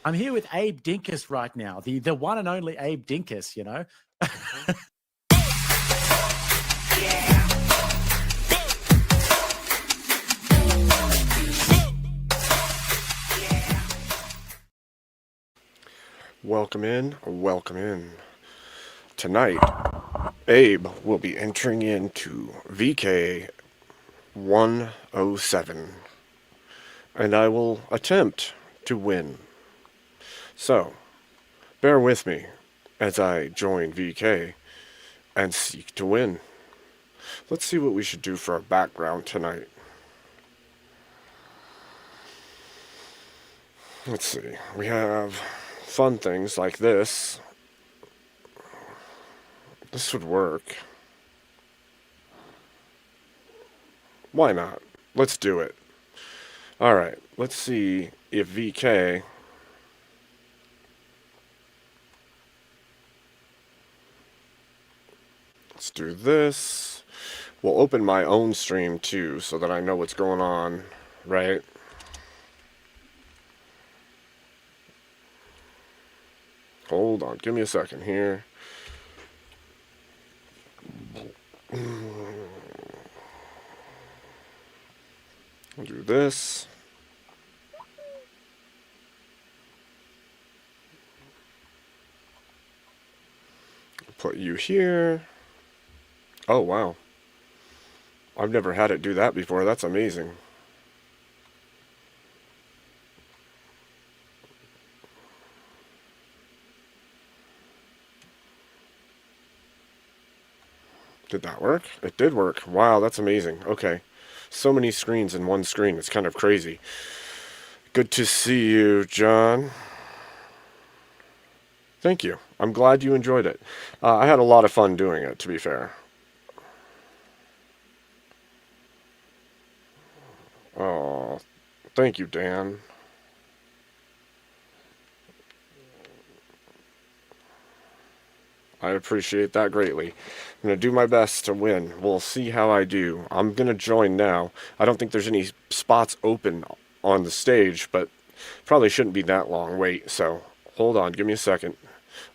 I'm here with Abe Dinkus right now, the one and only Abe Dinkus, you know. Welcome in, welcome in. Tonight, Abe will be entering into VK 107, and I will attempt to win. So, bear with me as I join VK and seek to win. Let's see what we should do for our background tonight. Let's see, we have fun things like this. This would work. Why not? Let's do it. Alright, let's see if VK let's do this. We'll open my own stream too so that I know what's going on, right? Hold on, give me a second here. I'll do this. Put you here. Oh, wow. I've never had it do that before. That's amazing. Did that work? It did work. Wow, that's amazing. Okay. So many screens in one screen. It's kind of crazy. Good to see you, John. Thank you. I'm glad you enjoyed it. I had a lot of fun doing it, to be fair. Oh, thank you, Dan. I appreciate that greatly. I'm going to do my best to win. We'll see how I do. I'm going to join now. I don't think there's any spots open on the stage, but probably shouldn't be that long wait. So hold on. Give me a second.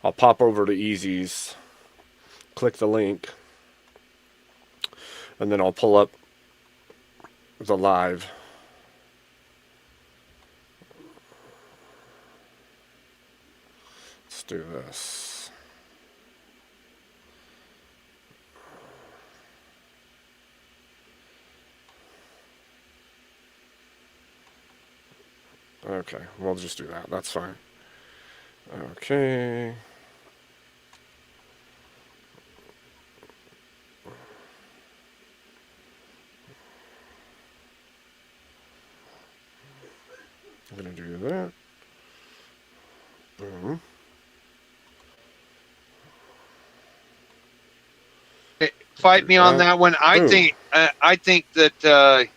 I'll pop over to Easy's, click the link, and then I'll pull up the live. Let's do this. Okay, we'll just do that. That's fine. Okay. I'm going to do that. Boom. Fight me on that one. I think that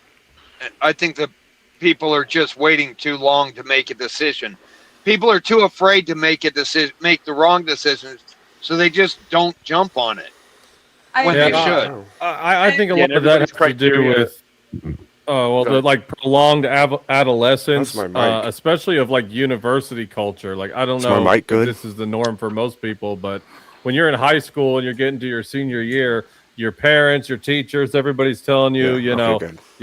people are just waiting too long to make a decision. People are too afraid to make the wrong decisions, so they just don't jump on it when they should. I think a lot of that has to do with the like prolonged adolescence, especially of like university culture. Like I don't know if this is the norm for most people, but when you're in high school and you're getting to your senior year, your parents, your teachers, everybody's telling you, you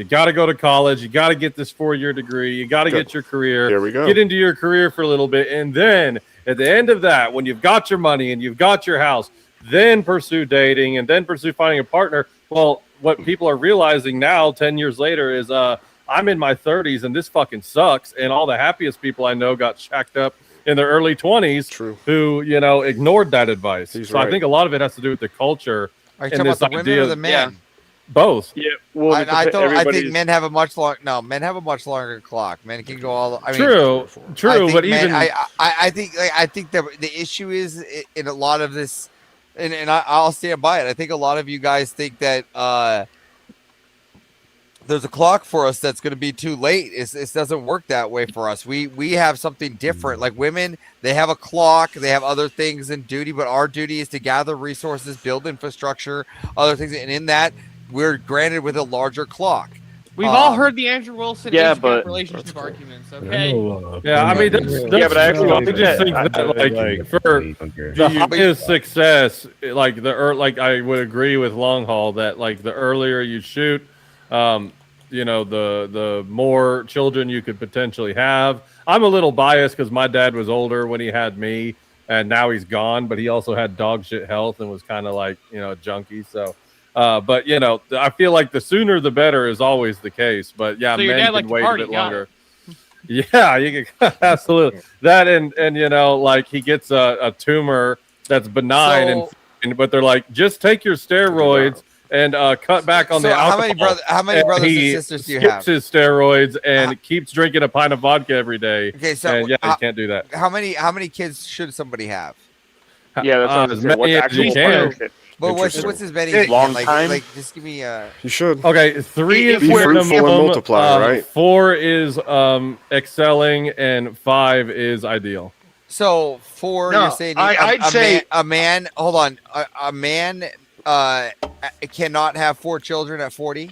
got to go to college. You got to get this 4-year degree. You got to get your career. Here we go. Get into your career for a little bit. And then at the end of that, when you've got your money and you've got your house, then pursue dating and then pursue finding a partner. Well, what people are realizing now, 10 years later, is I'm in my 30s and this fucking sucks. And all the happiest people I know got shacked up in their early 20s who, ignored that advice. I think a lot of it has to do with the culture. Are you talking about the women or the men? Yeah, both. Yeah. Well, I think men have a much longer clock. Men can go all. True. But men, even I think the issue is in a lot of this, and I'll stand by it. I think a lot of you guys think that there's a clock for us that's going to be too late. It doesn't work that way for us. We have something different. Like women, they have a clock, they have other things in duty, but our duty is to gather resources, build infrastructure, other things. And in that, we're granted with a larger clock. We've all heard the Andrew Wilson Yeah, age gap but- relationship arguments. Okay. Yeah, I mean, that's but I actually I just think that, like, for the highest success, like like I would agree with long haul that like the earlier you shoot, you know, the more children you could potentially have. I'm a little biased because my dad was older when he had me, and now he's gone, but he also had dog shit health and was kind of like, you know, a junkie. So, but you know, I feel like the sooner the better is always the case. But yeah, So your men dad can liked to wait party, a bit got longer. Yeah, you can absolutely that, and you know, like he gets a tumor that's benign, but they're like, just take your steroids and cut back on the alcohol. How many brothers He and sisters do you have? skips his steroids and keeps drinking a pint of vodka every day. Okay, so and yeah, you can't do that. How many kids should somebody have? Yeah, that's what I was as saying. What's many as actual you can. partnership? But what's his many? Long like, time? like, just give me a. You should. Okay, 3 is Be fruitful and minimum. multiply, right? 4 is excelling, and 5 is ideal. So 4, No, you're saying I'd say- a man. Hold on, a man cannot have 4 children at 40.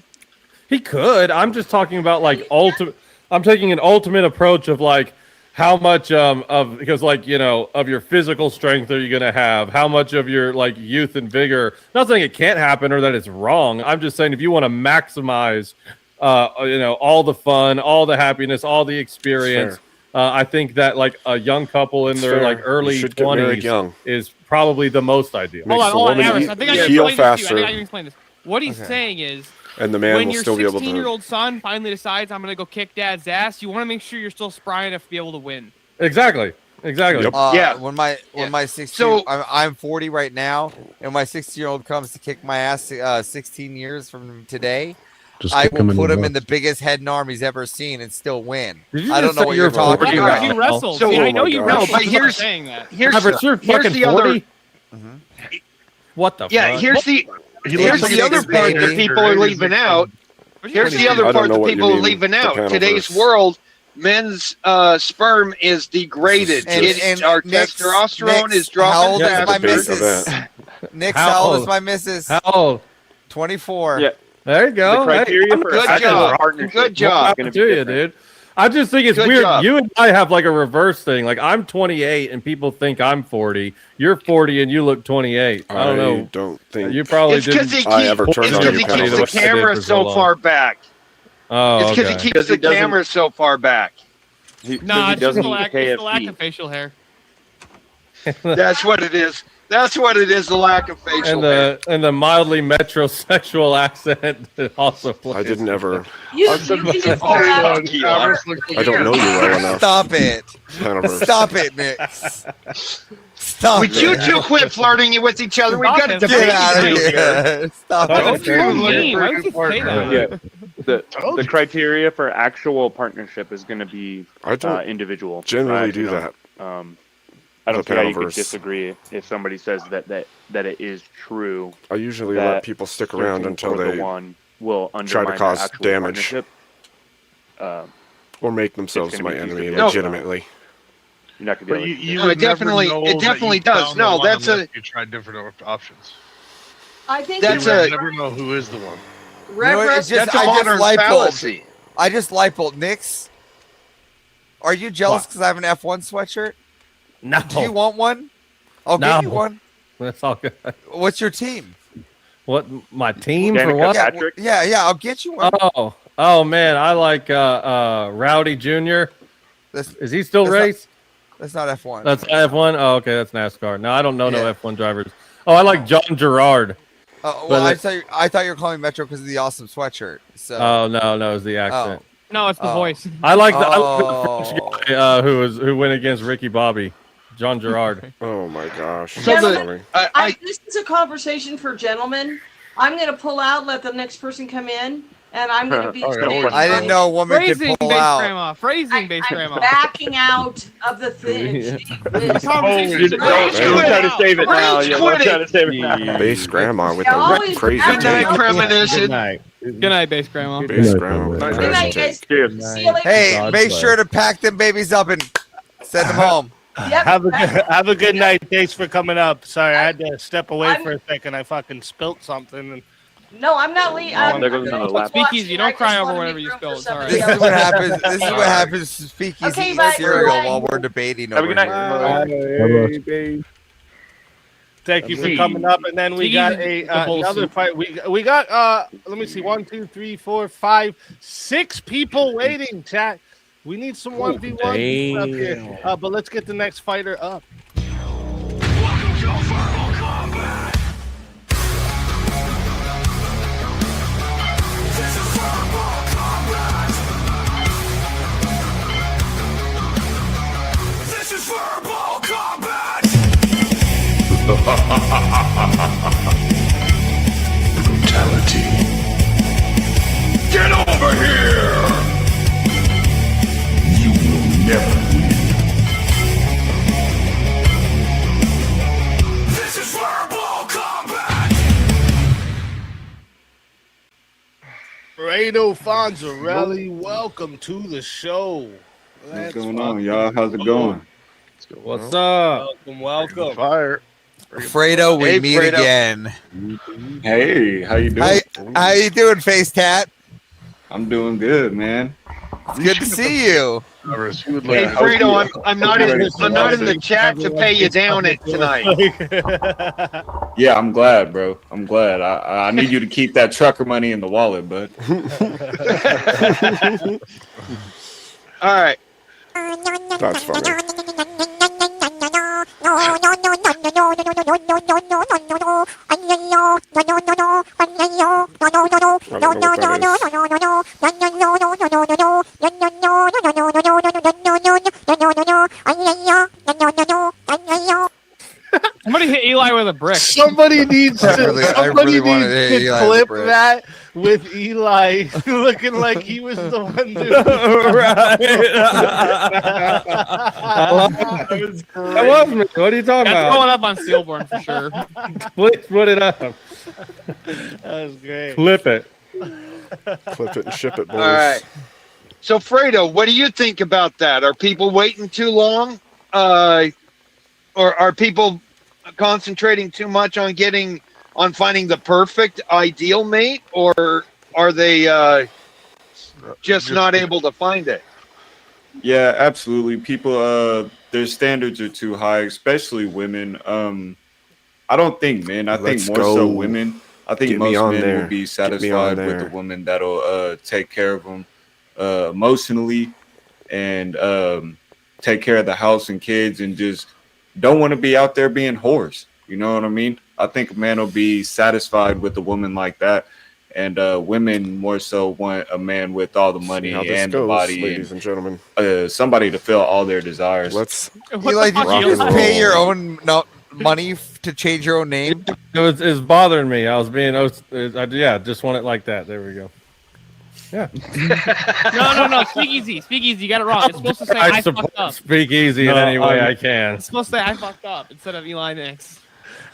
He could. I'm just talking about like ultimate. I'm taking an ultimate approach of like how much of, because like, you know, of your physical strength are you going to have? How much of your like youth and vigor? Not saying it can't happen or that it's wrong. I'm just saying if you want to maximize, you know, all the fun, all the happiness, all the experience. I think that like a young couple in their like early 20s is probably the most ideal. Hold on, Harris. I think I can heal explain this to you. faster. I think I can explain this. What he's saying is, and the man when will your still be able to. 16-year-old son finally decides I'm going to go kick dad's ass, you want to make sure you're still spry enough to be able to win. Exactly. Yep. Yeah. When my 16, So- I'm 40 right now, and my 16-year-old comes to kick my ass 16 years from today. I will put him in the biggest head and arm he's ever seen and still win. I don't know what you're talking I about. know you wrestled. So- See, I Oh know my you gosh. wrestled. No, but I'm here's- saying that. Here's Robert, you're here's fucking the other. 40? What the Yeah, fuck? here's the other part that people are leaving out. Here's the other I don't part know that what you people are mean, leaving the out. Today's Panaverse. world, men's sperm is degraded. And Our Nick's- testosterone Nick's, is dropping how old is faster. my Debate of missus? that. Nick's, How how old is old? my missus? How old? 24. Yeah. There you go. The criteria Hey, for Good actual job. partnership Good is job. gonna to be you, different. dude. I just think it's Good weird. job. You and I have like a reverse thing. Like I'm 28 and people think I'm 40. You're 40 and you look 28. I don't know. Don't think You probably It's because didn't. he I ever turned on you, keeps Penny, the the way I did camera for so so long. far back. Oh, It's because okay. he keeps Because the he doesn't- camera so far back. Nah, it's just doesn't the lack, eat it's the lack KFC. of facial hair. That's what it is. That's what it is. The lack of facial hair. And the mildly metrosexual accent also plays. I didn't ever. You can just pull out. I don't know you well enough. Stop it. Panaverse. Stop it, Nick. Stop Would it. you two quit flirting with each other? We've got a Get debate Get out of to do here. here. Stop That's it. so mean. Why would you say that? Yeah. The criteria for actual partnership is going to be I don't individual. generally do you know, that. I don't The see how you could Panaverse. disagree if somebody says that it is true. I usually that let people stick around searching until for the they one will try undermine to the cause actual damage partnership. or make themselves It's my gonna be enemy easier to- legitimately. You're not going to be able to. No, it definitely does. No, that's a. You tried different options. I think That's you a- Never know who is the one. You know what, it's just, That's a I just modern light bulb. fallacy. I just light bulb. Nix, are you jealous because I have an F1 sweatshirt? No. Do you want one? I'll No. give you one. That's all good. What's your team? What my team for Danica what? Patrick? Yeah, I'll get you one. Oh man, I like Rowdy Jr. That's, Is he still That's not- race? that's not F1. That's F1. Oh, okay, that's NASCAR. No, I don't know no Yeah. F1 drivers. Oh, I like John Gerard. well, but I thought you were calling Metro because of the awesome sweatshirt. So Oh no, it's the accent. No, it's the Oh. voice. I like the Oh. French guy who went against Ricky Bobby, John Gerard. Oh my gosh. So the- Sorry. This is a conversation for gentlemen. I'm going to pull out, let the next person come in, and I'm going to be. I didn't know a woman Phrasing, could pull bass out. grandma. Phrasing, bass I'm grandma. backing out of the thing. Yeah. The conversation is Rage great. quit. We're trying to save it now. Rage Yeah, we're quit. trying to save it now. Base grandma with Yeah, the always crazy back Good night, take. premonition. Good night, bass grandma. Base grandma with the Good crazy night, take. guys. Cheers. See you later. Hey, God's make way. sure to pack them babies up and send them home. Yep. Have a good night. Thanks for coming up. Sorry, I had to step away I'm- for a second. I fucking spilt something. And No, I'm not leaving. there goes another lap. Speakeasy, don't cry over whatever you spill. It's all right. This is what happens. This is what happens to Speakeasy Okay, eat bye. cereal Bye. while we're debating Have a over good here. night. Thank you for coming up. And then we got another fight. We got let me see, 1, 2, 3, 4, 5, 6 people waiting, chat. We need some 1v1 up here. But let's get the next fighter up. Brutality. Get over here! You will never win. This is verbal combat! Fredo Fonzarelli, welcome to the show. What's going on, y'all? How's it going? What's up? Welcome. Fire. Fredo, we meet Fredo. again. Hey, how you doing? How you doing, Face Tat? I'm doing good, man. It's good to see you. Hey, Fredo, I'm not in the chat to pay you down it tonight. Yeah, I'm glad, bro. I'm glad. I need you to keep that trucker money in the wallet, bud. All right. That's funny. Somebody hit Eli with a brick. Somebody needs I to, really somebody wanted needs to hit to Eli with a clip brick. that with Eli looking like he was the one doing That was me. What are you talking That's about? going up on Steelborn for sure. Please put it up. That was great. Flip it. Clip it and ship it, boys. All right. So, Fredo, what do you think about that? Are people waiting too long? Or are people concentrating too much on finding the perfect ideal mate, or are they just not able to find it? Yeah, absolutely. People, their standards are too high, especially women. I don't think men. I think more so women. I think most men will be satisfied with a woman that'll take care of them emotionally and take care of the house and kids and just don't want to be out there being whores. You know what I mean? I think a man will be satisfied with a woman like that. And women more so want a man with all the money and the body, ladies and gentlemen. Somebody to fill all their desires. Eli, did you just pay your own money to change your own name? It's bothering me. I just want it like that. There we go. Yeah. No. Speakeasy. You got it wrong. It's supposed to say I fucked up. Speak easy in any way I can. It's supposed to say I fucked up instead of Eli Nix.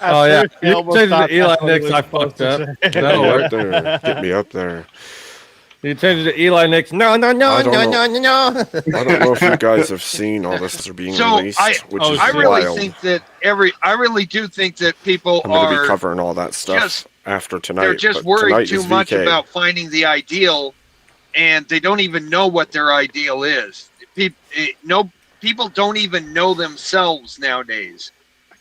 Oh yeah, you changed it to Eli Nix. I fucked up. That'll work. Get me up there. You changed it to Eli Nix. No. I don't know if you guys have seen all this are being released, which is I really wild. think that I really do think that people I'm going to are be covering all that stuff after tonight. they're just but worried tonight too is much VK. about finding the ideal, and they don't even know what their ideal is. People don't even know themselves nowadays.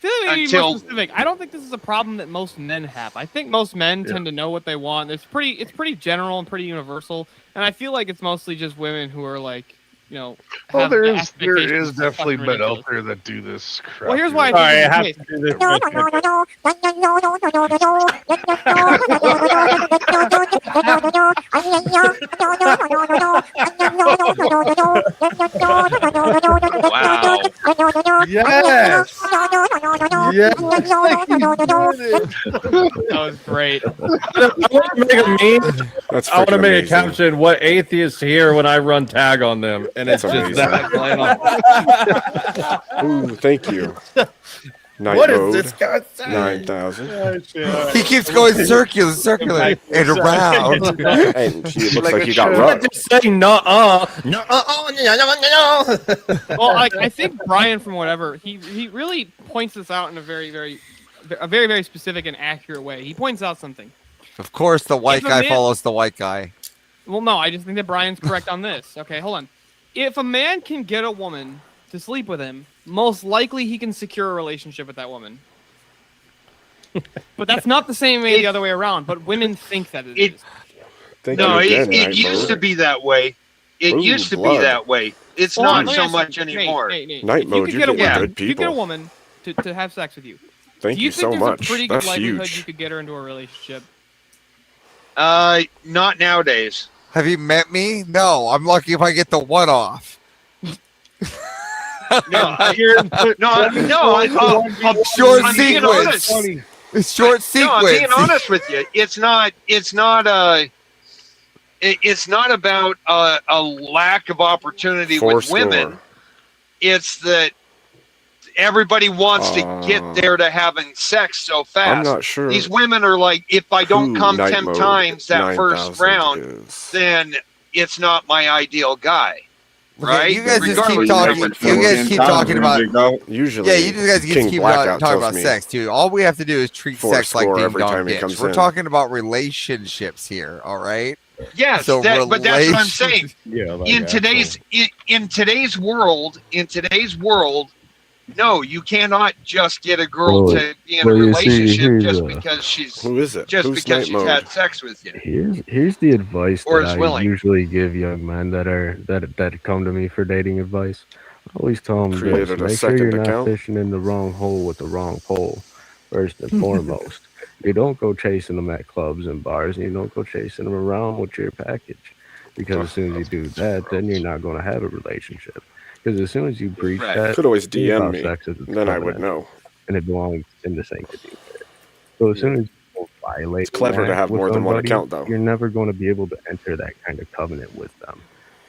More specific. I don't think this is a problem that most men have. I think most men tend to know what they want. It's pretty general and pretty universal. And I feel like it's mostly just women who are like, Well, have there the is expectations definitely fucking men out ridiculous. there that do this crap. Well, here's why All right, I I have think to do this. Yes. That was great. I want to make a meme. That's I want to freaking make a amazing. caption. What atheists hear when I run tag on them, and it's That's just amazing. that playing off. Ooh, thank you. Night What is mode, this guy saying? 9,000. He keeps going circular and around. And he looks like he got I'm rough. just saying no. Well, I think Brian from whatever he really points this out in a very, very specific and accurate way. He points out something. Of course, the white If a guy man- follows the white guy. Well, no, I just think that Brian's correct on this. Okay, hold on. If a man can get a woman to sleep with him, most likely he can secure a relationship with that woman. But that's not the same way the other way around. But women think that it is. No, it used to be that way. It used to be that way. It's Hold on, not let me so ask you, much anymore. Nate, Night if mode, you you're could get a getting woman, good if you get a people. woman to have sex with you. Thank do you you think so there's much. a pretty That's good likelihood huge. you could get her into a relationship? Not nowadays. Have you met me? No, I'm lucky if I get the one off. Short I'm being sequence. honest. It's short sequence. No, I'm being honest with you. It's not about a lack of opportunity with women. It's that everybody wants to get there to having sex so fast. I'm not sure. These women are like, if I don't who come night 10 mode times that 9000 first round, then it's not my ideal guy. Okay, Right? you guys just keep Regardless of talking. different You guys forms. keep talking about. Usually, Yeah, you guys King just keep Blackout talking tells about me sex too. All we have to do is treat for a sex like score ding every dong time he dicks. comes We're in. talking about relationships here. All right. Yes, So but that's what I'm saying. Yeah, In today's world, no, you cannot just get a girl to be in a relationship just because she's Who is it? just Who's because night she's mode? had sex with you. Here's the advice Or that is I willing. usually give young men that come to me for dating advice. I always tell them Created this: a make sure you're second not account? fishing in the wrong hole with the wrong pole. First and foremost, you don't go chasing them at clubs and bars, and you don't go chasing them around with your package. Because as soon as you do that, then you're not going to have a relationship. Because as soon as you breach that, Could always it's DM about me, sex as it's then I would covenant, know. and it belongs in the sanctity of it. So as soon as you don't violate, It's clever to that have with more than one somebody, account, though. You're never going to be able to enter that kind of covenant with them.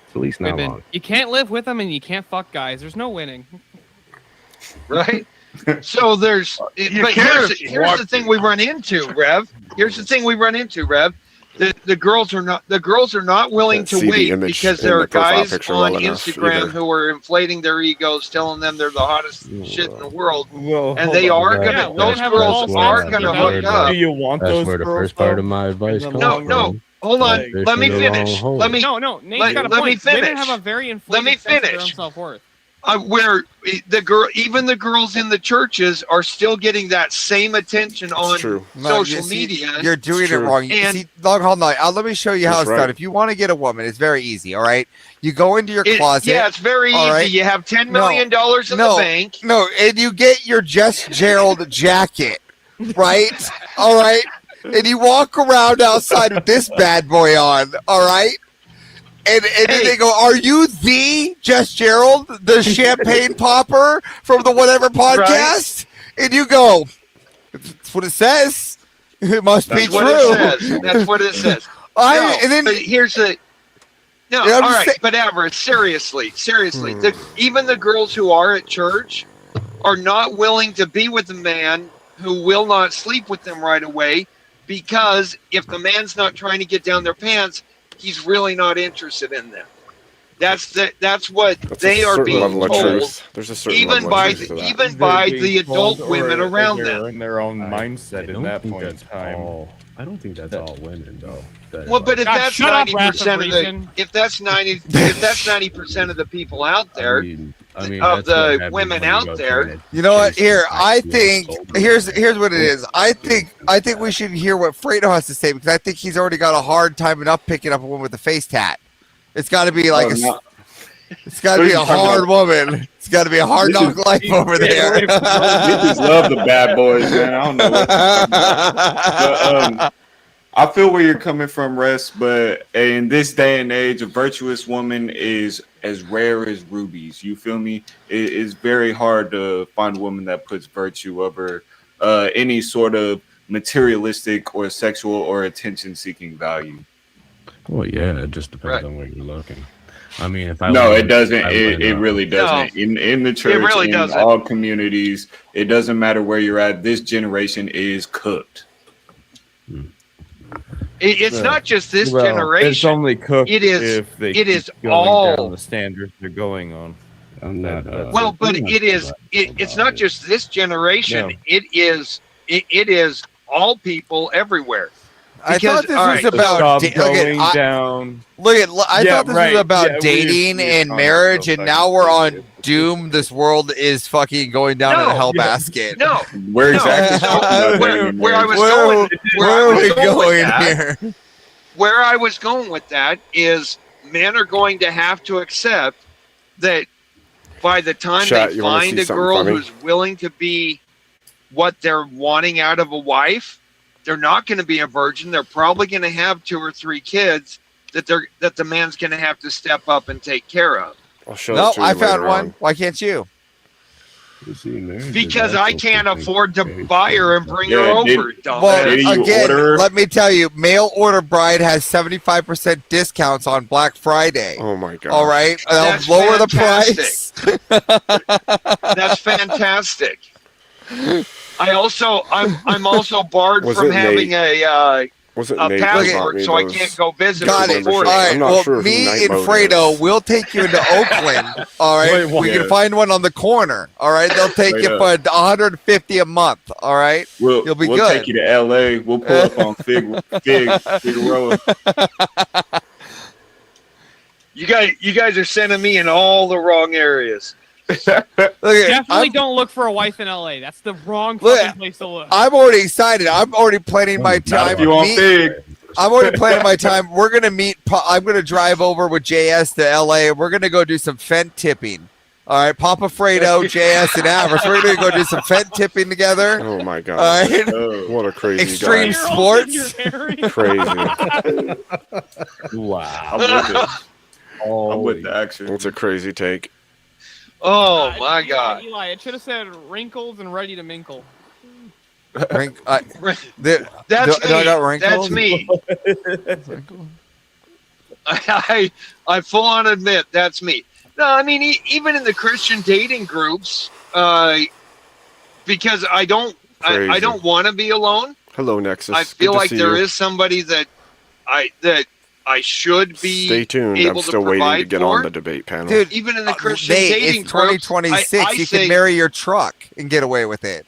At least not Women, long. you can't live with them and you can't fuck guys. There's no winning. Right? So there's, but here's the thing we run into, Rev. Here's the thing we run into, Rev. The girls are not willing Can't to see the wait image because in there the are profile guys picture on well enough Instagram either. who are inflating their egos, telling them they're the hottest shit in the world, and hold they on. are Yeah, gonna. women Those have girls false are sense of gonna value. hook up. Do you want That's those where the girls, first part though? of my advice comes No, from. no. Hold on. Fishing Let me in the wrong finish. hole. Let me. No, Nate's got a let me point. Women finish. have a very Let me inflated sense of their own finish. self-worth. Where even the girls in the churches are still getting that same attention on true. No, social you see, media. You're doing it true. wrong. You And- see, Long Haul Night. Let me show you how That's it's right. done. If you want to get a woman, it's very easy. All right, you go into your It- closet. yeah, it's very all easy. right? You have $10 million in the bank. No, and you get your Jess Gerald jacket, right? All right, and you walk around outside with this bad boy on. All right. And then they go, "Are you the Jess Gerald, the champagne popper from the whatever podcast?" And you go, "That's what it says. It must be That's true." what it says. That's what it says. But here's the. No, Yeah, I'm all just right, but Everett, seriously, even the girls who are at church are not willing to be with a man who will not sleep with them right away, because if the man's not trying to get down their pants, he's really not interested in them. That's what That's they a are certain being level of told, truth. There's a certain even level by of truth to that. even by the adult women around they're them. in their own mindset I in don't that think point in that's time. all. I don't think that's all women though. that Well, but if God, that's shut up, 90% of the, Reason. if that's 90% of the people out there, I mean, of that's what the happens women when you out go there. trying to You know what? chase Here, the I fact think you here's what it is. I think we should hear what Fredo has to say, because I think he's already got a hard time enough picking up a woman with a face tat. It's got to be like it's got to be a hard woman. It's got to be a hard knock life over there. Bitches love the bad boys, man. I don't know what but, I feel where you're coming from, Russ, but in this day and age, a virtuous woman is as rare as rubies. You feel me? It is very hard to find a woman that puts virtue over any sort of materialistic or sexual or attention-seeking value. Well, yeah, it just depends on where you're looking. I mean, if I No, went- it doesn't. I It went, really doesn't. In the church, really in doesn't. all communities, it doesn't matter where you're at. This generation is cooked. It's not just this Well, generation. It's only cooked It is- if they it is keep going all- down the standards they're going on. I'm not. Well, but it's not just this generation. No. It is all people everywhere. I Because- thought this all was right, about going down. Look at. I Yeah, thought this right. was about Yeah, dating and marriage, and now we're on doom. This world is fucking going down in a hellbasket. No, Where exactly? So, where I was going, where are we going here? Where I was going with that is, men are going to have to accept that by the time Chat, they you wanna find see a something girl funny? who's willing to be what they're wanting out of a wife, they're not going to be a virgin. They're probably going to have 2 or 3 kids that the man's going to have to step up and take care of. I'll show No, it to you I found later one. on. Why can't you? Because I can't afford to buy her and bring her over. Dumbass. Well, again, let me tell you, mail order bride has 75% discounts on Black Friday. Oh my god! All right, That's lower the fantastic. price. That's fantastic. I'm also barred Was from it having Nate? Was it a Nate that bought passport, me so I those can't go visit Got her it. before All that. right. I'm not Well, sure who me Night and Mode Fredo is. will take you into Oakland. All right, we can find one on the corner. All right, they'll take Straight you for up. $150 a month. All right, We'll you'll be we'll good. take you to LA. We'll pull up on Figueroa. You guys are sending me in all the wrong areas. Definitely don't look for a wife in LA. That's the wrong fucking place to look. I'm already excited. I'm already planning my time. if you want big. I'm already planning my time. We're gonna meet. I'm gonna drive over with JS to LA. We're gonna go do some fent tipping. All right, Papa Fredo, JS, and Avers. We're gonna go do some fent tipping together. Oh my god! All right. What a crazy Extreme guy! sports. Crazy. Wow. I'm with it. I'm with the action. It's a crazy take. Oh my god! Eli, it should have said wrinkles and ready to minkle. That's do I me. got wrinkles? That's me. I full on admit that's me. No, I mean even in the Christian dating groups, because I don't want to be alone. Hello, Nexus. I Good feel to like see there you. is somebody that I should be. Stay tuned. able I'm still to waiting to provide get for. on the debate panel. Dude, Even in the Christian Nate, dating it's groups, 2026. I You say, can marry your truck and get away with it.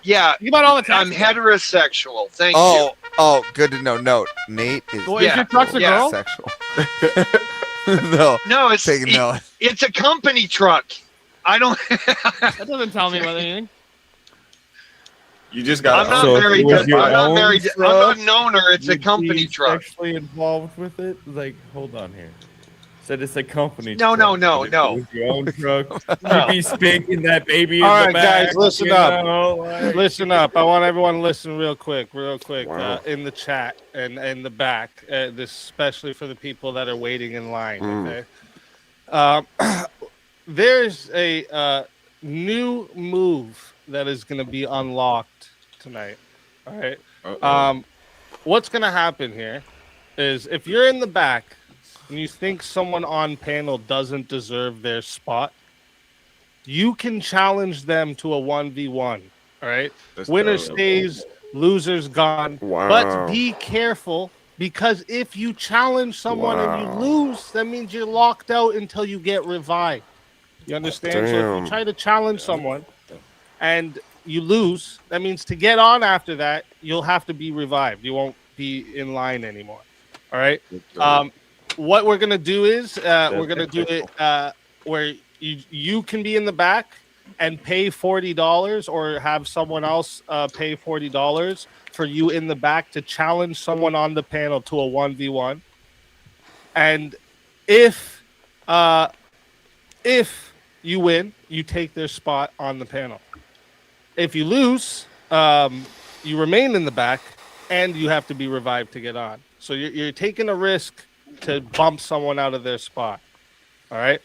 Yeah, You about all the I'm time. heterosexual. Thank you. Oh, good to know. Note, Nate is Well, is your truck's a girl? sexual. No, No, it's take a note. it's a company truck. I don't. That doesn't tell me about anything. You just got. I'm not So if married. it was I'm your not own married. I'm truck, not an owner. It's a You'd company be truck. Sexually involved with it? Like, hold on here. Said it's a company. No, truck, no, no, but if no. it was your own truck. No. You'd be spanking that baby. All in right, the back, guys, listen you up. know, like- Listen up. I want everyone to listen real quick, Wow. in the chat and in the back, this especially for the people that are waiting in line. Okay. There's a new move that is going to be unlocked tonight. All right. What's going to happen here is if you're in the back and you think someone on panel doesn't deserve their spot, you can challenge them to a 1v1. All right. Winner stays, losers gone. Wow. But be careful, because if you challenge someone and you lose, that means you're locked out until you get revived. You understand? So if Damn. you try to challenge someone and you lose, that means to get on after that, you'll have to be revived. You won't be in line anymore. All right. What we're gonna do is we're gonna do it where you can be in the back and pay $40, or have someone else pay $40 for you in the back to challenge someone on the panel to a 1v1. And if you win, you take their spot on the panel. If you lose, you remain in the back, and you have to be revived to get on. So you're taking a risk to bump someone out of their spot. All right.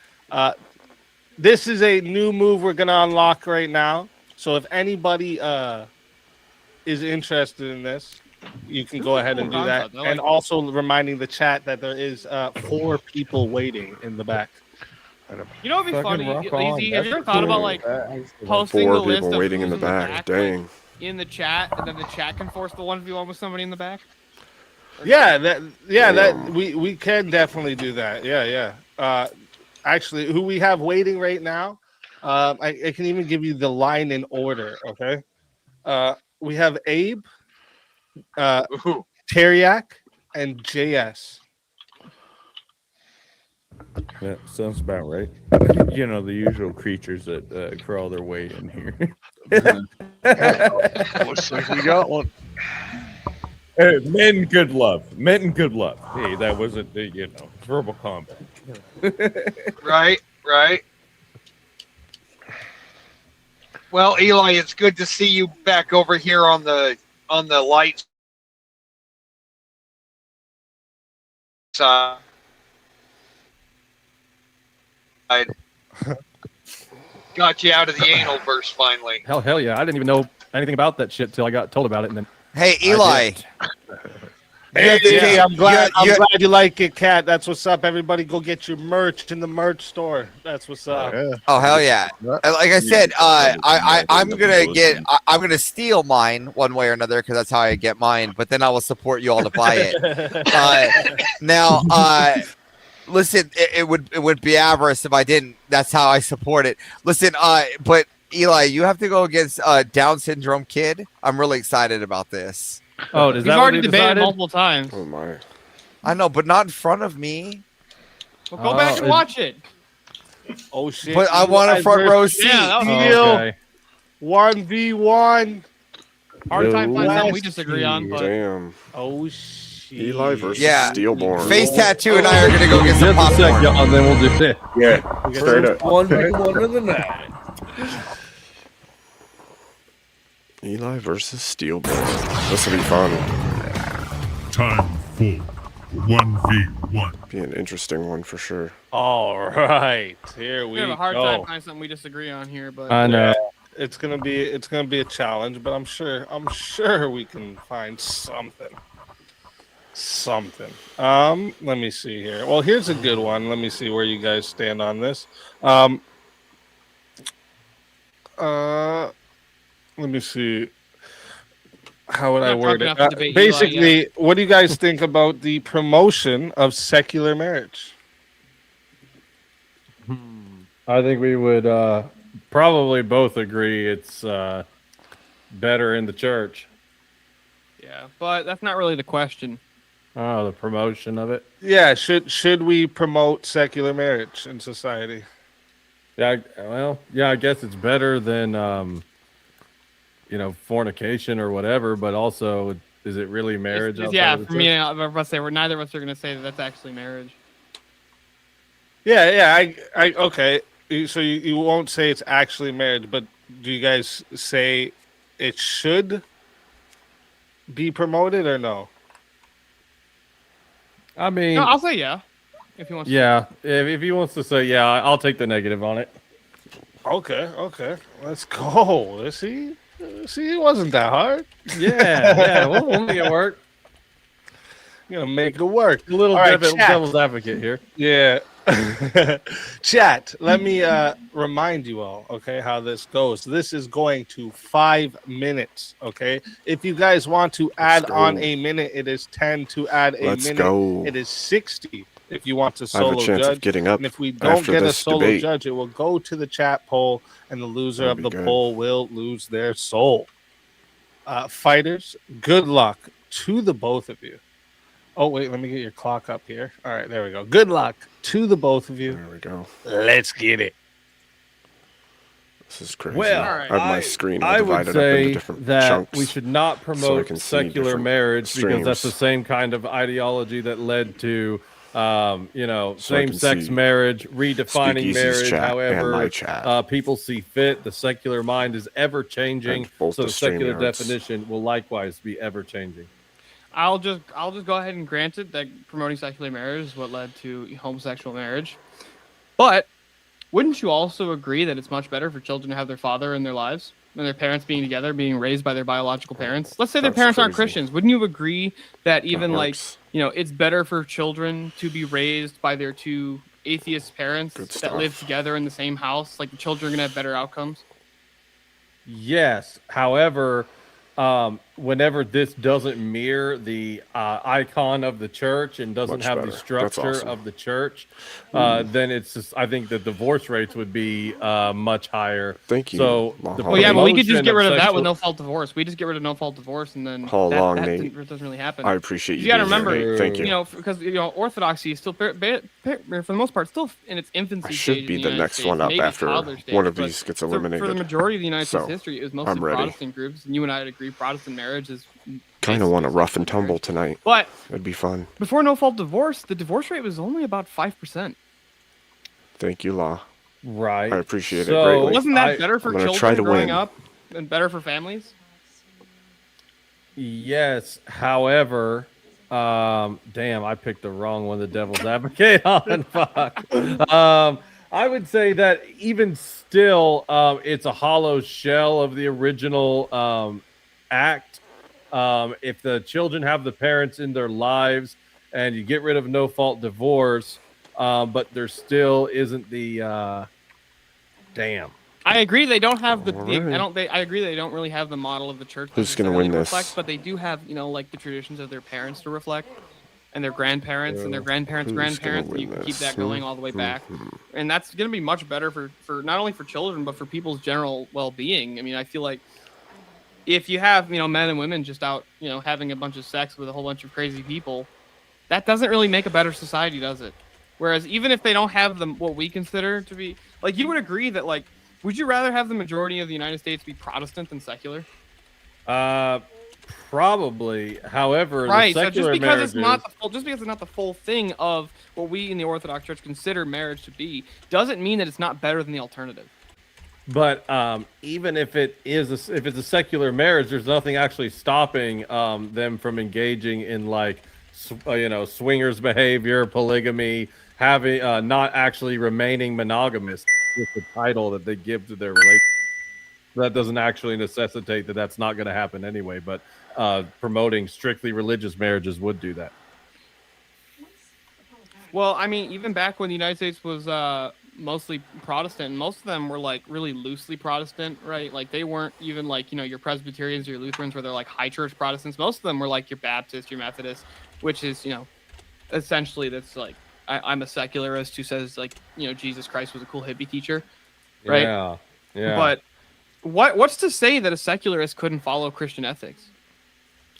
This is a new move we're gonna unlock right now. So if anybody is interested in this, you can go ahead and do that. And also reminding the chat that there is 4 people waiting in the back. You know what'd be funny? rock on. Lazy, have you ever That's thought about cool. like That's posting 4 the list people of waiting in who's the back. Dang. like, in the chat, and then the chat can force the 1v1 with somebody in the back? That we can definitely do that. Yeah. Actually, who we have waiting right now, I can even give you the line in order. Okay. We have Abe Teriak, and JS. That sounds about right. You know, the usual creatures that crawl their way in here. Looks like we got one. Hey, men, good love. Men, good love. Hey, that wasn't, verbal combat. Right. Well, Eli, it's good to see you back over here on the light side. Got you out of the anal verse finally. Hell yeah! I didn't even know anything about that shit till I got told about it, and then. Hey, Eli. Hey, I'm glad you like it, Cat. That's what's up. Everybody, go get your merch in the merch store. That's what's up. Oh hell yeah! Like I said, I'm gonna steal mine one way or another because that's how I get mine. But then I will support you all to buy it. Now, listen, it would be avarice if I didn't. That's how I support it. Listen, but Eli, you have to go against Down syndrome kid. I'm really excited about this. Oh, does We've that already debated multiple times. Oh my! I know, but not in front of me. Well, go back and watch it. Oh shit! But I want a front row seat. Yeah, deal. 1v1. Hard time finding something we disagree on, but Damn. Oh shit! Eli versus Yeah. Steelborn. Face Tattoo and I are gonna go get some popcorn. And then we'll do it. Yeah, straight up. 1v1 of the night. Eli versus Steelborn. This will be fun. Time for 1v1. Be an interesting one for sure. All right, here we we have a hard go. time finding something we disagree on here, but I know. It's gonna be a challenge, but I'm sure we can find something. Let me see here. Well, here's a good one. Let me see where you guys stand on this. Let me see. How would I word it? Basically, what do you guys think about the promotion of secular marriage? I think we would probably both agree it's better in the church. yeah, but that's not really the question. Oh, the promotion of it. Yeah, should we promote secular marriage in society? Yeah, I guess it's better than fornication or whatever, but also, is it really marriage? Yeah, for me, I'm about to say neither of us are going to say that that's actually marriage. Yeah, I okay. So you won't say it's actually marriage, but do you guys say it should be promoted or no? I mean, No, I'll say yeah. If he wants. Yeah, if he wants to say yeah, I'll take the negative on it. Okay, let's go. Let's see. See, it wasn't that hard. Yeah, we'll make it work. You're gonna make it work. A little devil's advocate here. Yeah. Chat, let me remind you all, okay, how this goes. This is going to 5 minutes, okay? If you guys want to add on a minute, it is 10. To add a minute, it is 60. If you want to solo I have a chance judge, of getting up and if we don't after get a this solo debate. judge, it will go to the chat poll, and the loser That'd of the be good. poll will lose their soul. Fighters, good luck to the both of you. Oh, wait, let me get your clock up here. All right, there we go. Good luck to the both of you. There we go. Let's get it. This is crazy. Well, I have my screen I would divided up into say different that chunks. we should not so I promote can see secular different marriage because that's the streams. same kind of ideology that led to, same-sex see marriage, redefining Speakeasy's marriage. chat and However, my chat. people see fit. The secular mind is ever changing, And both so the the secular StreamYards. definition will likewise be ever changing. I'll just go ahead and grant it that promoting secular marriage is what led to homosexual marriage. But wouldn't you also agree that it's much better for children to have their father in their lives and their parents being together, being raised by their biological parents? Let's say their That's parents aren't crazy. Christians. Wouldn't you agree that even works. it's better for children to be raised by their two atheist parents Good that stuff. live together in the same house? Like the children are going to have better outcomes? Yes. However, whenever this doesn't mirror the icon of the church and doesn't Much have better. the That's structure awesome. of the church, then it's just, I think the divorce rates would be much higher. Thank you. So Well, yeah, but we could just get rid of that sexual- with no fault divorce. We just get rid of no fault divorce, and then All along, that Nate. doesn't really happen. I appreciate you. You got to being here, remember, Nate. Thank you. You know, because Orthodoxy is still, for the most part, still in its infancy. I should stage be in the United next States, one up maybe after toddler stage, one of but these gets eliminated. For the majority of the United So, States history, it was mostly I'm ready. Protestant groups, and you and I would agree Protestant marriage is. Kind of want to rough and tumble tonight. But it'd be fun. Before no fault divorce, the divorce rate was only about 5%. Thank you, Law. Right. I appreciate it So, greatly. Wasn't that better for I'm gonna children try to growing win. up and better for families? Yes. However, damn, I picked the wrong one. The devil's advocate on. Fuck. I would say that even still, it's a hollow shell of the original act. If the children have the parents in their lives, and you get rid of no fault divorce, but there still isn't the damn. I agree they don't have the. Alright. I agree they don't really have the model of the church. Who's gonna win this? Reflect, but they do have, like the traditions of their parents to reflect, and their grandparents and their grandparents' Who's gonna grandparents. win You can keep this? that going all the way back, and that's going to be much better for not only for children but for people's general well-being. I mean, I feel like if you have men and women just out having a bunch of sex with a whole bunch of crazy people, that doesn't really make a better society, does it? Whereas even if they don't have what we consider to be, like, you would agree that, like, would you rather have the majority of the United States be Protestant than secular? Probably. However, Right. the So secular just because it's marriages- not the full thing of what we in the Orthodox Church consider marriage to be, doesn't mean that it's not better than the alternative. But even if it's a secular marriage, there's nothing actually stopping them from engaging in swingers behavior, polygamy, having not actually remaining monogamous with the title that they give to their relationship. That doesn't actually necessitate that that's not going to happen anyway. But promoting strictly religious marriages would do that. Well, I mean, even back when the United States was mostly Protestant, most of them were like really loosely Protestant, right? Like they weren't even like your Presbyterians or your Lutherans, where they're like high church Protestants. Most of them were like your Baptist, your Methodist, which is essentially that's like I'm a secularist who says like Jesus Christ was a cool hippie teacher, right? Yeah. But what's to say that a secularist couldn't follow Christian ethics?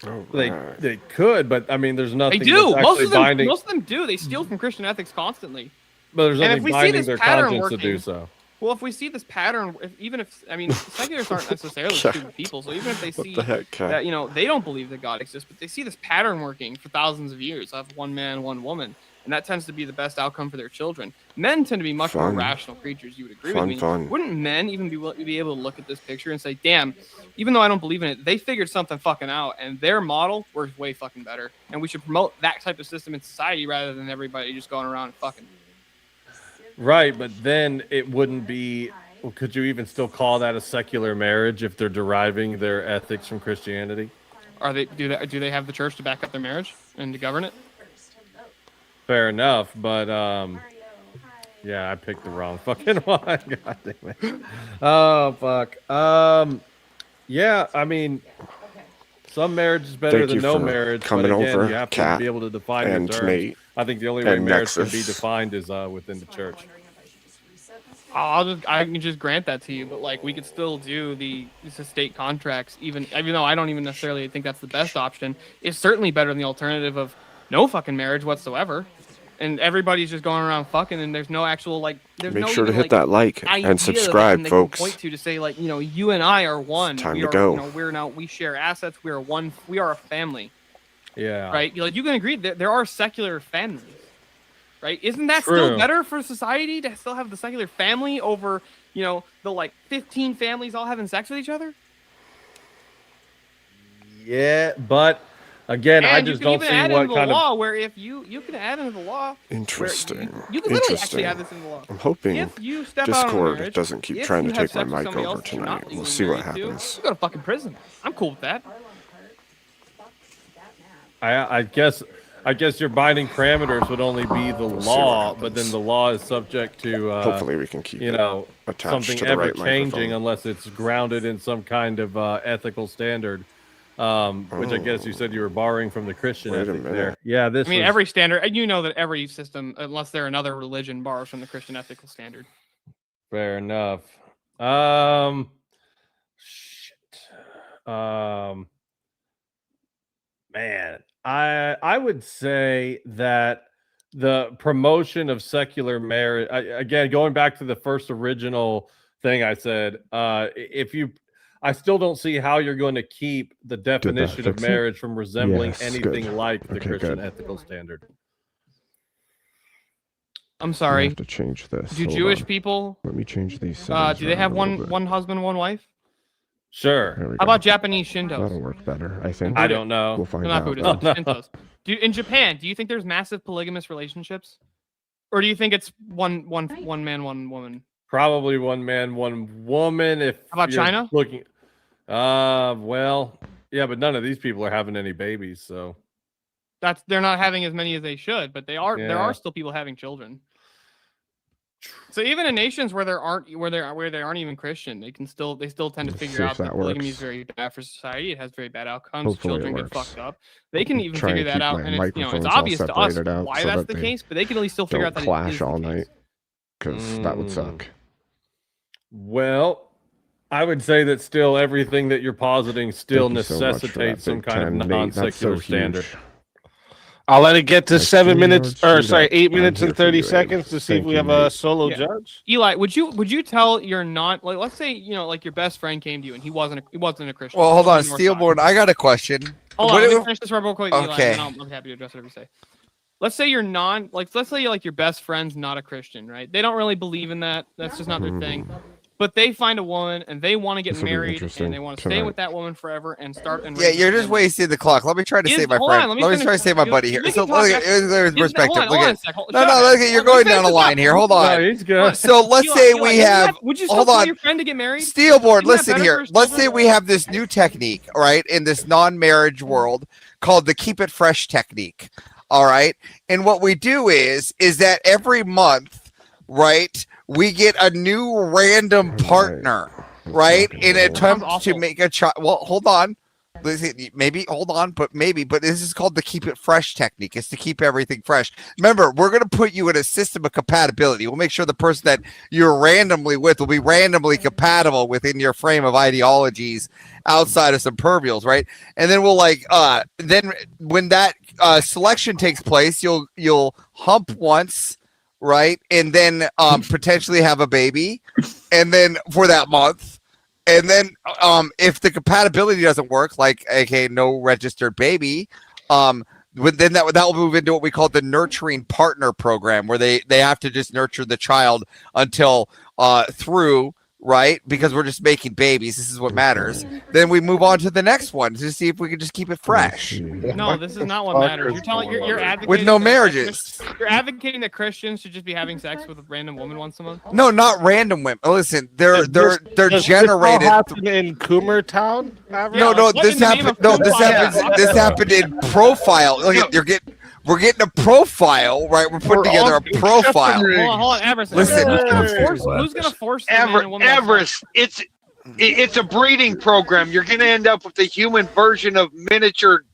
Oh, They could, but I mean, there's nothing. They do. That's Most actually of them. binding, Most of them do. They steal from Christian ethics constantly. but there's And if nothing we see binding this their pattern conscience to do working- so. Well, if we see this pattern, secularists aren't necessarily stupid people. So even if they see the heck, Kat? that they don't believe that God exists, but they see this pattern working for thousands of years of one man, one woman, and that tends to be the best outcome for their children. Men tend to be much more Fun. rational creatures. You would agree Fun, with me? fun. Wouldn't men even be able to look at this picture and say, "Damn, even though I don't believe in it, they figured something fucking out, and their model works way fucking better, and we should promote that type of system in society rather than everybody just going around and fucking." Right, but then it wouldn't be. Well, could you even still call that a secular marriage if they're deriving their ethics from Christianity? Do they have the church to back up their marriage and to govern it? Fair enough, but yeah, I picked the wrong fucking one. God damn it. Oh fuck. Yeah, I mean, some marriage is better Thank than you no for marriage. coming but again, over, you have Kat to be able to define your and terms. Nate I think the only way and marriage can be Nexus. defined is within the church. I can just grant that to you, but like we could still do these estate contracts, even though I don't even necessarily think that's the best option. It's certainly better than the alternative of no fucking marriage whatsoever, and everybody's just going around fucking, and there's no actual there's Make no sure to even, hit that like idea and that subscribe, they folks. Can point to say you and I are one. Time we to are, go. We share assets. We are one. We are a family. Yeah. Right. You can agree that there are secular families. Right? Isn't that True. still better for society to still have the secular family over, the 15 families all having sex with each other? Yeah, but again, I just don't see add what into kind the of. law where if you can add into the law. Interesting. You can literally actually Interesting. add this into the law. I'm hoping If you step out on Discord marriage, doesn't keep if trying to you have take my sex with mic somebody over else that you're tonight. not We'll legally see what married to, happens. You go to fucking prison. I'm cool with that. I guess your binding parameters would only be the We'll see law, what but then happens. the law is subject to Hopefully we can keep it attached something to the ever right changing microphone. unless it's grounded in some kind of ethical standard. which I guess you said you were borrowing from the Christian Wait a ethic minute. there. Yeah, this. I mean, was- every standard, and you know that every system, unless they're another religion, borrows from the Christian ethical standard. Fair enough. Man, I would say that the promotion of secular marriage, again, going back to the first original thing I said, I still don't see how you're going to keep the definition of fix it? marriage from resembling Yes, anything good. like the Okay, Christian good. ethical standard. I'm I sorry. have to change this. Do Hold Jewish on. people? Let me change these. Do settings they around have a little bit. one husband, one wife? Sure. There we How go. about Japanese Shintos? That'll work better, I think. I don't know. We'll find Not out. Buddhism, though. Shintos. In Japan, do you think there's massive polygamous relationships, or do you think it's one man, one woman? Probably one man, one woman. If How about you're China? Looking, well, yeah, but none of these people are having any babies, so They're not having as many as they should, but there Yeah. are still people having children. So even in nations where they aren't even Christian, they still tend to Let's figure see out if that that polygamy works. is very bad for society. It has very bad outcomes. Hopefully it Children get works. fucked up. They can even Try figure and that keep out, my and it's microphones all obvious to us separated out why so that's that the they case, but they can at least still figure out Don't that it clash is the all case. night, because that would suck. well, I would say that still everything that you're positing still Thank you so much for that necessitates some Big kind of Ten, Nate. That's non-secular so standard. huge. I'll let it get to Like 7 3 minutes, yards or straight sorry, up. 8 I'm minutes here and for you, 30 Abe. seconds to see if Thank we you, have a Nate. solo Yeah. judge. Eli, would you tell your let's say like your best friend came to you and he wasn't a Christian. Well, hold he on, was Orthodox. Steelborn. I got a question. Hold What on, let if- me finish this real quick, Eli, Okay. and then I'm happy to address whatever you say. Let's say you're let's say like your best friend's not a Christian, right? They don't really believe in that. That's just not their thing. But they find a woman and they want to get This will be married interesting and they want to stay tonight. with that woman forever and start and Yeah, raise a you're just family. wasting the clock. Let me try to save my Hold friend. on, Let let me me try to save my finish. buddy here. We So can talk look at there's perspective. Hold Look on a at sec. no, look at you're Let me going finish down a this line up. here. Hold No, on. he's good. So let's Eli, say Eli, we isn't have. would you still Hold tell on. your friend to get married? Steelborn, Isn't that listen better here. for his Let's say children? we have this new technique, right, in this non-marriage world called the keep it fresh technique. All right. And what we do is that every month, right, we get a new random partner, right, in an attempt to make a child. Well, hold on. Listen, maybe hold on, but this is called the keep it fresh technique. It's to keep everything fresh. Remember, we're going to put you in a system of compatibility. We'll make sure the person that you're randomly with will be randomly compatible within your frame of ideologies outside of some pervials, right? And then we'll then when that selection takes place, you'll hump once, right, and then potentially have a baby, and then for that month. And then if the compatibility doesn't work, like aka no registered baby, then that will move into what we call the nurturing partner program, where they have to just nurture the child until through, right? Because we're just making babies. This is what matters. Then we move on to the next one to see if we can just keep it fresh. No, this is not what matters. You're advocating With no that marriages. You're advocating that Christians should just be having sex with a random woman once a month. No, not random women. Listen, they're Does this generated. all happen in Coomer Town? No, this happened. No, this happened. This happened in profile. Look at we're getting a profile, right? We're putting together a profile. Hold on, Everest. Listen, who's gonna force the man and woman to have Everest, it's a breeding program. You're going to end up with a human version of miniature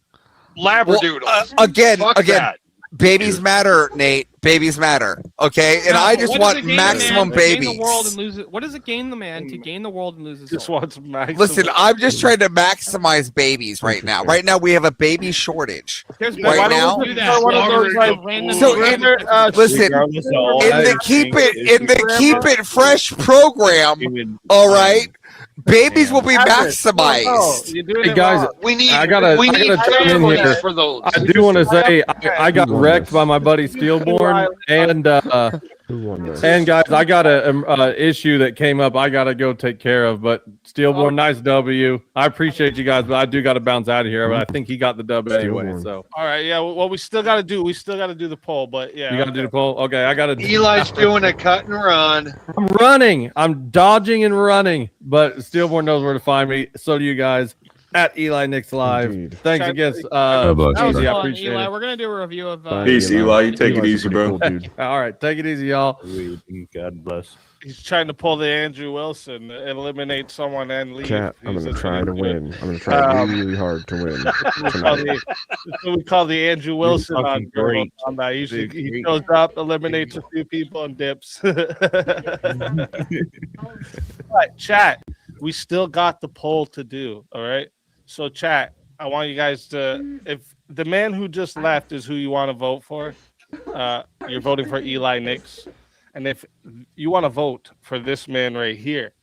labradoodles. Again, Fuck that. babies matter, Nate. Babies matter. Okay, and I just want maximum babies. What does it gain the man to gain the world and lose his Just soul? wants maximum. Listen, I'm just trying to maximize babies right now. Right now, we have a baby shortage. There's Right now, listen, in the keep it fresh program, all right, babies will be maximized. Hey guys, I gotta chime in here. For those. I do want to say I got wrecked by my buddy Steelborn, and guys, I got a issue that came up. I gotta go take care of. But Steelborn, nice W. I appreciate you guys, but I do got to bounce out of here. But I think he got the dub anyway. So all right, yeah. Well, we still got to do the poll, but yeah, you got to do the poll. Okay, I got to. Eli's doing a cut and run. I'm running. I'm dodging and running, but Steelborn knows where to find me. So do you guys at Eli Nix Live. Indeed. Thanks again. Oh, That was Easy, I fun, appreciate Eli. it. We're gonna do a review of. Peace, Eli. You take it Eli's a easy, pretty bro. cool dude. All right, take it easy, y'all. God bless. He's trying to pull the Andrew Wilson, eliminate someone and leave. Chat, I'm He's gonna just try to do it. win. I'm gonna try really hard to win tonight. That's what we call the Andrew Wilson on fucking great. Combat. He Great. shows up, eliminates a few people, and dips. But chat, we still got the poll to do. All right. So chat, I want you guys to, if the man who just left is who you want to vote for, you're voting for Eli Nix. And if you want to vote for this man right here,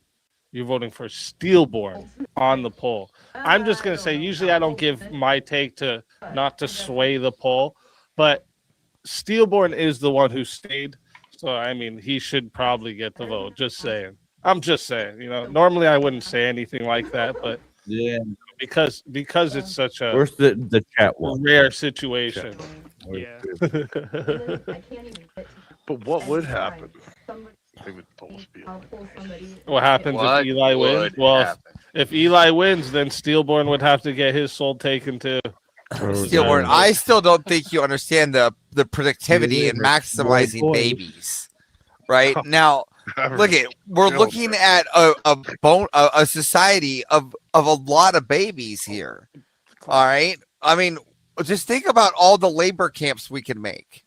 you're voting for Steelborn on the poll. I'm just going to say, usually I don't give my take to not to sway the poll, but Steelborn is the one who stayed. So, I mean, he should probably get the vote. Just saying. I'm just saying, normally I wouldn't say anything like that, but Yeah. because it's such a Where's the chat one? rare situation. Yeah. But what would happen? They would both be. What happens What if Eli wins? would Well, happen? if Eli wins, then Steelborn would have to get his soul taken too. Steelborn, I still don't think you understand the productivity and maximizing babies. Right now, look at we're looking at a society of a lot of babies here. All right, I mean, just think about all the labor camps we can make.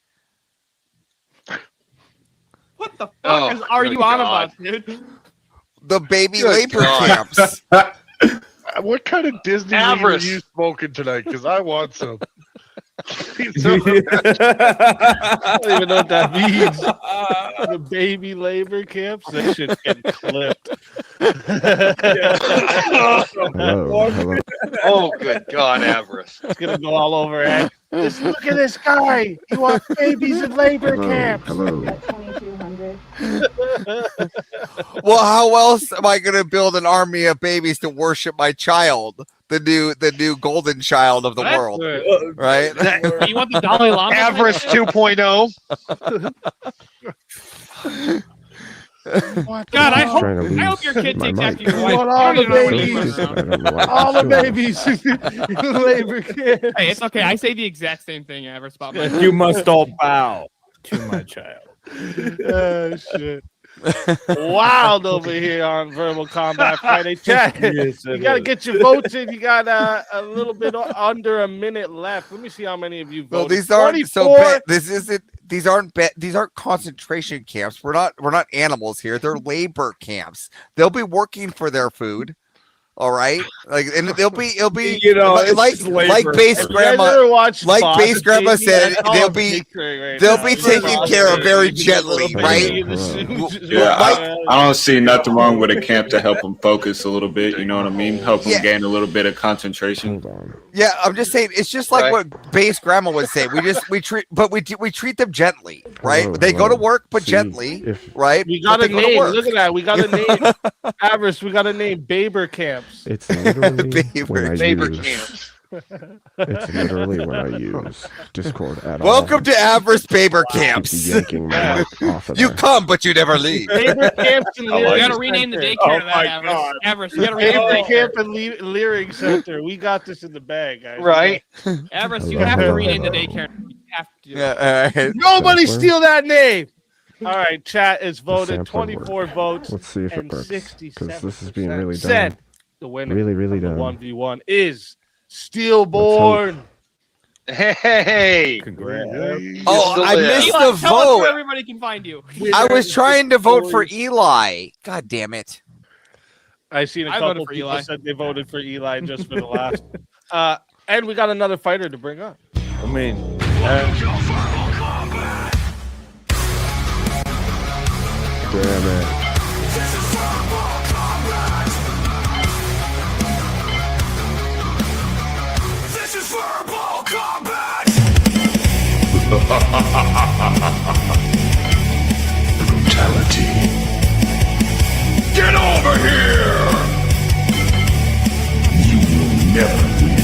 What the fuck are you on about, dude? The baby Good labor God. camps. What kind of Disney weed are Avarice. you smoking tonight? Because I want some. I don't even know what that means. The baby labor camps, that shit's getting clipped. Hello. Oh, good God, avarice. It's gonna go all over it. Just look at this guy. He wants babies in labor camps. Hello. Well, how else am I going to build an army of babies to worship my child, the new golden child of the That's world, Right. right? You want the Dalai Lama? Avarice 2.0. God, I Trying to hope your kid lose takes my after mic. your wife. want all You don't the even know what babies. he's I around. don't know why All the I'm doing babies in labor camps. Hey, it's okay. I say the exact same thing ever. Spot my You must all bow to my child. Oh shit. Wild over here on Verbal Combat Friday. Chat. Yes, You it gotta is. get your votes in. You got a little bit under a minute left. Let me see how many of you Well, voted. these aren't so 24. bad. These aren't concentration camps. We're not animals here. They're labor camps. They'll be working for their food. All right, and it'll be it's like just labor. base Have you guys grandma. ever watched like Fox, base grandma baby? said, That's all they'll I'm be- picturing right they'll now. be taken care of very gently, right? I don't see nothing wrong with a camp to help them focus a little bit. You know what I mean? Help them Yeah. gain a little bit of concentration. Hold on. Yeah, I'm just saying it's just like Right. what base grandma would say. We treat them gently, right? Hello, They go to hello. work, but See, gently, if right? We got But a they go to name. work. Look at that. We got a name. Avarice, we got a name. Baber camps. it's literally Beaver. when I Labor use, camps. it's literally when I use Discord at all. Welcome to Avarice Baber Keep Camps. yanking my mic off of You there. come, but you never leave. Baber camps and I like You Lyric gotta rename the Center. daycare to that, Avarice. Avarice, you gotta rename the Baber daycare. camp and Lyric Center. We got this in the bag, guys. Right? Avarice, you Hello, have to hello, rename the hello. daycare. You have to do it. Yeah, all right. Nobody Sampler. steal that name. All right, chat is voted. sampler 24 votes. Let's see if it and works. 67% Because this is being really said dumb. the winner Really of the dumb. 1v1 is Steelborn. Hey. Congrats. Oh, I missed Eli, the tell us where vote. everybody can find you. I was trying to vote for Eli. God damn it. I seen a I couple voted for people Eli. said they voted for Eli just for the last. And we got another fighter to bring up. I mean, Damn it. Brutality. Get over here! You will never win.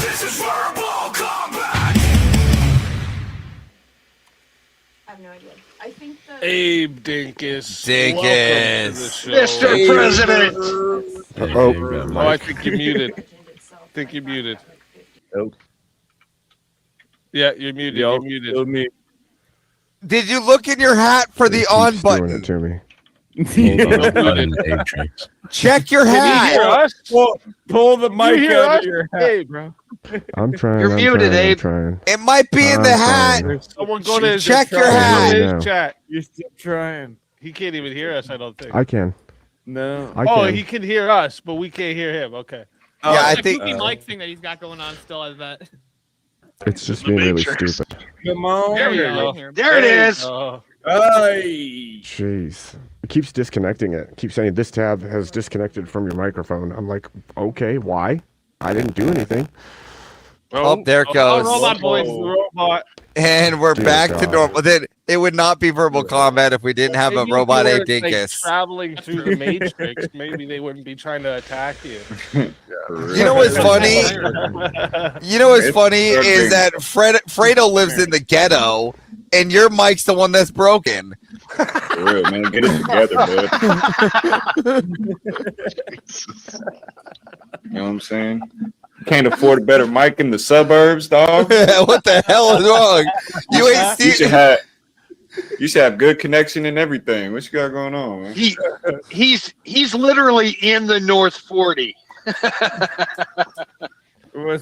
This is verbal combat! I have no idea. I think that Abe Dinkus. Dinkus. Welcome to the show. Mr. President. Oh, I think you're muted. I think you're muted. Nope. Yeah, you're muted. Yo, You're muted. kill me. Did you look in your hat for the on Doing button? it to me. Check your Can you hear hat. us? Pull the You mic hear out us? of your hat, Hey, bro. I'm trying. You're muted, I'm Abe. trying. It might be in the hat. trying. Someone go to his Check your go to hat. his No. chat. You're still trying. He can't even hear us, I don't think. I can. No. I Oh, can. he can hear us, but we can't hear him. Okay. Yeah, I It's a think. goofy mic thing that he's got going on still, I bet. It's just being really stupid. Come on. There we There go. you go. There it is. Hey. Jeez. It keeps disconnecting it. It keeps saying this tab has disconnected from your microphone. I'm like, okay, why? I didn't do anything. Oh, there it goes. Robot boys. Robot. And we're Dear back to God. normal. Then it would not be verbal combat if we didn't have a Maybe if robot you Abe were, like, Dinkus. traveling through the Matrix, maybe they wouldn't be trying to attack you. You know what's funny? You know what's funny is that Fredo lives in the ghetto, and your mic's the one that's broken. For real, man. Get it together, man. You know what I'm saying? Can't afford a better mic in the suburbs, dog. What the hell is wrong? You ain't You seen. should have good connection and everything. What you got going on, man? He's literally in the North 40.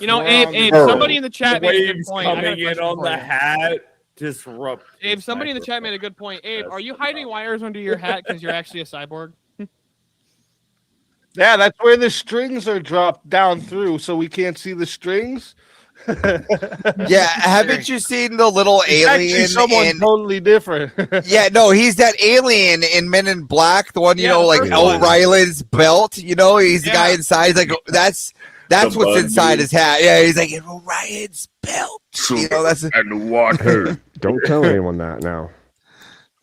You know, Abe, somebody in the chat made a good Waves point. I got a coming in question on for the you. hat. Disrupt. Abe, somebody in the chat made a good point. Abe, are you hiding wires under your hat because you're actually a cyborg? Yeah, that's where the strings are dropped down through, so we can't see the strings. Yeah, haven't you seen the little It's actually alien? someone totally different. Yeah, no, he's that alien in Men in Black, the one you know, like O'Reilly's belt. You know, he's the guy inside. He's like, that's The what's bug inside dude. his hat. Yeah, he's like Orion's belt. You know, that's and the water. Don't tell anyone that now.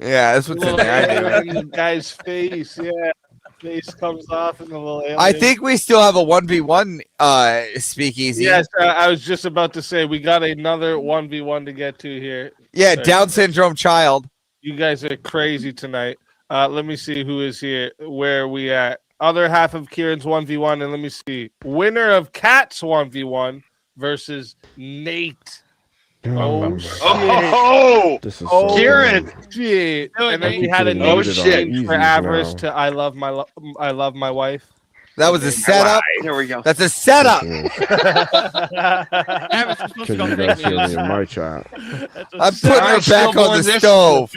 yeah, that's what's in there. In the guy's face, yeah. Face comes off in the little alien. I think we still have a 1v1 speakeasy. Yes, I was just about to say we got another 1v1 to get to here. Yeah, Down syndrome child. You guys are crazy tonight. Let me see who is here. Where are we at? Other half of Kieran's 1v1, and let me see. Winner of Cat's 1v1 versus Nate. Oh, shit. Oh, This is Kieran. Shit. And then we keep had a getting new muted on change easy for now. Avarice to I love my wife. That was a setup. There we go. That's a setup. Avarice, you're supposed to Because go you fake guys see news. me in my chat. I'm putting her back on the stove.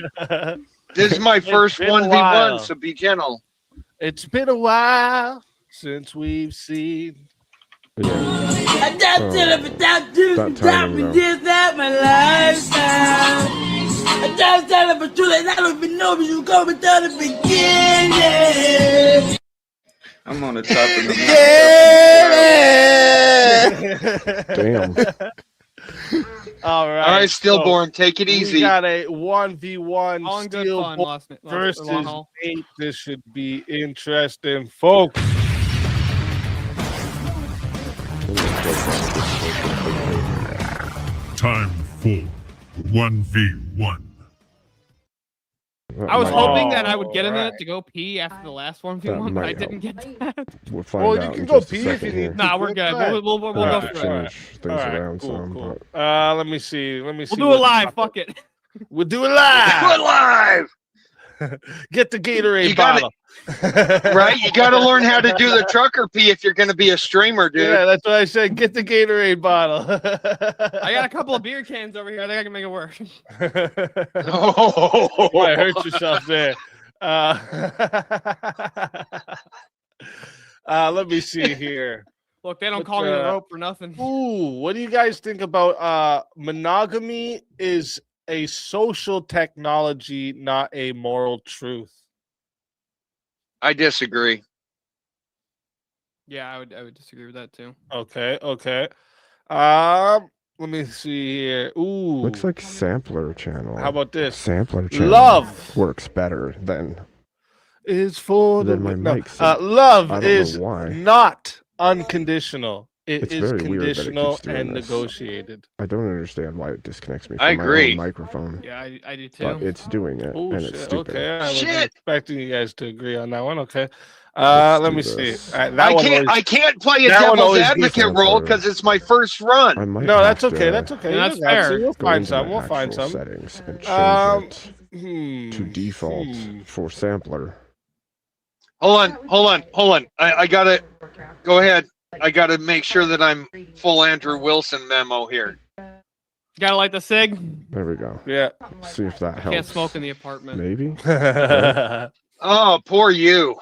This is my first been a 1v1, while. so be gentle. It's been a while since we've seen. Yeah. I just did it without you. That Stop timing, me, though. this that my lifestyle. I just did it for too late. I don't even know if you go without the beginning. I'm on the top of the Yeah. Damn. All right. All right, stillborn, take it We easy. got a 1v1 All in good fun, stillborn versus long haul. Nate. This should be interesting, folks. Time for 1v1. I was Might- hoping that I would get a Alright. minute to go pee after the last 1v1, but I might didn't get that. We'll find Well, you out can in go just a pee if second you here. need. Nah, we're good. We'll go We'll for have it. to change things Alright, around cool, some. cool. But Let me see. We'll do it live. Fuck it. We'll do it live. Do it live. Get the Gatorade You got it. bottle. Right? You got to learn how to do the trucker pee if you're going to be a streamer, dude. Yeah, that's what I said. Get the Gatorade bottle. I got a couple of beer cans over here. I think I can make it work. Oh, You might hurt yourself there. Let me see here. Look, they don't call me the rope for nothing. Ooh, what do you guys think about monogamy is a social technology, not a moral truth? I disagree. Yeah, I would disagree with that too. Okay. Let me see here. Ooh. looks like sampler channel. How about this? Sampler channel Love works better than is for the Then my no. mic said- I Love don't is know why. not unconditional. It It's is very weird that it conditional keeps doing and this. negotiated. I don't understand why it disconnects me from I my agree. own microphone. Yeah, I do But too. it's doing it, Oh and shit. it's stupid. Okay, I wasn't Shit. expecting you guys to agree on that one. Okay. Let me see. I can't play a devil's advocate role because it's my first run. No, that's okay. That's okay. Yeah, that's fair. We'll Go find into some. my We'll find actual some. settings and change it to default for sampler. Hold on. I gotta go ahead. I gotta make sure that I'm full Andrew Wilson memo here. Gotta light the cig. There we go. Yeah. See if that helps. Can't smoke in the apartment. Maybe. Right? Oh, poor you.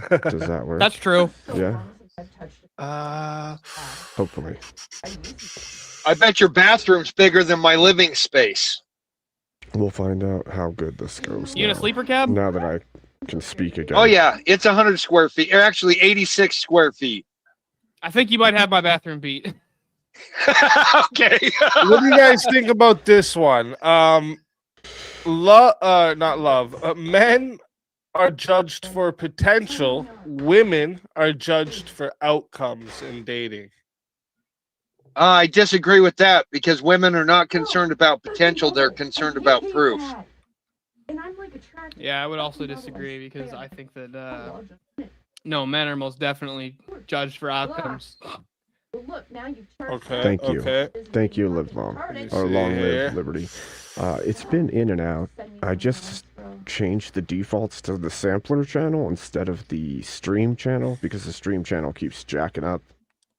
Does that work? That's true. Yeah. Hopefully. I bet your bathroom's bigger than my living space. We'll find out how good this goes. You in a sleeper cab? Now that I can speak again. Oh yeah, it's 100 square feet. Or actually 86 square feet. I think you might have my bathroom beat. Okay. What do you guys think about this one? Not love. Men are judged for potential. Women are judged for outcomes in dating. I disagree with that because women are not concerned about potential; they're concerned about proof. Yeah, I would also disagree because I think that no, men are most definitely judged for outcomes. Okay. Thank you. Okay. Thank you, Live Long. Or Long Live Liberty. It's been in and out. I just changed the defaults to the sampler channel instead of the stream channel because the stream channel keeps jacking up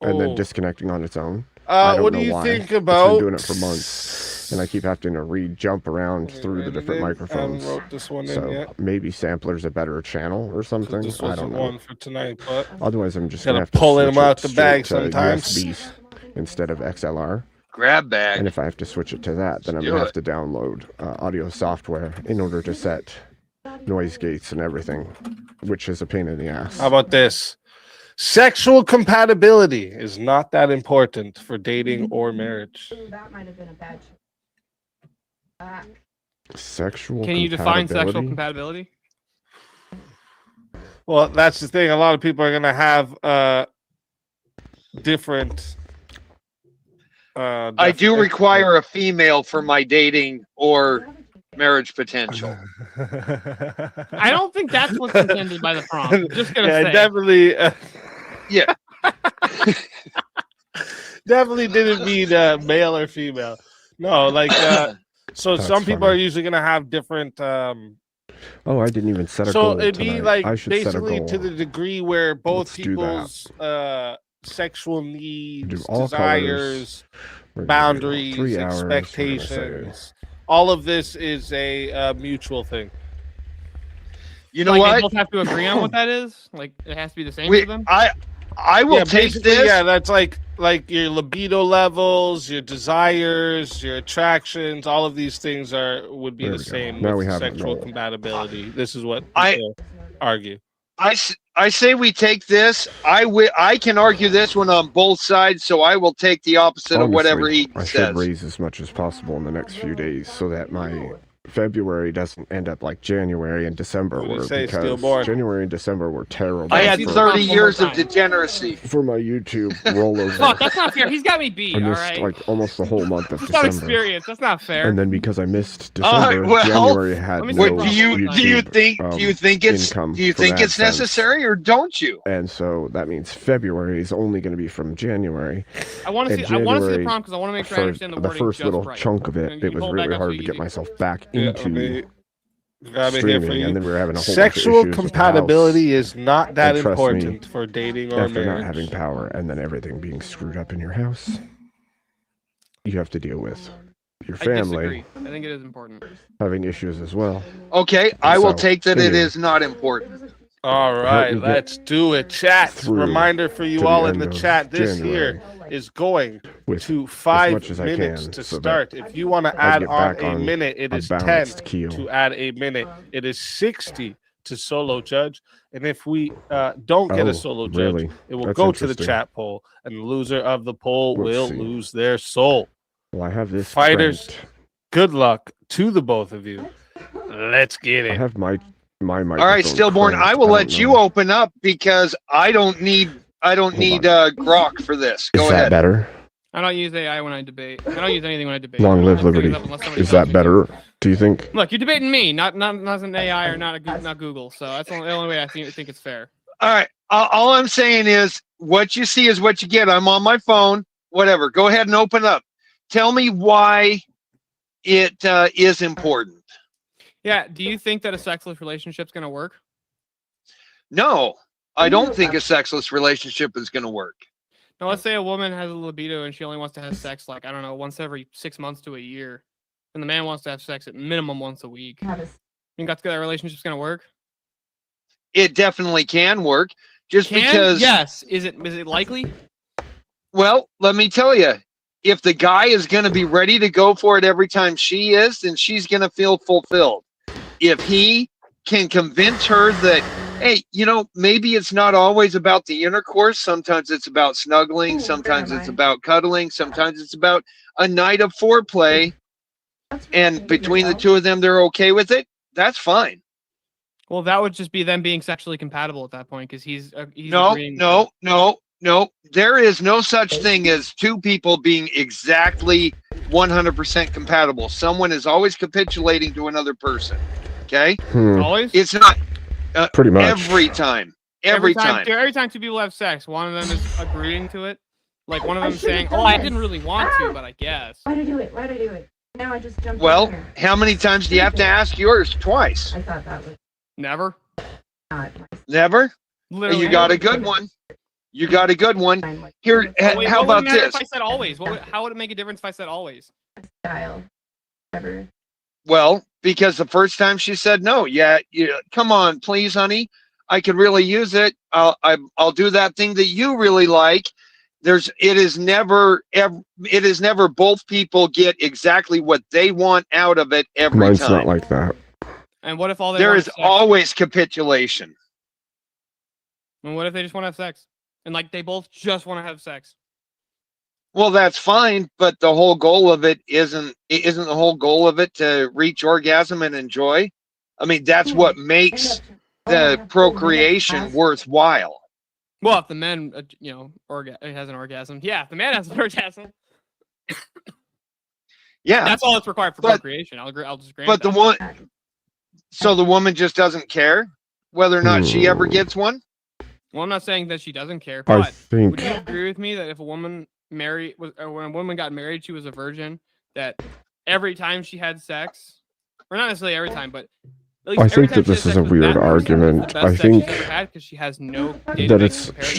and then disconnecting on its own. I don't what know do you why. think It's about? been doing it for months, and I keep having to jump around through the different microphones. Wrote this one in So yet. maybe sampler's a better channel or something. This I wasn't don't know. one for tonight, but Otherwise, I'm just gotta gonna have to pull switch him out it the straight bag to sometimes. USB instead of XLR. Grab bag. And if I have to switch it to that, then I'm do gonna have it. to download audio software in order to set noise gates and everything, which is a pain in the ass. How about this? Sexual compatibility is not that important for dating or marriage. That might have been a bad. Sexual. Can you define sexual compatibility? Well, that's the thing. A lot of people are going to have different. I do require a female for my dating or marriage potential. I don't think that's what's intended by the prompt. Just gonna say. Definitely. Yeah. Definitely didn't mean male or female. No, like so That's some people funny. are usually going to have different. Oh, I didn't even set a So goal it'd be tonight. like I should set a basically goal. to the degree where both Let's do that. people's sexual needs, all desires, We're gonna do boundaries, 3 hours, we're gonna expectations, all of this is a mutual thing. You know Like, what? they both have to agree on what that is. Like it has to be the same We, for them. I will Yeah, take basically, this. Yeah, that's like your libido levels, your desires, your attractions. All of these things would be There the we go. same Now we with have it sexual rolled. compatibility. This is what I- people argue. I say we take this. I can argue this one on both sides, so I will take the opposite of whatever Honestly, he I says. should raise as much as possible in the next few days so that my February doesn't end up like January and December What do you were, say, because Steelborn? January and December were terrible. I had for- 30 years of One more time. degeneracy. for my YouTube rollover. Look, that's not fair. He's got me beat. I All missed right. like almost the whole month of That's not December. experience. That's not fair. And then because I missed December, well, January had let me no see. What do you YouTube, think it's income do you from think it's AdSense. necessary or don't you? And so that means February is only going to be from January. I want to And see. I want to see the January, prompt because I want to make sure I for understand the the wording first just little right. chunk of it, And it you was hold back really up hard so to you get easy. myself back Yeah, into Grab it here streaming, for you. and then we were having a whole Sexual bunch of issues with the compatibility house. is not that And trust me, important for dating or After marriage. not having power and then everything being screwed up in your house, you have to deal with your I family disagree. I think it is important. having issues as well. Okay, I will So, take that it anyway. is not important. All right, me get let's do it. Chat. through Reminder for to you the all in end the of chat. This January here is going with to as 5 much as I minutes can to so that start. If you want to I add get on back a on minute, it a is 10 balanced keel. to add a minute. It is 60 to solo judge. And if we don't get Oh, a solo judge, really? it will That's go to the interesting. chat poll, and the loser of the poll Let's will see. lose their soul. Well, I have this Fighters, cranked. good luck to the both of you. Let's get I it. have my microphone. All right, Stillborn, cranked. I will don't let you know. open up because I don't need grok for this. Go Is that ahead. better? I don't use AI when I debate. I don't use anything when I debate. Long I live don't pick it liberty. up unless somebody Is tells that me better? Do you think? to. Look, you're debating me, not an AI or not Google. So that's the only way I think it's fair. All right. All I'm saying is what you see is what you get. I'm on my phone. Whatever. Go ahead and open up. Tell me why it is important. Yeah. Do you think that a sexless relationship's going to work? No, I don't think a sexless relationship is going to work. Now, let's say a woman has a libido and she only wants to have sex, like, I don't know, once every 6 months to a year. And the man wants to have sex at minimum once a week. You think that relationship's going to work? It definitely can work. Just because. Yes. Is it likely? Well, let me tell you, if the guy is going to be ready to go for it every time she is, then she's going to feel fulfilled. If he can convince her that, hey, maybe it's not always about the intercourse. Sometimes it's about snuggling. Sometimes it's about cuddling. Sometimes it's about a night of foreplay. And between the two of them, they're okay with it. That's fine. Well, that would just be them being sexually compatible at that point, because he's agreeing. No. There is no such thing as two people being exactly 100% compatible. Someone is always capitulating to another person. Okay? Always? It's not pretty much every time. Every time two people have sex, one of them is agreeing to it. Like one of them saying, "Oh, I didn't really want to, but I guess." Why'd I do it? Now I just jumped. Well, how many times do you have to ask yours? Twice. I thought that was never. Never? Literally you got a good one. You got a good one. Here, Wait, how about this? If I said always, how would it make a difference if I said always? Style. Ever. Well, because the first time she said no. Yeah, come on, please, honey. I could really use it. I'll do that thing that you really like. It is never both people get exactly what they want out of it every Mine's time. not like that. And what if all there is always capitulation? And what if they just want to have sex? And like they both just want to have sex? Well, that's fine, but the whole goal of it isn't the whole goal of it to reach orgasm and enjoy? I mean, that's what makes the procreation worthwhile. Well, if the man, has an orgasm. Yeah, if the man has an orgasm. Yeah. That's all that's required for procreation. I'll agree. I'll just grant that. So the woman just doesn't care whether or not she ever gets one? Well, I'm not saying that she doesn't care, but I think... would you agree with me that if a woman when a woman got married, she was a virgin, that every time she had sex, or not necessarily every time, but at least I think that this is a weird argument. I think because she has no that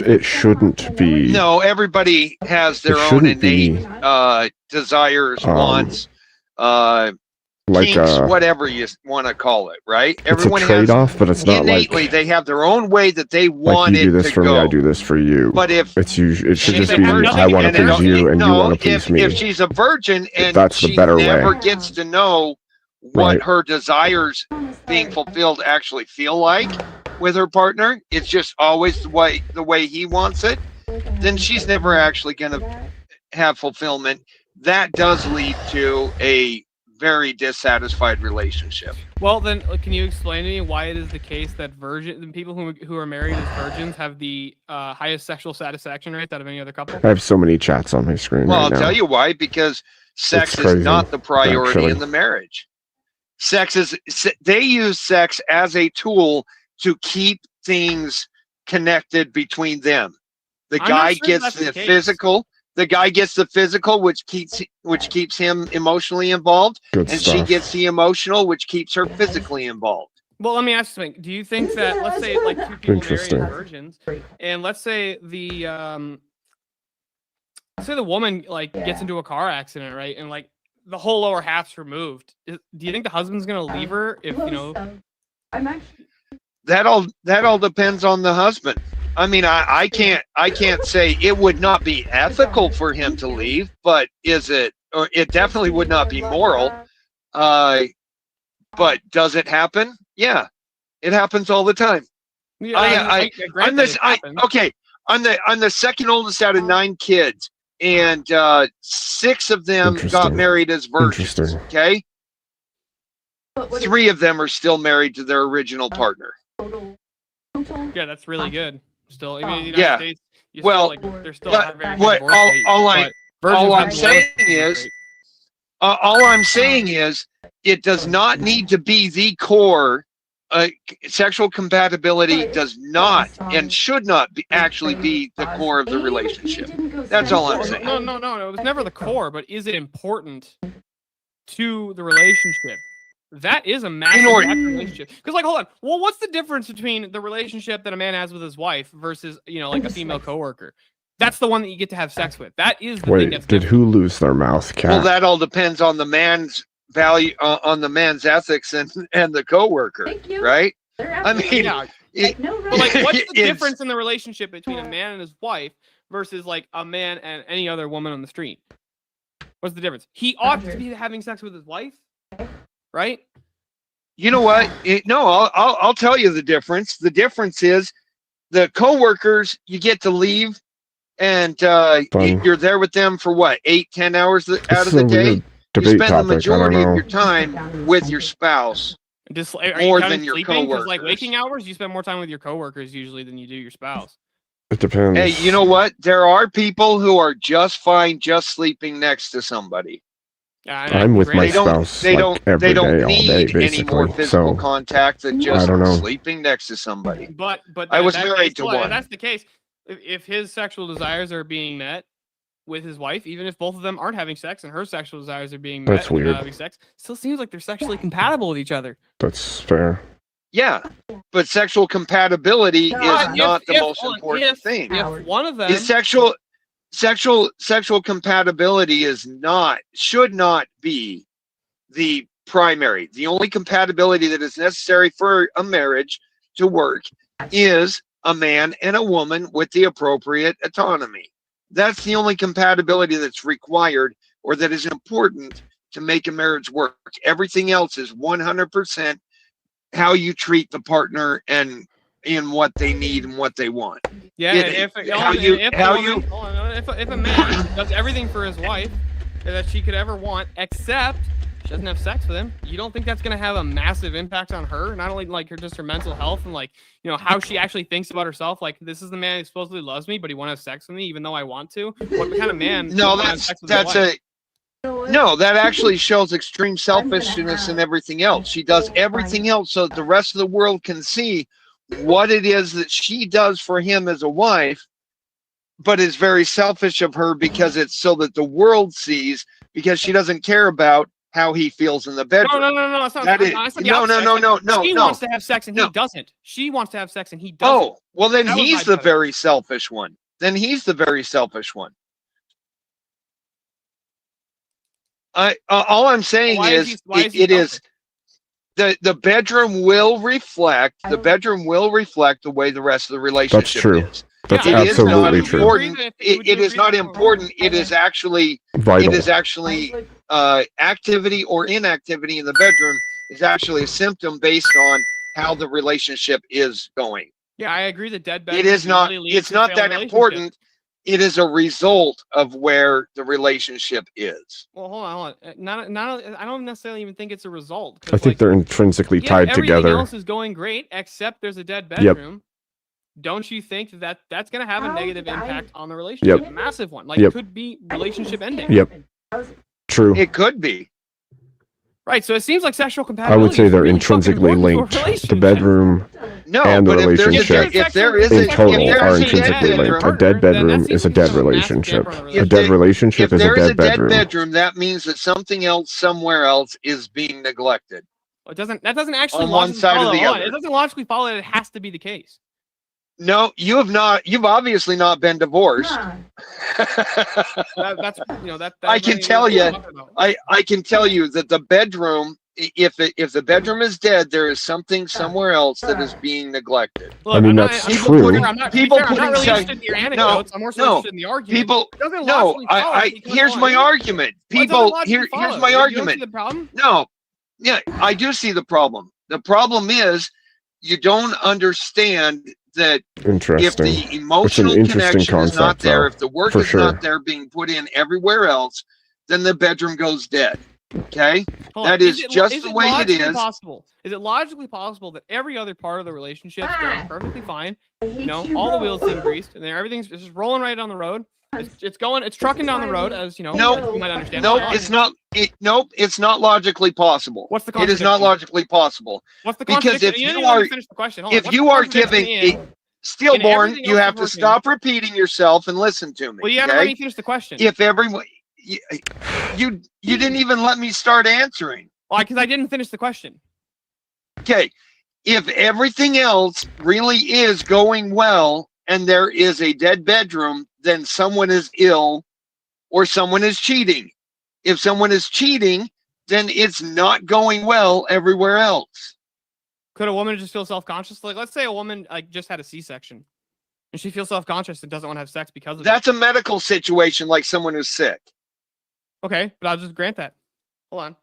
it shouldn't be. No, everybody has their own innate desires, wants, kinks, whatever you want to call it, right? Everyone it's a trade-off, but it's not innately, like they have their own way that they want you do this to for go. me, I do this for you. But if it should just be I want to please you and you want to please me. If she's a virgin and that's the she better never way. gets to know what her desires being fulfilled actually feel like with her partner, it's just always the way he wants it, then she's never actually going to have fulfillment. That does lead to a very dissatisfied relationship. Well, then, can you explain to me why it is the case that people who are married as virgins have the highest sexual satisfaction rate out of any other couple? I have so many chats on my screen. Well, right I'll now. tell you why. Because sex is not the priority in the marriage. They use sex as a tool to keep things connected between them. The guy gets the physical. The guy gets the physical, which keeps him emotionally involved, and she gets the emotional, which keeps her physically involved. Well, let me ask you something. Do you think that, let's say, like two people married as virgins, and let's say the woman gets into a car accident, right, and like the whole lower half's removed. Do you think the husband's gonna leave her if That all depends on the husband. I mean, I can't say it would not be ethical for him to leave, but it definitely would not be moral. But does it happen? Yeah, it happens all the time. Yeah, I'm the second oldest out of 9 kids, and 6 of them got married as virgins. Okay, 3 of them are still married to their original partner. Yeah, that's really good. Still, I mean, yeah. States, well, they're still all I'm saying is, it does not need to be the core sexual compatibility does not and should not actually be the core of the relationship. That's all I'm saying. No. It was never the core, but is it important to the relationship? That is a massive relationship. Because, like, hold on. Well, what's the difference between the relationship that a man has with his wife versus, like a female coworker? That's the one that you get to have sex with. That is the thing that's did who lose their mouth, Cat? Well, that all depends on the man's value, on the man's ethics and the coworker, right? I mean, but like, what's the difference in the relationship between a man and his wife versus like a man and any other woman on the street? What's the difference? He ought to be having sex with his wife, right? You know what? I'll tell you the difference. The difference is the coworkers, you get to leave, and you're there with them for what, 8-10 hours out of the day. You spend the majority of your time with your spouse. More than your coworkers. Like waking hours, you spend more time with your coworkers usually than you do your spouse. It depends. Hey, you know what? There are people who are just fine just sleeping next to somebody. I'm with my spouse they don't need any more basically, physical so contact than just I don't know. sleeping next to somebody. But I was married to one. If that's the case, if his sexual desires are being met with his wife, even if both of them aren't having sex and her sexual desires are being met That's and weird. not having sex, still seems like they're sexually compatible with each other. That's fair. Yeah, but sexual compatibility is not the most important thing. If one of them is sexual compatibility should not be the primary. The only compatibility that is necessary for a marriage to work is a man and a woman with the appropriate autonomy. That's the only compatibility that's required or that is important to make a marriage work. Everything else is 100% how you treat the partner and in what they need and what they want. Yeah, if a man does everything for his wife that she could ever want, except she doesn't have sex with him, you don't think that's going to have a massive impact on her? Not only like her mental health and like, how she actually thinks about herself. Like, this is the man who supposedly loves me, but he won't have sex with me, even though I want to. What kind of man? No, that actually shows extreme selfishness and everything else. She does everything else so that the rest of the world can see what it is that she does for him as a wife, but it's very selfish of her because it's so that the world sees, because she doesn't care about how he feels in the bedroom. No. It's not. No. She wants to have sex and he doesn't. She wants to have sex and he doesn't. Oh, well, then he's the very selfish one. All I'm saying is the bedroom will reflect the way the rest of the relationship That's true. is. That's absolutely true. It is not important. It is actually vital. It is actually activity or inactivity in the bedroom is actually a symptom based on how the relationship is going. Yeah, I agree. The dead bedroom. It is not. It's not that important. It is a result of where the relationship is. Well, hold on. I don't necessarily even think it's a result. I think they're intrinsically tied together. Everything else is going great, except there's a dead bedroom. Yep. Don't you think that that's going to have a negative impact on the relationship? Yep. A massive one. Like, it could be relationship ending. Yep. True. It could be. Right, so it seems like sexual compatibility. I would say they're intrinsically linked. The bedroom and the relationship in total are intrinsically linked. A dead bedroom is a dead relationship. A dead relationship is a dead bedroom. That means that something else somewhere else is being neglected. Well, that doesn't actually on one side or the other. It doesn't logically follow that it has to be the case. No, you have not. You've obviously not been divorced. I can tell you. I can tell you that the bedroom, if the bedroom is dead, there is something somewhere else that is being neglected. Look, I mean, that's true. I'm not really interested in your anecdotes. I'm more so interested in the argument. Here's my argument. Here's my argument. No, yeah, I do see the problem. The problem is you don't understand that if the emotional connection is not there, if the work is not there being put in everywhere else, then the bedroom goes dead. Okay, Hold that on. is just the way it is. Is it logically possible that every other part of the relationship is going perfectly fine? You know, all the wheels seem greased, and then everything's just rolling right down the road. It's trucking down the road, as you know. No, you might understand. nope, it's not. Nope, it's not logically possible. What's the It is not contradiction? logically possible. What's the Because if contradiction? you didn't are, even finish the question. Hold on. if What's you the are contradiction giving in stillborn, everything you else have is to working? stop repeating yourself and listen to me. Well, you haven't okay? let me finish the question. If everyone, you didn't even let me start answering. Why? Because I didn't finish the question. Okay, if everything else really is going well and there is a dead bedroom, then someone is ill or someone is cheating. If someone is cheating, then it's not going well everywhere else. Could a woman just feel self-conscious? Like, let's say a woman just had a C-section, and she feels self-conscious and doesn't want to have sex because of That's a medical situation, like someone who's sick. Okay, but I'll just grant that. Hold on.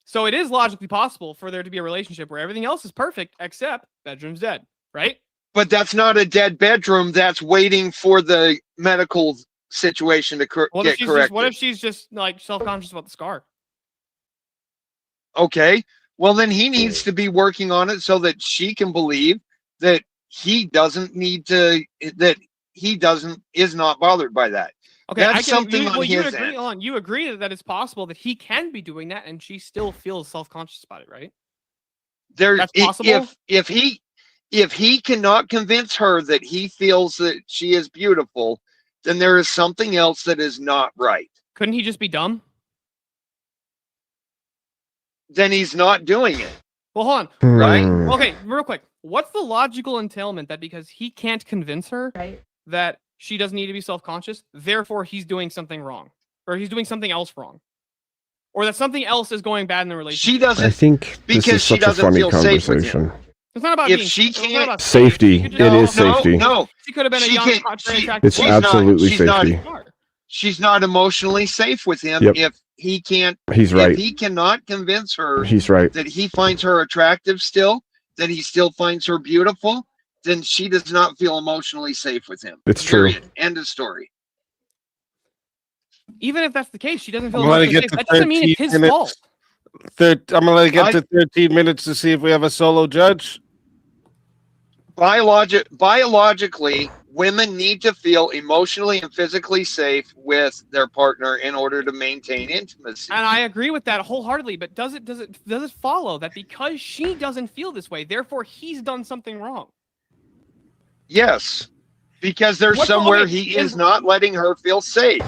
So it is logically possible for there to be a relationship where everything else is perfect except bedroom's dead, right? But that's not a dead bedroom. That's waiting for the medical situation to get corrected. What if she's just like self-conscious about the scar? Okay, well then he needs to be working on it so that she can believe that he is not bothered by that. Okay, that's something on his agree, end. hold on. You agree that it's possible that he can be doing that and she still feels self-conscious about it, right? That's possible. If he cannot convince her that he feels that she is beautiful, then there is something else that is not right. Couldn't he just be dumb? Then he's not doing it. Well, hold on. Right? Okay, real quick. What's the logical entailment that because he can't convince her that she doesn't need to be self-conscious, therefore he's doing something wrong, or he's doing something else wrong, or that something else is going bad in the relationship? She doesn't. I think this is such a funny conversation. It's not about if being, she can't safety. It is safety. No, she could have been a young, attractive. It's absolutely safety. She's not emotionally safe with him if he can't. He's right. If he cannot convince her, he's right, that he finds her attractive still, that he still finds her beautiful, then she does not feel emotionally safe with him. It's true. End of story. Even if that's the case, she doesn't feel I'm gonna emotionally get safe. to That doesn't mean it's 13 his minutes. fault. I'm gonna get to 13 minutes to see if we have a solo judge. Biologically, women need to feel emotionally and physically safe with their partner in order to maintain intimacy. And I agree with that wholeheartedly. But does it follow that because she doesn't feel this way, therefore he's done something wrong? Yes, because there's somewhere he is not letting her feel safe.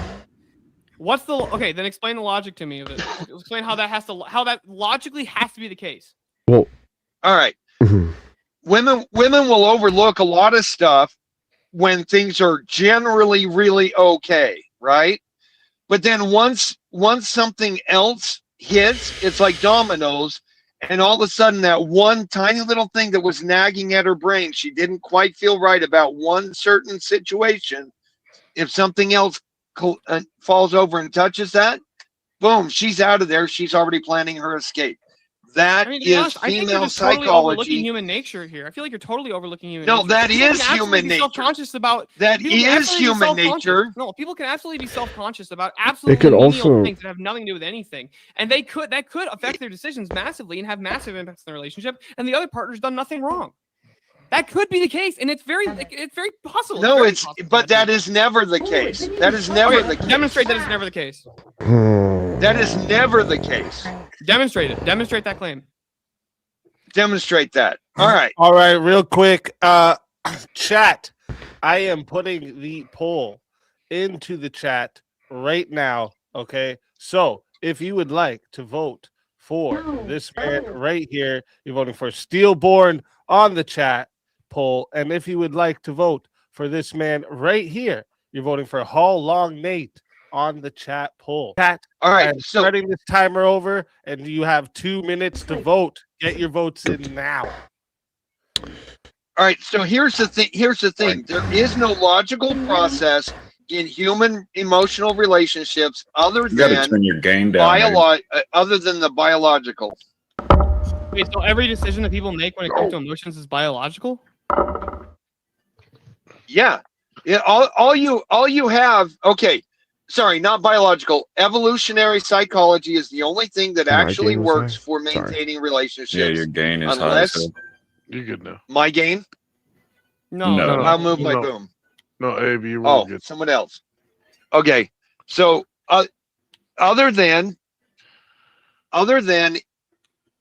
What's the okay? Then explain the logic to me of it. Explain how that logically has to be the case. Well, all right. Women will overlook a lot of stuff when things are generally really okay, right? But then once something else hits, it's like dominoes, and all of a sudden that one tiny little thing that was nagging at her brain, she didn't quite feel right about one certain situation. If something else falls over and touches that, boom, she's out of there. She's already planning her escape. That is female psychology. Totally overlooking human nature here. I feel like you're totally overlooking human nature. No, that is human nature. Self-conscious about that is human nature. No, people can absolutely be self-conscious about absolutely things that have nothing to do with anything, and that could affect their decisions massively and have massive impacts in the relationship. And the other partner's done nothing wrong. That could be the case, and it's very possible. No, but that is never the case. That is never the case. Demonstrate that it's never the case. That is never the case. Demonstrate it. Demonstrate that claim. Demonstrate that. All right. All right, real quick. Chat. I am putting the poll into the chat right now. Okay. So if you would like to vote for this man right here, you're voting for Steelborn on the chat poll. And if you would like to vote for this man right here, you're voting for Hall Long Nate on the chat poll. Chat. All right. I'm starting this timer over, and you have 2 minutes to vote. Get your votes in now. All right. So here's the thing. There is no logical process in human emotional relationships other than turn your game down. Other than the biological. Wait, so every decision that people make when it comes to emotions is biological? Yeah. All you have. Okay. sorry, not biological. Evolutionary psychology is the only thing that actually works for maintaining relationships. Yeah, your gain is unless high. So. You're good now. my gain. No. I'll move my No. boom. No, Abe, you were good. Someone else. Okay, so other than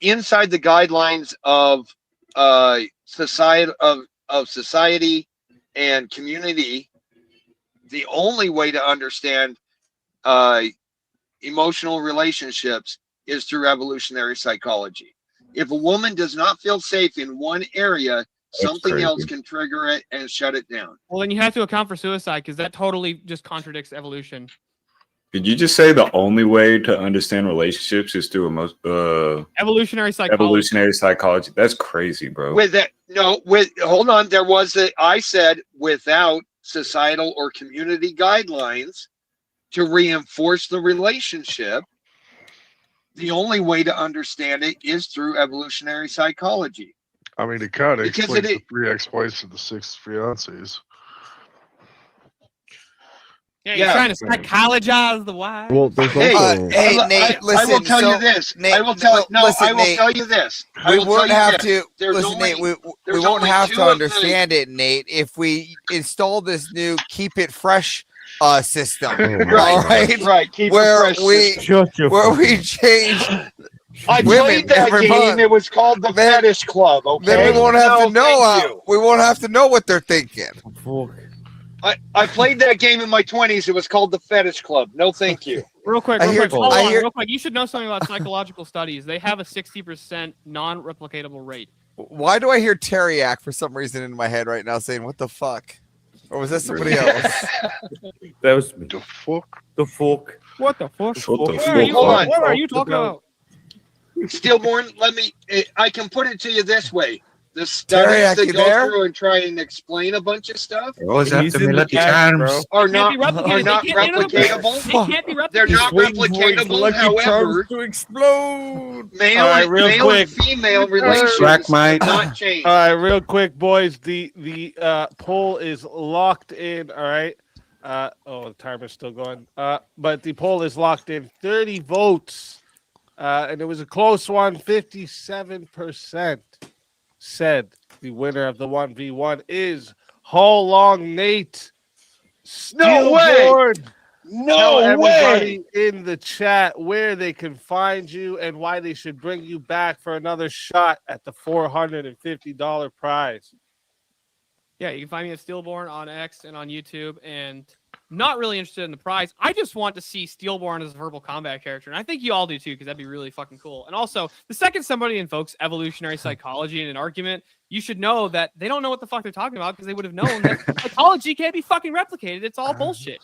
inside the guidelines of society and community, the only way to understand emotional relationships is through evolutionary psychology. If a woman does not feel safe in one area, something else can trigger it and shut it down. Well, then you have to account for suicide because that totally just contradicts evolution. Did you just say the only way to understand relationships is through evolutionary psychology? Evolutionary psychology. That's crazy, bro. Hold on. I said without societal or community guidelines to reinforce the relationship, the only way to understand it is through evolutionary psychology. I mean, it kind of explains the 3 ex-wives and the 6 fiancés. Yeah, you're trying to psychologize the wife. Well, there's Nate, I will tell you this. I will tell you this. We won't have to listen, Nate. We won't have to understand it, Nate, if we install this new Keep It Fresh system. Right. Keep where it fresh we system. where we change. I played that game. It was called the Fetish Club. Okay. Then we won't have to know. We won't have to know what they're thinking. I played that game in my 20s. It was called the Fetish Club. No, thank you. Real quick. Real quick. You should know something about psychological studies. They have a 60% non-replicatable rate. Why do I hear Teriak for some reason in my head right now saying, what the fuck? Or was that somebody else? That was me. The fuck? The fuck? What the fuck? What are you talking about? Stillborn, I can put it to you this way. The studies that go through and try and explain a bunch of stuff are not replicatable. They're not replicatable. However, to explode. Male and female relations not change. All right, real quick, boys. The poll is locked in. All right. The timer's still going. But the poll is locked in. 30 votes, and it was a close one. 57%. Said the winner of the 1v1 is How Long Nate. No way! Tell everybody in the chat where they can find you and why they should bring you back for another shot at the $450 prize. Yeah, you can find me at Steelborn on X and on YouTube, and not really interested in the prize. I just want to see Steelborn as a verbal combat character, and I think you all do too, because that'd be really fucking cool. And also, the second somebody invokes evolutionary psychology in an argument, you should know that they don't know what the fuck they're talking about, because they would have known that psychology can't be fucking replicated. It's all bullshit.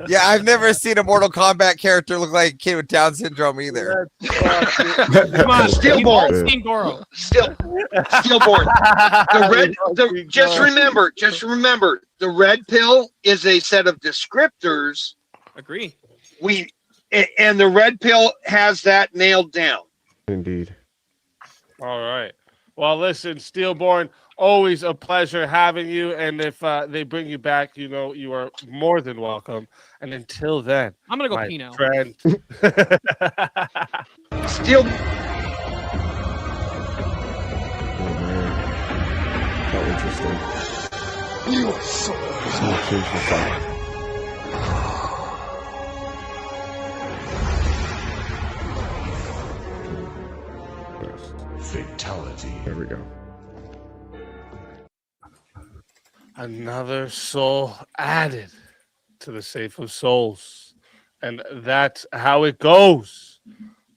Yeah, I've never seen a Mortal Kombat character look like a kid with Down syndrome either. Come on, Steelborn. Stillborn. Just remember, the red pill is a set of descriptors. Agree. And the red pill has that nailed down. Indeed. All right. Well, listen, Steelborn, always a pleasure having you. And if they bring you back, you know you are more than welcome. And until then, I'm gonna go pee now. Friend. How interesting. You are so Fatality. There we go. Another soul added to the Safe of Souls. And that's how it goes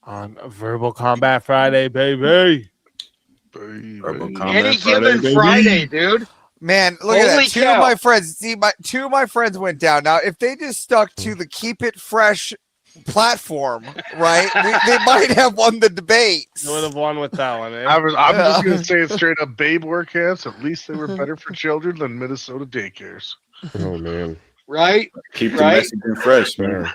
on Verbal Combat Friday, baby. Any given Friday, dude. Man, look at that. Two of my friends. See, two of my friends went down. Now, if they just stuck to the Keep It Fresh platform, right, they might have won the debate. You would have won with that one. Eh? I'm just going to say it straight up. Babe work camps, at least they were better for children than Minnesota daycares. Oh, man. Right? Keep the messaging fresh, man.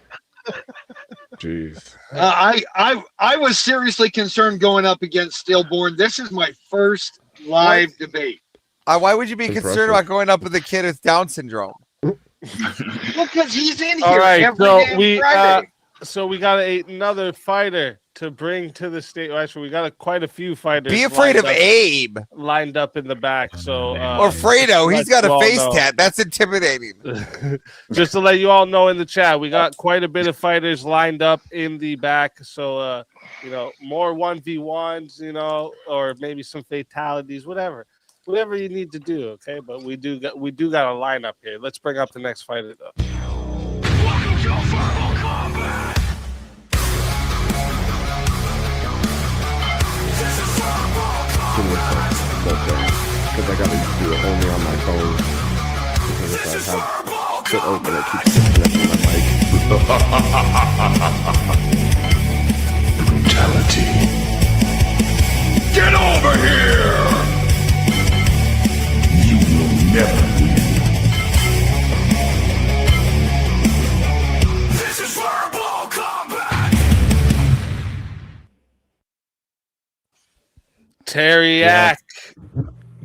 Jeez. I was seriously concerned going up against Stillborn. This is my first live debate. Why would you be concerned about going up with a kid with Down syndrome? Well, because he's in here All right, every so damn Friday. we got another fighter to bring to the state. Actually, we got quite a few fighters. Be afraid of Abe. Lined up in the back. So Or Fredo, he's got a face tat. That's intimidating. Just to let you all know in the chat, we got quite a bit of fighters lined up in the back. So more 1v1s, or maybe some fatalities, whatever you need to do. Okay, but we do got a lineup here. Let's bring up the next fighter though. Give me a second. Because I gotta do it only on my phone. Because if I have it open, it keeps disconnecting my mic. Brutality. Get over here! You will never win. This is verbal combat! Terriac.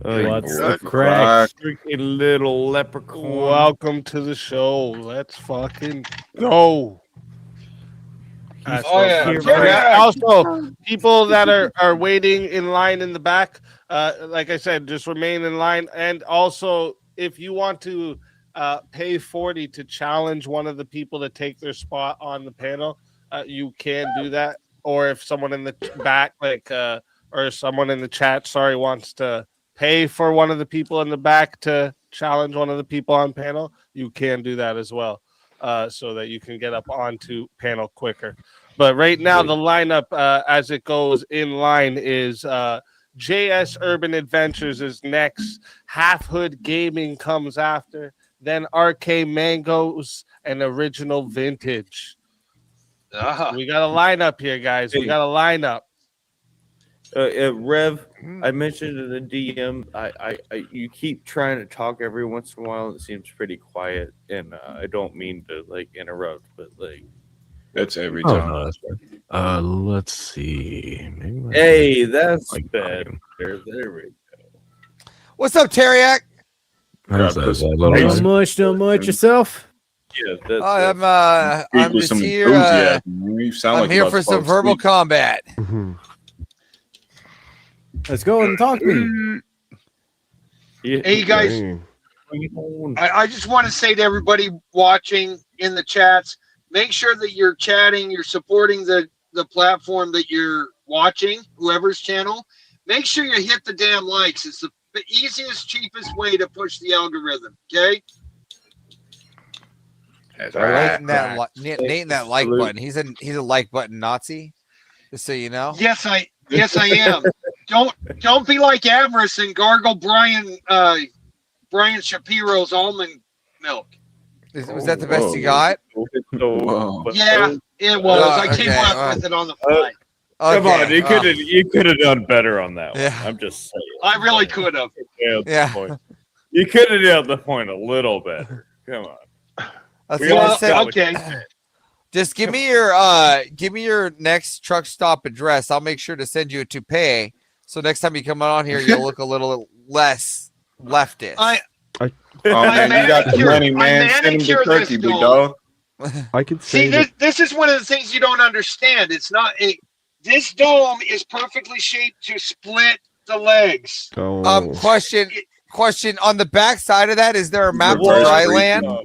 What's the crack? Freaking little leprechaun. Welcome to the show. Let's fucking go. Also, people that are waiting in line in the back, like I said, just remain in line. And also, if you want to pay 40 to challenge one of the people to take their spot on the panel, you can do that. Or if someone in the back, or someone in the chat, wants to pay for one of the people in the back to challenge one of the people on panel, you can do that as well, so that you can get up onto panel quicker. But right now, the lineup as it goes in line is JS Urban Adventures is next, Half Hood Gaming comes after, then RK Mangoes and Original Vintage. We got a lineup here, guys. We got a lineup. Rev, I mentioned in the DM, you keep trying to talk every once in a while. It seems pretty quiet, and I don't mean to interrupt, but that's every time. Let's see. Hey, that's better. There we go. What's up, Terriac? Don't much yourself. Yeah, I'm just here. I'm here for some verbal combat. Let's go and talk to me. Hey, you guys. I just want to say to everybody watching in the chats, make sure that you're chatting, you're supporting the platform that you're watching, whoever's channel. Make sure you hit the damn likes. It's the easiest, cheapest way to push the algorithm. Okay. That's right. Nate, that like button. He's a like button Nazi. Just so you know. Yes, I am. Don't be like Avarice and gargle Brian Shapiro's almond milk. Was that the best you got? Yeah, it was. I came up with it on the fly. Come on, you could have done better on that one. Yeah. I'm just saying. I really could have. Yeah. You could have nailed the point a little bit. Come on. Okay. Just give me your next truck stop address. I'll make sure to send you a toupee. So next time you come on here, you'll look a little less leftist. Oh man, you got the money, man. Send him the turkey, big dog. I could see this is one of the things you don't understand. It's not this dome is perfectly shaped to split the legs. Question on the back side of that, is there a map to dry land? No.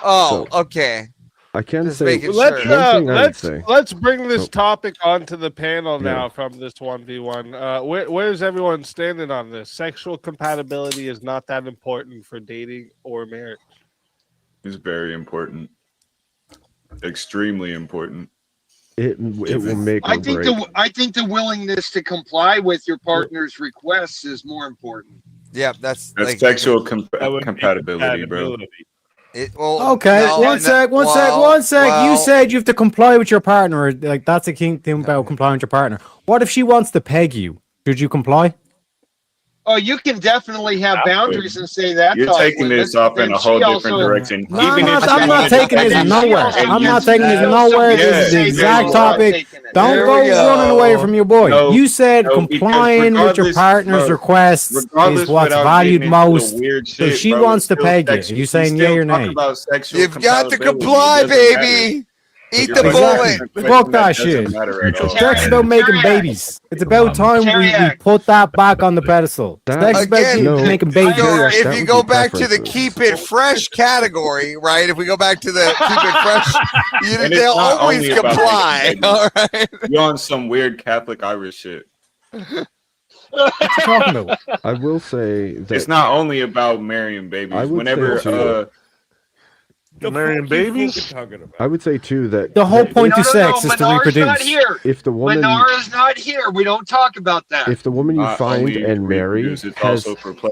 Oh, okay. I can Just say making one sure. thing I would say. Let's bring this topic onto the panel now from this 1v1. Where's everyone standing on this? Sexual compatibility is not that important for dating or marriage. It's very important. Extremely important. It will make or I think break. I think the willingness to comply with your partner's requests is more important. Yeah, that's sexual compatibility, bro. One sec. You said you have to comply with your partner. Like that's a key thing about complying with your partner. What if she wants to peg you? Should you comply? Oh, you can definitely have boundaries and say that's You're off taking limits, this off but in then a whole she different also- direction. No, I'm not taking this But then she nowhere. also I'm not gets- taking this she also nowhere. gets This to is the say exact you're not topic. taking it. Don't There go we go. running away from your boy. No, You said no, because complying with your regardless, partner's bro, requests is regardless what's without valued getting into the most. weird So shit, she bro, wants it's to still peg you. sexual. You saying We yay still or talk nay? about sexual You've got to compatibility. comply, It doesn't matter. baby. Eat You're the putting bullet. that in a question Fuck that doesn't shit. matter at all. Sex about making babies. It's about time we put that back on the pedestal. Sex about Again, making babies. if you go back to the keep it fresh category, right? If we go back to the keep it fresh, And it's they'll not always only about comply. making All babies. right. You're on some weird Catholic Irish shit. What you talking about? I will say that It's not only about marrying I babies. would Whenever say too, marrying babies. I would say too that The whole point to sex is to Menar's reproduce. not here. if the woman Menara's not here. We don't talk about that. if the woman you not find only to and marry reproduce, it's has also for play.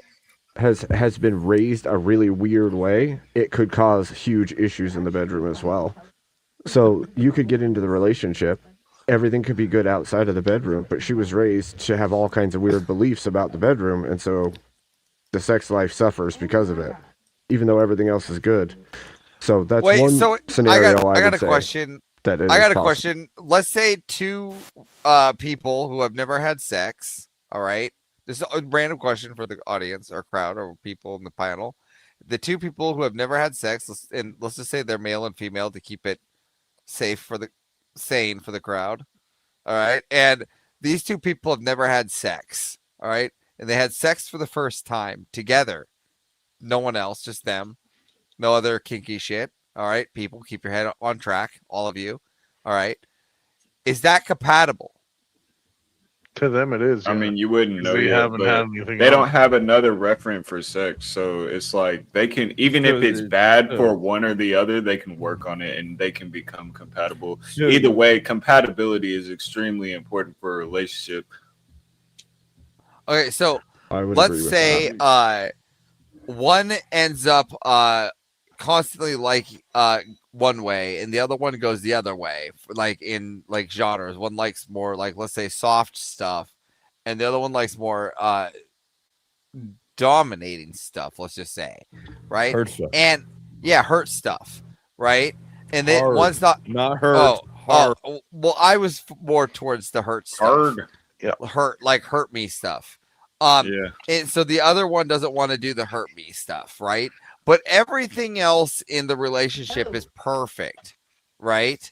has been raised a really weird way, it could cause huge issues in the bedroom as well. So you could get into the relationship, everything could be good outside of the bedroom, but she was raised to have all kinds of weird beliefs about the bedroom, and so the sex life suffers because of it, even though everything else is good. So that's one scenario I got would a say question. that it I is got a possible. question. Let's say two people who have never had sex. All right. This is a random question for the audience or crowd or people in the panel. The two people who have never had sex, let's just say they're male and female to keep it sane for the crowd. All right. And these two people have never had sex. All right. And they had sex for the first time together. No one else, just them. No other kinky shit. All right. People, keep your head on track. All of you. All right. Is that compatible? To them, it is. I mean, you wouldn't know they yet, haven't but had anything they don't else. have another referent for sex, so it's like they can, even if it's bad for one or the other, they can work on it and they can become compatible. Either way, compatibility is extremely important for a relationship. Okay, so let's say one ends up constantly like one way and the other one goes the other way, like in like genres. One likes more like, let's say, soft stuff, and the other one likes more dominating stuff, let's just say, right? Hurt stuff. And hurt stuff, right? And then Hard. one's not hurt. Hard. Well, I was more towards the hurt stuff. Hard. Yeah. Hurt me stuff. And so the other one doesn't want to do the hurt me stuff, right? But everything else in the relationship is perfect, right?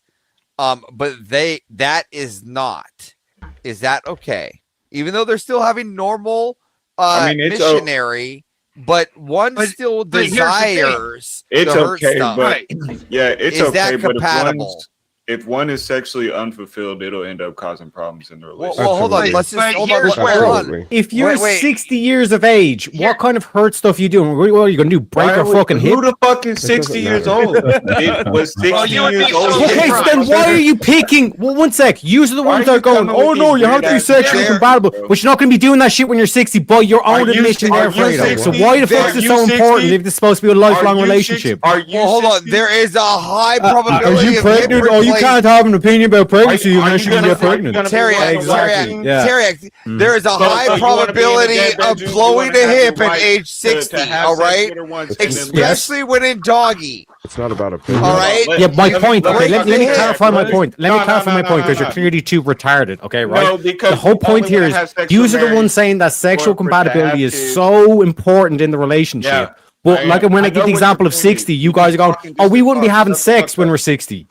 But that is not. Is that okay? Even though they're still having normal missionary, but one still desires it's the hurt okay, stuff. but yeah, it's Is okay. that But compatible? if one is sexually unfulfilled, it'll end up causing problems in the relationship. Well, hold on. Let's just hold on. If you're Wait. 60 years of age, what kind of hurt stuff you doing? What are you gonna do? Break your fucking hip? Who the fuck is 60 years old? It was 60 years old. Okay, so then why are you picking? Well, one sec. Usually the ones that are going, oh no, you have to be sexually compatible, but you're not going to be doing that shit when you're 60. But your own admission there, Fredo. So why the fuck is it so important if this is supposed to be a lifelong relationship? Well, hold on. There is a high probability. Are you pregnant? Oh, you can't have an opinion about pregnancy unless you get pregnant. Exactly. Yeah. There is a high probability of blowing a hip at age 60. All right, especially when in doggy. It's not about opinion. All right. Yeah, my point. Okay, let me clarify my point. Let me clarify my point because you're clearly too retarded. Okay, right? No, because the whole point here is you are the ones saying that sexual compatibility is so important in the relationship. But like when I give the example of 60, you guys are going, oh, we wouldn't be having sex when we're 60.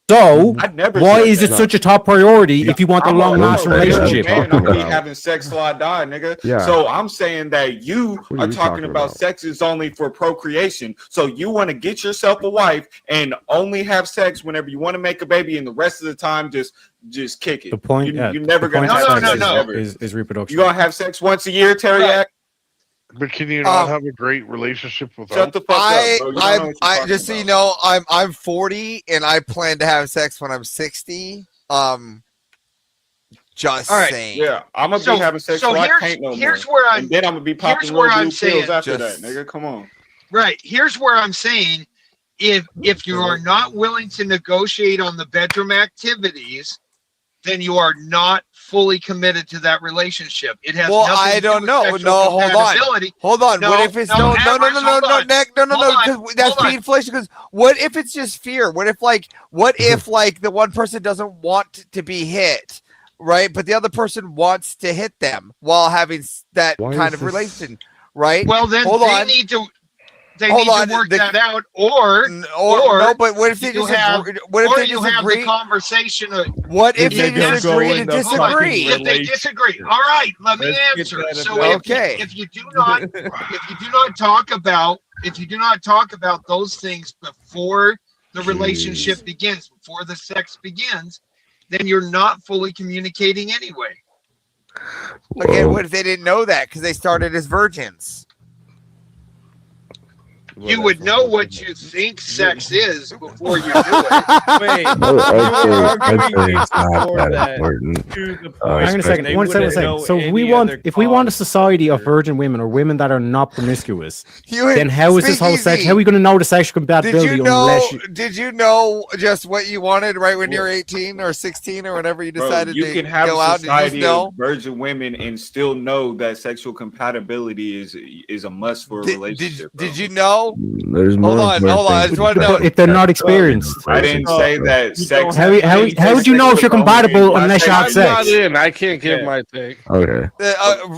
So why is it such a top priority if you want a long-lasting relationship? I'm gonna be having sex till I die, nigga. Yeah. So I'm saying that you What are you talking about sex is only for procreation. So you want to get yourself a wife and only have sex whenever you want to make a baby, and the rest of the time just kick it. The point, you're never the gonna point have of sex sex ever. is reproduction. You gonna have sex once a year, Terry? But can you not have a great relationship without? Shut the fuck up, bro. You don't know what you're I talking just so about. you know, I'm 40 and I plan to have sex when I'm 60. Just All right. saying. Yeah, I'm gonna be having sex so till I here's- can't no more. here's where I'm- and then I'm gonna be popping here's where little I'm blue pills saying- after Just- that, nigga. Come on. Right. Here's where I'm saying if you are not willing to negotiate on the bedroom activities, then you are not fully committed to that relationship. It has Well, nothing I to do don't with know. sexual No, hold on. compatibility. Hold on. What if it's no, Nick, no, because that's being inflation. Because what if it's just fear? What if like the one person doesn't want to be hit, right? But the other person wants to hit them while having that kind of relation, right? Well, then they need to. They Hold need on, to work that out, or no. But what if they you disagree? have, What if or they you have disagree? the conversation of What if they yes, disagree to disagree? If they disagree, all right. Let me answer. So if you do not talk about those things before the relationship begins, before the sex begins, then you're not fully communicating anyway. Again, what if they didn't know that because they started as virgins? You would know what you think sex is before you do it. Wait, I'd say it's not that important. Hang on a second. One second. So if we want a society of virgin women or women that are not promiscuous, then how is this whole sex? How are we going to know the sexual compatibility unless you? Did you know just what you wanted right when you're 18 or 16 or whenever you decided you to can have go a out? society of virgin women and still know that sexual compatibility is a must for a relationship. Did you know? There's Hold on. I just want to know if they're not experienced. I didn't say that sex. How would you know if you're compatible unless you have sex? I can't give my take. Okay.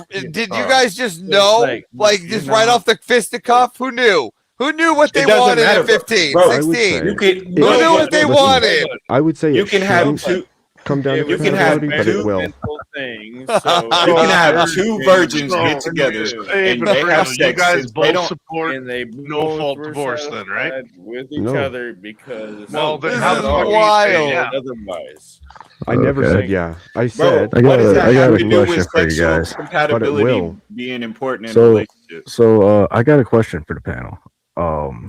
Did you guys just know, like just right off the fisticuff? Who knew? Who knew what they wanted at 15, 16? Who knew what they wanted? I would say you can have two. Come down to you can have but it will. Things, so you can have two virgins get together and they have sex. You guys both support and they no fault divorce, then, right? With each other because well, then this how is the fuck wild. Otherwise, I never said yeah. I said I got a question for you guys. Compatibility being important in a relationship. So I got a question for the panel.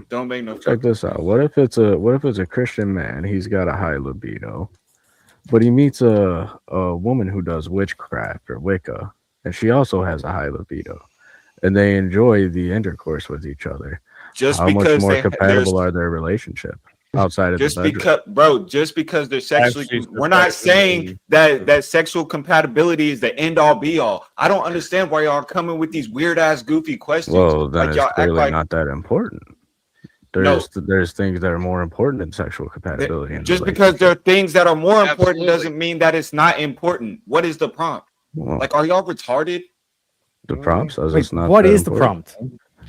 Don't make no check this out. What if it's a Christian man? He's got a high libido. But he meets a woman who does witchcraft or Wicca, and she also has a high libido, and they enjoy the intercourse with each other. How much more compatible are their relationship outside of just the bedroom? because, bro? Just because they're sexually, we're not saying that sexual compatibility is the end all be all. I don't understand why y'all are coming with these weird ass goofy questions. Well, then like it's clearly not that important. There's things that are more important than sexual compatibility. Just because there are things that are more important doesn't mean that it's not important. What is the prompt? Like, are y'all retarded? The prompt says it's not. What is the prompt?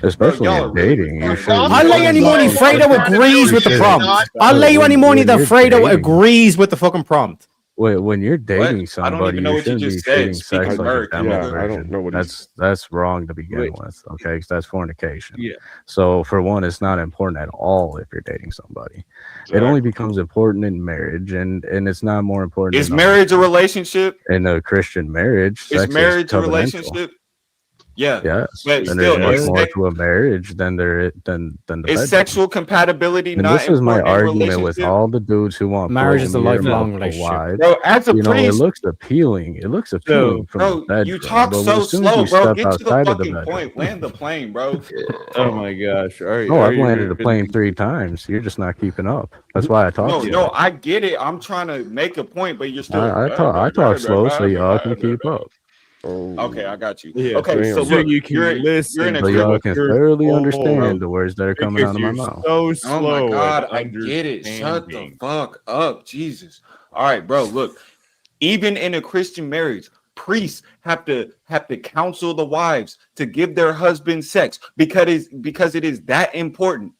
Especially in dating, you should. I'll lay any money Fredo agrees with the prompt. I'll lay you any money that Fredo agrees with the fucking prompt. Wait, when you're dating somebody, you shouldn't be treating sex like a demo. I don't know what that's wrong to begin with. Okay, because that's fornication. Yeah. So for one, it's not important at all if you're dating somebody. It only becomes important in marriage, and it's not more important. Is marriage a relationship? In a Christian marriage, is marriage a relationship? Yeah. Yes. But and still, there's much more to a marriage than the is sexual compatibility and not this is my important argument with all the dudes who want marriage is a lifelong relationship. Wives. Bro, as a priest, priest, it looks appealing. It looks appealing from the bedroom. You talk so slow, bro. Get to the fucking point. Land the plane, bro. Oh my gosh. I've landed a plane 3 times. You're just not keeping up. That's why I talk to you. No, I get it. I'm trying to make a point, but you're still. I talk slow so y'all can keep up. Okay, I got you. Yeah, okay, so look, you're in a so y'all can thoroughly understand the words that are coming out of my mouth. So slow. Oh my god, I get it. Shut the fuck up, Jesus. All right, bro. Look, even in a Christian marriage, priests have to counsel the wives to give their husband sex because it is that important.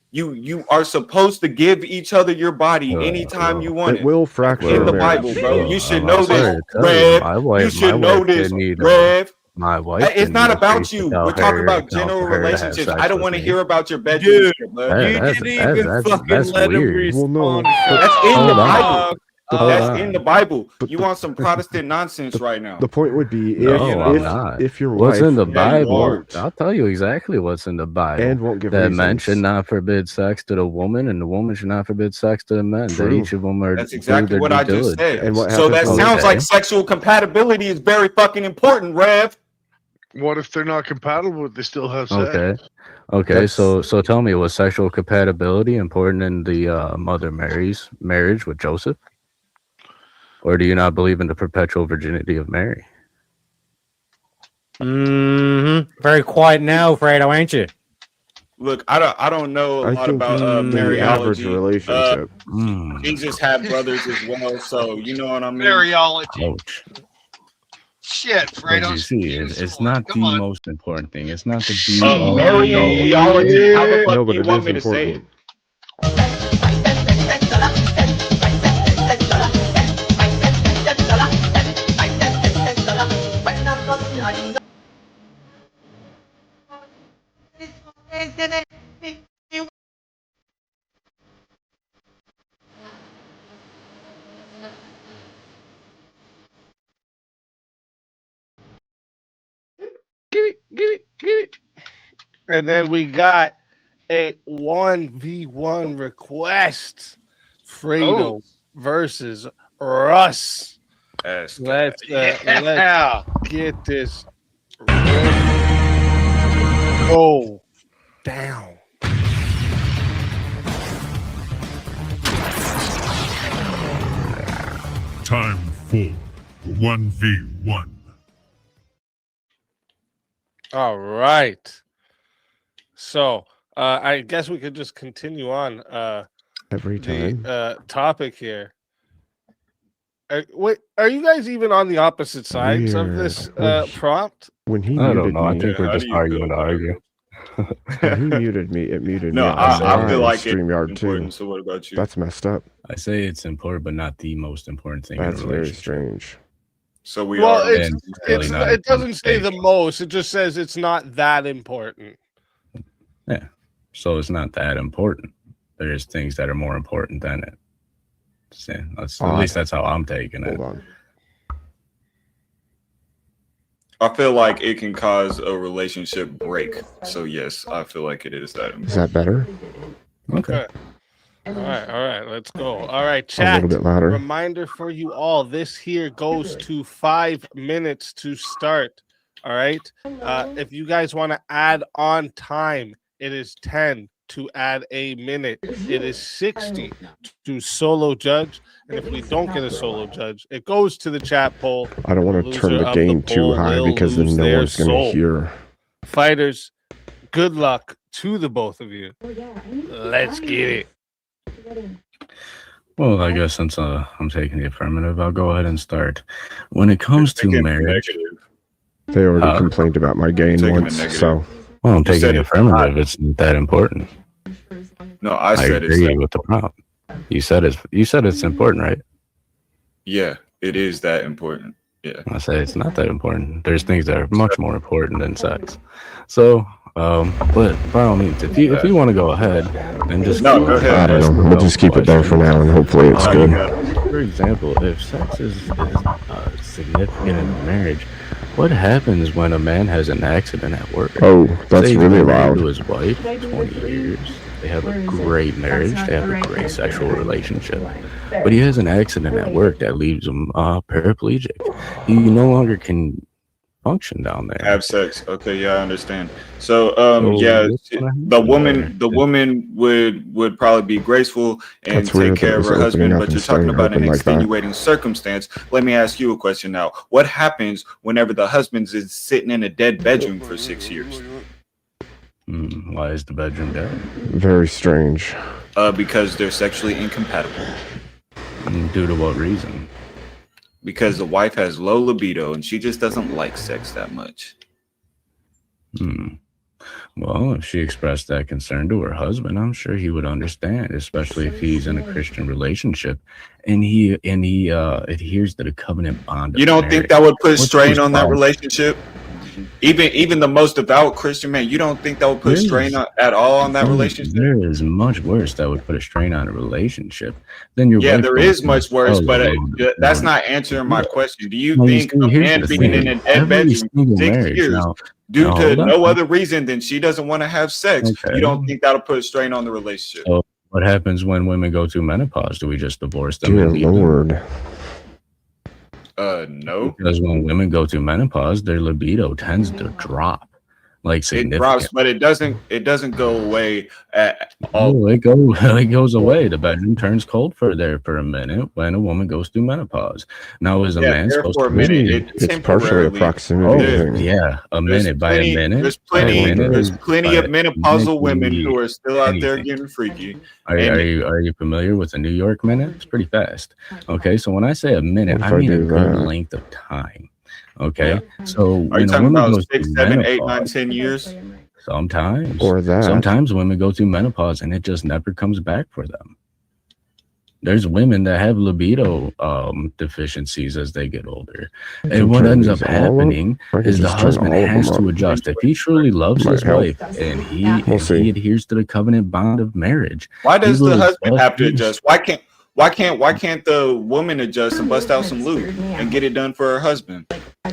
You are supposed to give each other your body anytime you want it. It will fracture in the Bible, bro. You should know this, Rev. You should know this, Rev. My wife. It's not about you. We're talking about general relationships. I don't want to hear about your bedroom. You didn't even fucking let him respond. That's in the Bible. That's in the Bible. You want some Protestant nonsense right now. The point would be if your wife, what's in the Bible, I'll tell you exactly what's in the Bible. And won't give that men should not forbid sex to the woman, and the woman should not forbid sex to the men. That each of them are. That's exactly what I just said. And so that sounds like sexual compatibility is very fucking important, Rev. What if they're not compatible, but they still have sex? Okay. So tell me, was sexual compatibility important in the Mother Mary's marriage with Joseph? Or do you not believe in the perpetual virginity of Mary? Very quiet now, Fredo, ain't you? Look, I don't know a lot about the average Mariology. relationship. Jesus had brothers as well, so you know what I mean. Mariology. Ouch. Shit, But Fredo. you see, it's not the most important thing. It's not the be Mariology. How the fuck No, do but you it want is me to say it? important. Get it. And then we got a 1v1 request. Fredo versus Russ. Let's get this go down. Time for 1v1. All right. So I guess we could just continue on Every time. the topic here. Wait, are you guys even on the opposite sides of this prompt? When he I muted don't know. I me, think we're just arguing to argue. when he muted me, it muted me. No, I feel like it's StreamYard important. too. So what about you? That's messed up. I say it's important, but not the most important thing. That's in a very relationship. strange. So we Well, are. it doesn't say the most. It just says it's not that important. Yeah. So it's not that important. There's things that are more important than it. So at least that's how I'm taking it. Hold on. I feel like it can cause a relationship break. So yes, I feel like it is that important. Is that better? Okay. All right. Let's go. All right, A chat. little bit louder. Reminder for you all: this here goes to 5 minutes to start. All right. If you guys want to add on time, it is 10 to add a minute. It is 60 to solo judge. And if we don't get a solo judge, it goes to the chat poll. I don't want to turn the gain too high because then no one's going to hear. Fighters, good luck to the both of you. Let's get it. Well, I guess since I'm taking the affirmative, I'll go ahead and start. When it comes to marriage, They already complained about my gain once, so. well, I'm taking the affirmative. It's not that important. No, I said it's agree that. with the prompt. You said it's important, right? Yeah, it is that important. Yeah. I say it's not that important. There's things that are much more important than sex. So, but by all means, if you want to go ahead and just go ahead. I don't know. We'll just keep it there for now, and hopefully it's good. For example, if sex is significant in a marriage, what happens when a man has an accident at work? Oh, that's Say he's really been married loud. to his wife 20 years. They have a great marriage. They have a great sexual relationship. But he has an accident at work that leaves him paraplegic. He no longer can function down there. Have sex. Okay, yeah, I understand. So yeah, the woman would probably be graceful and That's weird take care that it of was her opening husband, up but and you're talking staying about an open like that. extenuating circumstance. Let me ask you a question now. What happens whenever the husband is sitting in a dead bedroom for 6 years? Why is the bedroom dead? Very strange. Because they're sexually incompatible. Due to what reason? Because the wife has low libido and she just doesn't like sex that much. Well, if she expressed that concern to her husband, I'm sure he would understand, especially if he's in a Christian relationship and he adheres to the covenant bond. You don't think that would put strain on that relationship? Even the most devout Christian man, you don't think that would put strain at all on that relationship? There is much worse that would put a strain on a relationship than your. Yeah, wife there going is through much worse, but celibate. that's not answering my question. Do you No, think a here's man the being thing. in a dead Every bedroom single 6 marriage years now- due now, to hold on. no other reason than she doesn't want to have sex, Okay. you don't think that'll put strain on the relationship? So what happens when women go through menopause? Do we just divorce them? Dear and leave them? Lord. No. Because when women go through menopause, their libido tends to drop. like significant. But it doesn't go away at all. Oh, it goes away. The bedroom turns cold for a minute when a woman goes through menopause. Now, is a man supposed to minute? It's partially a proximity thing. Yeah, a minute by a minute. There's plenty of menopausal women who are still out there getting freaky. Are you familiar with the New York minute? It's pretty fast. Okay, so when I say a minute, I mean a good length of time. Okay, so are you when a talking woman about goes 6, through 7, 8, 9, menopause, 10 years? sometimes, Or that. sometimes women go through menopause and it just never comes back for them. There's women that have libido deficiencies as they get older, and what ends up happening is the husband has to adjust. If he truly loves his wife and he adheres to the covenant bond of marriage, why does the husband have to adjust? Why can't the woman adjust and bust out some lube and get it done for her husband?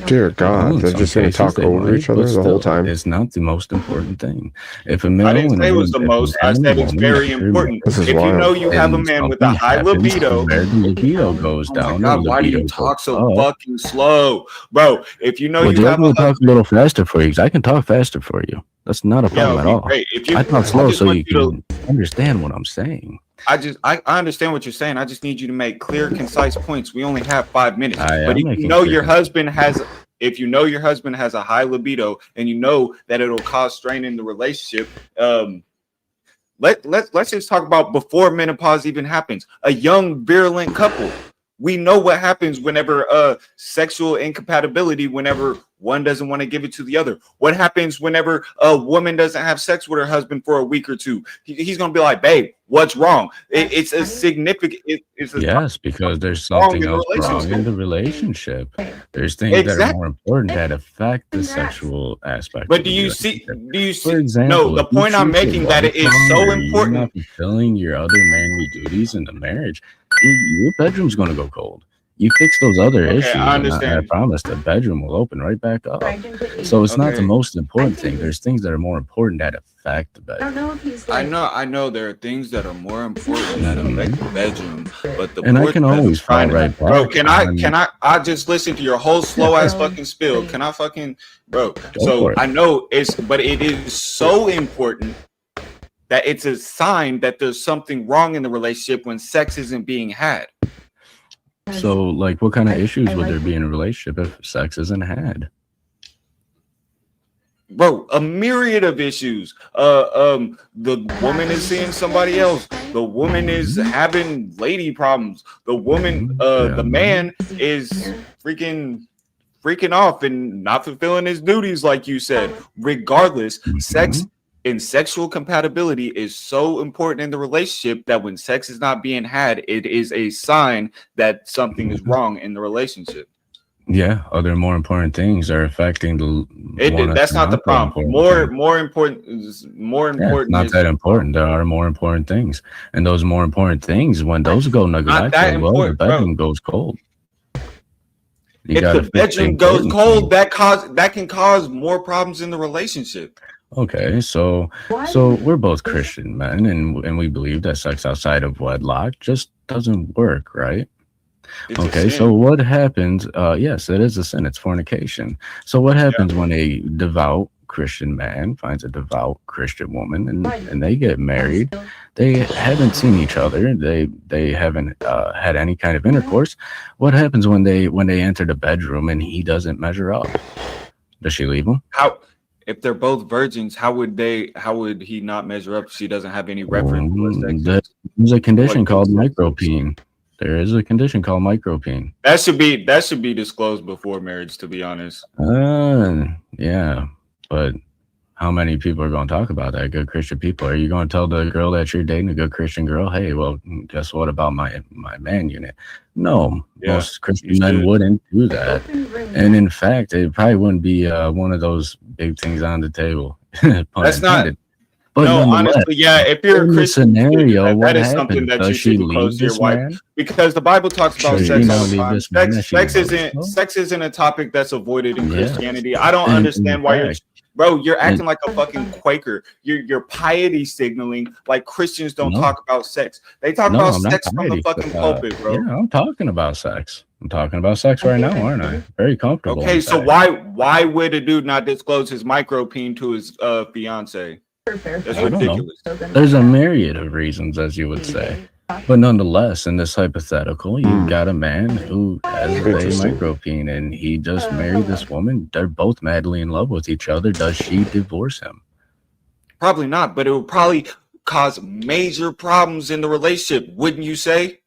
Dear God, they're just going to talk over each other the whole time. It's not the most important thing. If a man, I didn't say it was the most. I said it's very important. If you know you have a man with a high libido, where the libido goes down. God, why do you talk so fucking slow, bro? If you know you have a talk a little faster for you, because I can talk faster for you. That's not a problem at all. I talk slow so you can understand what I'm saying. I understand what you're saying. I just need you to make clear, concise points. We only have 5 minutes. But if you know your husband has a high libido and you know that it'll cause strain in the relationship, let's just talk about before menopause even happens. A young virulent couple. We know what happens whenever sexual incompatibility, whenever one doesn't want to give it to the other. What happens whenever a woman doesn't have sex with her husband for a week or two? He's going to be like, babe, what's wrong? It's a significant. Yes, because there's something else wrong in the relationship. There's things that are more important that affect the sexual aspect. But do you see? For example, no, the point I'm making that it is so important. You're not fulfilling your other manly duties in the marriage. Your bedroom's going to go cold. You fix those other issues, I understand. And I promise the bedroom will open right back up. So it's not the most important thing. There's things that are more important that affect the bedroom. I know there are things that are more important that affect the bedroom, but I can always find right back. Bro, can I just listen to your whole slow ass fucking spiel? Can I fucking So I know but it is so important that it's a sign that there's something wrong in the relationship when sex isn't being had. So, like, what kind of issues would there be in a relationship if sex isn't had? Bro, a myriad of issues. The woman is seeing somebody else. The woman is having lady problems. The woman, the man is freaking off and not fulfilling his duties, like you said. Regardless, sex and sexual compatibility is so important in the relationship that when sex is not being had, it is a sign that something is wrong in the relationship. Yeah, other more important things are affecting the. That's not the problem. More important. Not that important. There are more important things, and those more important things, when those go neglected, the bedroom goes cold. If the bedroom goes cold, that can cause more problems in the relationship. Okay, so we're both Christian men, and we believe that sex outside of wedlock just doesn't work, right? Okay, so what happens? Yes, it is a sin. It's fornication. So what happens when a devout Christian man finds a devout Christian woman, and they get married? They haven't seen each other. They haven't had any kind of intercourse. What happens when they enter the bedroom and he doesn't measure up? Does she leave him? How? If they're both virgins, how would he not measure up if she doesn't have any reference? There's a condition called micropene. There is a condition called micropene. That should be disclosed before marriage, to be honest. Yeah, but how many people are going to talk about that? Good Christian people. Are you going to tell the girl that you're dating, a good Christian girl, hey, well, guess what about my man unit? No, most Christian men wouldn't do that. And in fact, it probably wouldn't be one of those big things on the table. That's not. But no, honestly, if you're a Christian scenario, that is something that you should disclose to your wife, because the Bible talks about sex all the time. Sex isn't a topic that's avoided in Christianity. I don't understand why you're acting like a fucking Quaker. You're piety signaling like Christians don't talk about sex. They talk about sex from the fucking pulpit, bro. Yeah, I'm talking about sex. I'm talking about sex right now, aren't I? Very comfortable. Okay, so why would a dude not disclose his micropene to his fiance? That's ridiculous. There's a myriad of reasons, as you would say. But nonetheless, in this hypothetical, you've got a man who has a micropene and he just married this woman. They're both madly in love with each other. Does she divorce him? Probably not, but it would probably cause major problems in the relationship, wouldn't you say?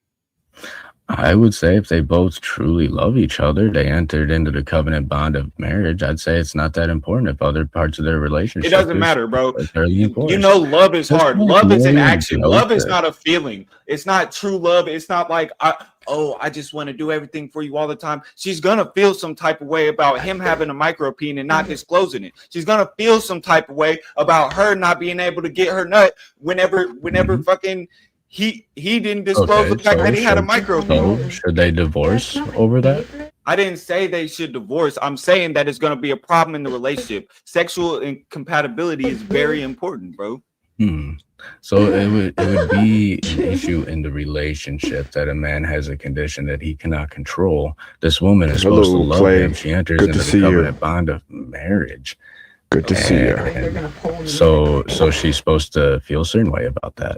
I would say if they both truly love each other, they entered into the covenant bond of marriage. I'd say it's not that important if other parts of their relationship. It doesn't matter, bro. You know, love is hard. Love is an action. Love is not a feeling. It's not true love. It's not like, I just want to do everything for you all the time. She's going to feel some type of way about him having a micropene and not disclosing it. She's going to feel some type of way about her not being able to get her nut whenever fucking he didn't disclose the fact that he had a micropene. So should they divorce over that? I didn't say they should divorce. I'm saying that it's going to be a problem in the relationship. Sexual incompatibility is very important, bro. So it would be an issue in the relationship that a man has a condition that he cannot control. This woman is supposed to love him. She enters into the covenant bond of marriage. Good to see you. So she's supposed to feel a certain way about that.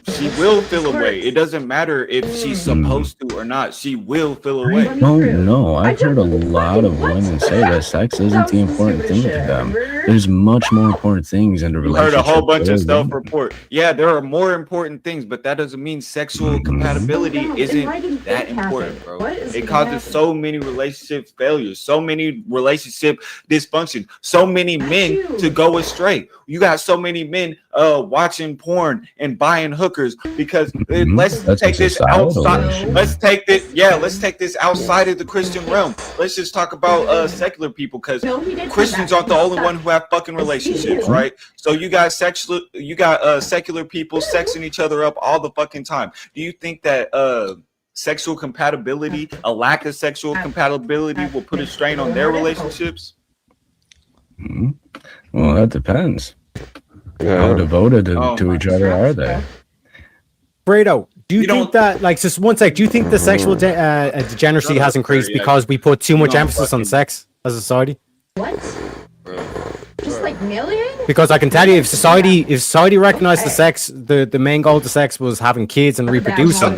She will feel away. It doesn't matter if she's supposed to or not. She will feel away. No. I've heard a lot of women say that sex isn't the important thing to them. There's much more important things in the relationship. You heard a whole bunch of self-report. Yeah, there are more important things, but that doesn't mean sexual compatibility isn't that important, bro. It causes so many relationship failures, so many relationship dysfunction, so many men to go astray. You got so many men watching porn and buying hookers because let's take this outside. Let's take this outside of the Christian realm. Let's just talk about secular people, because Christians aren't the only one who have fucking relationships, right? So you got secular people sexing each other up all the fucking time. Do you think that sexual compatibility, a lack of sexual compatibility, will put a strain on their relationships? Well, that depends. How devoted to each other are they? Fredo, do you think that, like, just one sec, do you think the sexual degeneracy has increased because we put too much emphasis on sex as a society? What? Just like millions? Because I can tell you, if society recognized the main goal of the sex was having kids and reproducing,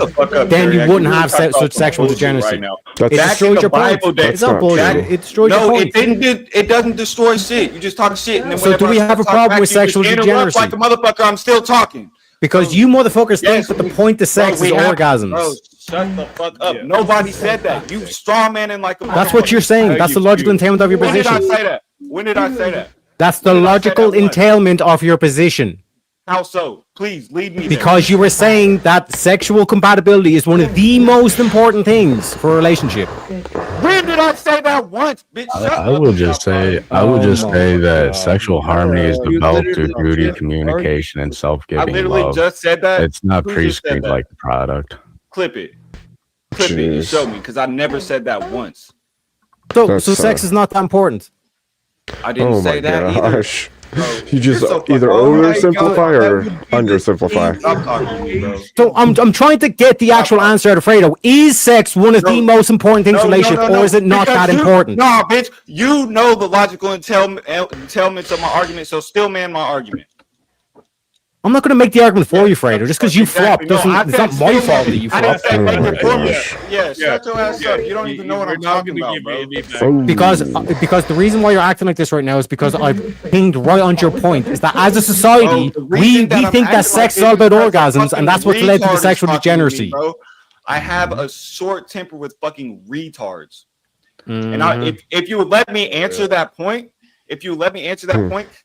then you wouldn't have such sexual degeneracy. It destroyed your point. It's not bullshit. It destroyed your point. It doesn't destroy shit. You just talk shit. And then so do we have a problem with sexual degeneracy? Like a motherfucker, I'm still talking. Because you motherfuckers think that the point of sex is orgasms. Bro, shut the fuck up. Nobody said that. You straw manning like a motherfucker. That's what you're saying. That's the logical entailment of your position. When did I say that? When did I say that? That's the logical entailment of your position. How so? Please lead me. Because you were saying that sexual compatibility is one of the most important things for a relationship. When did I say that once, bitch? I would just say that sexual harmony is developed through duty, communication, and self-giving love. I literally just said that. It's not pre-screened like the product. Clip it and show me, because I never said that once. So sex is not that important. I didn't say that either. You just either oversimplify or undersimplify. So I'm trying to get the actual answer out of Fredo. Is sex one of the most important things in a relationship, or is it not that important? No, bitch. You know the logical entailments of my argument, so still man my argument. I'm not going to make the argument for you, Fredo. Just because you flopped doesn't. It's not my fault that you flopped. Yeah, shut your ass up. You don't even know what I'm talking about, bro. Because the reason why you're acting like this right now is because I've pinged right onto your point. Is that as a society, we think that sex is all about orgasms, and that's what's led to the sexual degeneracy. I have a short temper with fucking retards. And if you would let me answer that point.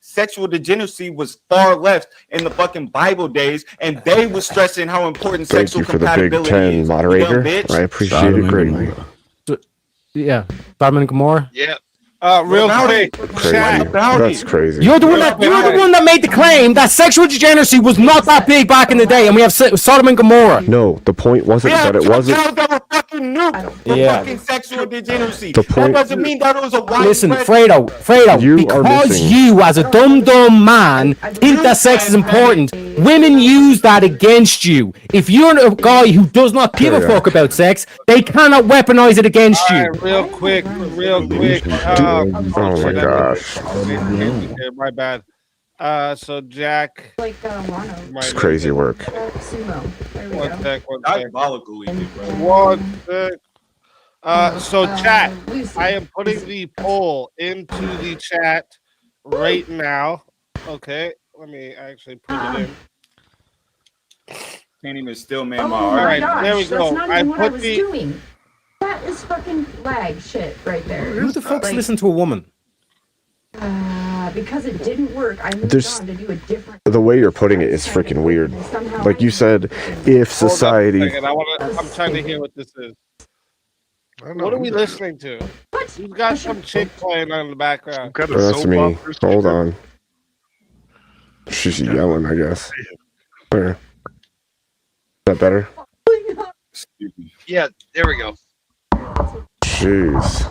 Sexual degeneracy was far left in the fucking Bible days, and they were stressing how important sexual compatibility is. Thank you for the Big Ten, moderator. I appreciate it greatly. Yeah, Sodom and Gomorrah. Yeah. Real quick, that's crazy. You're the one that made the claim that sexual degeneracy was not that big back in the day, and we have Sodom and Gomorrah. No, the point wasn't that it wasn't. Fucking sexual degeneracy. That doesn't mean that it was a widespread. Listen, Fredo, because you as a dumb man think that sex is important Women use that against you. If you're a guy who does not give a fuck about sex, they cannot weaponize it against you. Real quick. Oh my gosh. My bad. So Jack, It's crazy work. One sec. So chat, I am putting the poll into the chat right now. Okay, let me actually put it in. Can't even still man Oh my my art. gosh, there we that's go. not I even what I put was the- doing. That is fucking lag shit right there. Who the fuck's Like, listening to a woman? because it didn't work, I moved There's- on to do a different. The way you're putting it is freaking weird. Like you said, if Hold society. up a second. I'm trying to hear what this is. What are we listening to? We've got some chick playing on the background. That's me. Hold on. She's yelling, I guess. There. Is that better? Yeah, there we go. Jeez.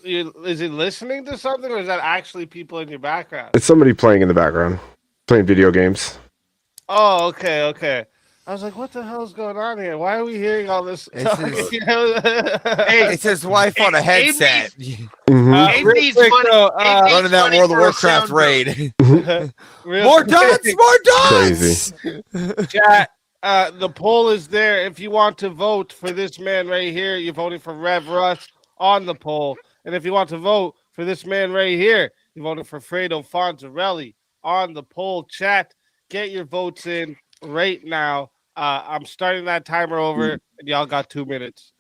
Is it listening to something, or is that actually people in your background? It's somebody playing in the background, playing video games. Oh, okay. I was like, what the hell is going on here? Why are we hearing all this? It's his wife on a headset. Real quick, though, running that World of Warcraft raid. More dots, more dots. Crazy. Chat, the poll is there. If you want to vote for this man right here, you're voting for Rev Russ on the poll. And if you want to vote for this man right here, you're voting for Fredo Fonzarelli on the poll. Chat, get your votes in right now. I'm starting that timer over, and y'all got 2 minutes.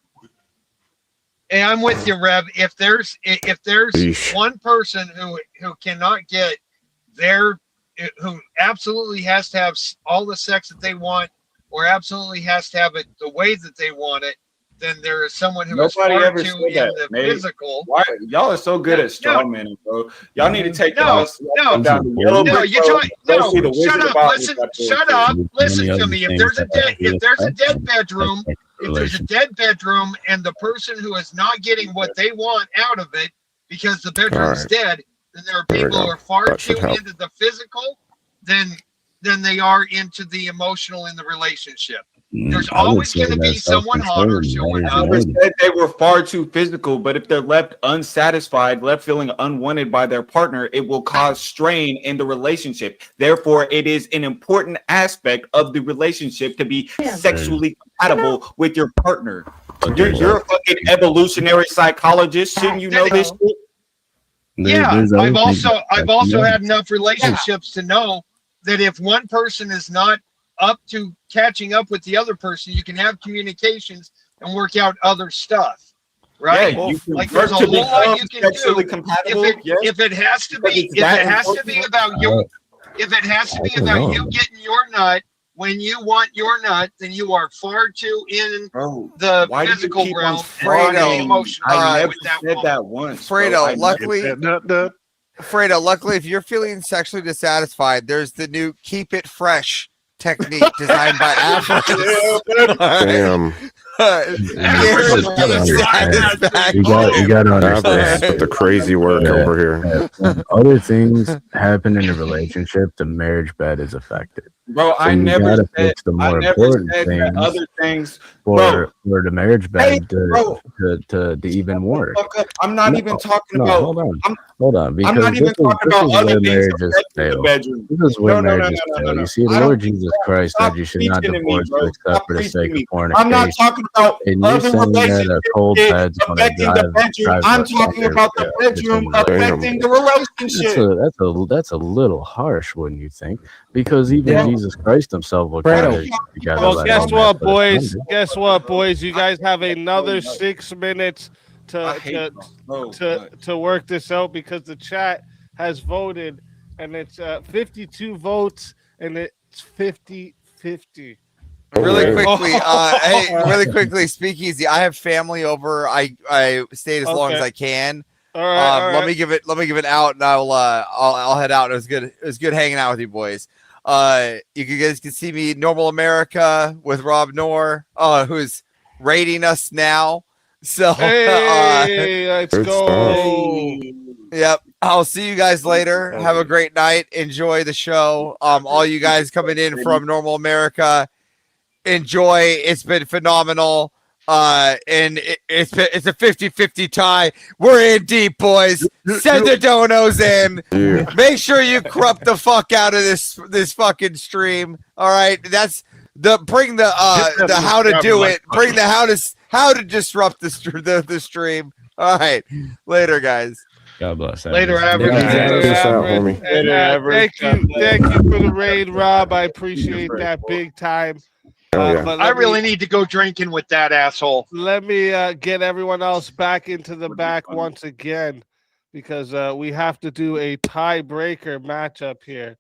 Hey, I'm with you, Rev. If there's Eesh. one person who cannot get who absolutely has to have all the sex that they want, or absolutely has to have it the way that they want it, then there is someone who is Nobody far ever too said in that, the mate. physical. Why y'all are so good at strawmanning, bro? Y'all need to take No, down the yellow brick you road. talk, Go see the no, Wizard shut of up, Oz listen, with that shut bullshit. up, listen to me. If there's a dead bedroom, if there's a dead bedroom and the person who is not getting what they want out of it because the bedroom's Alright. dead, then there are There we people go. who are far That too should help. into the physical than they are into the emotional in the relationship. There's I would always say going to be that someone hotter self-control showing is up. Never said they were far too physical, but if they're left unsatisfied, left feeling unwanted by their partner, it will cause strain in the relationship. Therefore, it is an important aspect of the relationship to be sexually compatible with your partner. You're a fucking evolutionary psychologist. Shouldn't you know this shit? Yeah, There's other I've things also that- had enough relationships to know that if one person is not up to catching up with the other person, you can have communications and work out other stuff, right? Yeah, you can like there's a work to whole lot become you can sexually do. compatible, If it has to be, if it has to be about you, if it has to be about you getting your nut when you want your nut, then you are far too in the Why do you physical keep on realm and not the Fredo? emotional I realm never with that said woman. that once. bro. I Fredo, never luckily, said Fredo, luckily, if you're feeling sexually dissatisfied, there's the new "Keep It Fresh" technique designed by Africans. Damn. You got to understand. With the crazy work that- over here. that when other things happen in a relationship, the marriage bed is affected. Bro, So I you never gotta said fix the I more never important said that things other things. Bro, for the marriage bed bro. to even work. I'm not No, even talking no, about. hold on, because I'm not even talking about other where things marriages affecting the fail. bedroom. This is where No, marriages fail. You see, the I Lord don't- Jesus Christ Stop said you should not preaching to me, divorce bro. except Stop for the preaching sake to me. of fornication. I'm not talking about And you're other saying that a relationships cold bed's gonna affecting the bedroom. I'm talking about the bedroom affecting the relationship. That's a little harsh, wouldn't you think? Because even Jesus Christ himself will kind of Well, guess what, boys? Guess what, boys? You guys have another 6 minutes to work this out because the chat has voted, and it's 52 votes, and it's 50-50. Really quickly, hey, really quickly, Speakeasy. I have family over. I stayed as long as I can. All right, Let me give it out, and I'll head out. It was good hanging out with you boys. You guys can see me Normal America with Rob Noor, who's rating us now. So hey, let's go. Yep. I'll see you guys later. Have a great night. Enjoy the show. All you guys coming in from Normal America, enjoy. It's been phenomenal. And it's a 50-50 tie. We're in deep, boys. Send the donos in. Yeah. Make sure you corrupt the fuck out of this fucking stream. All right. That's bring the how to do it. Bring the how to disrupt the stream. All right. Later, guys. God bless. Later, average. Thank you for the raid, Rob. I appreciate that big time. But I really need to go drinking with that asshole. Let me get everyone else back into the back once again, because we have to do a tiebreaker matchup here.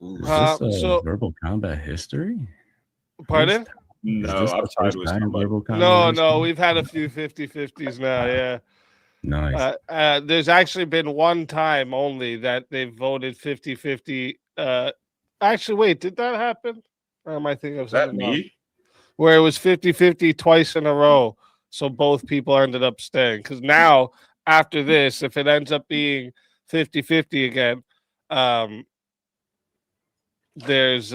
Is this verbal combat history? Pardon? No, I've tried with verbal combat. No, we've had a few 50-50s now. Yeah. Nice. There's actually been one time only that they've voted 50-50. Actually, wait, did that happen? Or am I thinking of something else? Where it was 50-50 twice in a row. So both people ended up staying. Because now, after this, if it ends up being 50-50 again, there's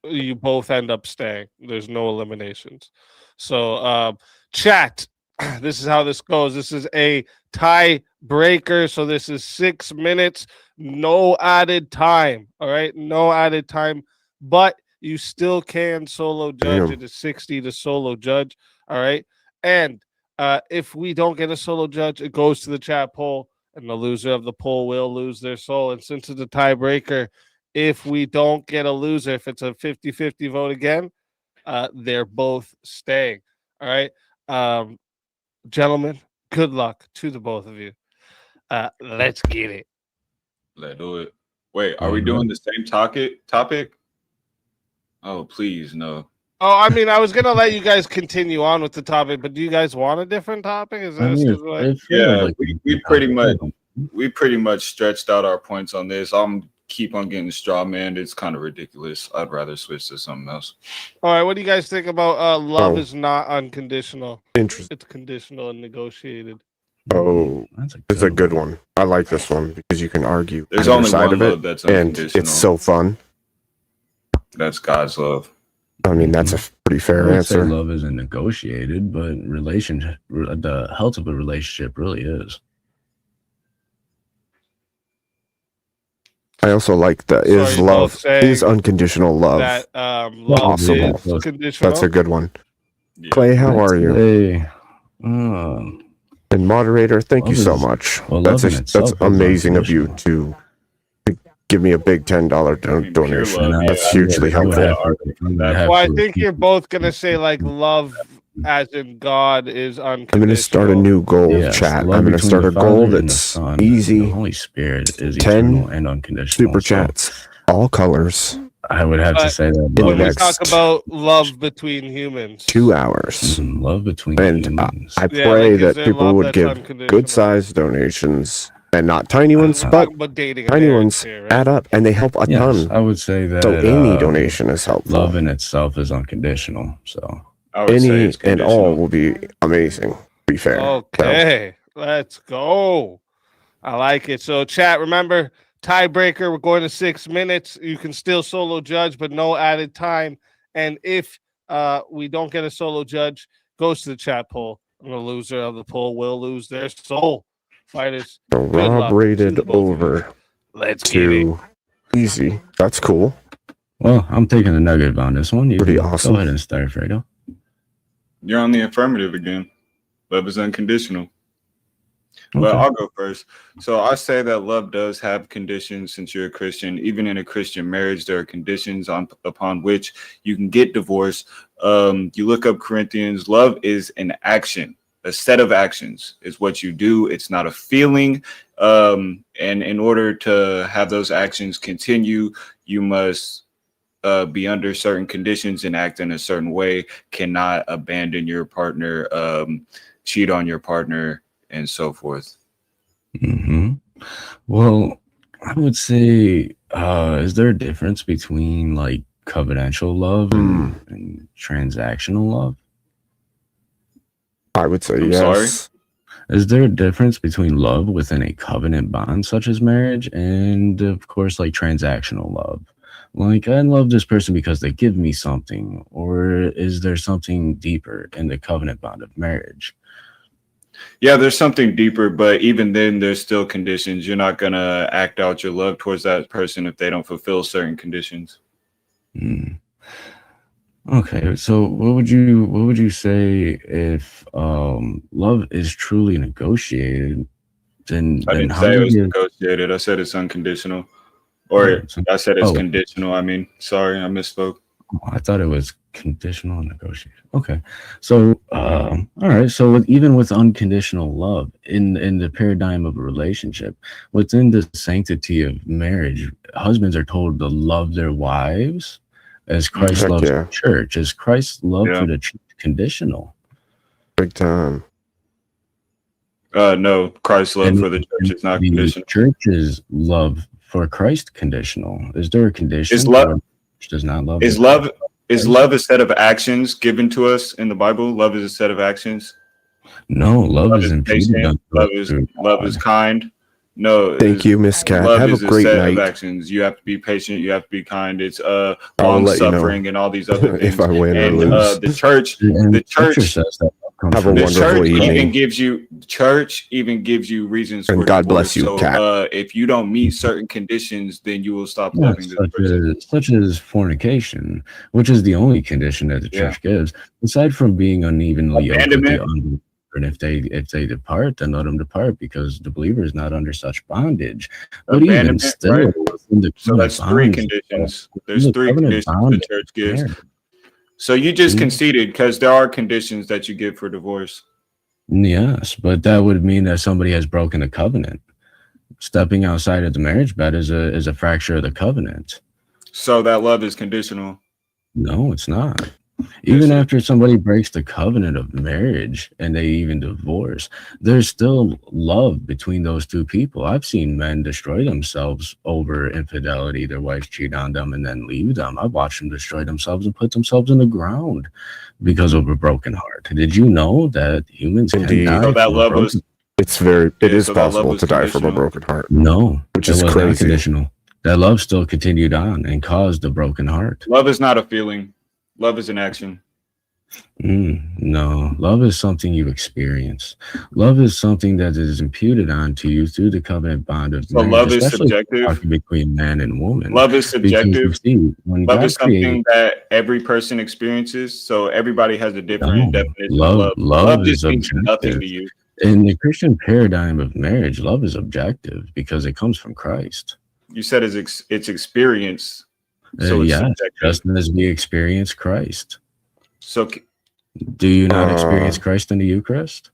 you both end up staying. There's no eliminations. So chat, this is how this goes. This is a tie breaker. So this is 6 minutes, no added time. All right, no added time, but you still can solo judge. It is 60 to solo judge. All right, and if we don't get a solo judge, it goes to the chat poll, and the loser of the poll will lose their soul. And since it's a tiebreaker, if we don't get a loser, if it's a 50-50 vote again, they're both staying. All right, gentlemen, good luck to the both of you. Let's get it. Let's do it. Wait, are we doing the same topic? Oh, please, no. Oh, I mean, I was gonna let you guys continue on with the topic, but do you guys want a different topic? Is that we pretty much stretched out our points on this. I'm keep on getting straw man. It's kind of ridiculous. I'd rather switch to something else. All right, what do you guys think about love is not unconditional? Interesting. It's conditional and negotiated. Oh, it's a good one. I like this one because you can argue there's either only side one of love it, that's and unconditional. it's so fun. That's God's love. I mean, that's a pretty fair I would say answer. love isn't negotiated, but the health of a relationship really is. I also like that is unconditional love. That love Possible. is conditional. That's a good one. Yeah. Clay, how are you? And moderator, thank you so much. That's amazing of you to give me a big $10 donation. That's hugely helpful. Well, I think you're both gonna say like love, as in God, is unconditional. I'm gonna start a new goal, chat. I'm gonna start a goal that's easy. The Holy Spirit is 10 eternal and unconditional. Super chats, all colors. I would have to say that. When we talk about love between humans, 2 hours. Love between humans. I pray that people would give good-sized donations. And not tiny ones, but tiny ones add up and they help a ton. I would say that. So any donation is helpful. Love in itself is unconditional. So any and all will be amazing. To be fair. Okay, let's go. I like it. So chat, remember, tiebreaker. We're going to 6 minutes. You can still solo judge, but no added time. And if we don't get a solo judge, goes to the chat poll. And the loser of the poll will lose their soul. Fighters. Rob rated over. Let's get easy. That's cool. Well, I'm taking the negative on this one. Pretty awesome. Go ahead and start, Fredo. You're on the affirmative again. Love is unconditional. Well, I'll go first. So I say that love does have conditions. Since you're a Christian, even in a Christian marriage, there are conditions upon which you can get divorced. You look up Corinthians. Love is an action. A set of actions is what you do. It's not a feeling. And in order to have those actions continue, you must be under certain conditions and act in a certain way, cannot abandon your partner, cheat on your partner, and so forth. Well, I would say, is there a difference between like covenantal love and transactional love? I would say I'm yes. sorry? Is there a difference between love within a covenant bond such as marriage and of course like transactional love? Like I love this person because they give me something, or is there something deeper in the covenant bond of marriage? Yeah, there's something deeper, but even then there's still conditions. You're not gonna act out your love towards that person if they don't fulfill certain conditions. Okay, so what would you say if love is truly negotiated? Then I didn't how say do it was you negotiated. I said it's unconditional. Or I said it's oh, conditional. I mean, sorry, I misspoke. I thought it was conditional and negotiated. Okay, so all right. So even with unconditional love in the paradigm of a relationship, within the sanctity of marriage, husbands are told to love their wives as Christ loves the church. Is Christ's love for the church conditional? Big time. No, Christ's love for the church is not conditional. Church's love for Christ conditional. Is there a condition? Is love does not love? Is love a set of actions given to us in the Bible? Love is a set of actions. No, love is imputed. Love is kind. No, thank you, Miss Cat. Love Have is a great set night. of actions. You have to be patient. You have to be kind. It's I'll long let you know suffering and all these other things. if I win or and lose. the church says that have a wonderful evening. Even gives you reasons. And for God divorce. bless you, so, Cat. If you don't meet certain conditions, then you will stop loving this person. Such as fornication, which is the only condition that the church gives, aside from being unevenly yoked with the unbeliever. And if they depart, then let them depart, because the believer is not under such bondage. But even still, right? So that's three conditions. There's three conditions the church gives. So you just conceded because there are conditions that you give for divorce. Yes, but that would mean that somebody has broken the covenant. Stepping outside of the marriage bed is a fracture of the covenant. So that love is conditional. No, it's not. Even after somebody breaks the covenant of marriage and they even divorce, there's still love between those two people. I've seen men destroy themselves over infidelity. Their wives cheat on them and then leave them. I've watched them destroy themselves and put themselves in the ground because of a broken heart. Did you know that humans can die? So that love was. It is possible to die from a broken heart. No, which is not crazy. Conditional. That love still continued on and caused a broken heart. Love is not a feeling. Love is an action. No, love is something you experience. Love is something that is imputed onto you through the covenant bond of marriage. Love is subjective between man and woman. Love is subjective. Love is something that every person experiences. So everybody has a different definition of love. Love just means nothing to you. In the Christian paradigm of marriage, love is objective because it comes from Christ. You said it's experience. So yeah, just as we experience Christ. So, do you not experience Christ in the Eucharist?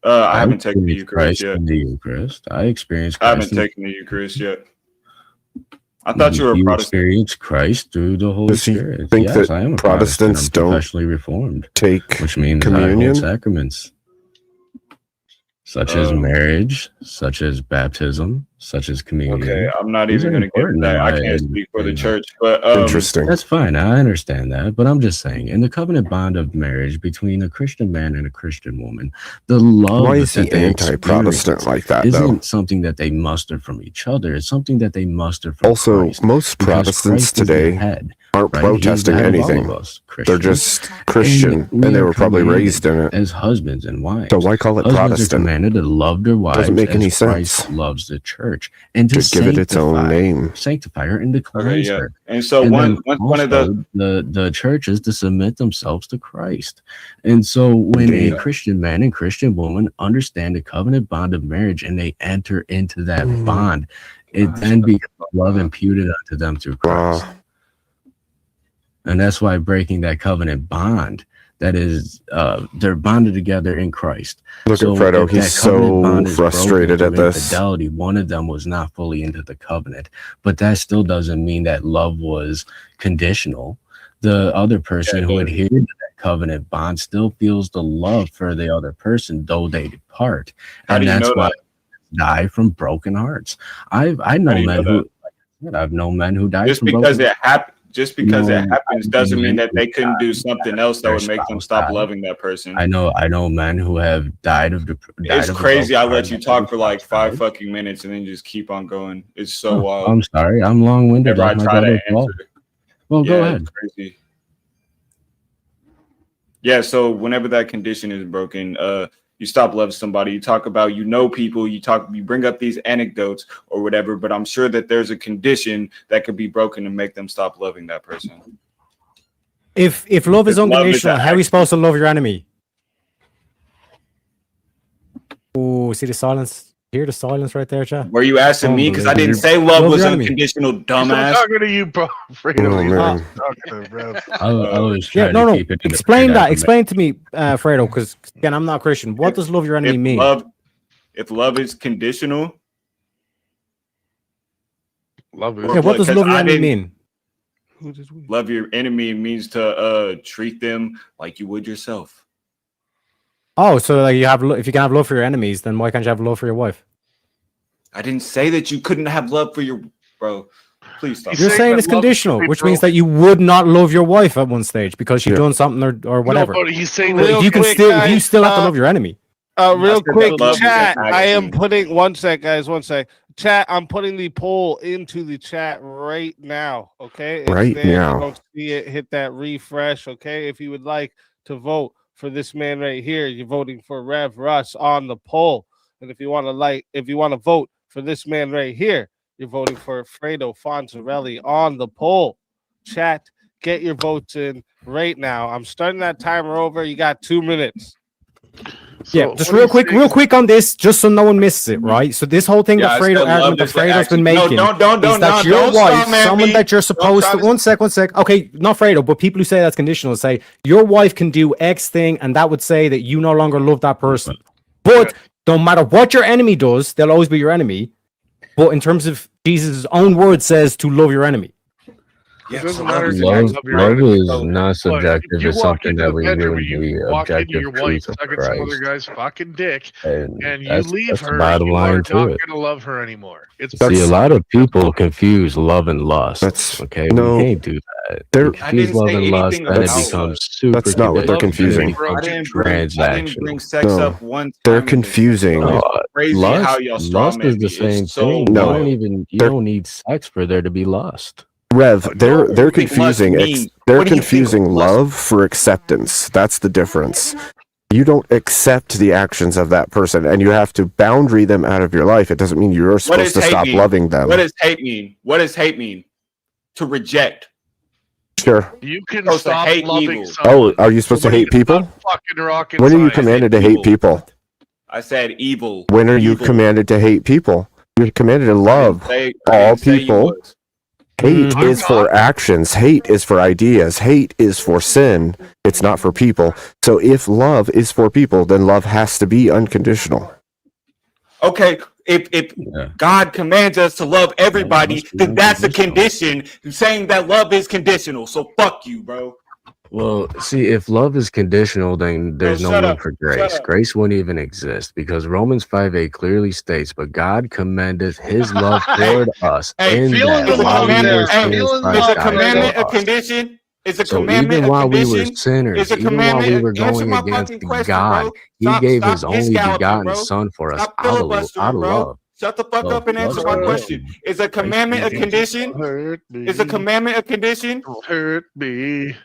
I haven't taken the Eucharist yet. In the Eucharist, I experienced. I haven't taken the Eucharist yet. I thought you were a Protestant. Experience Christ through the Holy Spirit. Think yes, that I am a Protestants Protestant. I'm don't professionally reformed, take which means communion? I hold sacraments, such as marriage, such as baptism, such as communion. Okay, I'm not even going to get into that. I can't speak for the church, but interesting. That's fine. I understand that, but I'm just saying, in the covenant bond of marriage between a Christian man and a Christian woman, the love. Why is he anti-Protestant like that? Isn't something that they muster from each other. It's something that they muster from. Also, Christ, most Protestants today aren't protesting anything. They're just Christian, and they were probably raised in it as husbands and wives. So why call it Protestant? Are commanded to love their wives. Doesn't make any sense. Christ loves the church, and to give it its own name, sanctify her, and to cleanse her. And so one of the church is to submit themselves to Christ. And so when a Christian man and Christian woman understand the covenant bond of marriage and they enter into that bond, it then becomes love imputed unto them through Christ. And that's why breaking that covenant bond, that is, they're bonded together in Christ. Look at Fredo, he's so frustrated at this. Infidelity, one of them was not fully into the covenant, but that still doesn't mean that love was conditional. The other person who adhered to that covenant bond still feels the love for the other person, though they depart. And that's why they die from broken hearts. I know men who, I've known men who died just from because broken it happened. Just because it happens doesn't mean that they couldn't do something else that would make them stop loving that person. I know men who have died of It's crazy. I let you talk for like 5 fucking minutes and then just keep on going. It's so wild. I'm sorry, I'm long-winded. Whenever I Like my try to brother Paul. answer. Well, go Yeah, ahead. it's crazy. Yeah, so whenever that condition is broken, you stop loving somebody. You talk about, people, you bring up these anecdotes or whatever, but I'm sure that there's a condition that could be broken and make them stop loving that person. If love is unconditional, how are you supposed to love your enemy? Oh, see the silence? Hear the silence right there, chat? Were you asking me? Because I didn't say love was unconditional, dumbass. I'm talking to you, bro. Fredo. He's man. not talking to Rev. I was trying no. to keep it in the Explain that. straight Explain to me, Fredo, because again, I'm not Christian. What does love your enemy mean? If love is conditional, what does love your enemy mean? Love your enemy means to treat them like you would yourself. Oh, so like if you can have love for your enemies, then why can't you have love for your wife? I didn't say that you couldn't have love for your bro. Please stop. You're saying it's conditional, which means that you would not love your wife at one stage because she's done something or whatever. No, but he's saying But that if you still have to love your enemy. Real quick, love is chat. an I am action. putting one sec. Chat. I'm putting the poll into the chat right now. Okay, it's Right there. now. You don't see it. Hit that refresh. Okay, if you would like to vote for this man right here, you're voting for Rev Russ on the poll. And if you want to vote for this man right here, you're voting for Fredo Fonzarelli on the poll. Chat, get your votes in right now. I'm starting that timer over. You got 2 minutes. Yeah, just real quick on this, just so no one misses it, right? So this whole thing that Fredo argument that Fredo's been making is that your wife, someone that you're supposed to. One sec. Okay, not Fredo, but people who say that's conditional say your wife can do X thing, and that would say that you no longer love that person. But no matter what your enemy does, they'll always be your enemy. But in terms of Jesus' own word says to love your enemy. It doesn't matter. Love is not subjective. It's something that we really you walk into your wife, truth of sucking some other Christ. guy's fucking dick, And you leave that's the her, bottom you are line not to going it. to love her anymore. See, a lot of people confuse love and lust. Okay, we can't do that. They confuse love and lust, and it becomes super. That's not what they're confusing. I didn't Transactional. bring sex up one time. They're confusing. Crazy how y'all Lust is the same thing. No. You don't need sex for there to be lust. Rev, they're confusing. means? They're What do you think confusing lust- love for acceptance. That's the difference. You don't accept the actions of that person, and you have to boundary them out of your life. It doesn't mean you're What supposed does to hate stop mean? loving them. What does hate mean? What does hate mean? To reject. Sure. You can Supposed to stop hate loving evil. someone. Oh, are you supposed to hate people? Fucking rocking When are you science. commanded to hate people? I said evil. When are you commanded to hate people? You're commanded to love all people. Hate is for actions. Hate is for ideas. Hate is for sin. It's not for people. So if love is for people, then love has to be unconditional. Okay, if God commands us to love everybody, then that's a condition. Saying that love is conditional. So fuck you, bro. Well, see, if love is conditional, then there's no shut room up, for shut grace. up. Grace wouldn't even exist because Romans 5:8 clearly states, "But God commendeth His love toward us in feeling that the while love we there. were sinners, Feeling the Christ love Is a died commandment for a us." condition? Is a So commandment even a while we were condition? sinners, Is a even while we commandment? were Answer going my against fucking question, God, bro. He Stop gave His only galloping, begotten bro. Son for us Stop out filibustering, of bro. love. Shut the fuck up and answer my question. Is a commandment a condition? Hurt me. Is a commandment a condition? Don't hurt me.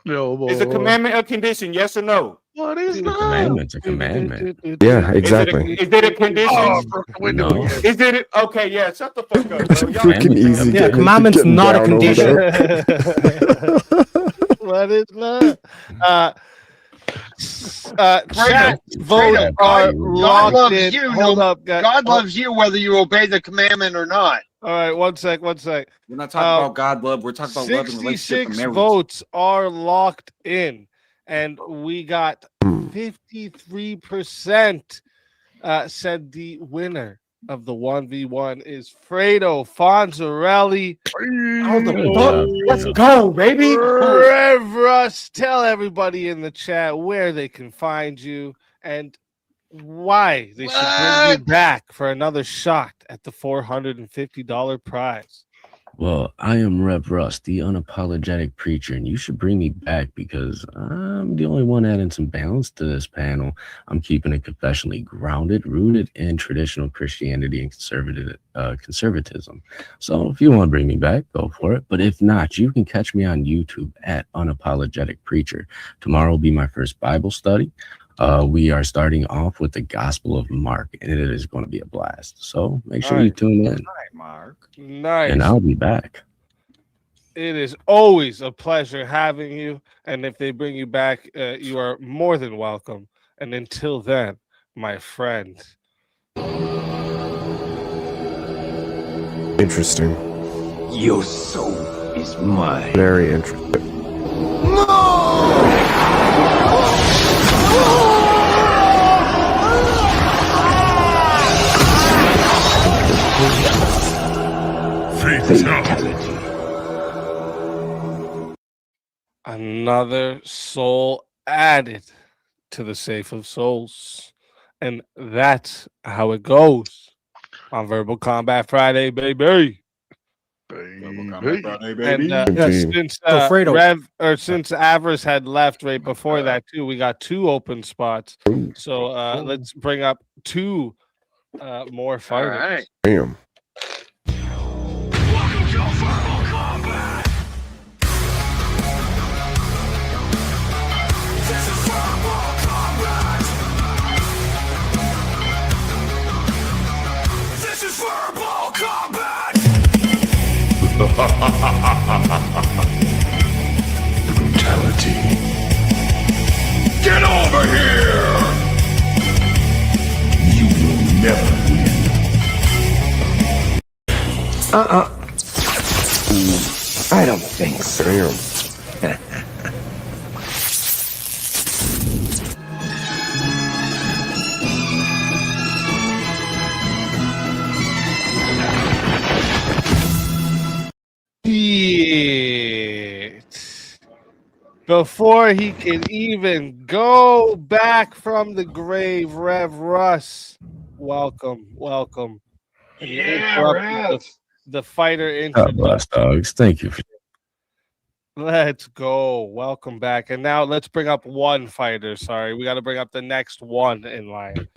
No more. Is a commandment a condition? Yes or no? What is A love? commandment's a commandment. Yeah, exactly. Is it a condition? Oh, broke the window No. again. Is it okay? Yeah, shut the fuck up, bro. Y'all Freaking easy. Yeah, getting- commandment's getting not a down over condition. there. What is love? Chat vote Fredo, are God locked loves in. you. Hold up, guys. God loves you whether you obey the commandment or not. All right, one sec. We're not talking about God love. We're talking about love and relationship and 66 marriage. votes are locked in, and we got 53% said the winner of the 1v1 is Fredo Fonzarelli. Let's go, baby. Rev Russ, tell everybody in the chat where they can find you and why they should bring you back for another shot at the $450 prize. Well, I am Rev Russ, the unapologetic preacher, and you should bring me back because I'm the only one adding some balance to this panel. I'm keeping it confessionally grounded, rooted in traditional Christianity and conservatism. So if you want to bring me back, go for it. But if not, you can catch me on YouTube at Unapologetic Preacher. Tomorrow will be my first Bible study. We are starting off with the Gospel of Mark, and it is going to be a blast. So make sure you tune in. Mark. Nice. And I'll be back. It is always a pleasure having you. And if they bring you back, you are more than welcome. And until then, my friend. Interesting. Your soul is mine. Very interesting. Fatality. Another soul added to the Safe of Souls. And that's how it goes on Verbal Combat Friday, baby. And since since Avarice had left right before that too, we got 2 open spots. So let's bring up 2 more fighters. All right. Damn. Brutality. Get over here! You will never win. I don't think so. Damn. Before he can even go back from the grave, Rev Russ, welcome. Yeah, the fighter God bless, dogs. Thank you. Let's go. Welcome back. And now let's bring up 1 fighter. Sorry, we got to bring up the next one in line.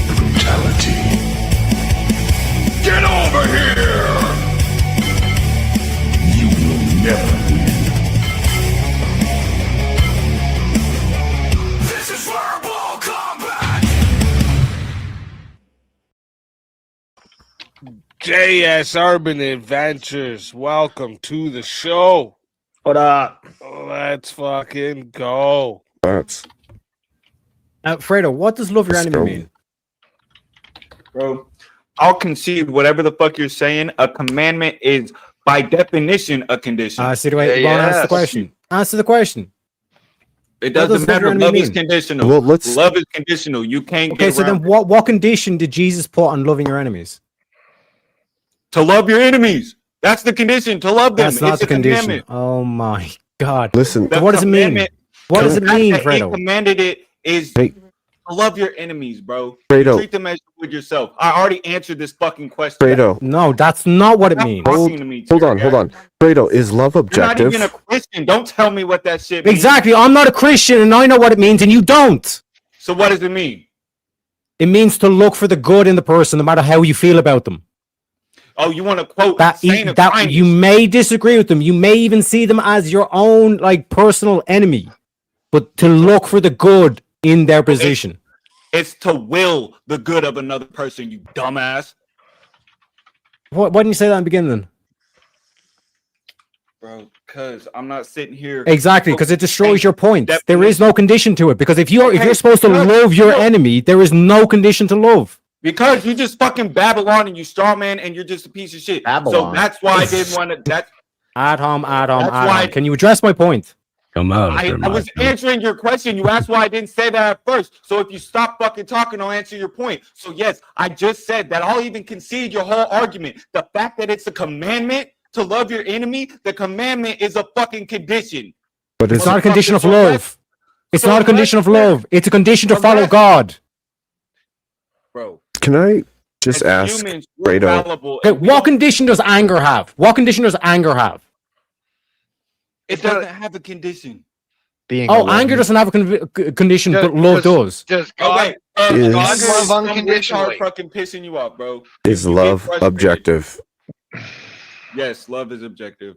Brutality. Get over here! You will never win. This is verbal combat! JS Urban Adventures, welcome to the show. What up? Let's fucking go. That's Fredo, what does love your enemy mean? Bro, I'll concede whatever the fuck you're saying. A commandment is by definition a condition. See the way answer the question. Answer the question. It doesn't matter. Love is conditional. Well, love is conditional. You can't Okay, get so then what condition did Jesus put on loving your enemies? To love your enemies. That's the condition. To love them. That's not it's the a condition. Commandment. Oh my God. Listen. What does it mean? What does it mean, He Fredo? commanded it is to love your enemies, bro. Fredo. Treat them as you would yourself. I already answered this fucking question. Fredo. No, that's not what it means. Hold on. Fredo, is love objective? You're not even a Christian. Don't tell me what that shit means. Exactly. I'm not a Christian and I know what it means and you don't. So what does it mean? It means to look for the good in the person no matter how you feel about them. Oh, you want to quote that you may disagree with them. You may even see them as your own like personal enemy. But to look for the good in their position. It's to will the good of another person, you dumbass. Why didn't you say that in the beginning then? Bro, because I'm not sitting here. Exactly, because it destroys your point. There is no condition to it. Because if you're supposed to love your enemy, there is no condition to love. Because you just fucking Babylon and you straw man and you're just a piece of shit. Babylon. So that's why I didn't want to. Adam. Can you address my point? Come out. I was answering your question. You asked why I didn't say that at first. So if you stop fucking talking, I'll answer your point. So yes, I just said that. I'll even concede your whole argument. The fact that it's a commandment to love your enemy, the commandment is a fucking condition. But it's not a condition of love. It's not a condition of love. It's a condition to follow God. Bro. Can I just ask, Fredo? Okay, what condition does anger have? What condition does anger have? It doesn't have a condition. Anger doesn't have a condition, but love does. Does God love unconditionally? Fucking pissing you off, bro. Is love objective? Yes, love is objective.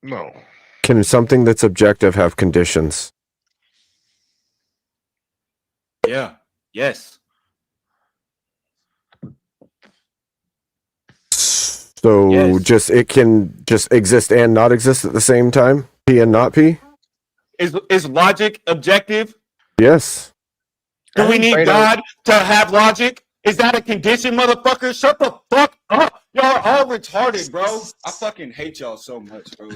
No. Can something that's objective have conditions? Yeah. Yes. So it can just exist and not exist at the same time? P and not P? Is logic objective? Yes. Do we need God to have logic? Is that a condition, motherfucker? Shut the fuck up. Y'all are all retarded, bro. I fucking hate y'all so much, bro.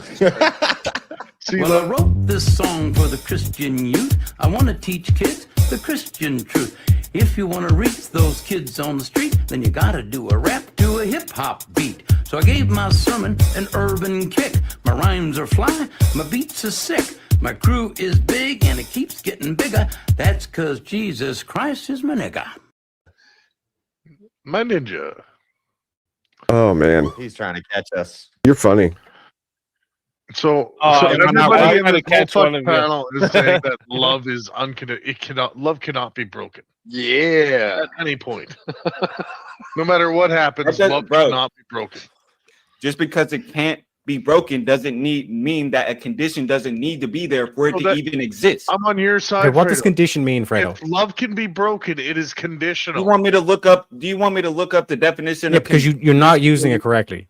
Well, I wrote this song for the Christian youth. I want to teach kids the Christian truth. If you want to reach those kids on the street, then you gotta do a rap to a hip-hop beat. So I gave my sermon an urban kick. My rhymes are fly, my beats are sick. My crew is big and it keeps getting bigger. That's 'cause Jesus Christ is my nigga. My ninja. Oh, man. He's trying to catch us. You're funny. So everybody in the whole panel is saying that love is unconditional. Love cannot be broken. Yeah. At any point. No matter what happens, love cannot be broken. Just because it can't be broken doesn't mean that a condition doesn't need to be there for it to even exist. I'm on your side. Okay, what does condition mean, Fredo? If love can be broken, it is conditional. Do you want me to look up the definition? Yeah, because you're not using it correctly.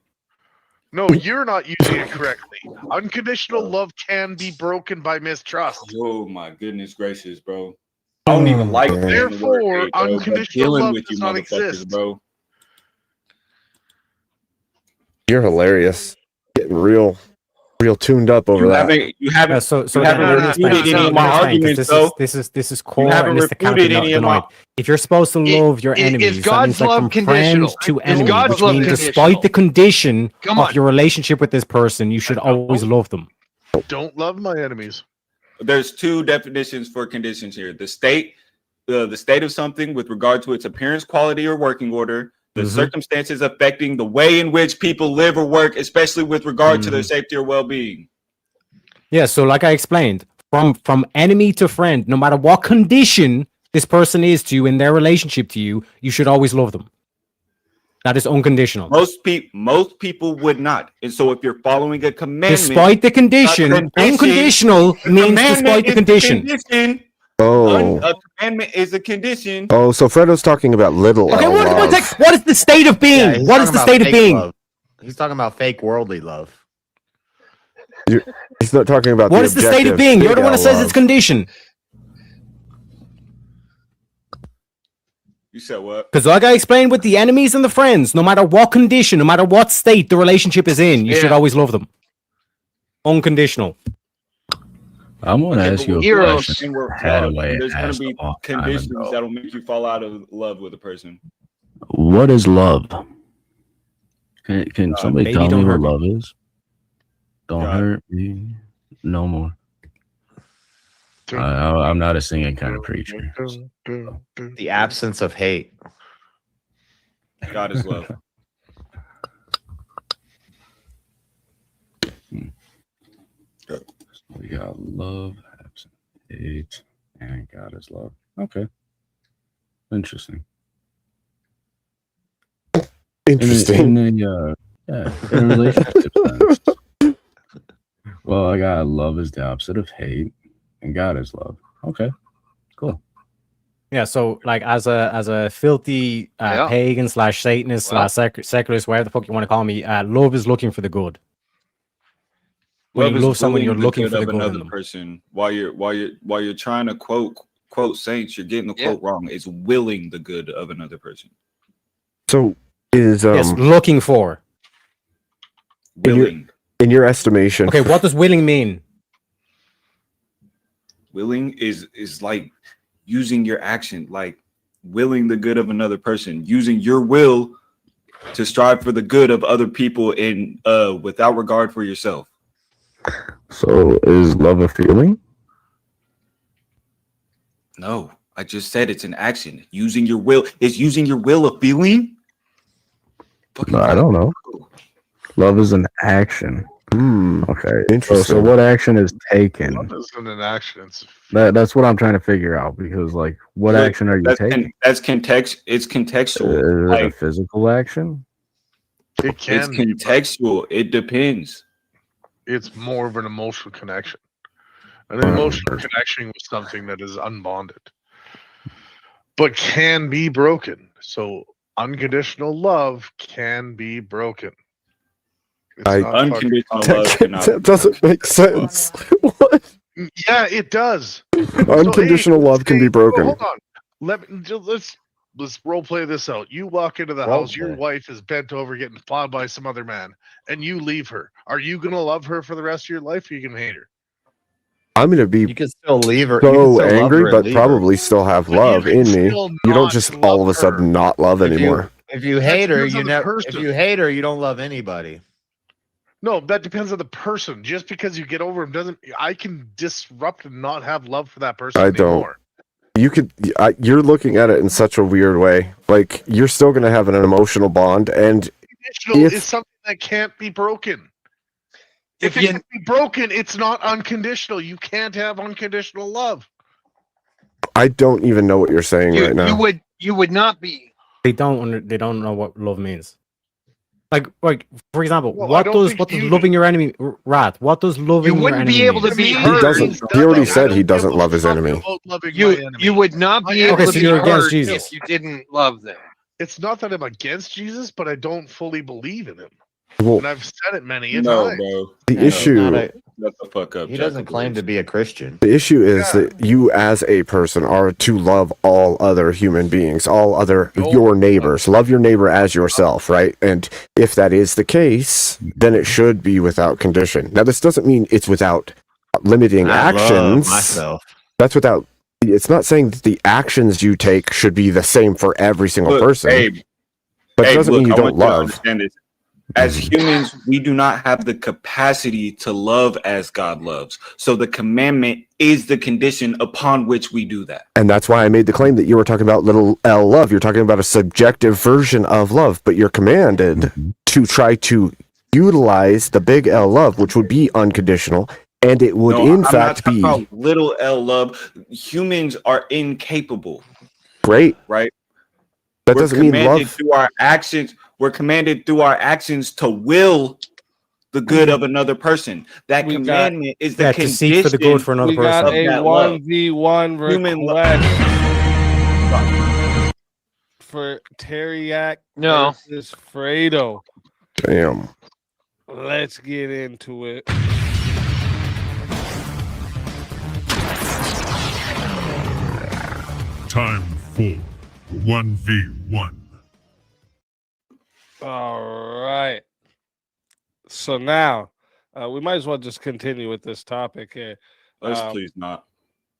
No, you're not using it correctly. Unconditional love can be broken by mistrust. Oh my goodness gracious, bro. I don't even like that. Therefore, unconditional love does not exist. Bro. You're hilarious. Getting real tuned up over that. You haven't refuted any of my arguments, though. This is core, and it's the counter. If you're supposed to love your enemies, that means like from friends to enemies, which means despite the condition of your relationship with this person, you should always love them. Don't love my enemies. There's two definitions for conditions here: the state of something with regard to its appearance, quality, or working order. The circumstances affecting the way in which people live or work, especially with regard to their safety or well-being. Yeah, so like I explained, from enemy to friend, no matter what condition this person is to you in their relationship to you, you should always love them. That is unconditional. Most people would not. And so if you're following a commandment... Despite the condition, unconditional means despite the condition. Oh. A commandment is a condition. Oh, so Fredo's talking about little Okay, love. what is the state of being? Yeah, what is the state of being? Love. He's talking about fake worldly love. He's not talking about what is the state of being? You're the one that says it's condition. You said what? Because like I explained with the enemies and the friends, no matter what condition, no matter what state the relationship is in, you should always love them. Unconditional. I want to ask you a question. There's going to be conditions that'll make you fall out of love with a person. What is love? Can somebody tell me what love is? Don't hurt me no more. I'm not a singing kind of preacher. The absence of hate. God is love. We got love, absent hate, and God is love. Okay. Interesting. Interesting. In a relationship sense. Well, I got love is the opposite of hate, and God is love. Okay. Cool. Yeah, so like as a filthy pagan / Satanist / secularist, whatever the fuck you want to call me, love is looking for the good. When you love someone, you're looking for the good in another them. person. While you're trying to quote saints, you're getting the quote wrong. It's willing the good of another person. So is yes, looking for willing. In your estimation. Okay, what does willing mean? willing is like using your action, like willing the good of another person, using your will to strive for the good of other people in without regard for yourself. So is love a feeling? No, I just said it's an action. Using your will. Is using your will a feeling? No, I don't know. Love is an action. Okay. Interesting. So what action is taken? Love isn't an action. It's That's what I'm trying to figure out, because like what action are you taking? That's context. It's contextual. Is it a physical action? It can It's contextual. It depends. It's more of an emotional connection. An emotional connection with something that is unbonded, but can be broken. So unconditional love can be broken. Unconditional love cannot. That doesn't make sense. What? Yeah, it does. Unconditional love can be broken. Hold on. Let's role play this out. You walk into the house, your wife is bent over getting plowed by some other man, and you leave her. Are you gonna love her for the rest of your life, or are you gonna hate her? I'm gonna be You can still leave her. so angry, but probably still have love in me. You don't just all of a sudden not love anymore. If you hate her, because you of the never. If person. you hate her, you don't love anybody. No, that depends on the person. Just because you get over him doesn't. I can disrupt and not have love for that person I don't. anymore. You could. You're looking at it in such a weird way. Like you're still gonna have an emotional bond, and Conditional is something that can't be broken. If it can be broken, it's not unconditional. You can't have unconditional love. I don't even know what you're saying right now. You would not be. They don't know what love means. Like for example, Well, what does loving your enemy, Rat? What does loving your enemy be able mean? to be He hurt. doesn't. He already said he doesn't love his enemy. You would not be able Okay, to so be you're against hurt Jesus. if you didn't love them. It's not that I'm against Jesus, but I don't fully believe in him. Well, And I've said it many a No, time. bro. the issue. Shut the fuck up. He doesn't claim to be a Christian. The issue is that you, as a person, are to love all other human beings, all other your neighbors. Love your neighbor as yourself, right? And if that is the case, then it should be without condition. Now, this doesn't mean it's without limiting I love actions. myself. That's without. It's not saying that the actions you take should be the same for every single person. Abe, but it doesn't mean you I don't want you to love. understand this. As humans, we do not have the capacity to love as God loves. So the commandment is the condition upon which we do that. And that's why I made the claim that you were talking about little L love. You're talking about a subjective version of love, but you're commanded to try to utilize the big L love, which would be unconditional, and it would No, in I'm fact not be talking about little L love. Humans are incapable. great. Right? That We're doesn't mean commanded love. through our actions. We're commanded through our actions to will the good of another person. That commandment is the condition. To seek for the good for another We got person. a 1v1 request for Teriak versus Fredo. Damn. Let's get into it. Time for 1v1. All right. So now we might as well just continue with this topic here. Let's please not.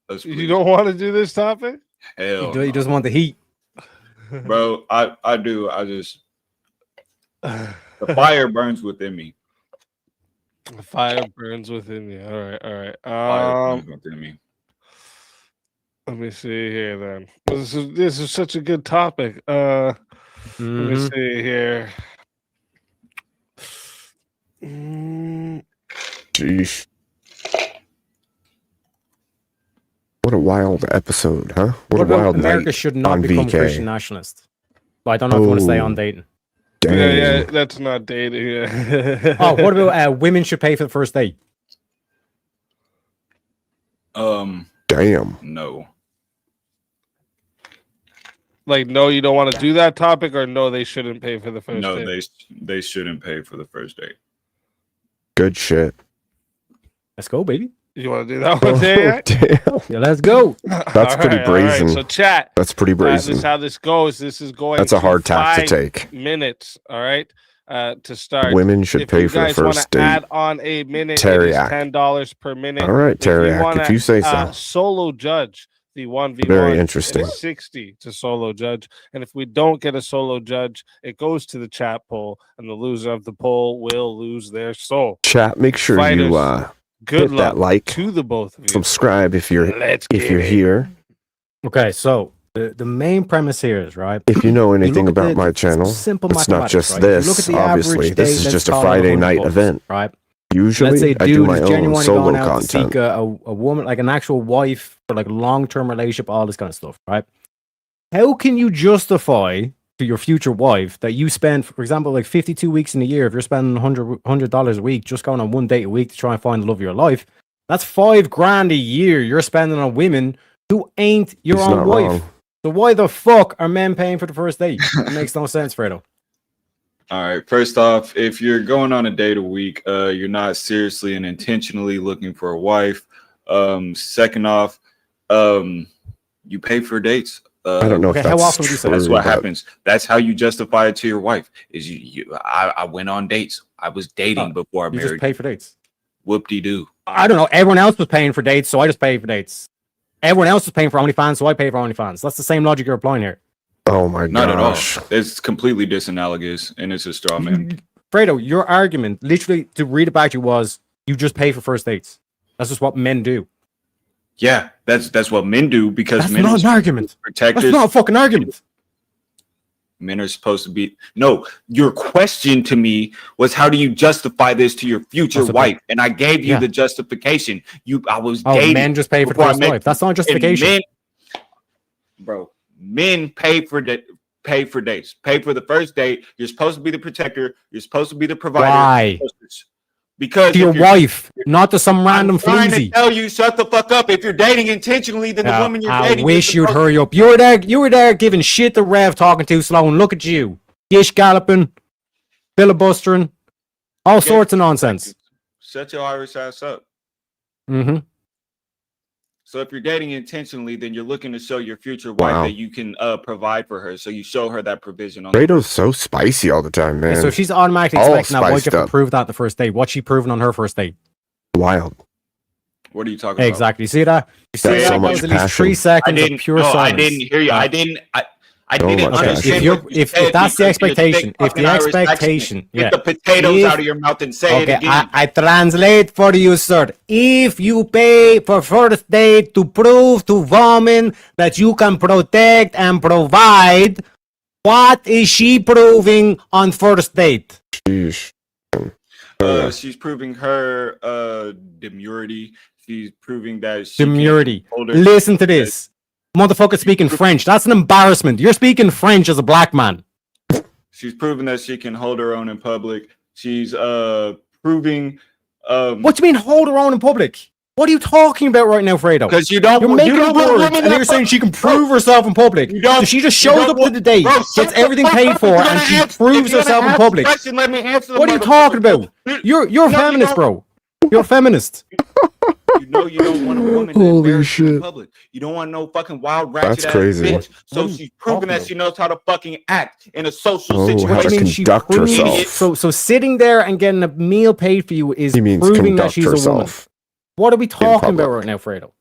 Let's You please. don't want to do this topic? Hell He doesn't want the heat. Bro, I do. I just the fire burns within me. The fire burns within you. All right, all right. Fire burns within me. Let me see here then. This is such a good topic. Let me see here. Jeez. What a wild episode, huh? What a wild America night should not on become VK. Christian nationalist. But I don't know if you want to stay on dating. Yeah, that's not dating. Yeah. Oh, what about women should pay for the first date? Damn. No. Like, no, you don't want to do that topic, or no, they shouldn't pay for the first No, date? they shouldn't pay for the first date. Good shit. Let's go, baby. You want to do that one there? Damn. Yeah, let's go. That's pretty brazen. So, chat. That's pretty brazen. This is how this goes. This is going. That's a hard tack to 5 take. minutes. All right. to start. Women should if pay you for the guys wanna first date. add on a minute, Teriyaki. it is $10 per minute. All right, Teriyaki, wanna, if you say so. Solo judge the 1v1. Very interesting. It is 60 to solo judge. And if we don't get a solo judge, it goes to the chat poll, and the loser of the poll will lose their soul. Chat, make sure Fighters, you good hit luck that like, to the both of you. subscribe if you're here. Okay, so the main premise here is, right, If you know anything look at about the my channel, simple it's not mathematics, just right? If you look at this. the Obviously, average this date, is let's just a call it Friday 100 night bucks, event. right? Usually, Let's say I do dude my is own genuinely solo going out to content. seek a woman, like an actual wife, for like long-term relationship, all this kind of stuff, right? How can you justify to your future wife that you spend, for example, like 52 weeks in a year, if you're spending $100 a week just going on one date a week to try and find the love of your life, that's $5,000 a year you're spending on women who ain't your He's own not wife. wrong. So why the fuck are men paying for the first date? It makes no sense, Fredo. All right. First off, if you're going on a date a week, you're not seriously and intentionally looking for a wife. Second off, you pay for dates. I don't know if that's how often would you say That's true, what but happens. That's how you justify it to your wife. Is I went on dates. I was dating before I You married. just pay for dates. Whoop-de-doo. I don't know. Everyone else was paying for dates, so I just pay for dates. Everyone else was paying for OnlyFans, so I pay for OnlyFans. That's the same logic you're applying here. Oh my Not gosh. at all. It's completely disanalogous, and it's a straw man. Fredo, your argument, literally, to read it back to you, was you just pay for first dates. That's just what men do. Yeah, that's what men do because That's men not are an argument. protectors. That's not a fucking argument. Men are supposed to be. No, your question to me was, how do you justify this to your future That's okay. wife? And I gave you Yeah. the justification. I was Oh, dating. men just pay for the before I first met wife. That's not you. And justification. Men pay for dates. Pay for the first date. You're supposed to be the protector. You're supposed to be the provider. Why? Because To your if you're- wife, not to some random I'm trying to floozy. tell you, shut the fuck up. If you're dating intentionally, then the woman you're I dating. wish is you'd supposed- hurry up. You were there giving shit to Rev, talking too slow, and look at you. Gish galloping, filibustering, all sorts of nonsense. Shut your Irish ass up. Mm-hmm. So if you're dating intentionally, then you're looking to show your future wife Wow. that you can provide for her. So you show her that provision on. Fredo's so spicy all the time, man. So if she's automatically All expecting that, why'd you spiced have to up. prove that the first date? What's she proving on her first date? Wild. What are you talking about? Exactly. You see that? You see Got that? so That much was at least passion. 3 seconds I of didn't. pure No, silence. I didn't hear you. I didn't. I So didn't much understand. passion. what you If said that's the because you're expectation, thick if the fucking Irish accent. expectation, Get yeah. the potatoes If- out of your mouth and say it Okay, again. I translate for you, sir. If you pay for first date to prove to woman that you can protect and provide, what is she proving on first date? Sheesh. She's proving her demurity. She's proving that she Demurity. can hold her- Listen to this. Motherfucker speaking French. That's an embarrassment. You're speaking French as a black man. She's proving that she can hold her own in public. She's proving. What do you mean hold her own in public? What are you talking about right now, Fredo? Because you don't. You're making you don't words, want women and you're that saying fuck- she can prove herself in public. So she just you shows don't up to want- the date, Bro, shut gets the everything fuck paid up. for, If you're and gonna she ask- proves if you're herself gonna in ask public. the question, let me answer the What are you motherfucking talking about? question. You're a feminist, bro. You're a feminist. You know you don't want a woman to Holy embarrass you in shit. public. You don't want no fucking wild ratchet That's ass crazy. bitch. So What are she's you proving talking that about? she knows how to fucking act in a social Oh, how to situation. I mean, she conduct proves- herself. So sitting there and getting a meal paid for you is He means proving that conduct she's a woman. herself. What are we talking about public. right now, Fredo?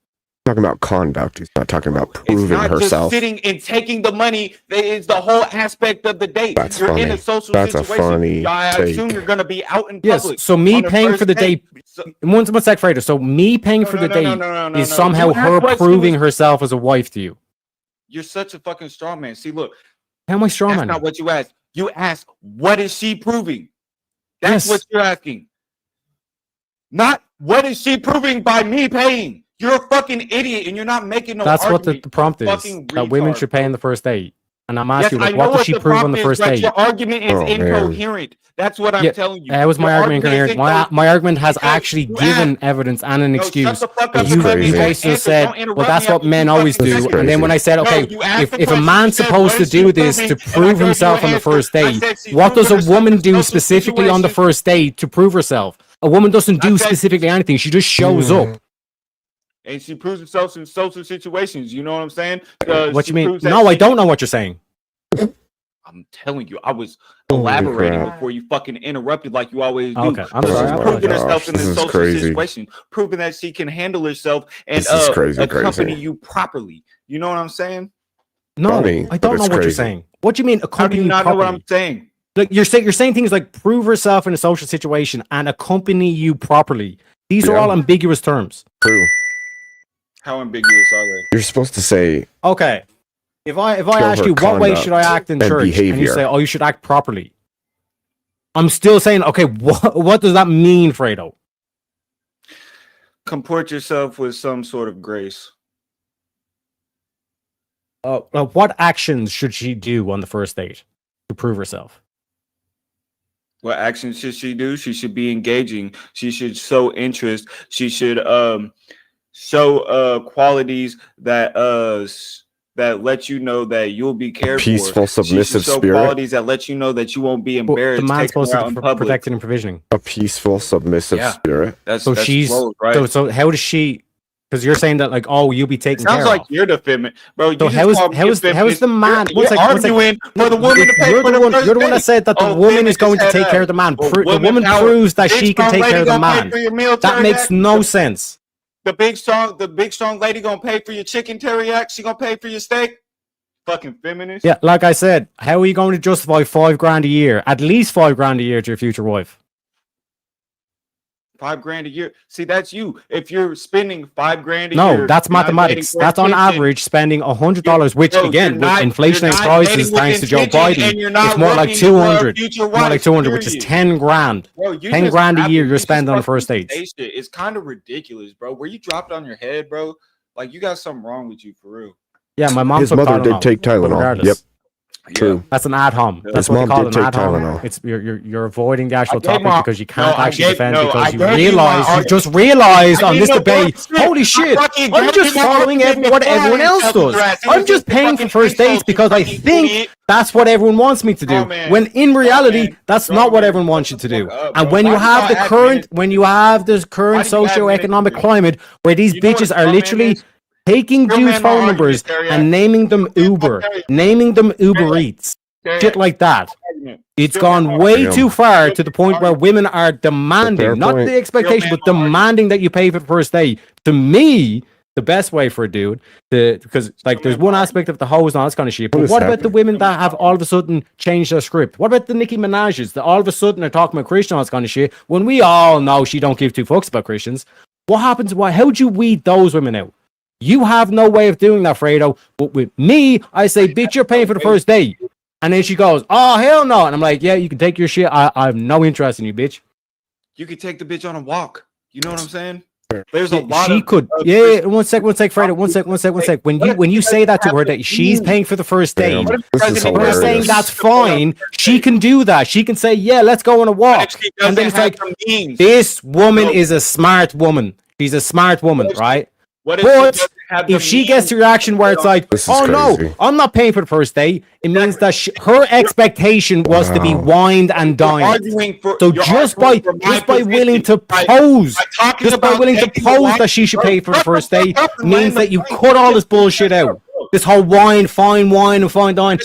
Talking about conduct. He's not talking about It's proving not herself. just sitting and taking the money. That is the whole aspect of the date. That's You're in funny. a social That's a situation. funny I assume take. you're going to be out in Yes. public. So me on the paying first for the date. So- One sec, Fredo. So me paying No, for no, the no, date no, is no. somehow You asked her questions- proving herself as a wife to you. You're such a fucking straw man. See, look, How am I strong that's man? not what you asked. You asked, what is she proving? That's Yes. what you're asking. Not what is she proving by me paying? You're a fucking idiot and you're not making no That's what argument. the prompt You're is. fucking That women retard, should pay bro. on the first date. And I'm Yes, asking you, I like, know what does what she the prove on prompt the is, first but date? your argument is Oh, man. incoherent. That's what I'm Yeah, telling you. that was my Your argument incoherent. is My argument has because actually you given asked- evidence and an No, shut excuse. the fuck up But and you, let me you crazy. basically answer. said, Don't interrupt well, that's me what after men 2 always fucking do. seconds. And then when I said, No, okay, you asked if the a question, man's you said, supposed what to is she do this proving? to And I prove gave you himself an on the answer. first I date, said she's what does a proving woman herself do in social specifically on the situations. first date to prove herself? A woman doesn't do specifically anything. She just shows up. And she proves herself in social situations. You know what I'm saying? What She you mean? proves that No, I she- don't know what you're saying. I'm telling you, I was elaborating before you fucking interrupted like you always do. Okay, I'm sorry. Proving herself in this social situation, proving that she can handle herself and accompany you properly. You know what I'm saying? No, I don't know what you're saying. What do you mean accompany you properly? Know what I'm saying? Like you're saying things like prove herself in a social situation and accompany you properly. These are all ambiguous terms. True. How ambiguous are they? You're supposed to say. Okay. If I ask you what way should I act in church, behavior. and you say, "Oh, you should act properly," I'm still saying, "Okay, what does that mean, Fredo?" Comport yourself with some sort of grace. What actions should she do on the first date to prove herself? What actions should she do? She should be engaging. She should show interest. She should show qualities that let you know that you'll be cared peaceful, for. submissive show spirit. Qualities that let you know that you won't be embarrassed. The man's supposed to be protecting and provisioning. A peaceful, submissive spirit. That's she's close, right? So how does she? Because you're saying that like, oh, you'll be taken care of. Sounds like you're the feminine, bro. So how is the man? You're arguing for the woman to pay you're for the the one. You're the one that said that the woman is going to take care of the man. The woman proves that she can take care of the man. That makes no sense. The big strong lady gonna pay for your chicken teriyaki. She gonna pay for your steak. Fucking feminist. Yeah, like I said, how are you going to justify $5,000 a year, at least $5,000 a year to your future wife? $5,000 a year. See, that's you. If you're spending $5,000 a year, no, that's mathematics. That's on average spending $100, which again, with inflationary prices, thanks to Joe Biden, it's more like 200. More like 200, which is 10 grand. Bro, 10 grand a year you're spending on the first date. It's kind of ridiculous, bro. Where you dropped on your head, bro? Like you got something wrong with you for real. Yeah, my mom. His mother did take Tylenol. Yep. True. That's an ad hom. That's what they call an ad hom. It's you're avoiding the actual topic because you can't actually defend because you just realized on this debate. Holy shit! I'm just following what everyone else does. I'm just paying for first dates because I think that's what everyone wants me to do. When in reality, that's not what everyone wants you to do. And when you have the current socioeconomic climate where these bitches are literally taking dudes' phone numbers and naming them Uber, naming them Uber Eats, shit like that. It's gone way too far to the point where women are demanding, not the expectation, but demanding that you pay for the first day. To me, the best way for a dude, because like there's one aspect of the hoes and all this kind of shit, but what about the women that have all of a sudden changed their script? What about the Nicki Minaj's that all of a sudden are talking about Christian and all this kind of shit when we all know she don't give two fucks about Christians? What happens? How would you weed those women out? You have no way of doing that, Fredo. But with me, I say, bitch, you're paying for the first date. And then she goes, oh, hell no. And I'm like, yeah, you can take your shit. I have no interest in you, bitch. You could take the bitch on a walk. You know what I'm saying? There's a lot she could. One sec, Fredo. One sec. When you say that to her, that she's paying for the first date, we're saying that's fine. She can do that. She can say, yeah, let's go on a walk. And then it's like, this woman is a smart woman. She's a smart woman, right? But if she gets the reaction where it's like, oh no, I'm not paying for the first date, it means that her expectation was to be wined and dined. So just by willing to pose that she should pay for the first date means that you cut all this bullshit out. This whole fine wine and fine dine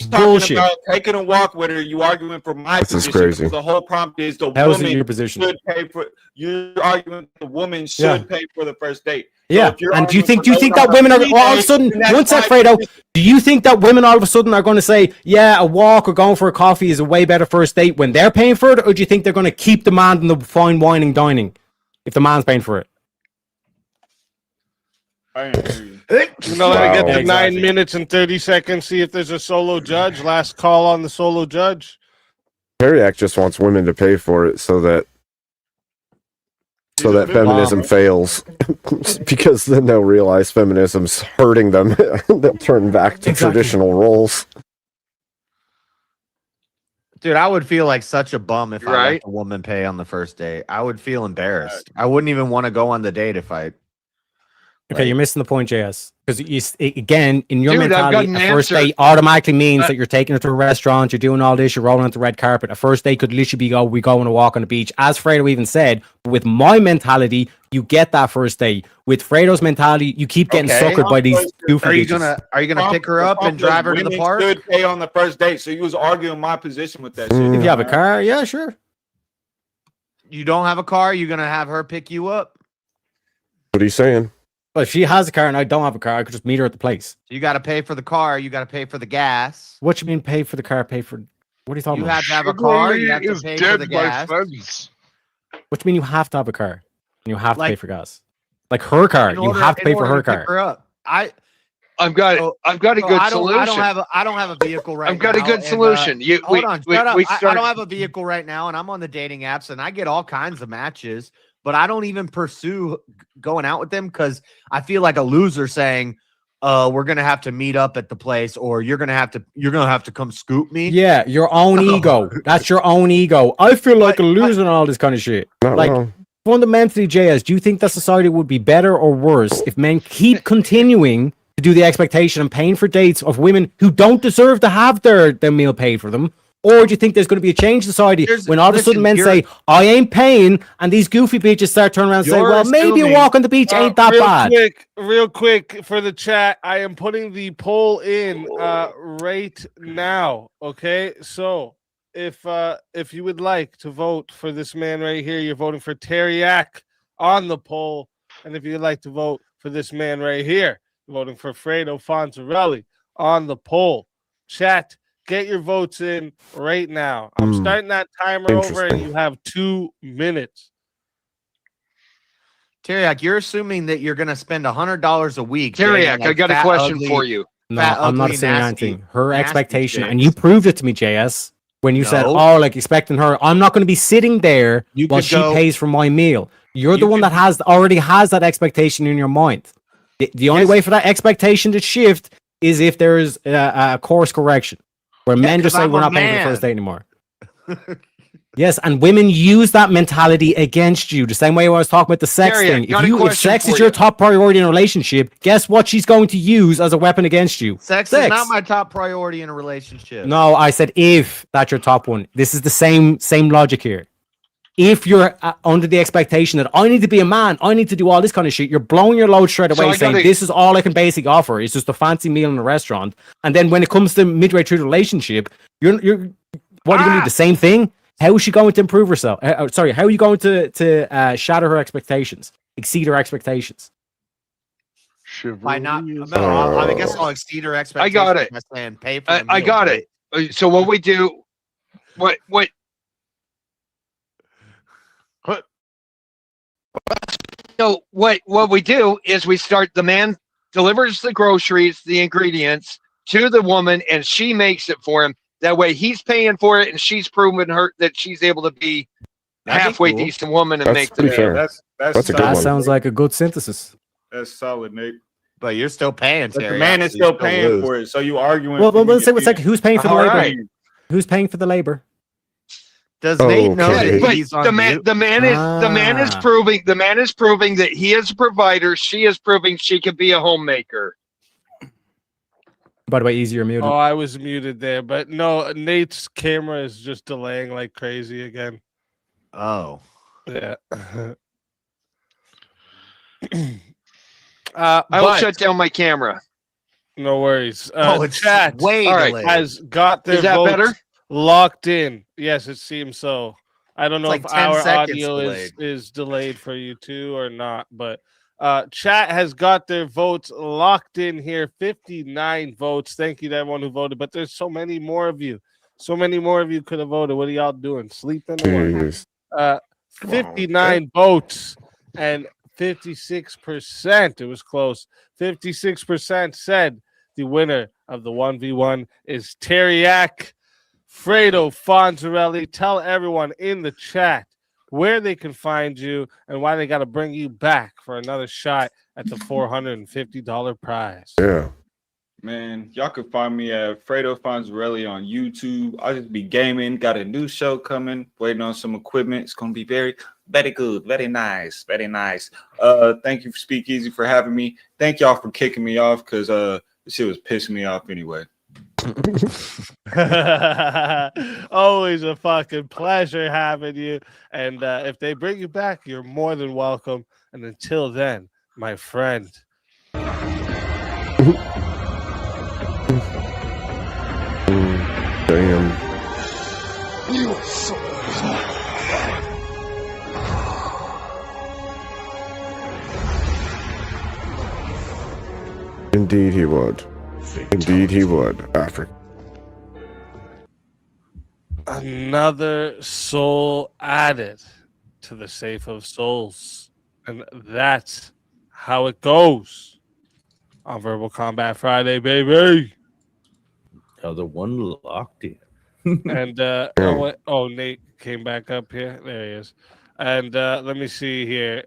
bullshit. Taking a walk with her, you arguing for my position. This is crazy. The whole prompt is the How woman is it your position? should pay for. You're arguing the woman should pay for the first date. Yeah, and do you think that women are all of a sudden? One sec, Fredo. Do you think that women all of a sudden are going to say, "Yeah, a walk or going for a coffee is a way better first date" when they're paying for it, or do you think they're going to keep demanding the fine wine and dining if the man's paying for it? You know, I get to 9 minutes and 30 seconds. See if there's a solo judge. Last call on the solo judge. Teriyaki just wants women to pay for it so that feminism fails, because then they'll realize feminism's hurting them. They'll turn back to traditional roles. Dude, I would feel like such a bum if I let a woman pay on the first date. I would feel embarrassed. I wouldn't even want to go on the date if I. Okay, you're missing the point, JS. Because again, in your mentality, a first date automatically means that you're taking her to a restaurant, you're doing all this, you're rolling out the red carpet. A first date could literally be we go on a walk on the beach. As Fredo even said, with my mentality, you get that first date. With Fredo's mentality, you keep getting suckered by these goofy bitches. Are you gonna pick her up and drive her to the Women park? should pay on the first date, so you was arguing my position with that shit. If you have a car, yeah, sure. You don't have a car, you're gonna have her pick you up. What are you saying? But if she has a car and I don't have a car, I could just meet her at the place. You got to pay for the car. You got to pay for the gas. What you mean pay for the car? Pay for what are you talking You about? have to have a car. You have to pay for the gas. What do you mean you have to have a car and you have to pay for gas? Like her car, you have to pay for her car. Pick her up. I've got a good solution. I don't have a vehicle right now. I've got a good solution. Hold on, shut up. I don't have a vehicle right now, and I'm on the dating apps, and I get all kinds of matches, but I don't even pursue going out with them because I feel like a loser saying, we're gonna have to meet up at the place, or you're gonna have to come scoop me. Yeah, your own ego. That's your own ego. I feel like a loser and all this kind of shit. Like fundamentally, JS, do you think that society would be better or worse if men keep continuing to do the expectation and paying for dates of women who don't deserve to have their meal paid for them? Or do you think there's going to be a change in society when all of a sudden men say, I ain't paying, and these goofy bitches start turning around and say, well, maybe a walk on the beach ain't that bad. Real quick for the chat, I am putting the poll in right now. Okay, so if you would like to vote for this man right here, you're voting for Teriak on the poll. And if you'd like to vote for this man right here, you're voting for Fredo Fonzarelli on the poll. Chat, get your votes in right now. I'm starting that timer over, and you have 2 minutes. Teriak, you're assuming that you're going to spend $100 a week. Teriak, I got a question for you. No, I'm not saying anything. Her expectation, and you proved it to me, JS, when you said, oh, like expecting her. I'm not going to be sitting there while she pays for my meal. You're the one that already has that expectation in your mind. The only way for that expectation to shift is if there's a course correction. Where men just say, we're not paying for the first date anymore. Yes, and women use that mentality against you. The same way I was talking about the sex thing. If sex is your top priority in a relationship, guess what she's going to use as a weapon against you? Sex is not my top priority in a relationship. No, I said if that's your top one. This is the same logic here. If you're under the expectation that I need to be a man, I need to do all this kind of shit, you're blowing your load straight away saying this is all I can basically offer. It's just a fancy meal in a restaurant. And then when it comes to midway through the relationship, what are you going to do? The same thing? How is she going to improve herself? How are you going to shatter her expectations, exceed her expectations? By not, I guess I'll exceed her expectations. I got it. By saying pay for the meal, I got it. So what we do, So what we do is we start, the man delivers the groceries, the ingredients to the woman, and she makes it for him. That way he's paying for it, and she's proven her that she's able to be halfway decent woman and make the meal. That sounds like a good synthesis. That's solid, Nate. But you're still paying, But the man is still paying for it, so you arguing. Well, let's say what's like, who's paying for the labor? Right. Who's paying for the labor? Does Nate know that he's on the man is proving that he is a provider. She is proving she can be a homemaker. By the way, easier muted. Oh, I was muted there, but no, Nate's camera is just delaying like crazy again. Oh, yeah. I will shut down my camera. No worries. It's chat way delayed. has got their Is that votes better? locked in. Yes, it seems so. I don't know like if 10 our seconds audio delayed. is delayed for you too or not, but chat has got their votes locked in here. 59 votes. Thank you to everyone who voted, but there's so many more of you. So many more of you could have voted. What are y'all doing? Sleeping? Or what? 59 votes and 56%. It was close. 56% said the winner of the 1v1 is Teriak Fredo Fonzarelli. Tell everyone in the chat where they can find you and why they got to bring you back for another shot at the $450 prize. Yeah. Man, y'all can find me at Fredo Fonzarelli on YouTube. I'll just be gaming. Got a new show coming. Waiting on some equipment. It's gonna be very good, very nice, very nice. Thank you for Speakeasy for having me. Thank y'all for kicking me off because this shit was pissing me off anyway. Always a fucking pleasure having you. And if they bring you back, you're more than welcome. And until then, my friend. Damn. You are so Indeed he would. Indeed he would. Africa. Another soul added to the safe of souls. And that's how it goes on Verbal Combat Friday, baby. Another one locked in. And Nate came back up here. There he is. And let me see here.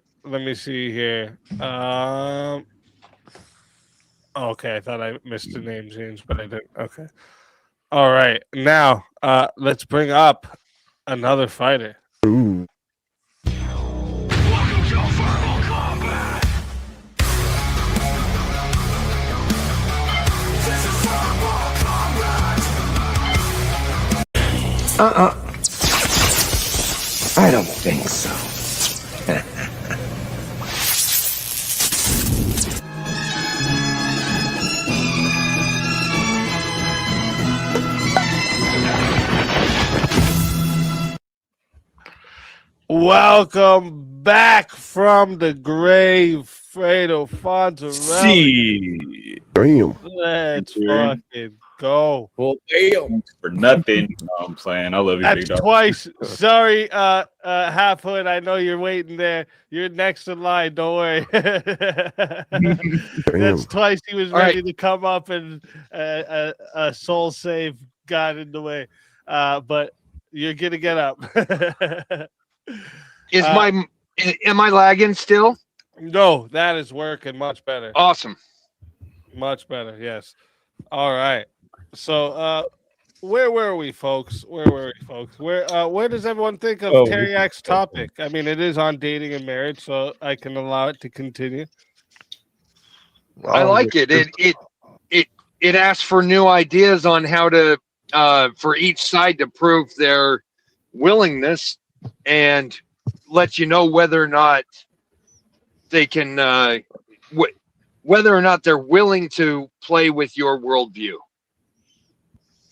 Okay, I thought I missed the name change, but I didn't. Okay. All right. Now, let's bring up another fighter. Ooh. I don't think so. Welcome back from the grave, Fredo Fontarelli. Damn. Let's fucking go. Well, damn. For nothing. No, I'm playing. I love you, That's big dog. twice. Sorry, Half Hood. I know you're waiting there. You're next in line. Don't worry. That's twice he was ready to come up and a soul save got in the way. But you're gonna get up. Am I lagging still? No, that is working much better. Awesome. Much better, yes. All right. So where were we, folks? Where does everyone think of Teriak's topic? I mean, it is on dating and marriage, so I can allow it to continue. I like it. It asks for new ideas on how to for each side to prove their willingness and let you know whether or not they can whether or not they're willing to play with your worldview.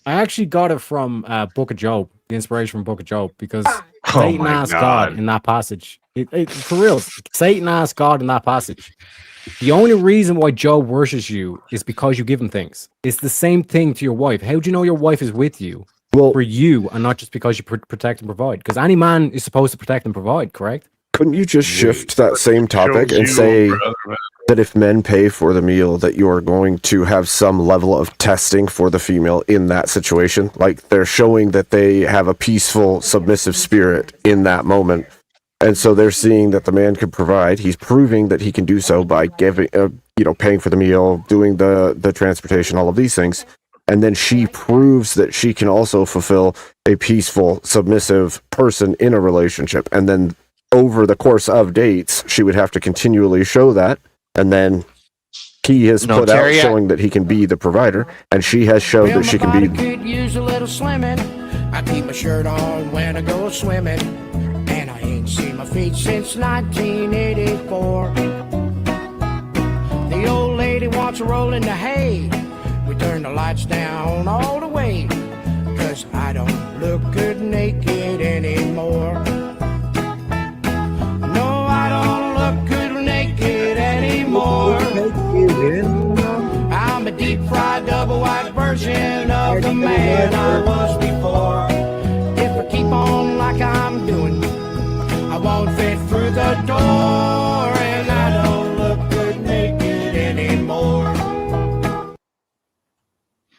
I actually got it from Book of Job, the inspiration from Book of Job, because Satan asked God in that passage. For real, Satan asked God in that passage. The only reason why Job worships you is because you give him things. It's the same thing to your wife. How do you know your wife is with you? Well, for you, and not just because you protect and provide. Because any man is supposed to protect and provide, correct? Couldn't you just shift that same topic and say that if men pay for the meal, that you're going to have some level of testing for the female in that situation? Like they're showing that they have a peaceful, submissive spirit in that moment. And so they're seeing that the man can provide. He's proving that he can do so by giving, paying for the meal, doing the transportation, all of these things. And then she proves that she can also fulfill a peaceful, submissive person in a relationship. And then over the course of dates, she would have to continually show that. And then he has put out showing that he can be the provider. And she has shown that she can be. Could use a little slimming. I keep my shirt on when I go swimming. And I ain't seen my feet since 1984. The old lady wants to roll in the hay. We turn the lights down all the way, 'cause I don't look good naked anymore. No, I don't look good naked anymore. I'm a deep fried double wide version of the man I was before. If I keep on like I'm doing, I won't fit through the door, and I don't look good naked anymore.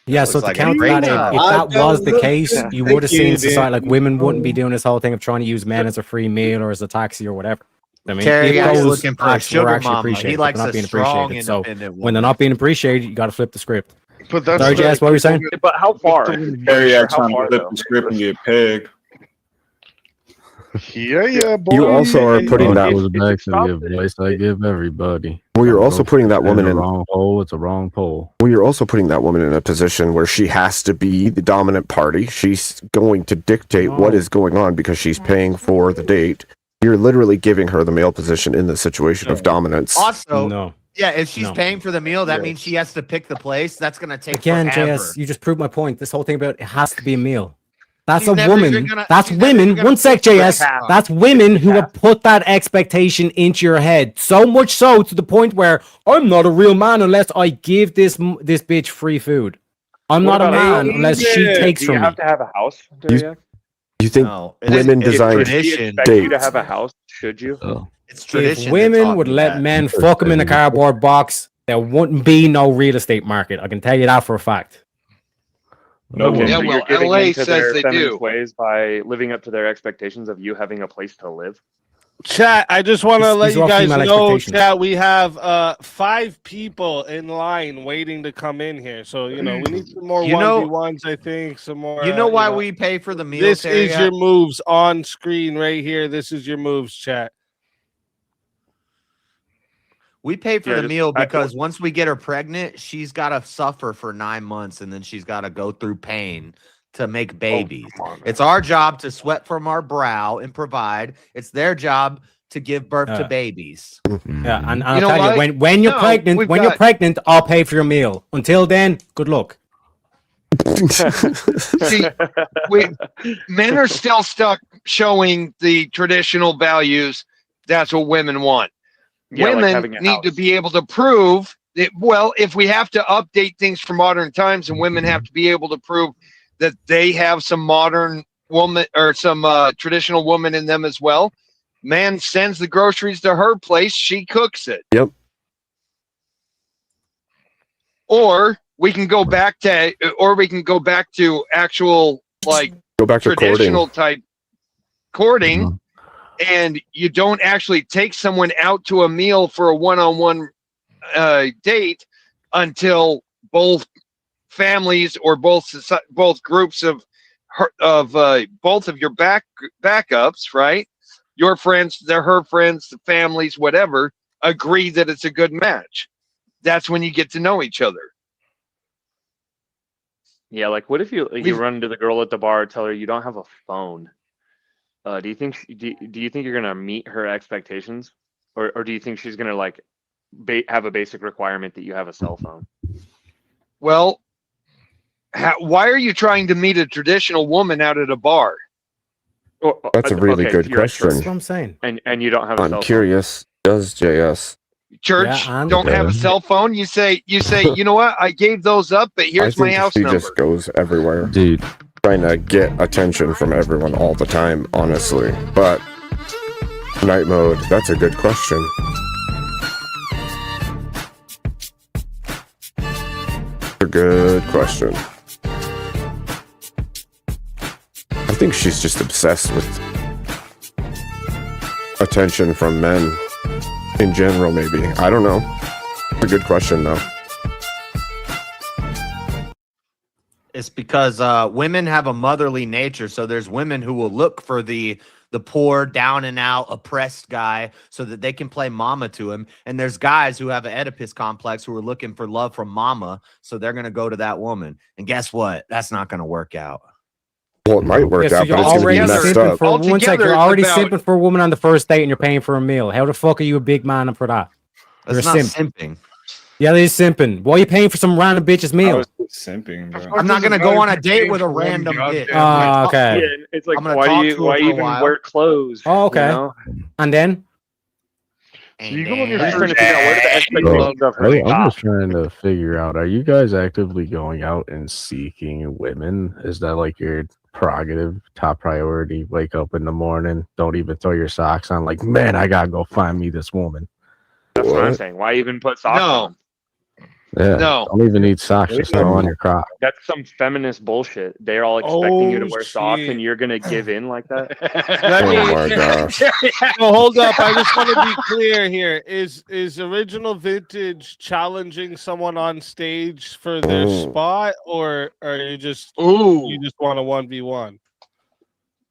Yeah, so to counter that, if that was the case, you would have seen society like women wouldn't be doing this whole thing of trying to use men as a free meal or as a taxi or whatever. I mean, Teriak's looking for a acts were sugar actually mama. appreciated, He but likes they're not a being strong, appreciated. So independent when they're not being appreciated, you got to flip the script. But that's Sorry, Jess, what were you saying? But how far? Teriak trying to flip the script and get pegged. Yeah, boy. You also are putting that was back to the advice I give everybody. Well, you're also putting that woman in in the wrong hole. It's a wrong pole. Well, you're also putting that woman in a position where she has to be the dominant party. She's going to dictate what is going on because she's paying for the date. You're literally giving her the male position in the situation of dominance. Also, No. yeah, if she's No. paying for the meal, that Yes. means she has to pick the place. That's gonna take Again, forever. JS, you just proved my point. This whole thing about it has to be a meal. That's She's a never even woman. gonna- That's she's never even women. gonna One sec, pick the JS. half. That's women who have put that expectation into your head. So much so to the point where I'm not a real man unless I give this bitch free food. I'm What not a about man unless she takes Do you from have me. to have a house, Darius? You think women Does design she expect you to have a house? Should you? It's If tradition. women would let men fuck them in a cardboard box, there wouldn't be no real estate market. I can tell you that for a fact. Okay, Yeah, so well, you're giving LA into says their they feminist do. ways by living up to their expectations of you having a place to live. Chat, I just want to let These are you all guys female know, expectations. chat, we have 5 people in line waiting to come in here. So, we need some more You know- 1v1s, I think. Some more. You know why we pay for the meal? This is Terrier? your moves on screen right here. This is your moves, chat. We pay for Yeah, the just- meal because once we get her pregnant, she's got to suffer for 9 months and then she's got to go through pain to make babies. It's our job to sweat from our brow and provide. It's their job to give birth to babies. Yeah, and I'll You know tell what? you, when you're No, pregnant, we've when you're got- pregnant, I'll pay for your meal. Until then, good luck. See, men are still stuck showing the traditional values. That's what women want. Yeah, like Women having a need to be able to prove that, well, if we have to update things for modern times, and women have to be able to prove that they have some modern woman or some traditional woman in them as well. Man sends the groceries to her place, she cooks it. Yep. Or we can go back to actual like Go back to traditional courting. type courting, and you don't actually take someone out to a meal for a one-on-one date until both families or both groups of both of your backups, right? Your friends, they're her friends, the families, whatever, agree that it's a good match. That's when you get to know each other. Yeah, like what if you run into the girl at the bar, tell her you don't have a phone? Do you think you're gonna meet her expectations, or do you think she's gonna like have a basic requirement that you have a cell phone? Well, why are you trying to meet a traditional woman out at a bar? That's a really Okay, good you're at question. That's what I'm saying. And you don't have a cell I'm phone. curious. Does JS? Church Yeah, and- don't have a cell phone. You say, you know what? I gave those up, but I here's my think house she number. just goes everywhere, dude, trying to get attention from everyone all the time. Honestly, but night mode. That's a good question. A good question. I think she's just obsessed with attention from men in general, maybe. I don't know. It's a good question, though. It's because women have a motherly nature. So there's women who will look for the poor, down and out, oppressed guy so that they can play mama to him. And there's guys who have an Oedipus complex who are looking for love from mama. So they're going to go to that woman. And guess what? That's not going to work out. Well, it might work Yeah, so out, you're but it's going to be already messed simping up. for one sec. Altogether, You're it's already about- simping for a woman on the first date, and you're paying for a meal. How the fuck are you a big man for that? You're That's a not simp. simping. Yeah, that is simping. Why are you paying for some random bitch's I meal? was simping, bro. I'm not going to go on a date with a random bitch. Oh, okay. Yeah, it's like I'm gonna why talk do to her why for a even while. wear clothes? Oh, okay. You know? And then? You go on your I'm just trying first to figure out what are the date. expectations of her I'm shop. just trying to figure out, are you guys actively going out and seeking women? Is that like your prerogative, top priority? Wake up in the morning, don't even throw your socks on, like, man, I gotta go find me this woman. That's what I'm saying. Why even put socks on? Yeah, No. don't even need socks, just throw on your Crocs. That's some feminist bullshit. They're all expecting you to Oh, wear socks, shit. and you're gonna give in like that. Oh my gosh. So hold up, I just want to be clear here. Is Original Vintage challenging someone on stage for their Oh. spot, or are you just Ooh. you just want a 1v1?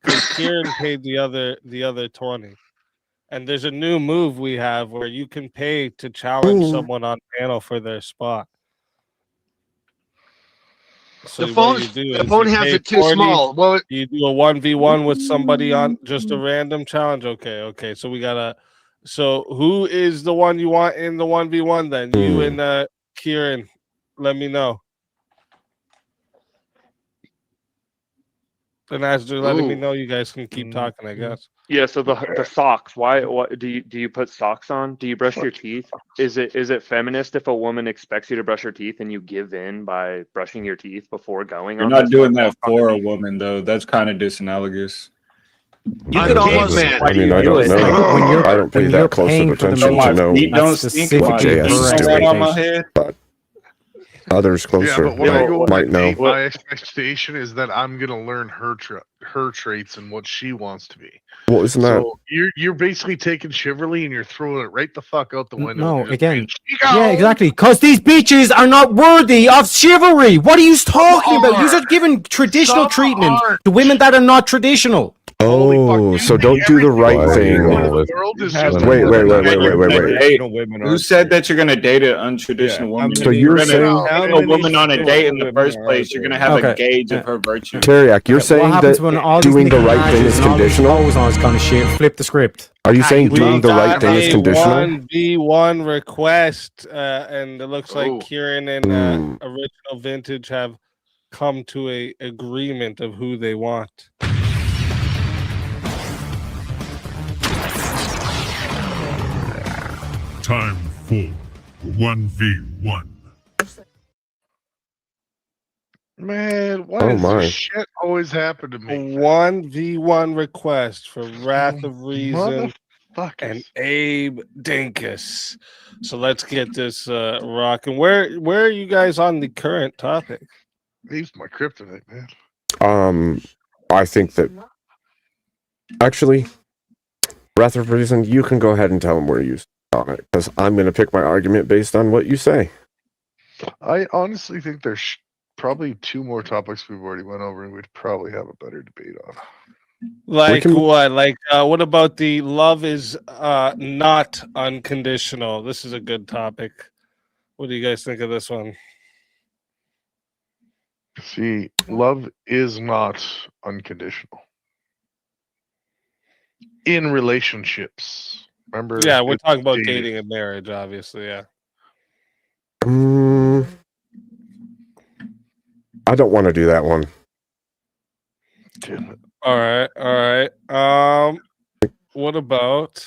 Because Kieran paid the other 20. And there's a new move we have where you can pay to challenge Ooh. someone on panel for their spot. So the phone has it too small. Well, you do a 1v1 with somebody on just a random challenge. Okay. So we gotta. So who is the one you want in the 1v1 then? You and Kieran. Let me know. And as they're letting me know, you guys can keep talking, I guess. Yeah, so the socks. Why? What do you put socks on? Do you brush your teeth? Is it feminist if a woman expects you to brush your teeth and you give in by brushing your teeth before going? You're not doing that for a woman though. That's kind of disanalogous. You could almost. I mean, I don't know. I don't pay that close of attention to know don't stink what JS is doing. But others closer but when I go on might a know. date, my expectation is that I'm gonna learn her traits and what she wants to be. Well, isn't that? So you're basically taking chivalry and you're throwing it right the fuck out the window. No, You're just again. saying, Yeah, exactly. Because these bitches are not worthy of chivalry. What are you talking about? You are giving traditional treatment to women that are not traditional. Oh, so don't do the right thing. Wait. Who said that you're gonna date an untraditional woman? So you're saying a woman on a date in the first place, you're gonna have a gauge of her virtue. Teriak, you're saying that doing the right thing is conditional? All this kind of shit. Flip the script. Are you saying doing the right thing is conditional? 1v1 request, and it looks like Kieran and Original Vintage have come to a agreement of who they want. Time for 1v1. Man, why does this shit always happen to me? 1v1 request for Wrath of Reason and Abe Dinkus. So let's get this rocking. Where are you guys on the current topic? Abe's my kryptonite, man. I think that actually, Wrath of Reason, you can go ahead and tell him where you on it, because I'm going to pick my argument based on what you say. I honestly think there's probably two more topics we've already went over, and we'd probably have a better debate on. Like what? Like what about the love is not unconditional? This is a good topic. What do you guys think of this one? See, love is not unconditional in relationships. Remember? Yeah, we're talking about dating and marriage, obviously. Yeah. I don't want to do that one. Damn it. All right. What about?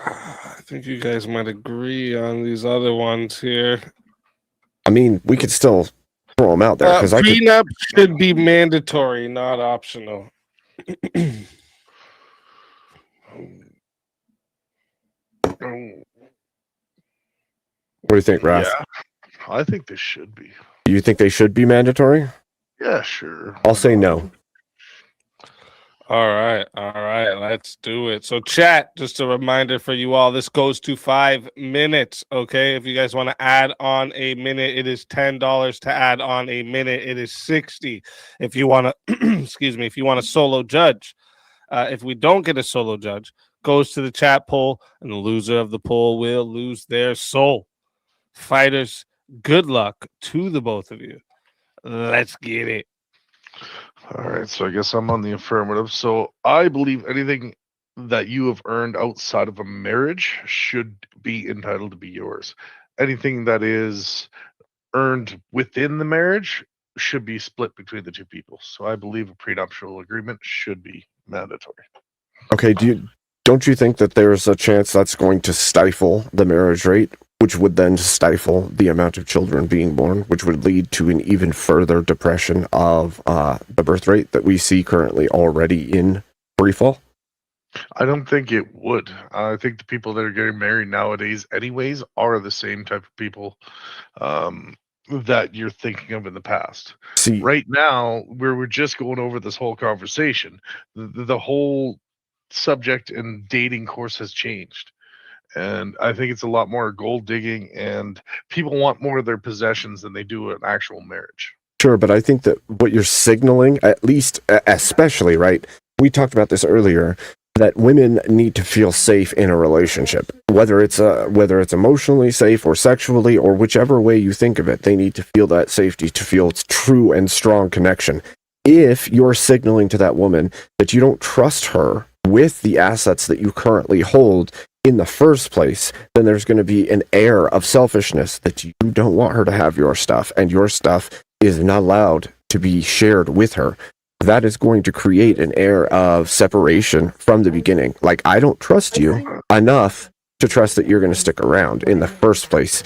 I think you guys might agree on these other ones here. I mean, we could still throw them out there because prenup should be mandatory, not optional. What do you think, Raph? Yeah, I think they should be. Do you think they should be mandatory? Yeah, sure. I'll say no. All right, let's do it. So chat, just a reminder for you all, this goes to 5 minutes, okay? If you guys want to add on a minute, it is $10. To add on a minute, it is $60. If you want to, excuse me, if you want a solo judge, if we don't get a solo judge, goes to the chat poll, and the loser of the poll will lose their soul. Fighters, good luck to the both of you. Let's get it. All right, so I guess I'm on the affirmative. So I believe anything that you have earned outside of a marriage should be entitled to be yours. Anything that is earned within the marriage should be split between the two people. So I believe a prenuptial agreement should be mandatory. Okay, don't you think that there's a chance that's going to stifle the marriage rate, which would then stifle the amount of children being born, which would lead to an even further depression of the birth rate that we see currently already in freefall? I don't think it would. I think the people that are getting married nowadays anyways are the same type of people that you're thinking of in the past. See, right now, where we're just going over this whole conversation, the whole subject and dating course has changed. And I think it's a lot more gold digging, and people want more of their possessions than they do an actual marriage. Sure, but I think that what you're signaling, at least, especially, right? We talked about this earlier, that women need to feel safe in a relationship, whether it's emotionally safe or sexually or whichever way you think of it. They need to feel that safety, to feel its true and strong connection. If you're signaling to that woman that you don't trust her with the assets that you currently hold in the first place, then there's going to be an air of selfishness that you don't want her to have your stuff, and your stuff is not allowed to be shared with her. That is going to create an air of separation from the beginning. Like, I don't trust you enough to trust that you're going to stick around in the first place.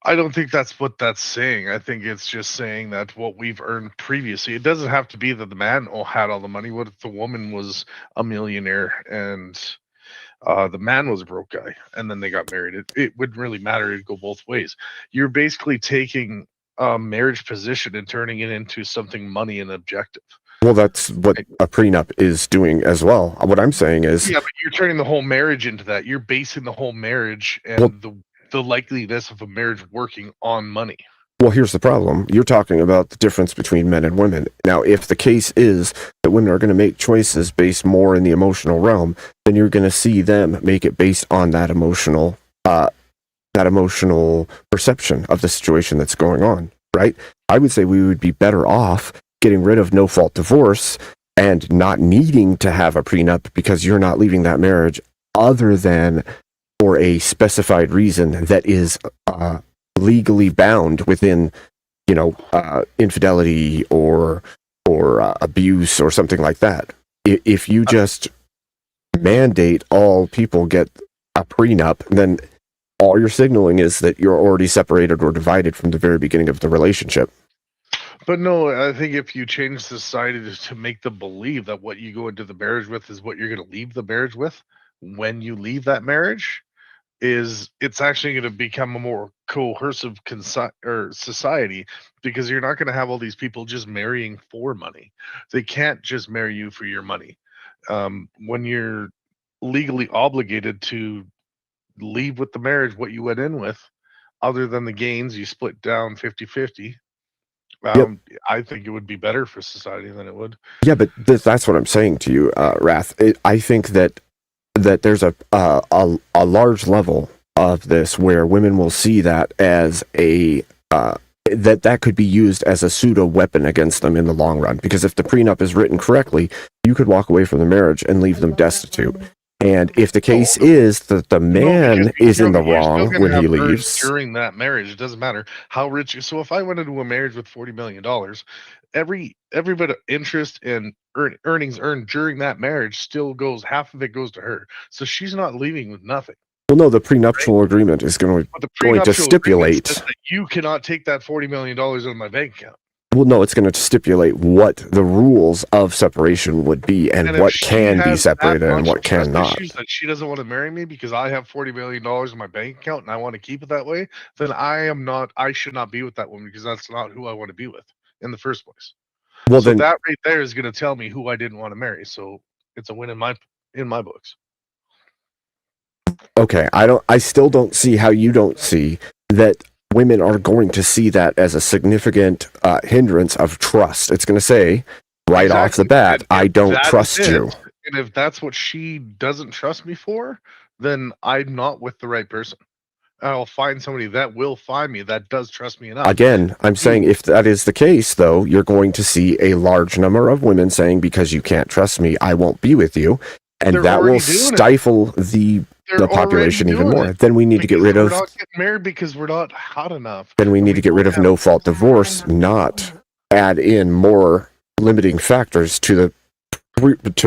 I don't think that's what that's saying. I think it's just saying that what we've earned previously. It doesn't have to be that the man had all the money. What if the woman was a millionaire and the man was a broke guy, and then they got married? It wouldn't really matter. It'd go both ways. You're basically taking a marriage position and turning it into something money and objective. Well, that's what a prenup is doing as well. What I'm saying is, yeah, but you're turning the whole marriage into that. You're basing the whole marriage and the likeliness of a marriage working on money. Well, here's the problem. You're talking about the difference between men and women. Now, if the case is that women are going to make choices based more in the emotional realm, then you're going to see them make it based on that emotional perception of the situation that's going on, right? I would say we would be better off getting rid of no-fault divorce and not needing to have a prenup because you're not leaving that marriage other than for a specified reason that is legally bound within, infidelity or abuse or something like that. If you just mandate all people get a prenup, then all you're signaling is that you're already separated or divided from the very beginning of the relationship. But no, I think if you change society to make them believe that what you go into the marriage with is what you're going to leave the marriage with when you leave that marriage, it's actually going to become a more coercive society, because you're not going to have all these people just marrying for money. They can't just marry you for your money. When you're legally obligated to leave with the marriage what you went in with, other than the gains you split down 50-50. I think it would be better for society than it would. Yeah, but that's what I'm saying to you, Wrath. I think that there's a large level of this where women will see that as a that could be used as a pseudo weapon against them in the long run. Because if the prenup is written correctly, you could walk away from the marriage and leave them destitute. And if the case is that the man is in the wrong when he leaves during that marriage, it doesn't matter how rich. So if I went into a marriage with $40 million, every bit of interest and earnings earned during that marriage still goes, half of it goes to her. So she's not leaving with nothing. Well, no, the prenuptial agreement is going to stipulate that you cannot take that $40 million out of my bank account. Well, no, it's going to stipulate what the rules of separation would be and what can be separated and what cannot. That she doesn't want to marry me because I have $40 million in my bank account and I want to keep it that way, then I should not be with that woman, because that's not who I want to be with in the first place. Well, so then, that right there is going to tell me who I didn't want to marry. So it's a win in my books. Okay, I still don't see how you don't see that women are going to see that as a significant hindrance of trust. It's going to say right off the bat, I don't trust you. And if that's what she doesn't trust me for, then I'm not with the right person. I'll find somebody that will find me that does trust me enough. Again, I'm saying if that is the case, though, you're going to see a large number of women saying, because you can't trust me, I won't be with you. And that will stifle the population even more. Then we need to get rid of. We're not getting married because we're not hot enough. Then we need to get rid of no-fault divorce, not add in more limiting factors to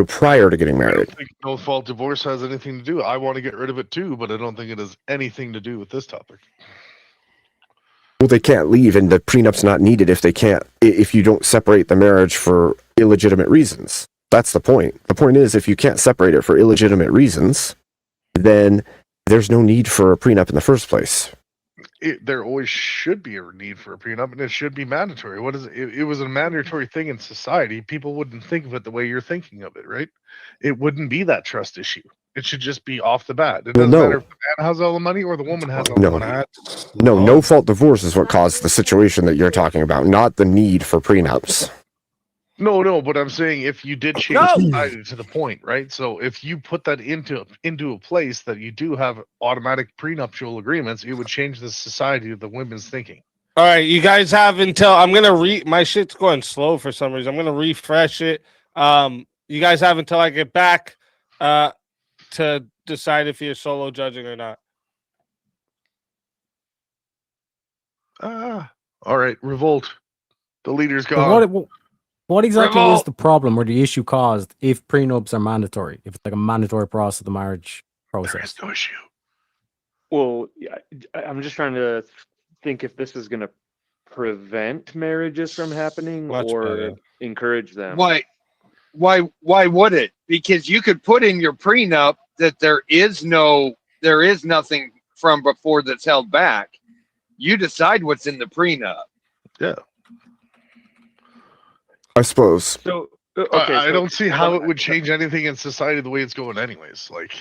prior to getting married. I don't think no-fault divorce has anything to do. I want to get rid of it too, but I don't think it has anything to do with this topic. Well, they can't leave, and the prenup's not needed if you don't separate the marriage for illegitimate reasons. That's the point. The point is, if you can't separate it for illegitimate reasons, then there's no need for a prenup in the first place. There always should be a need for a prenup, and it should be mandatory. What is it? It was a mandatory thing in society. People wouldn't think of it the way you're thinking of it, right? It wouldn't be that trust issue. It should just be off the bat. It doesn't matter if the man has all the money or the woman has all the money. No fault divorce is what caused the situation that you're talking about, not the need for prenups. No, but I'm saying if you did change society to the point, right? So if you put that into a place that you do have automatic prenuptial agreements, it would change the society of the women's thinking. All right, you guys have until I'm gonna my shit's going slow for some reason. I'm gonna refresh it. You guys have until I get back to decide if you're solo judging or not. All right, revolt. The leader's gone. What exactly is the problem or the issue caused if prenups are mandatory? If it's like a mandatory process of the marriage process? There is no issue. Well, yeah, I'm just trying to think if this is going to prevent marriages from happening or encourage them. Why would it? Because you could put in your prenup that there is nothing from before that's held back. You decide what's in the prenup. Yeah. I suppose. So I don't see how it would change anything in society the way it's going anyways. Like,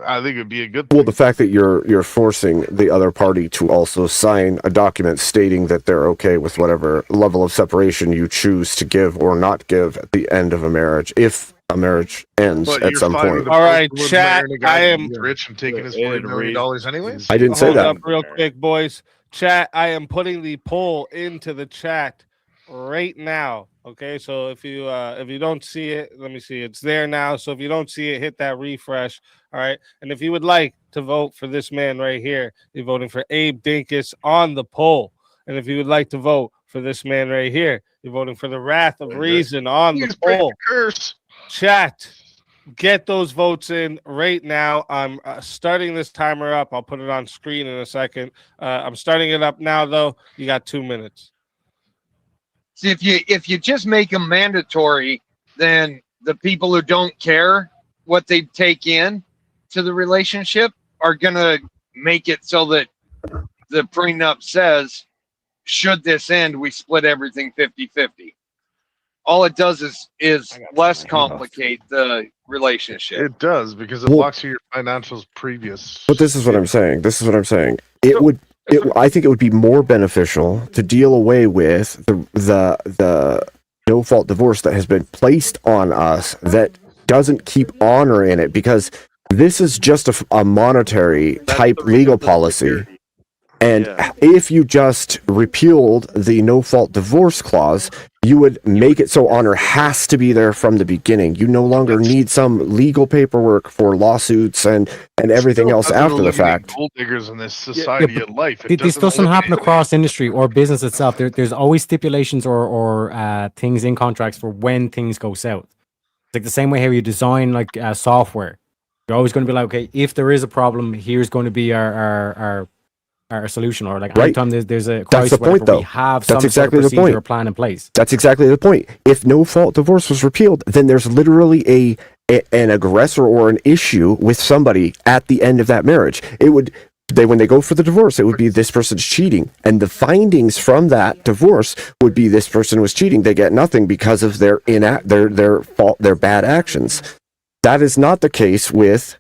I think it'd be a good thing. Well, the fact that you're forcing the other party to also sign a document stating that they're okay with whatever level of separation you choose to give or not give at the end of a marriage, if a marriage ends at some point. All right, chat. I am rich and taking his $40 million anyways. I didn't say Hold that. up real quick, boys. Chat. I am putting the poll into the chat right now. Okay, so if you don't see it, let me see. It's there now. So if you don't see it, hit that refresh. All right, and if you would like to vote for this man right here, you're voting for Abe Dinkus on the poll. And if you would like to vote for this man right here, you're voting for the Wrath of Reason on the poll. Chat, get those votes in right now. I'm starting this timer up. I'll put it on screen in a second. I'm starting it up now, though. You got 2 minutes. See, if you just make them mandatory, then the people who don't care what they take in to the relationship are gonna make it so that the prenup says, should this end, we split everything 50-50. All it does is less complicate the relationship. It does, because it locks your financials previous. But this is what I'm saying. I think it would be more beneficial to deal away with the no fault divorce that has been placed on us that doesn't keep honor in it, because this is just a monetary type legal policy. And if you just repealed the no fault divorce clause, you would make it so honor has to be there from the beginning. You no longer need some legal paperwork for lawsuits and everything else after the fact. Gold diggers in this society of life. This doesn't happen across industry or business itself. There's always stipulations or things in contracts for when things go south. It's like the same way how you design like software. You're always going to be like, okay, if there is a problem, here's going to be our solution, or like anytime there's a crisis, that's the point, though. We have that's some exactly sort of the point. Or plan in place. That's exactly the point. If no fault divorce was repealed, then there's literally an aggressor or an issue with somebody at the end of that marriage. When they go for the divorce, it would be this person's cheating, and the findings from that divorce would be this person was cheating. They get nothing because of their fault, their bad actions. That is not the case with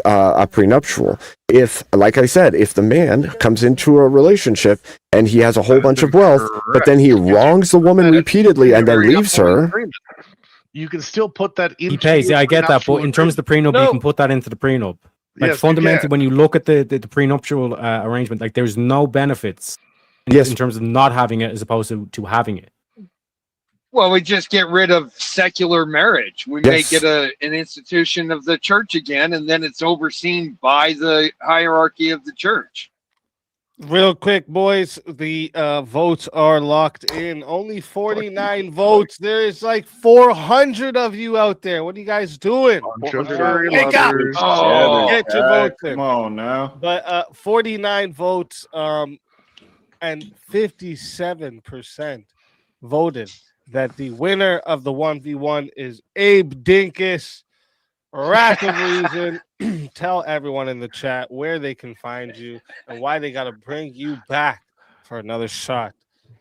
a prenuptial. If, like I said, if the man comes into a relationship and he has a whole bunch of wealth, but then he wrongs the woman repeatedly and then leaves her, you can still put that into. He pays. Yeah, I get that. But in terms of the prenup, you can put that into the prenup. Like fundamentally, when you look at the prenuptial arrangement, like there's no benefits in terms of not having it as opposed to having it. Well, we just get rid of secular marriage. We make it an institution of the church again, and then it's overseen by the hierarchy of the church. Real quick, boys, the votes are locked in. Only 49 votes. There is like 400 of you out there. What are you guys doing? Wake up! Get your votes in. Come on now. But 49 votes, and 57% voted that the winner of the 1v1 is Abe Dinkus. Wrath of Reason. Tell everyone in the chat where they can find you and why they got to bring you back for another shot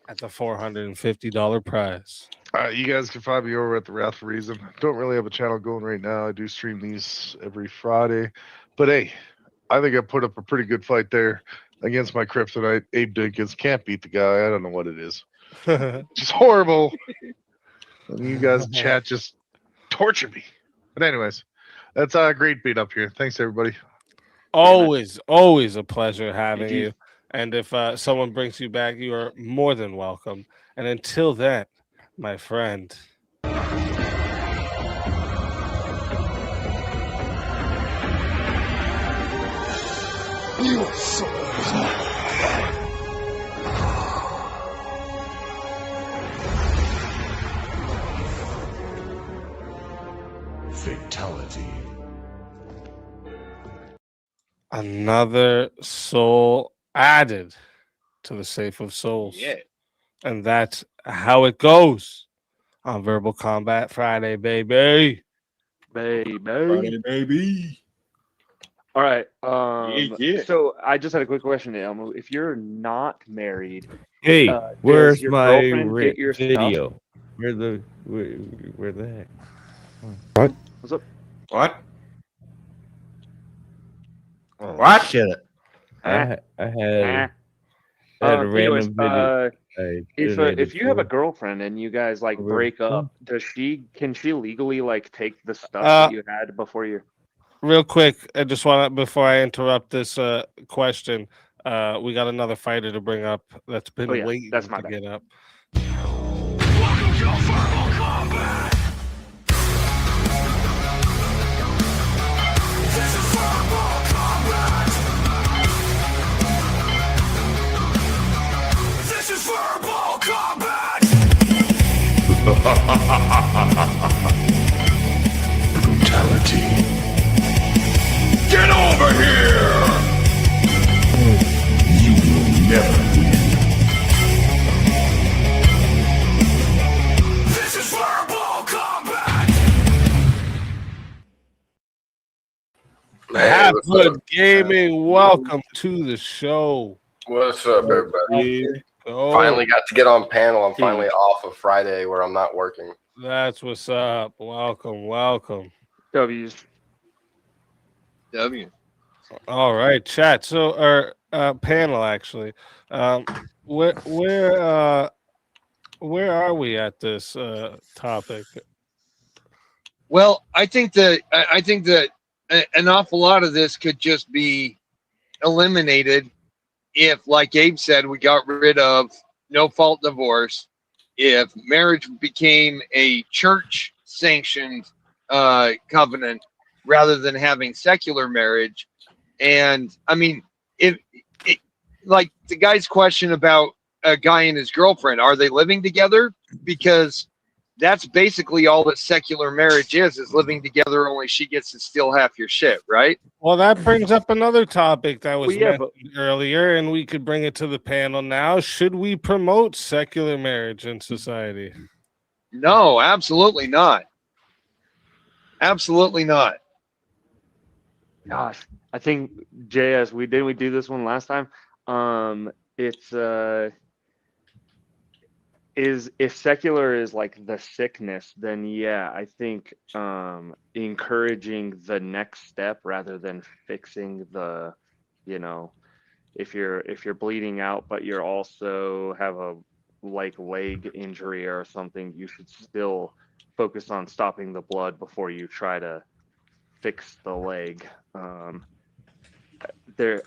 at the $450 prize. You guys can find me over at the Wrath of Reason. Don't really have a channel going right now. I do stream these every Friday. But hey, I think I put up a pretty good fight there against my kryptonite. Abe Dinkins can't beat the guy. I don't know what it is. Just horrible. And you guys in chat just torture me. But anyways, that's a great beat up here. Thanks, everybody. Always a pleasure having you. And if someone brings you back, you are more than welcome. And until then, my friend. You are so Fatality. Another soul added to the Safe of Souls. Yeah. And that's how it goes on Verbal Combat Friday, baby. Baby. Baby. All right. Yeah. So I just had a quick question, Elmo. If you're not married, Hey, does where's your my girlfriend get your video? stuff? Where the heck? What? What's up? What? Oh, What? Shit. I had a Anyways, random video. I if you have a for- girlfriend and you guys like Over break the up, can she legally like take the stuff that you had before you? Real quick, I just want to, before I interrupt this question, we got another fighter to bring up that's been waiting that's my to bad. get up. This is verbal combat. Brutality. Get over here! You will never win. This is verbal combat. Man, Good Gaming, welcome to the show. What's up, everybody? Finally got to get on panel. I'm finally off of Friday where I'm not working. That's what's up. Welcome. W's. W. All right, chat. So our panel actually. Where are we at this topic? Well, I think that an awful lot of this could just be eliminated if, like Abe said, we got rid of no fault divorce. If marriage became a church sanctioned covenant rather than having secular marriage. And I mean, if like the guy's question about a guy and his girlfriend, are they living together? Because that's basically all that secular marriage is living together, only she gets to steal half your shit, right? Well, that brings up another topic that was mentioned earlier, and we could bring it to the panel now. Should we promote secular marriage in society? No, absolutely not. Absolutely not. Gosh, I think JS, we do this one last time. It's is if secular is like the sickness, then yeah, I think encouraging the next step rather than fixing the, if you're bleeding out but you're also have a like leg injury or something, you should still focus on stopping the blood before you try to fix the leg.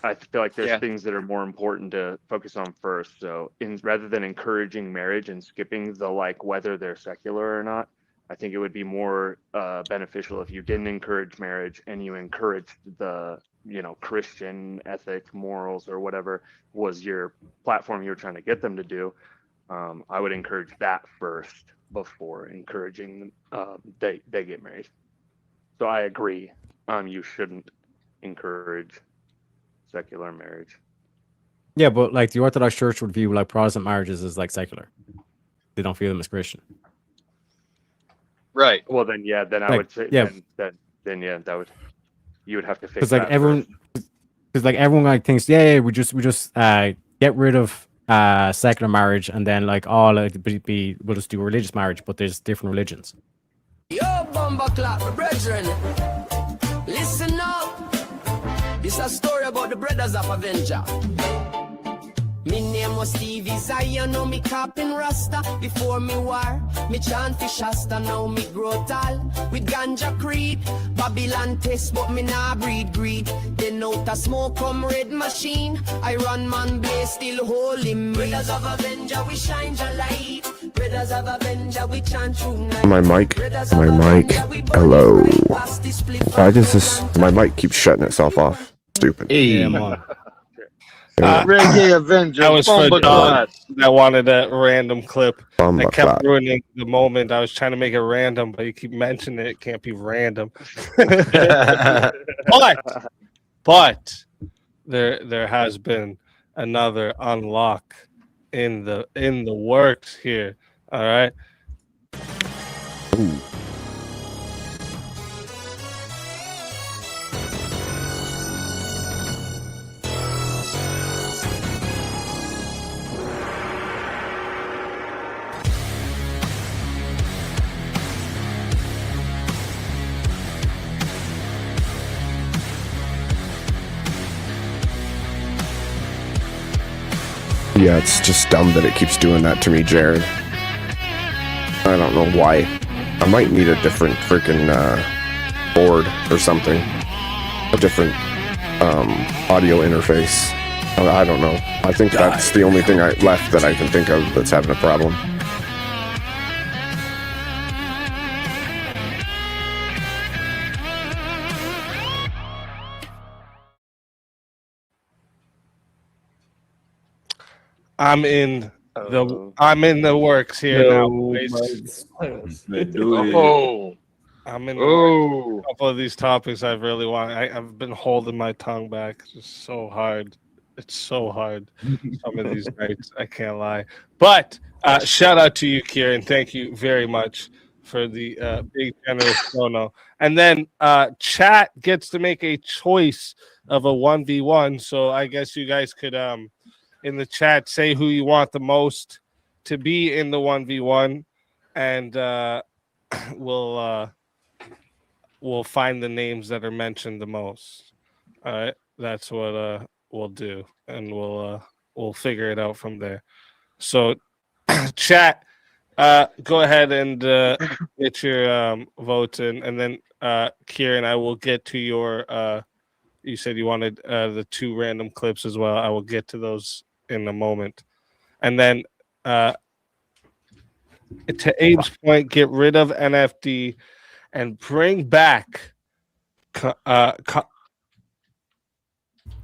I feel like there's things that are more important to focus on first. So rather than encouraging marriage and skipping the like whether they're secular or not, I think it would be more beneficial if you didn't encourage marriage and you encouraged the Christian ethic, morals, or whatever was your platform you were trying to get them to do. I would encourage that first before encouraging they get married. So I agree. You shouldn't encourage secular marriage. Yeah, but like the Orthodox Church would view like Protestant marriages as like secular. They don't view them as Christian. Right. Well, then yeah, then I would say then yeah, that would you would have to fix Because like that everyone, first. because like everyone like thinks, we just get rid of secular marriage, and then like all we'll just do religious marriage, but there's different religions. Yo, bomba clap, my brethren. Listen up. This a story about the brothers of Avenger. Me name was Stevie Zion, now me capping Rasta. Before me war, me chant fi Shasta, now me grow tall. With ganja creed, Babylon test, but me nah breed greed. Then out a smoke come red machine. I run man blaze, still holy me. Brothers of Avenger, we shine your light. Brothers of Avenger, we chant through night. My mic. Hello. Why does my mic keeps shutting itself off? Stupid. Reggae Avenger. That was for Bomba Don clap. that wanted that random clip. Bomba I kept clap. ruining the moment. I was trying to make it random, but you keep mentioning it. It can't be random. but there has been another unlock in the works here. All right. Ooh. Yeah, it's just dumb that it keeps doing that to me, Jared. I don't know why. I might need a different freaking board or something. A different audio interface. I don't know. I think that's the only thing left that I can think of that's having a problem. I'm in the works here now, boys. Oh. I'm in a couple of these topics I've really wanted. I've been holding my tongue back. It's just so hard. It's so hard. Some of these nights, I can't lie. But shout out to you, Kieran. Thank you very much for the big generous promo. And then chat gets to make a choice of a 1v1. So I guess you guys could in the chat say who you want the most to be in the 1v1, and we'll find the names that are mentioned the most. All right, that's what we'll do, and we'll figure it out from there. So chat, go ahead and get your votes in, and then Kieran, I will get to your you said you wanted the 2 random clips as well. I will get to those in a moment. And then to Abe's point, get rid of NFD and bring back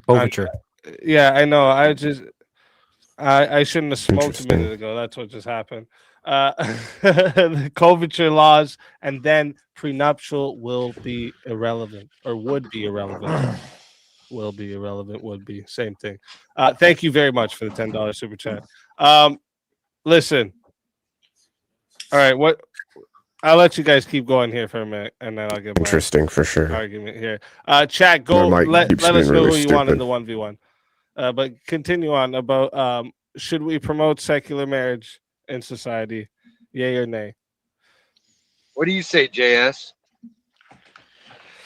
Overture. Yeah, I know. I shouldn't have smoked a minute ago. That's what just happened. The coverture laws, and then prenuptial will be irrelevant, or would be irrelevant. Will be irrelevant, would be same thing. Thank you very much for the $10 super chat. Listen, all right, what I'll let you guys keep going here for a minute, and then I'll get my Interesting for sure. argument here. Chat, go let us know who you want in the 1v1. But continue on about should we promote secular marriage in society? Yay or nay? What do you say, JS?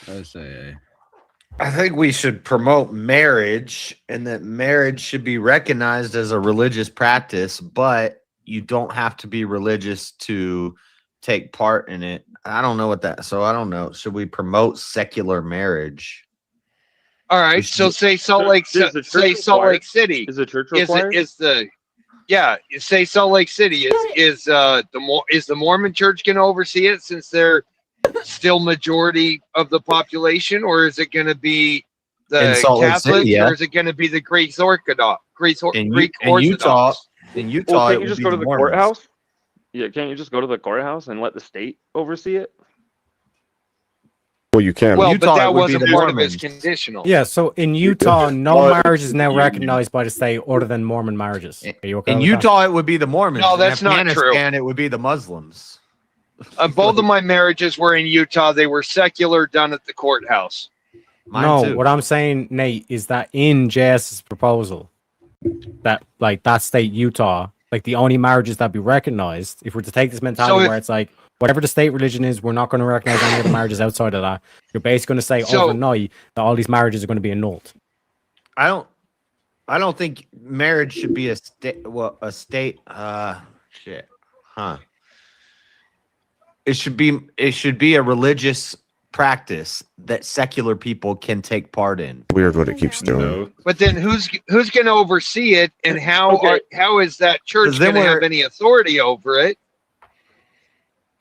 I say I think we should promote marriage, and that marriage should be recognized as a religious practice, but you don't have to be religious to take part in it. I don't know what that. So I don't know. Should we promote secular marriage? All right. So say Salt Lake. Say Salt Lake City. Is the church required? Say Salt Lake City is the Mormon Church going to oversee it since they're still majority of the population, or is it going to be the Catholics, or is it going to be the Greek Orthodox? Greek Orthodox. In Utah, can't you just go to the courthouse? Yeah, can't you just go to the courthouse and let the state oversee it? Well, you can. Well, but that wasn't part of his conditional. Yeah, so in Utah, no marriage is now recognized by the state other than Mormon marriages. Are you okay In with Utah, it would be the Mormons. No, that's in not Afghanistan, true. It would be the Muslims. Both of my marriages were in Utah. They were secular, done at the courthouse. What I'm saying, Nate, is that in JS's proposal, that like that state, Utah, like the only marriages that be recognized, if we're to take this mentality where it's like whatever the state religion is, we're not going to recognize any other marriages outside of that. You're basically going to say overnight that all these marriages are going to be annulled. I don't think marriage should be a state. Well, a state. Shit. Huh. It should be a religious practice that secular people can take part in. Weird what it keeps doing. But then who's going to oversee it, and how is that church going to have any authority over it?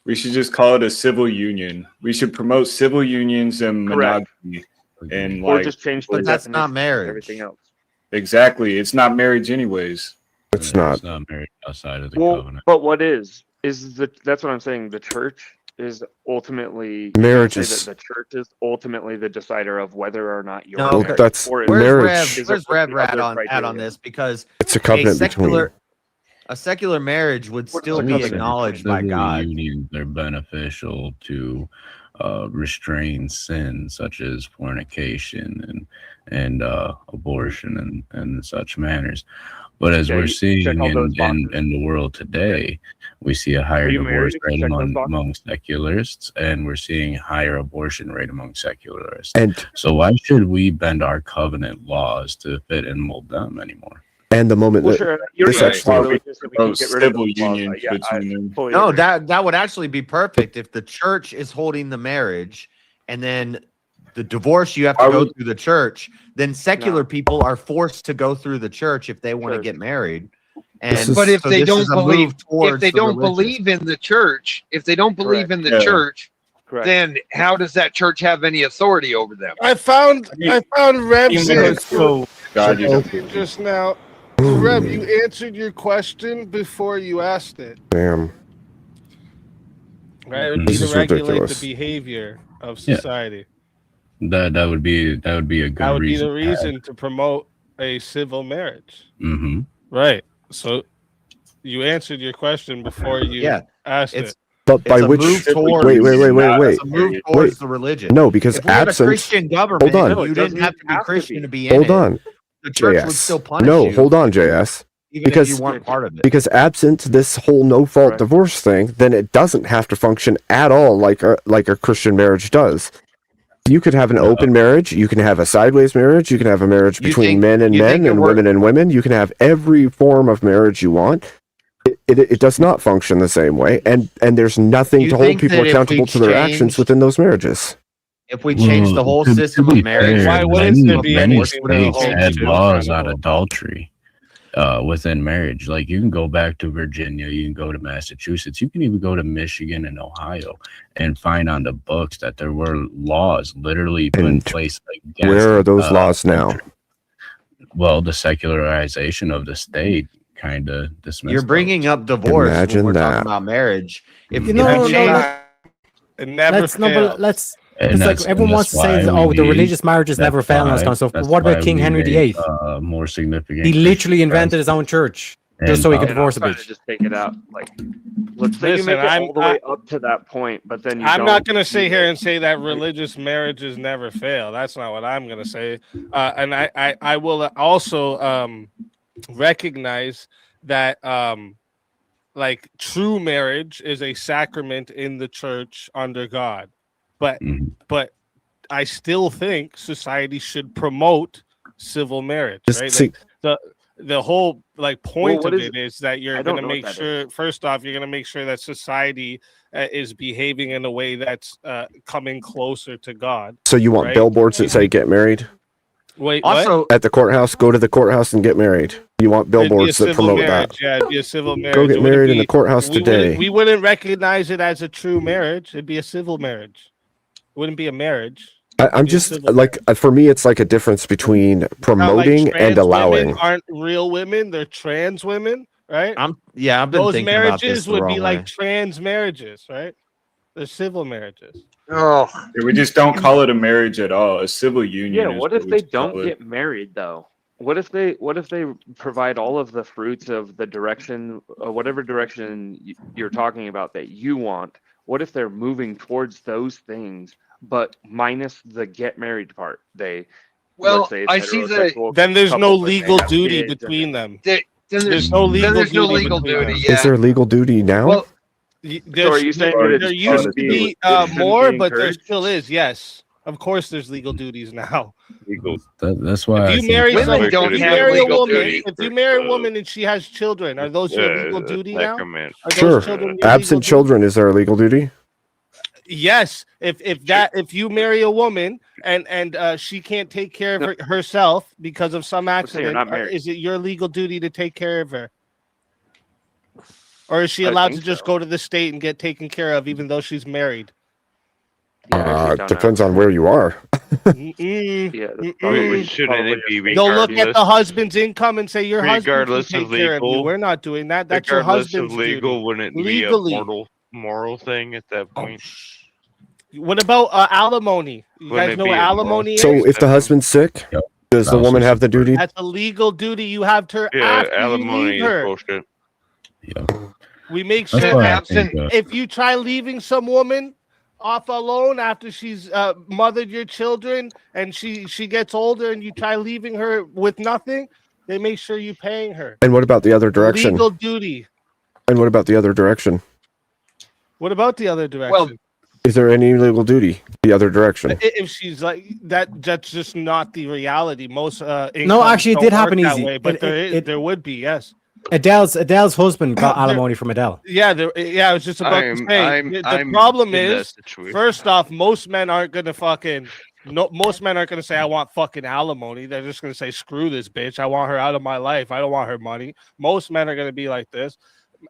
We should just call it a civil union. We should promote civil unions and monogamy, and or just change the But that's not definition of marriage. everything else. Exactly, it's not marriage anyways. It's not. It's not marriage outside of the Well, covenant. but what is that's what I'm saying. The church is ultimately Marriage say is- that the church is ultimately the decider of whether or not you're No, married. that's Or marriage. Where's Rev at on this? Because It's a covenant between. a secular marriage would still be acknowledged by Civil God. Unions are beneficial to restrain sin such as fornication and abortion and such manners. But as we're seeing in the world today, we see a higher divorce rate among secularists, and we're seeing a higher abortion rate among secularists. And so why should we bend our covenant laws to fit and mold them anymore? And the moment Well, that sure, you're this right. actually Civil unions between them. No, that would actually be perfect if the church is holding the marriage, and then the divorce you have to go through the church. Then secular people are forced to go through the church if they want to get married. And But if so they this don't is a move believe, if towards they the don't religious. believe in the church, church, then how does that church have any authority over them? I found Rev's answer God, just now. Rev, you answered your question before you asked it. Damn. Right, it would be This to is regulate ridiculous. the behavior of Yeah. society. That would be a good That would be reason. the reason to promote a civil marriage. Mm-hmm. Right. So you answered your question before you asked it. But by which? Wait. It's a move towards the religion. No, because if we had a absent. Christian government, Hold on. you didn't have to be Christian to be in Hold it. on. The church would JS. still punish No, you. hold on, JS. Even if you weren't part of it. Because absent this whole no-fault divorce thing, then it doesn't have to function at all like a Christian marriage does. You could have an open marriage. You can have a sideways marriage. You can have a marriage between men and men and women and women. You can have every form of marriage you want. It does not function the same way, and there's nothing to hold people accountable to their actions within those marriages. If we change the whole system of marriage, many states had laws on adultery within marriage. Like you can go back to Virginia, you can go to Massachusetts, you can even go to Michigan and Ohio and find on the books that there were laws literally put in place. Where are those laws now? Well, the secularization of the state kind of dismissed. you're bringing up divorce Imagine when we're that. talking about marriage. If You know, it never let's fails. It's like everyone wants to say, "Oh, the religious marriages never fail," and all this kind of stuff. But what about King Henry VIII? More significant. He literally invented his own church just so he could divorce a I'm trying to bitch. just take it out. Like, let's say you Listen, make it I'm- all the way up to that point, but then you I'm don't. not going to sit here and say that religious marriages never fail. That's not what I'm going to say. And I will also recognize that like true marriage is a sacrament in the church under God. But I still think society should promote civil marriage, right? Like, the whole point what of is it is that you're I going don't to know make what that sure first off you're going to make sure that society is behaving in a way that's coming closer to God. So you want right? billboards that say "Get married"? Wait, Also, what? At the courthouse, go to the courthouse and get married. You want It'd be a billboards that civil promote marriage. that. Yeah, it'd be a civil marriage. Go It get wouldn't married in the be- courthouse today. We wouldn't recognize it as a true marriage. It'd be a civil marriage. It wouldn't be a marriage. I'm just like, for me, it's like a difference between Not like promoting trans and allowing. women aren't real women; they're trans women, right? I've been Those thinking about this marriages the would wrong be like way. trans marriages, right? They're civil marriages. Oh, we just don't call it a marriage at all. A civil union. Yeah, is what if we they should call don't it. get married though? What if they provide all of the fruits of the direction, whatever direction you're talking about that you want? What if they're moving towards those things, but minus the get married part? They Well, let's say it's I see the. heterosexual Then there's no couple, but they legal have duty kids and between them. Then There's no legal duty. Yeah. Is there legal duty now? Well, So are you saying that it there used shouldn't to be be it shouldn't more, be but there encouraged? still is. Yes, of course, there's legal duties now. That's why If you marry Women someone, don't if you have marry a legal woman, duty. if you marry a woman and she has children, are those your legal duty now? Are those Sure. children your legal Absent duty? children, is there a legal duty? Yes, if you marry a woman and she can't take care of herself because of some you're accident, not married. is it your legal duty to take care of her? Or is she I allowed to think just go to the state and get taken care of even though she's married? Depends on where you are. Yeah, Shouldn't it be They'll look at regardless? the husband's income and say your Regardless husband of can take care of you. legal- We're not doing that. That's your Regardless husband's of legal, duty. wouldn't it be Legally. a moral thing at that point? What about alimony? You Wouldn't guys it know be what a moral- alimony So is? if the husband's sick, does the Spousal woman have the duty? That's a legal duty you have to Yeah, after you alimony leave is her. bullshit. We make That's sure why I absent. think, If you try leaving some woman off alone after she's mothered your children and she gets older and you try leaving her with nothing, they make sure you're paying her. And what about the other direction? Legal duty. And what about the other direction? What about the other direction? Well, Is there any legal duty the other direction? If she's like that, that's just not the reality. Most No, incomes actually, it don't did work happen that easy. way, but there would be, yes. Adele's husband got alimony from Adele. Yeah, I was just about to say. The problem in that is, situation. first off, most men aren't gonna most men aren't gonna say I want fucking alimony. They're just gonna say screw this bitch. I want her out of my life. I don't want her money. Most men are gonna be like this,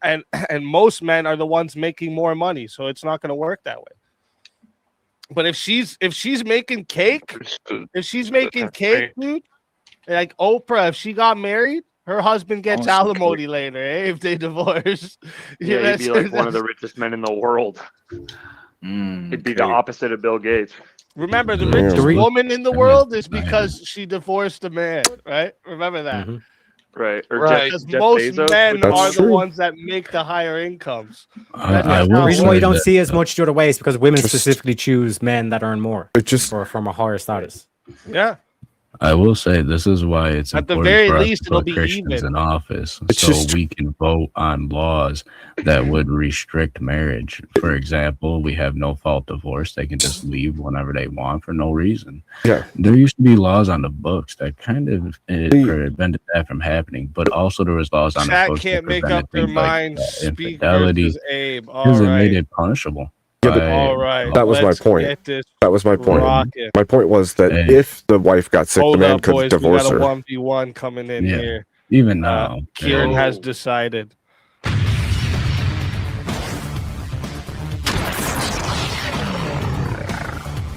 and most men are the ones making more money, so it's not gonna work that way. But if she's making cake, dude, like Oprah, if she got married, her husband gets alimony later, if they divorce. Yeah, he'd be like one of the richest men in the world. It'd be the opposite of Bill Gates. Remember, the richest woman in the world is because she divorced a man, right? Remember that. Right. Or Right. Because Jeff most Bezos men would- are the ones that make the higher incomes. I The will reason why say you don't that- see as much the other way is because women specifically choose men that earn more It just from a higher status. Yeah. I will say this is why it's At the important very for us least, to it'll put be Christians even. in office It's so just- we can vote on laws that would restrict marriage. For example, we have no fault divorce. They can just leave whenever they want for no reason. Yeah. There used to be laws on the books that kind of prevented that from happening, but also there was laws on the Chat books can't that make prevented up their things like minds. Speak infidelity versus Abe. All because it made right. it punishable. Yeah, but- by All right. That was my Let's point. get this That was my point. rocking. My point was that Hey. if the wife got sick, the Hold man up, could boys. We divorce got a her. 1v1 coming in Yeah. here. Even now, Kieran yeah. has decided.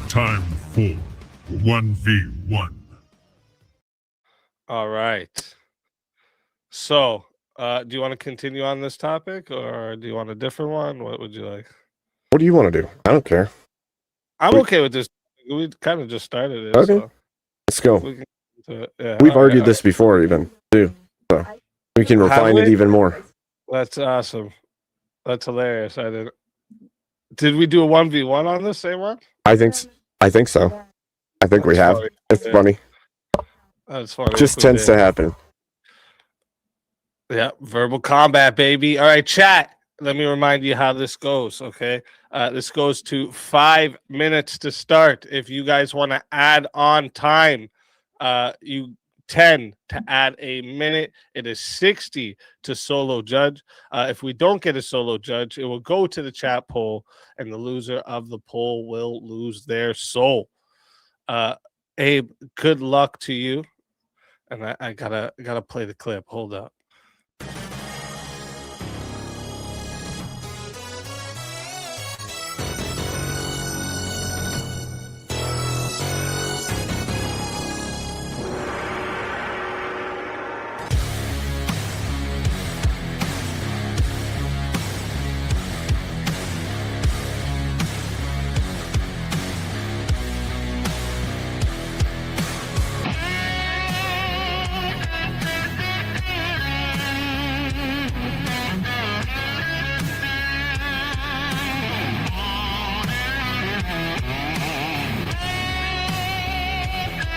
Time for 1v1. All right. So, do you want to continue on this topic or do you want a different one? What would you like? What do you want to do? I don't care. I'm okay with this. We kind of just started it. Okay. So Let's go. we can get into it. Yeah, We've all right, argued all this before, even too. So we can Have refine it we? even more. right. That's awesome. That's hilarious. Did we do a 1v1 on this same one? I think so. I think we That's have. funny. It's Yeah. funny. That's funny. Just if we tends did. to happen. Yeah, verbal combat, baby. All right, chat. Let me remind you how this goes, okay? This goes to 5 minutes to start. If you guys want to add on time, you 10 to add a minute. It is 60 to solo judge. If we don't get a solo judge, it will go to the chat poll, and the loser of the poll will lose their soul. Abe, good luck to you. And I gotta play the clip. Hold up.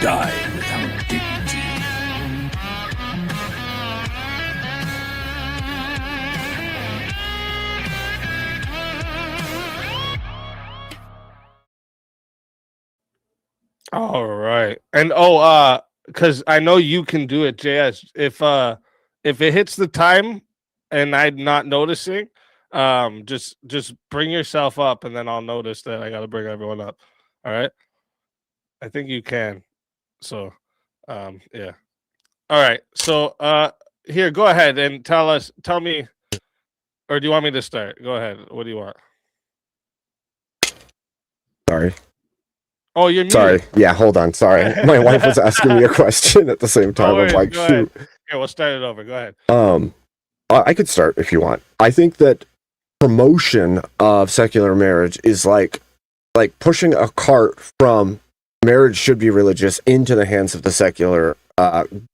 Die in the All right. And because I know you can do it, JS. If it hits the time and I'm not noticing, just bring yourself up and then I'll notice that I gotta bring everyone up. All right. I think you can. So yeah. All right. So here, go ahead and tell me, or do you want me to start? Go ahead. What do you want? Sorry. Oh, you're muted. Sorry. Yeah, hold on. Sorry. My wife was asking me a question at the same time. I'm like, go shoot. ahead. Here, we'll start it over. Go ahead. I could start if you want. I think that promotion of secular marriage is like pushing a cart from marriage should be religious into the hands of the secular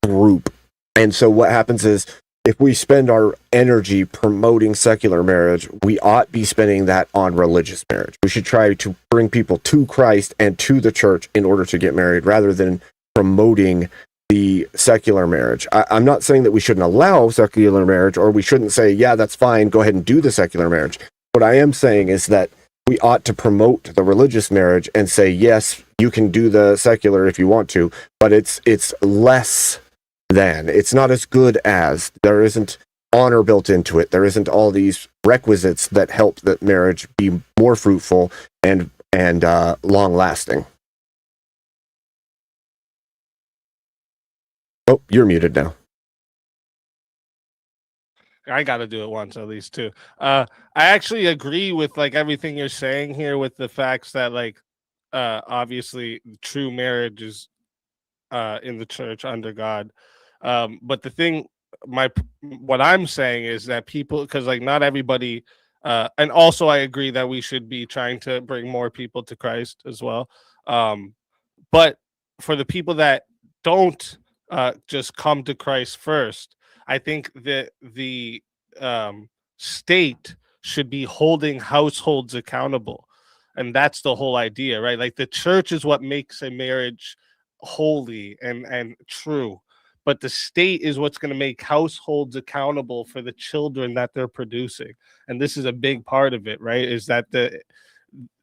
group. And so what happens is if we spend our energy promoting secular marriage, we ought be spending that on religious marriage. We should try to bring people to Christ and to the church in order to get married rather than promoting the secular marriage. I'm not saying that we shouldn't allow secular marriage or we shouldn't say, yeah, that's fine, go ahead and do the secular marriage. What I am saying is that we ought to promote the religious marriage and say, yes, you can do the secular if you want to, but it's less than. It's not as good as. There isn't honor built into it. There isn't all these requisites that help that marriage be more fruitful and long lasting. Oh, you're muted now. I got to do it once at least too. I actually agree with like everything you're saying here with the facts that like obviously true marriage is in the church under God. But the thing what I'm saying is that people, because like not everybody and also I agree that we should be trying to bring more people to Christ as well. But for the people that don't just come to Christ first, I think that the state should be holding households accountable. And that's the whole idea, right? Like the church is what makes a marriage holy and true. But the state is what's going to make households accountable for the children that they're producing. And this is a big part of it, right? Is that the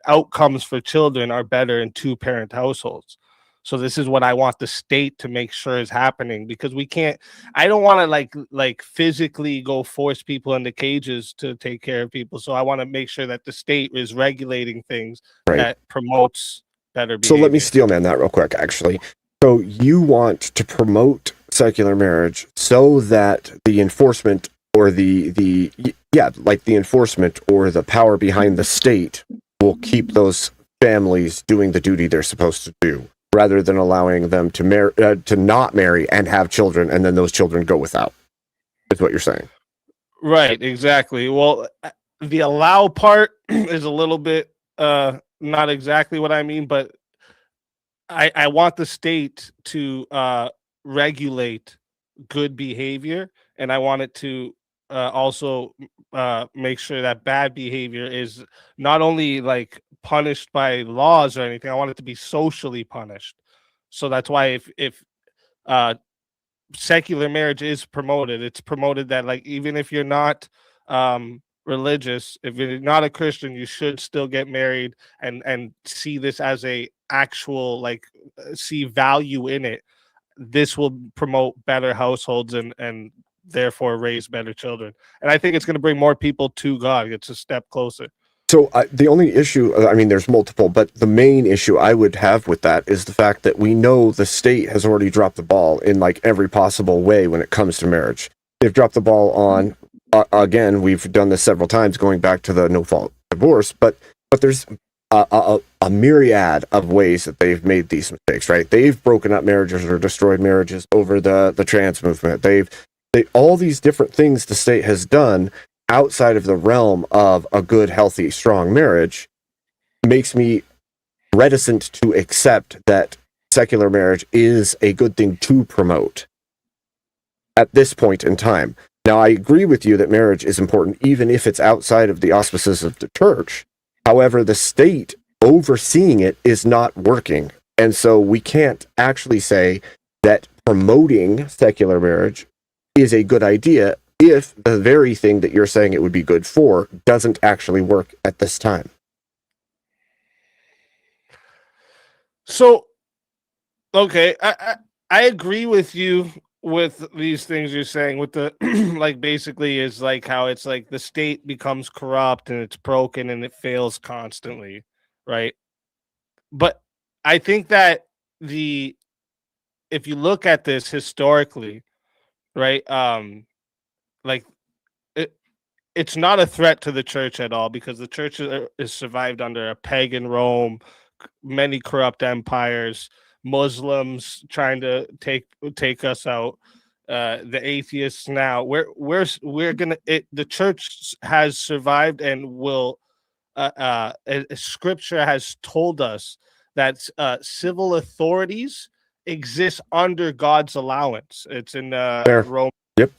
outcomes for children are better in two-parent households. So this is what I want the state to make sure is happening, because we can't, I don't want to like physically go force people into cages to take care of people. So I want to make sure that the state is regulating things that promotes better behavior. So let me steel man that real quick, actually. So you want to promote secular marriage so that the enforcement or the enforcement or the power behind the state will keep those families doing the duty they're supposed to do, rather than allowing them to not marry and have children, and then those children go without. Is what you're saying, right? Exactly. Well, the allow part is a little bit not exactly what I mean, but I want the state to regulate good behavior, and I want it to also make sure that bad behavior is not only like punished by laws or anything. I want it to be socially punished. So that's why if secular marriage is promoted, it's promoted that like even if you're not religious, if you're not a Christian, you should still get married and see this as a actual like see value in it. This will promote better households and therefore raise better children. And I think it's going to bring more people to God. It's a step closer. So the only issue, I mean, there's multiple, but the main issue I would have with that is the fact that we know the state has already dropped the ball in like every possible way when it comes to marriage. They've dropped the ball on, again, we've done this several times going back to the no-fault divorce, but there's a myriad of ways that they've made these mistakes, right? They've broken up marriages or destroyed marriages over the trans movement. They all these different things the state has done outside of the realm of a good, healthy, strong marriage makes me reticent to accept that secular marriage is a good thing to promote at this point in time. Now, I agree with you that marriage is important, even if it's outside of the auspices of the church. However, the state overseeing it is not working. And so we can't actually say that promoting secular marriage is a good idea if the very thing that you're saying it would be good for doesn't actually work at this time. So Okay, I agree with you with these things you're saying. With the like, basically, is like how it's like the state becomes corrupt and it's broken and it fails constantly, right? But I think that if you look at this historically, right, like it, it's not a threat to the church at all, because the church is survived under a pagan Rome, many corrupt empires, Muslims trying to take us out, the atheists now. We're gonna the church has survived and will. Scripture has told us that civil authorities exist under God's allowance. It's in Fair. Rome. Yep.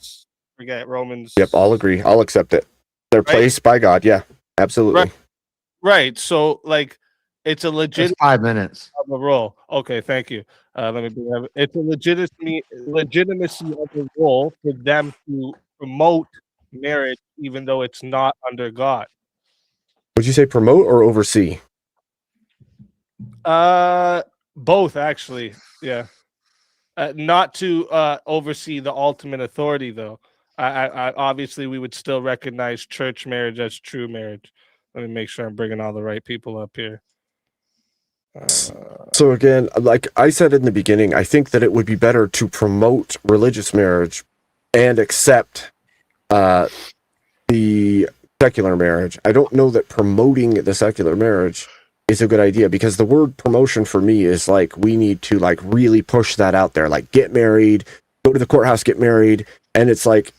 Forget Romans. Yep, I'll agree. I'll accept it. They're placed by God. Yeah, absolutely. Right. So, like, it's a legit It's 5 minutes. of a role. Okay, thank you. Let me bring up. It's a legitimacy of the role for them to promote marriage, even though it's not under God. Would you say promote or oversee? Both actually. Yeah. Not to oversee the ultimate authority, though. I obviously we would still recognize church marriage as true marriage. Let me make sure I'm bringing all the right people up here. So again, like I said in the beginning, I think that it would be better to promote religious marriage and accept the secular marriage. I don't know that promoting the secular marriage is a good idea, because the word promotion for me is like, we need to like really push that out there, like get married, go to the courthouse, get married. And it's like,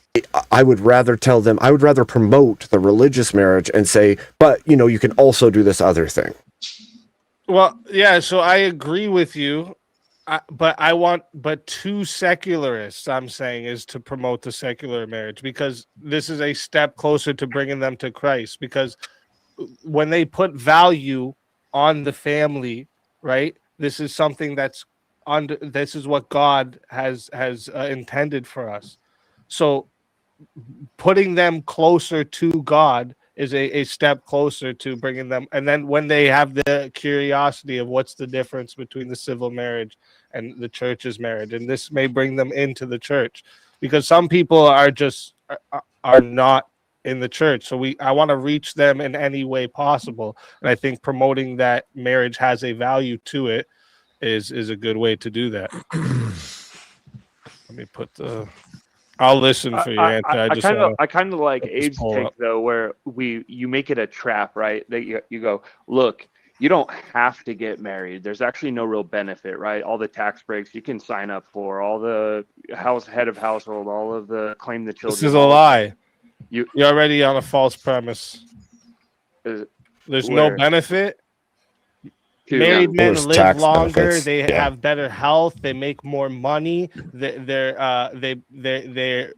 I would rather tell them, I would rather promote the religious marriage and say, but you know, you can also do this other thing. Well, yeah, so I agree with you, but two secularists, I'm saying, is to promote the secular marriage, because this is a step closer to bringing them to Christ. Because when they put value on the family, right? This is something that's under. This is what God has intended for us. So, putting them closer to God is a step closer to bringing them. And then when they have the curiosity of what's the difference between the civil marriage and the church's marriage, and this may bring them into the church, because some people are not in the church. So I want to reach them in any way possible. And I think promoting that marriage has a value to it is a good way to do that. Let me put I'll listen for your answer. I kind of like Abe's take though, where you make it a trap, right? That you go, look, you don't have to get married. There's actually no real benefit, right? All the tax breaks you can sign up for, all the head of household, all of the claim the children. This is a lie. You're already on a false premise. There's no benefit. Married men live longer. They have better health. They make more money. They're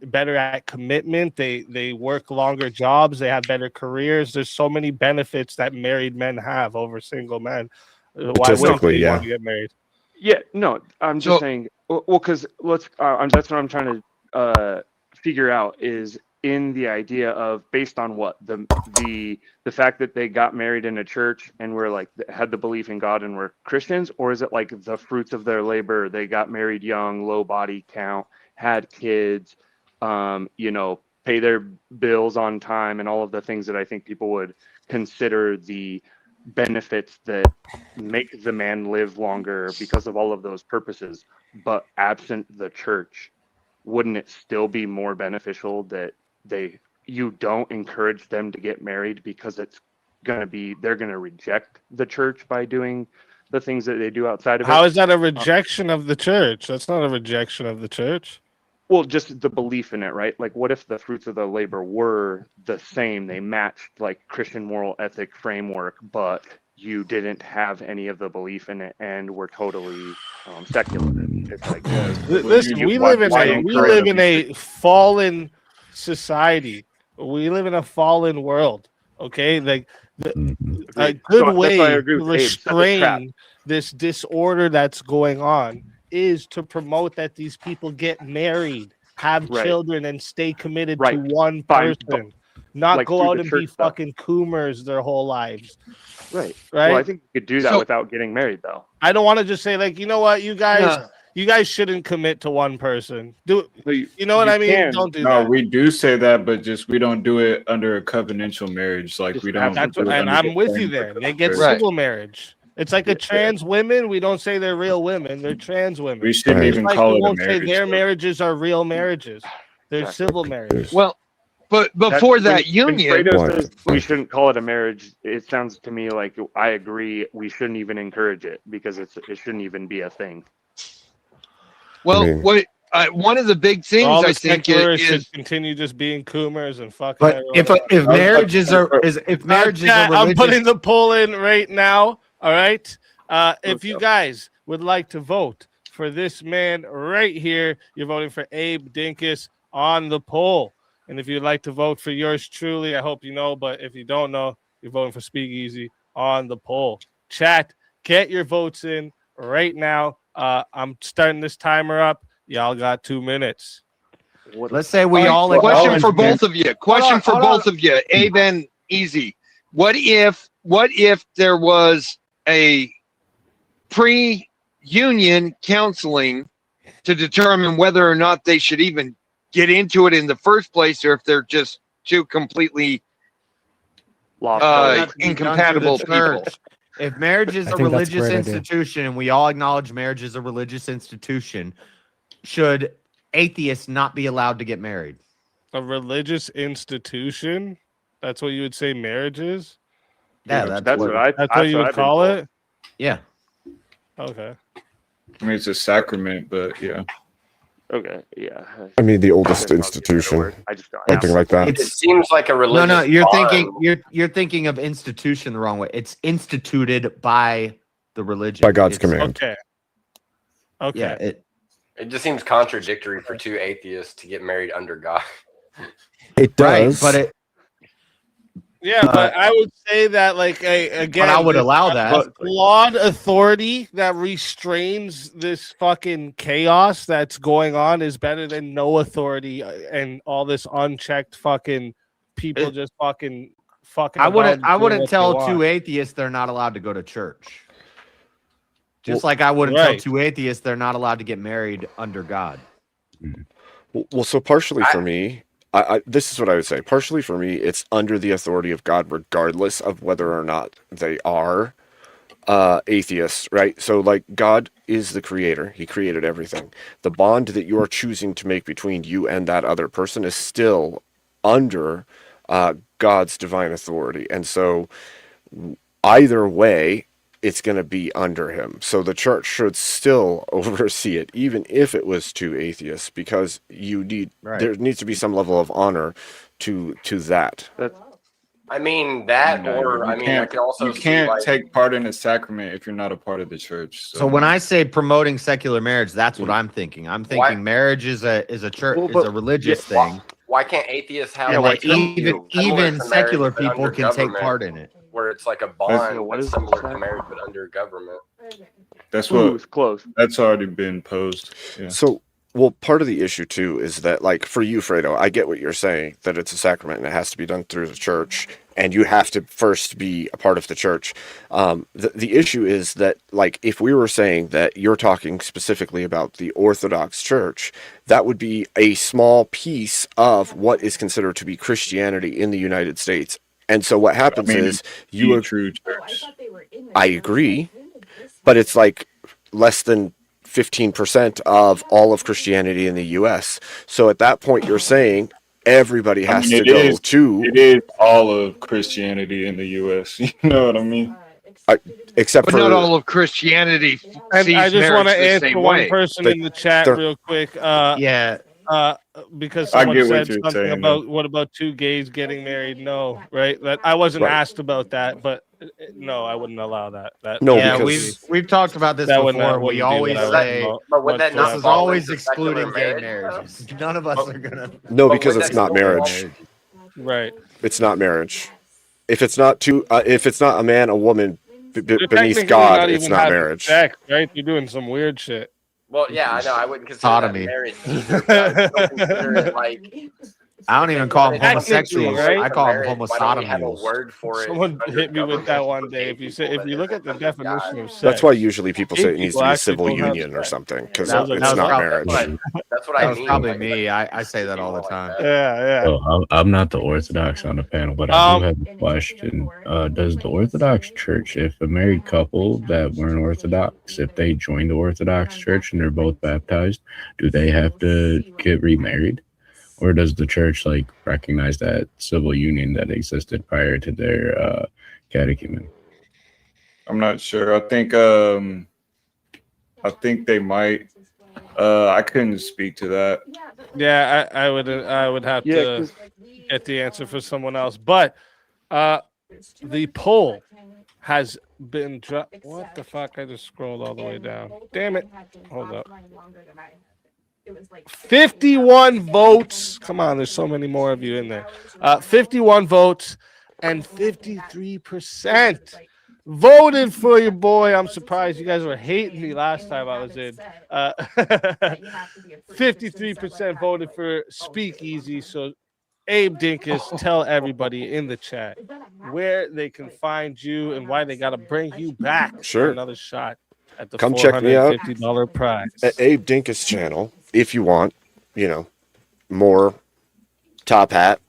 better at commitment. They work longer jobs. They have better careers. There's so many benefits that married men have over single men. Why wouldn't they want to get married? Yeah, no, I'm just saying. Well, because that's what I'm trying to figure out is in the idea of based on what the fact that they got married in a church and were like had the belief in God and were Christians, or is it like the fruits of their labor? They got married young, low body count, had kids, pay their bills on time, and all of the things that I think people would consider the benefits that make the man live longer because of all of those purposes. But absent the church, wouldn't it still be more beneficial that you don't encourage them to get married, because they're gonna reject the church by doing the things that they do outside of it? How is that a rejection of the church? That's not a rejection of the church. Well, just the belief in it, right? Like, what if the fruits of the labor were the same? They matched like Christian moral ethic framework, but you didn't have any of the belief in it and were totally secular. It's like, listen, we live in a fallen society. We live in a fallen world. Okay, like a good way to restrain this disorder that's going on is to promote that these people get married, have children, and stay committed to one person. not like, go through out the and church be stuff. fucking coomers their whole lives. Right. Right. Well, I think you could do that So- without getting married, though. I don't want to just say like, you know what, you guys, No. you guys shouldn't commit to one person. Do you know what You I mean? can. Don't do No, that. we do say that, but just we don't do it under a covenantal marriage. Like we don't. That's do what, it and under I'm the with you framework there. of They get marriage. civil marriage. It's like a trans women. We don't say they're real women. They're trans women. We shouldn't Just even like call we it a won't say marriage, their though. marriages are real marriages. They're civil marriages. Well, but before When union, Fredo says we shouldn't call it a marriage, it sounds to me like I agree. We shouldn't even encourage it because it shouldn't even be a thing. well, I mean- what one of the big things All the I think secularists is should continue just being coomers and fucking. But if marriages are if marriages Chat, are I'm religious, putting the poll in right now. All right. If you guys would like to vote for this man right here, you're voting for Abe Dinkus on the poll. And if you'd like to vote for yours truly, I hope you know. But if you don't know, you're voting for Speakeasy on the poll. Chat, get your votes in right now. I'm starting this timer up. Y'all got 2 minutes. Let's say we all question for both of you. Question for both of you, Abe and Easy. What if there was a pre-union counseling to determine whether or not they should even get into it in the first place, or if they're just two completely incompatible people? If marriage is I a think that's a religious great idea. institution, and we all acknowledge marriage is a religious institution, should atheists not be allowed to get married? A religious institution? That's what you would say marriage is? Yeah, that's what you would I've been call told. it? Yeah. Okay. I mean, it's a sacrament, but yeah. Okay, yeah. I mean, the oldest institution, I just don't something like that. It seems like a religious. No, you're bond. thinking you're thinking of institution the wrong way. It's instituted by the religion. By God's It's- command. Okay. Okay. Yeah, It just seems contradictory for two atheists to get married under God. It right, does. but it. Yeah, but I would say that, like, again, But I would this allow that. flawed authority that restrains this fucking chaos that's going on is better than no authority and all this unchecked fucking people just fucking. I wouldn't. about I doing wouldn't what they tell want. two atheists they're not allowed to go to church. Just Well, like I wouldn't right. tell two atheists they're not allowed to get married under God. Well, so partially for me, this is what I would say. Partially for me, it's under the authority of God, regardless of whether or not they are atheists, right? So, like, God is the creator; He created everything. The bond that you are choosing to make between you and that other person is still under God's divine authority, and so either way, it's going to be under Him. So the church should still oversee it, even if it was two atheists, because there needs to be some level of honor to that. I mean that, No, or you I mean, I can't- could also you see, can't like, take part in a sacrament if you're not a part of the church. So when I say promoting secular marriage, that's what I'm thinking. I'm thinking Why- marriage is a church Well, is but- a religious why- thing. Why can't atheists have And like that even similar to secular marriage, but people under can take government, part in it. where it's like a That's- bond, but similar to marriage but under government? That's Ooh, what it's close. that's already been posed. Yeah. So, well, part of the issue too is that, like, for you, Fredo, I get what you're saying, that it's a sacrament and it has to be done through the church, and you have to first be a part of the church. The issue is that, like, if we were saying that you're talking specifically about the Orthodox Church, that would be a small piece of what is considered to be Christianity in the United States. And so what happens is you are true church. I agree, but it's like less than 15% of all of Christianity in the U.S. So at that point, you're saying everybody has to go to. It is all of Christianity in the U.S. You know what I mean? Except But for not all of Christianity And sees I just want marriage to the answer same one way. person They- in the chat they're- real quick. Yeah. Because I someone get what said you're something saying, about what about two gays getting married? No, right? That I wasn't Right. asked about that, but no, I wouldn't allow that. No, Yeah, because we've talked about this That would before. not- We wouldn't be what always I would say promote But would that this not is fall always into secular excluding gay marriage, marriages. None of us are gonna. no, But because would it's that not still marriage. Right. It's not marriage. If it's not if it's not a man, a woman You're beneath technically God, it's even not having marriage. Sex, right? You're doing some weird shit. Well, yeah, I know. I wouldn't consider Sodomy. that marriage either. But I still consider it like I don't even call them Technically, homosexuals. right? I call them Marriage, why don't we have a homosodomials. word for it? Someone under hit me with that government one for day. gay If you people say, if that you look at the isn't under definition God? of sex, That's why usually people gay say it needs to people be a actually civil don't have union or sex. something because That it's was not probably- marriage. That's what That I was mean. probably like, me. I say that all the time. Yeah. So I'm not the Orthodox on the panel, but I do have a question. Does the Orthodox Church, if a married couple that weren't Orthodox, if they join the Orthodox Church and they're both baptized, do they have to get remarried? Or does the church like recognize that civil union that existed prior to their catechumen? I'm not sure. I think they might. I couldn't speak to that. Yeah, I would have to get the answer for someone else. But the poll has been what the fuck? I just scrolled all the way down. Damn it. Hold up. 51 votes. Come on, there's so many more of you in there. 51 votes and 53% voted for your boy. I'm surprised you guys were hating me last time I was in. 53% voted for Speakeasy. So, Abe Dinkus, tell everybody in the chat where they can find you and why they got to bring you back for another shot at the Come check me out $450 prize. at Abe Dinkus channel if you want, more top hat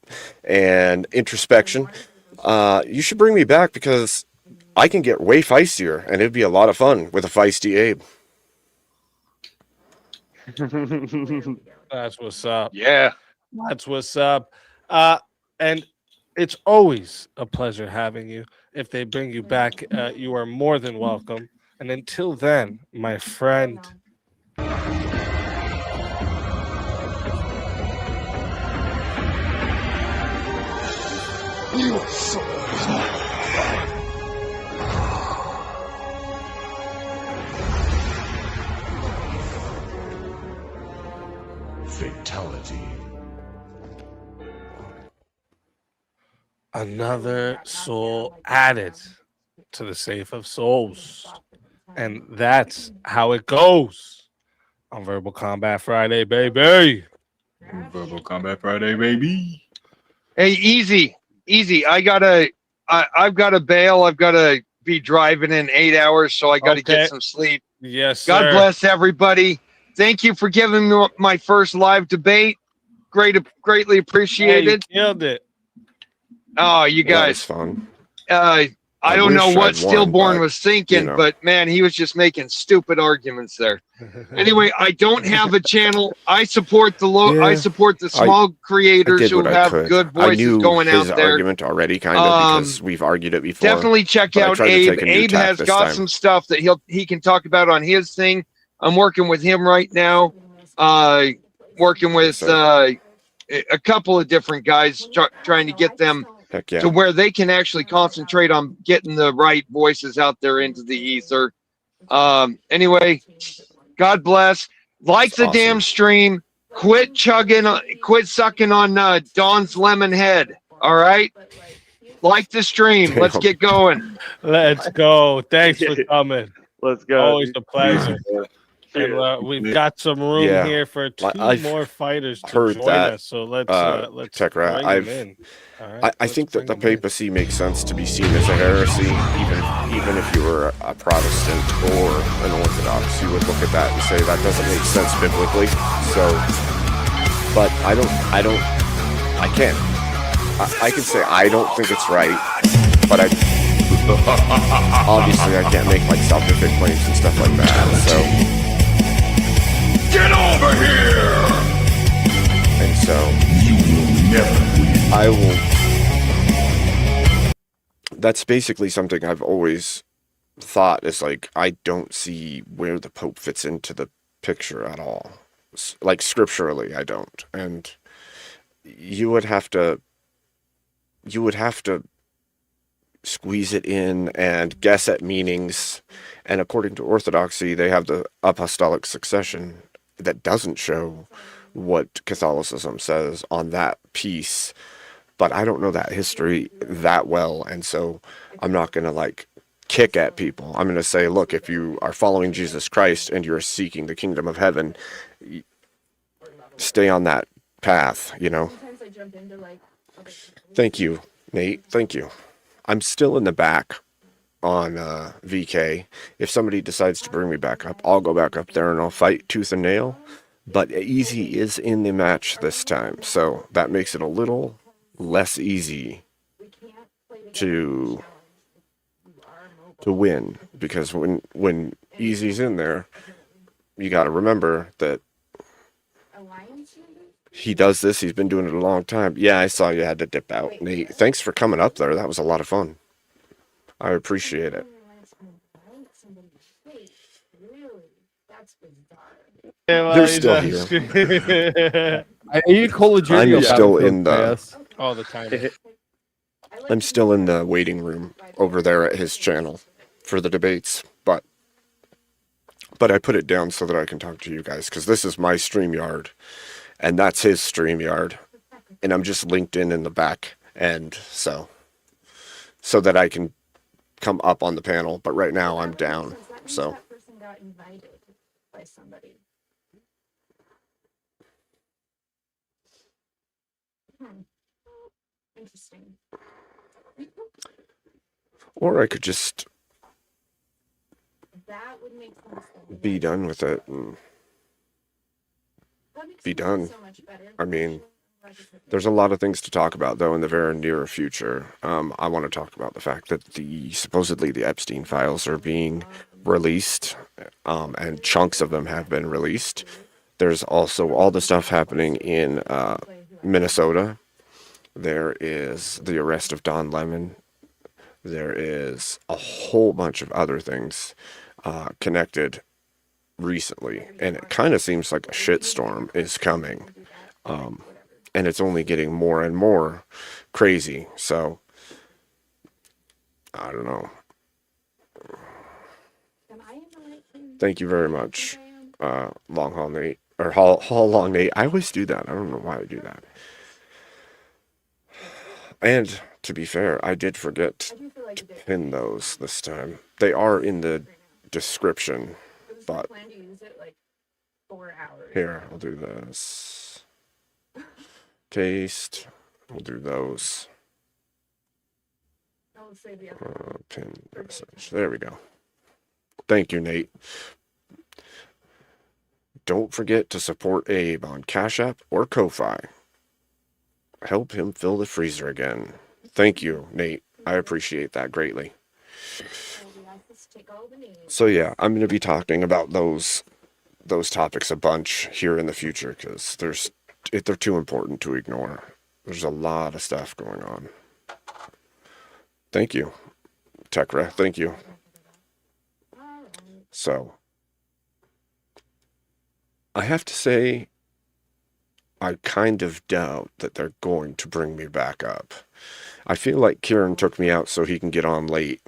and introspection. You should bring me back because I can get way feistier and it'd be a lot of fun with a feisty Abe. That's what's up. Yeah. That's what's up. And it's always a pleasure having you. If they bring you back, you are more than welcome. And until then, my friend. You are so Fatality. Another soul added to the safe of souls. And that's how it goes on Verbal Combat Friday, baby. Verbal Combat Friday, baby. Hey, easy. I've got to bail. I've got to be driving in 8 hours, so I got to get some sleep. Yes, God sir. bless everybody. Thank you for giving me my first live debate. Greatly appreciated. Yeah, you killed it. Oh, you guys. That was fun. I don't know what Stillborn was thinking, you know. but man, he was just making stupid arguments there. Anyway, I don't have a channel. I support I support the small creators who have good voices going out there. Argument already, kind of, because we've argued it before. Definitely check out Abe. Abe has got some stuff that he can talk about on his thing. I'm working with him right now. Working with a couple of different guys, trying to get them to where they can actually concentrate on getting the right voices out there into the ether. Anyway, God bless. Like the damn stream. Quit sucking on Don's lemon head. All right. Like the stream. Let's get going. Let's go. Thanks for coming. Let's go. Always a pleasure. And we've got some room here for two more fighters to join us. So let's Tech Rat. bring them in. I think that the papacy makes sense to be seen as a heresy, even if you were a Protestant or an Orthodox. You would look at that and say that doesn't make sense biblically. So, but I can't. I can say I don't think it's right, but obviously I can't make like scientific claims and stuff like that. So. Get over here! And so you will never win. I will. That's basically something I've always thought is like I don't see where the Pope fits into the picture at all. Like scripturally, I don't. And you would have to squeeze it in and guess at meanings. And according to Orthodoxy, they have the apostolic succession that doesn't show what Catholicism says on that piece. But I don't know that history that well, and so I'm not going to like kick at people. I'm going to say, look, if you are following Jesus Christ and you're seeking the kingdom of heaven, stay on that path, jump into like. Thank you, Nate. Thank you. I'm still in the back on VK. If somebody decides to bring me back up, I'll go back up there and I'll fight tooth and nail. But Easy is in the match this time, so that makes it a little less easy to win, because when Easy's in there, you got to remember that he does this. He's been doing it a long time. Yeah, I saw you had to dip out, Nate. Thanks for coming up there. That was a lot of fun. I appreciate it. They're still here. Are you I'm still in all the time. I'm still in the waiting room over there at his channel for the debates, but I put it down so that I can talk to you guys, because this is my StreamYard and that's his StreamYard, and I'm just linked in the back end, so that I can come up on the panel. But right now I'm down, so. That person got invited by somebody. Interesting. Or I could just That would make sense. be done with it and be done. I mean, there's a lot of things to talk about, though, in the very near future. I want to talk about the fact that supposedly the Epstein files are being released, and chunks of them have been released. There's also all the stuff happening in Minnesota. There is the arrest of Don Lemon. There is a whole bunch of other things connected recently, and it kind of seems like a shitstorm is coming, and it's only getting more and more crazy. So I don't know. Thank you very much, Long Haul Nate, or Haul Long Nate. I always do that. I don't know why I do that. And to be fair, I did forget to pin those this time. They are in the description, but here, I'll do this. Paste. We'll do those. Pin message. There we go. Thank you, Nate. Don't forget to support Abe on Cash App or Ko-Fi. Help him fill the freezer again. Thank you, Nate. I appreciate that greatly. So yeah, I'm going to be talking about those topics a bunch here in the future, because they're too important to ignore. There's a lot of stuff going on. Thank you, Tekra. Thank you. So I have to say, I kind of doubt that they're going to bring me back up. I feel like Kieran took me out so he can get on late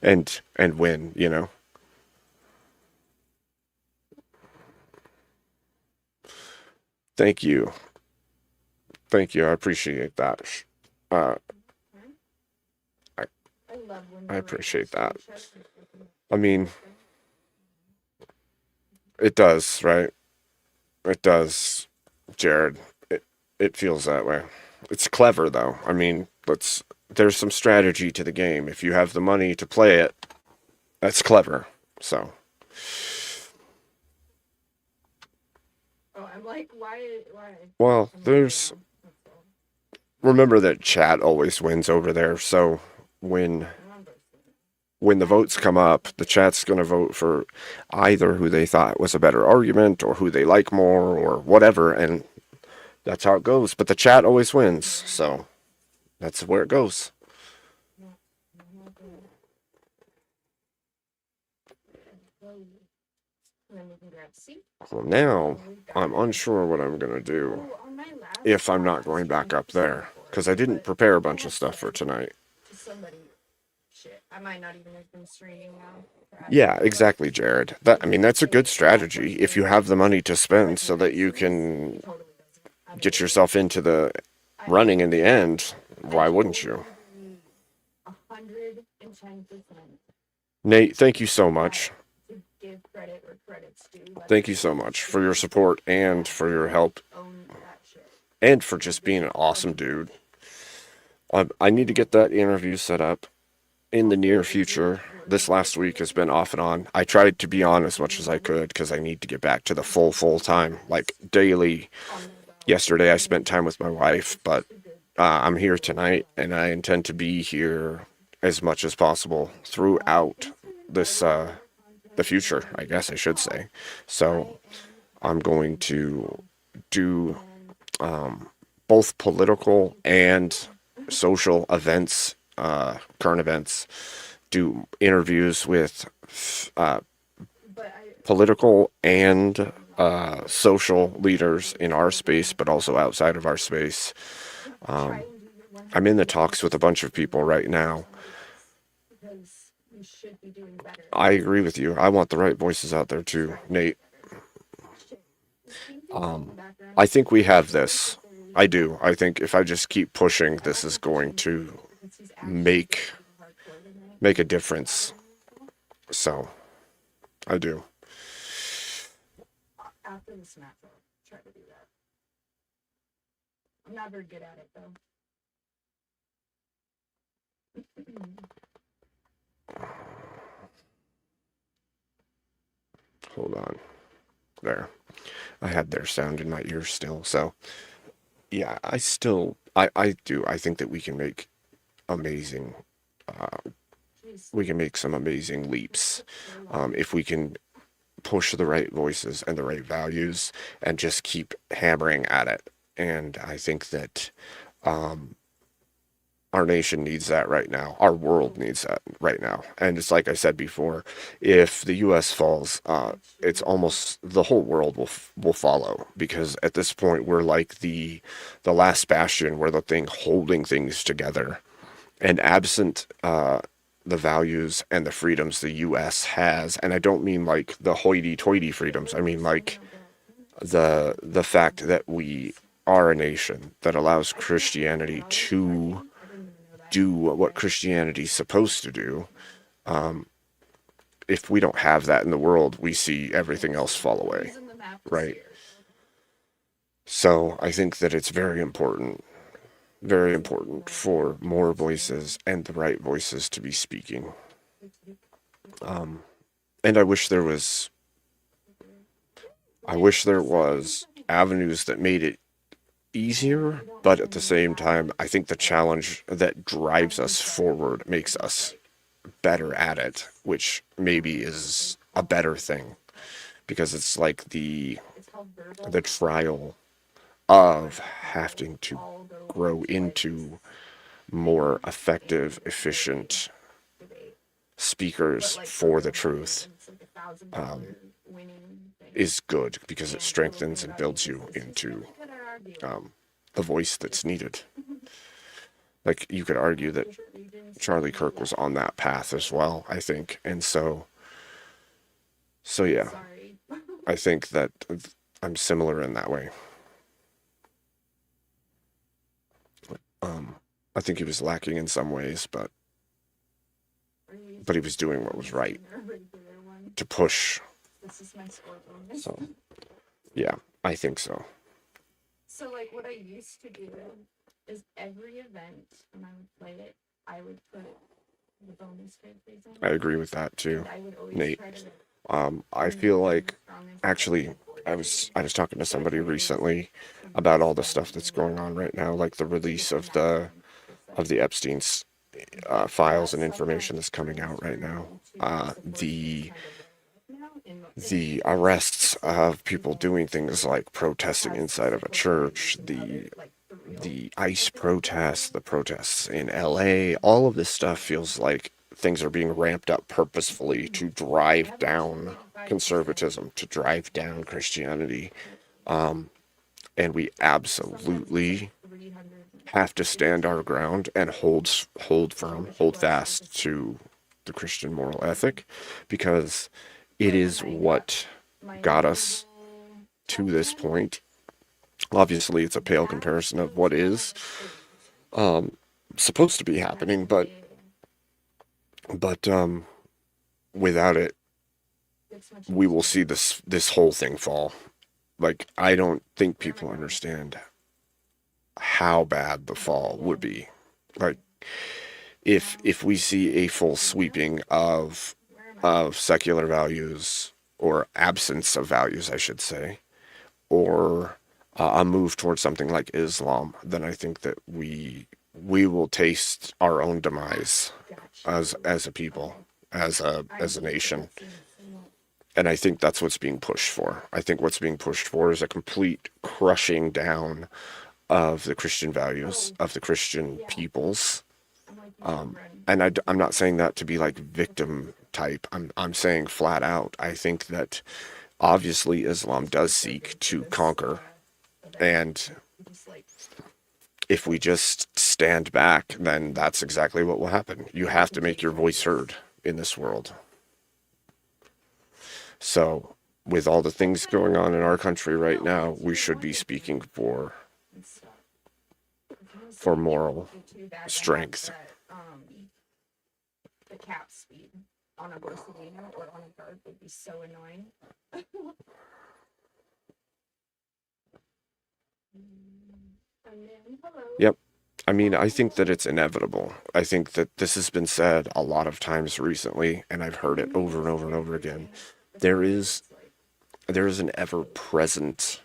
and win, you know. Thank you. Thank you. I appreciate that. I appreciate that. I mean, it does, right? It does, Jared. It feels that way. It's clever, though. I mean, there's some strategy to the game. If you have the money to play it, that's clever. So. Oh, I'm like, why? Well, remember that chat always wins over there. So when the votes come up, the chat's going to vote for either who they thought was a better argument or who they like more or whatever, and that's how it goes. But the chat always wins, so that's where it goes. Well, now I'm unsure what I'm going to do if I'm not going back up there, because I didn't prepare a bunch of stuff for tonight. I might not even have been streaming now. Yeah, exactly, Jared. That's a good strategy if you have the money to spend so that you can get yourself into the running in the end. Why wouldn't you? 110%. Nate, thank you so much. Thank you so much for your support and for your help and for just being an awesome dude. I need to get that interview set up in the near future. This last week has been off and on. I tried to be on as much as I could because I need to get back to the full time, like daily. Yesterday I spent time with my wife, but I'm here tonight and I intend to be here as much as possible throughout this the future, I guess I should say. So I'm going to do both political and social events, current events, do interviews with political and social leaders in our space, but also outside of our space. I'm in the talks with a bunch of people right now. I agree with you. I want the right voices out there too, Nate. I think we have this. I do. I think if I just keep pushing, this is going to make a difference. So, I do. After the smack, I'll try to do that. I'm not very good at it though. Hold on. There. I had their sound in my ears still. So, yeah, I do. I think that we can make amazing, we can make some amazing leaps if we can push the right voices and the right values and just keep hammering at it. And I think that our nation needs that right now. Our world needs that right now. And it's like I said before, if the U.S. falls, it's almost the whole world will follow, because at this point we're like the last bastion. We're the thing holding things together. And absent the values and the freedoms the U.S. has, and I don't mean like the hoity-toity freedoms. I mean like the fact that we are a nation that allows Christianity to do what Christianity's supposed to do. If we don't have that in the world, we see everything else fall away, right? So I think that it's very important for more voices and the right voices to be speaking. And I wish there was avenues that made it easier, but at the same time, I think the challenge that drives us forward makes us better at it, which maybe is a better thing, because it's like the trial of having to grow into more effective, efficient speakers for the truth is good, because it strengthens and builds you into the voice that's needed. Like, you could argue that Charlie Kirk was on that path as well, I think. And so yeah, I think that I'm similar in that way. I think he was lacking in some ways, but he was doing what was right to push. So, yeah, I think so. So, like, what I used to do is every event, when I would play it, I would put the bonus characters in. I agree with that too, Nate. I feel like, actually, I was talking to somebody recently about all the stuff that's going on right now, like the release of the Epstein's files and information that's coming out right now. The arrests of people doing things like protesting inside of a church, the ICE protests, the protests in LA, all of this stuff feels like things are being ramped up purposefully to drive down conservatism, to drive down Christianity. And we absolutely have to stand our ground and hold fast to the Christian moral ethic, because it is what got us to this point. Obviously, it's a pale comparison of what is supposed to be happening, but without it, we will see this whole thing fall. Like, I don't think people understand how bad the fall would be. Like, if we see a full sweeping of secular values, or absence of values, I should say, or a move towards something like Islam, then I think that we will taste our own demise as a people, as a nation. And I think that's what's being pushed for. I think what's being pushed for is a complete crushing down of the Christian values, of the Christian peoples. And I'm not saying that to be like victim type. I'm saying flat out, I think that obviously Islam does seek to conquer. And if we just stand back, then that's exactly what will happen. You have to make your voice heard in this world. So, with all the things going on in our country right now, we should be speaking for moral strength. The cap speed on a Borsalino or on a guard would be so annoying. Yep. I mean, I think that it's inevitable. I think that this has been said a lot of times recently, and I've heard it over and over and over again. There is an ever-present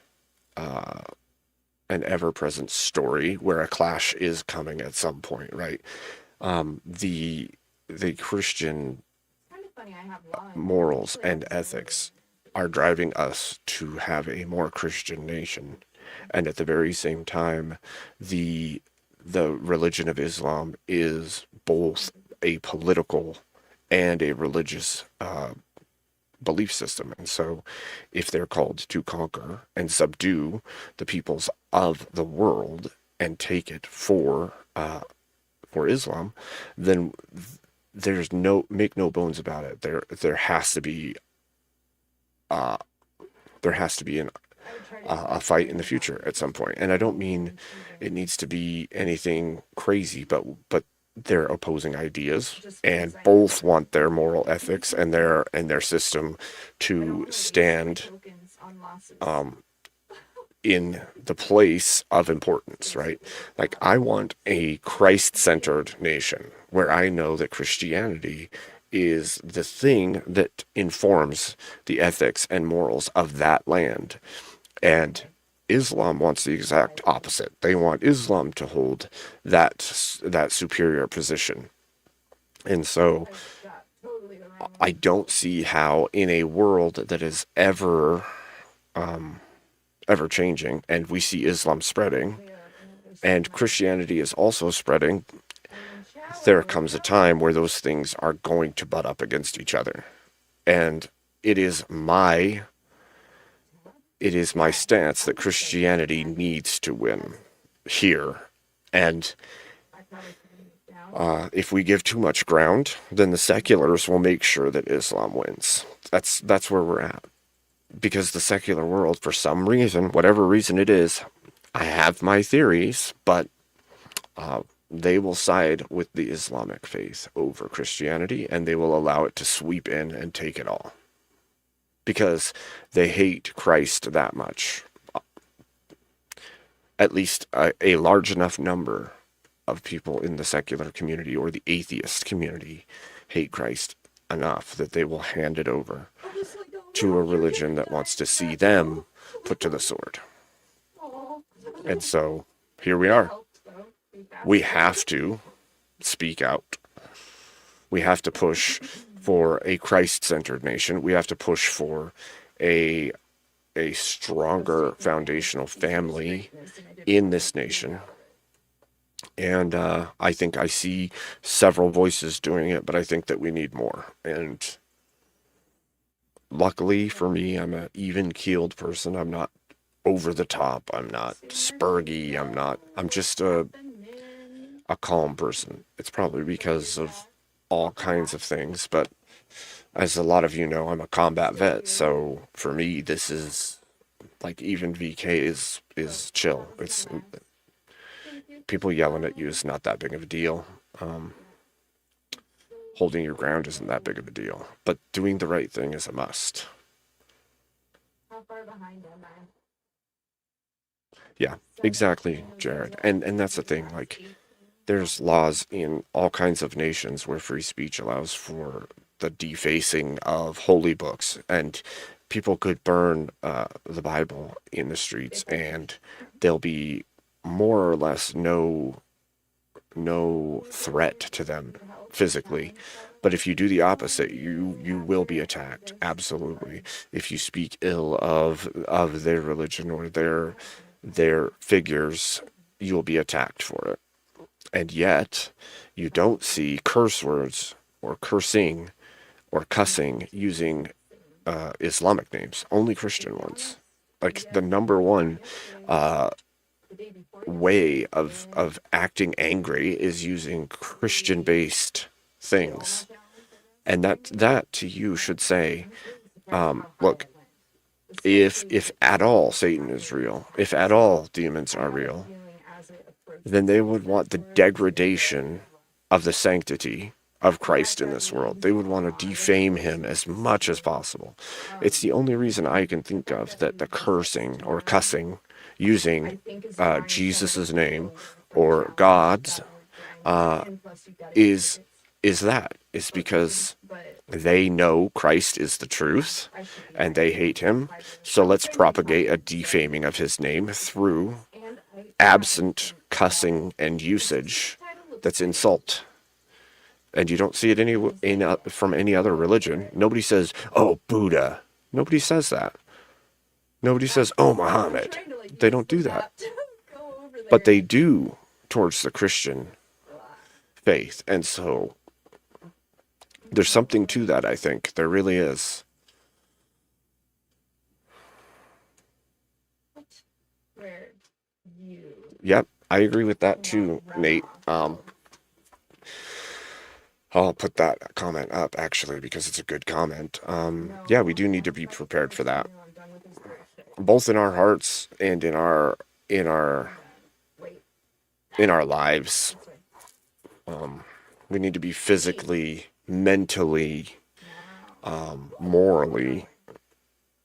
story where a clash is coming at some point, right? The Christian morals and ethics are driving us to have a more Christian nation, and at the very same time, the religion of Islam is both a political and a religious belief system. And so if they're called to conquer and subdue the peoples of the world and take it for Islam, then there's make no bones about it. There has to be a fight in the future at some point. And I don't mean it needs to be anything crazy, but they're opposing ideas, and both want their moral ethics and their system to stand in the place of importance, right? Like, I want a Christ-centered nation where I know that Christianity is the thing that informs the ethics and morals of that land. And Islam wants the exact opposite. They want Islam to hold that superior position. And so I don't see how, in a world that is ever changing, and we see Islam spreading and Christianity is also spreading, there comes a time where those things are going to butt up against each other. And it is my stance that Christianity needs to win here. And if we give too much ground, then the seculars will make sure that Islam wins. That's where we're at. Because the secular world, for some reason, whatever reason it is, I have my theories, but they will side with the Islamic faith over Christianity, and they will allow it to sweep in and take it all. Because they hate Christ that much. At least a large enough number of people in the secular community or the atheist community hate Christ enough that they will hand it over to a religion that wants to see them put to the sword. And so here we are. We have to speak out. We have to push for a Christ-centered nation. We have to push for a stronger foundational family in this nation. And I think I see several voices doing it, but I think that we need more. And luckily for me, I'm an even-keeled person. I'm not over the top. I'm not spurgy. I'm just a calm person. It's probably because of all kinds of things, but as a lot of you know, I'm a combat vet, so for me, this is like, even VK is chill. It's people yelling at you is not that big of a deal. Holding your ground isn't that big of a deal, but doing the right thing is a must. How far behind am I? Yeah, exactly, Jared. And that's the thing. Like, there's laws in all kinds of nations where free speech allows for the defacing of holy books, and people could burn the Bible in the streets, and there'll be more or less no threat to them physically. But if you do the opposite, you will be attacked. Absolutely. If you speak ill of their religion or their figures, you will be attacked for it. And yet, you don't see curse words or cursing or cussing using Islamic names, only Christian ones. Like the number one way of acting angry is using Christian-based things. And that to you should say, look, if at all Satan is real, if at all demons are real, then they would want the degradation of the sanctity of Christ in this world. They would want to defame him as much as possible. It's the only reason I can think of that the cursing or cussing using Jesus's name or God's is because they know Christ is the truth and they hate him. So let's propagate a defaming of his name through absent cussing and usage that's insult. And you don't see it from any other religion. Nobody says, oh, Buddha. Nobody says that. Nobody says, oh, Muhammad. They don't do that. But they do towards the Christian faith. And so there's something to that, I think. There really is. Yep, I agree with that too, Nate. I'll put that comment up actually because it's a good comment. Yeah, we do need to be prepared for that, both in our hearts and in our lives. We need to be physically, mentally, morally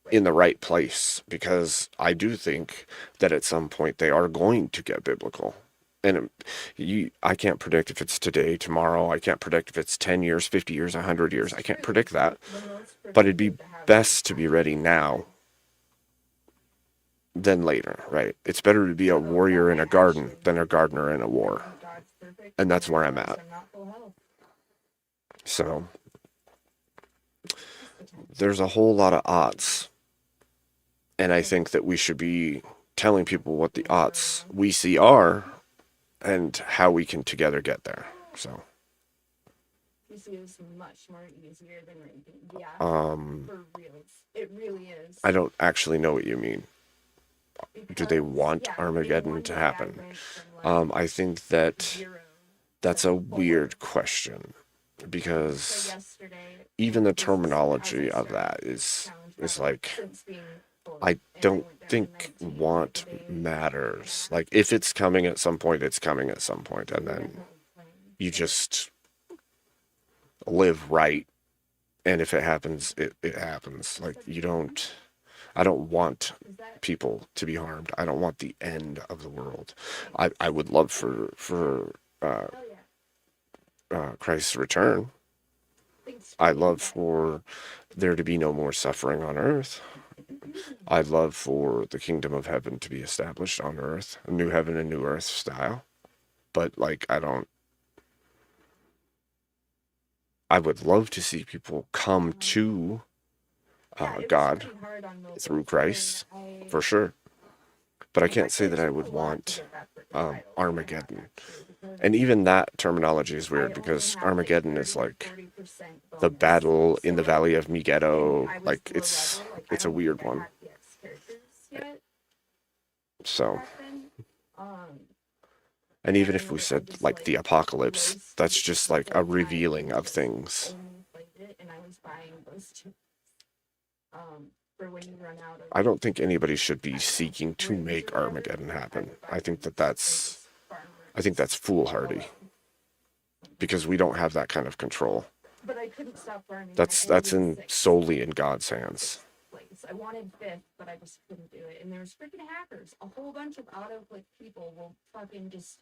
in the right place, because I do think that at some point they are going to get biblical. And I can't predict if it's today, tomorrow. I can't predict if it's 10 years, 50 years, 100 years. I can't predict that. But it'd be best to be ready now than later, right? It's better to be a warrior in a garden than a gardener in a war. And that's where I'm at. So there's a whole lot of odds. And I think that we should be telling people what the odds we see are and how we can together get there. So is much more easier than ranking. Yeah. For real. It really is. I don't actually know what you mean. Do they want Armageddon to happen? I think that's a weird question, because even the terminology of that is like, I don't think want matters. Like, if it's coming at some point, it's coming at some point, and then you just live right. And if it happens, it happens. Like, I don't want people to be harmed. I don't want the end of the world. I would love for Christ's return. I love for there to be no more suffering on earth. I'd love for the kingdom of heaven to be established on earth, a new heaven and new earth style. But like, I would love to see people come to God through Christ, for sure. But I can't say that I would want Armageddon. And even that terminology is weird, because Armageddon is like the battle in the Valley of Megiddo. Like, it's a weird one. So, and even if we said like the apocalypse, that's just like a revealing of things. I don't think anybody should be seeking to make Armageddon happen. I think that's foolhardy, because we don't have that kind of control. That's solely in God's hands. I wanted fifth, but I just couldn't do it. And there was freaking hackers. A whole bunch of autoclick people will fucking just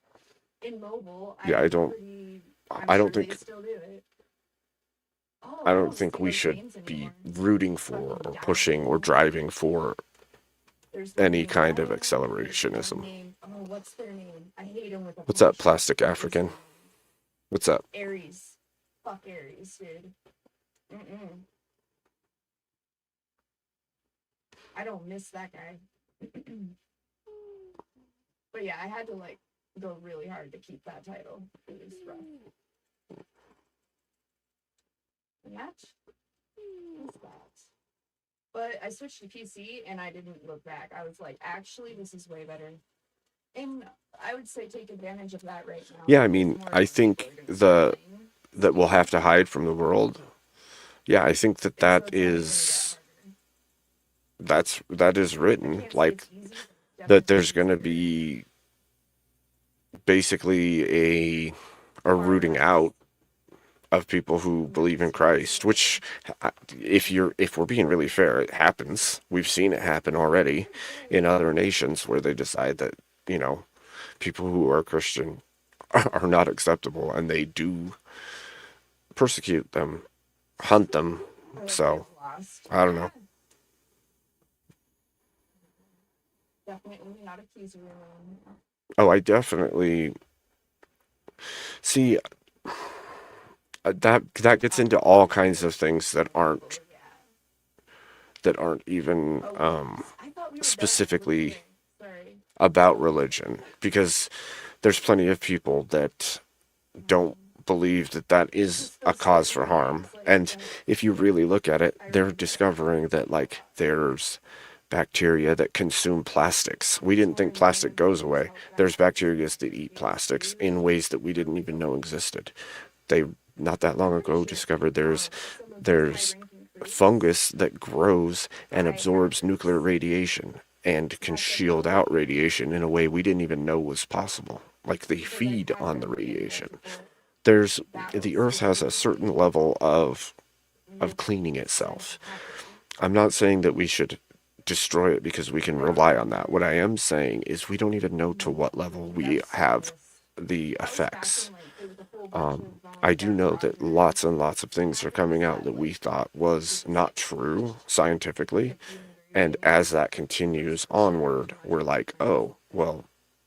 in mobile. Yeah, I don't think Still do it. Oh, I don't think we should be rooting for or pushing or driving for any kind of accelerationism. Oh, what's their name? I hate them with a What's up, Plastic African? What's up? Aries. Fuck Aries, dude. I don't miss that guy. But yeah, I had to like go really hard to keep that title. It was rough. Match? What's that? But I switched to PC and I didn't look back. I was like, actually, this is way better. And I would say take advantage of that right now. Yeah, I mean, I think that we'll have to hide from the world. Yeah, I think that is written, like that there's going to be basically a rooting out of people who believe in Christ, which if we're being really fair, it happens. We've seen it happen already in other nations where they decide that, you know, people who are Christian are not acceptable and they do persecute them, hunt them. So I don't know. Definitely not accuser. Oh, I definitely see that gets into all kinds of things that aren't even specifically about religion, because there's plenty of people that don't believe that is a cause for harm. And if you really look at it, they're discovering that like there's bacteria that consume plastics. We didn't think plastic goes away. There's bacteria that eat plastics in ways that we didn't even know existed. They not that long ago discovered there's fungus that grows and absorbs nuclear radiation and can shield out radiation in a way we didn't even know was possible. Like they feed on the radiation. The Earth has a certain level of cleaning itself. I'm not saying that we should destroy it because we can rely on that. What I am saying is we don't even know to what level we have the effects. I do know that lots and lots of things are coming out that we thought was not true scientifically. And as that continues onward, we're like, oh, well,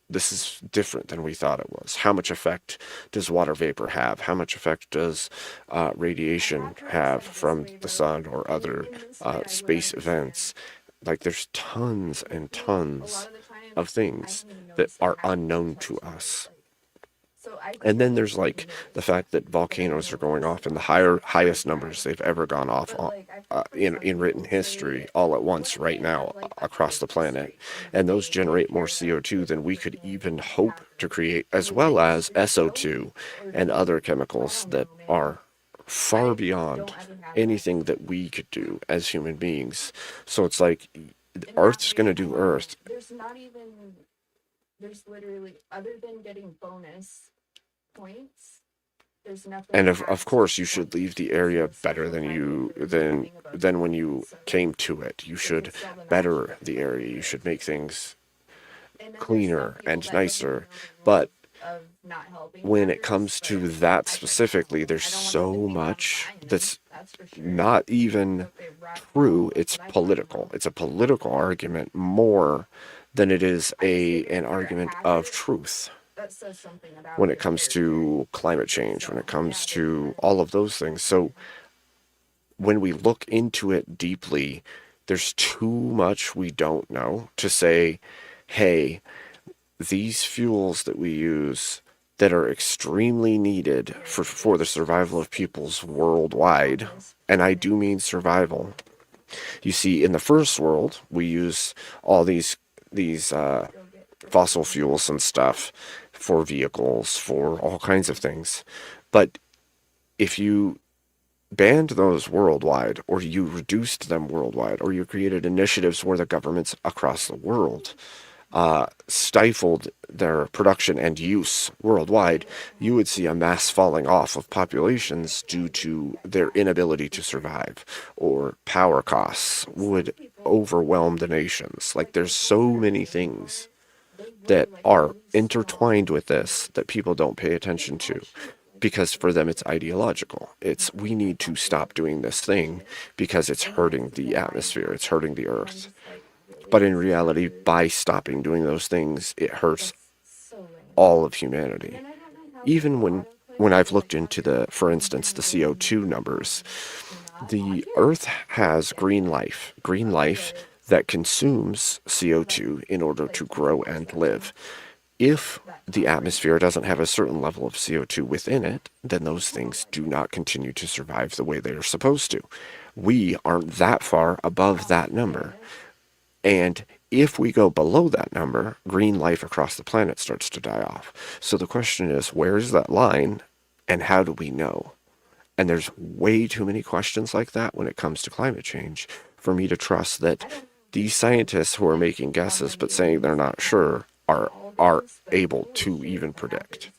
this is different than we thought it was. How much effect does water vapor have? How much effect does radiation have from the sun or other space events? Like there's tons and tons of things that are unknown to us. And then there's like the fact that volcanoes are going off in the highest numbers they've ever gone off in written history all at once right now across the planet. And those generate more CO2 than we could even hope to create, as well as SO2 and other chemicals that are far beyond anything that we could do as human beings. So it's like Earth's going to do Earth. There's literally, other than getting bonus points, there's nothing. And of course, you should leave the area better than when you came to it. You should better the area. You should make things cleaner and nicer. But when it comes to that specifically, there's so much that's not even true. It's political. It's a political argument more than it is an argument of truth. When it comes to climate change, when it comes to all of those things. So when we look into it deeply, there's too much we don't know to say, hey, these fuels that we use that are extremely needed for the survival of peoples worldwide, and I do mean survival. You see, in the first world, we use all these fossil fuels and stuff for vehicles, for all kinds of things. But if you banned those worldwide, or you reduced them worldwide, or you created initiatives where the governments across the world stifled their production and use worldwide, you would see a mass falling off of populations due to their inability to survive, or power costs would overwhelm the nations. Like, there's so many things that are intertwined with this that people don't pay attention to, because for them it's ideological. It's, we need to stop doing this thing because it's hurting the atmosphere, it's hurting the earth. But in reality, by stopping doing those things, it hurts all of humanity. Even when I've looked into the, for instance, the CO2 numbers, the earth has green life that consumes CO2 in order to grow and live. If the atmosphere doesn't have a certain level of CO2 within it, then those things do not continue to survive the way they are supposed to. We aren't that far above that number. And if we go below that number, green life across the planet starts to die off. So the question is, where is that line and how do we know? And there's way too many questions like that when it comes to climate change for me to trust that these scientists who are making guesses but saying they're not sure are able to even predict.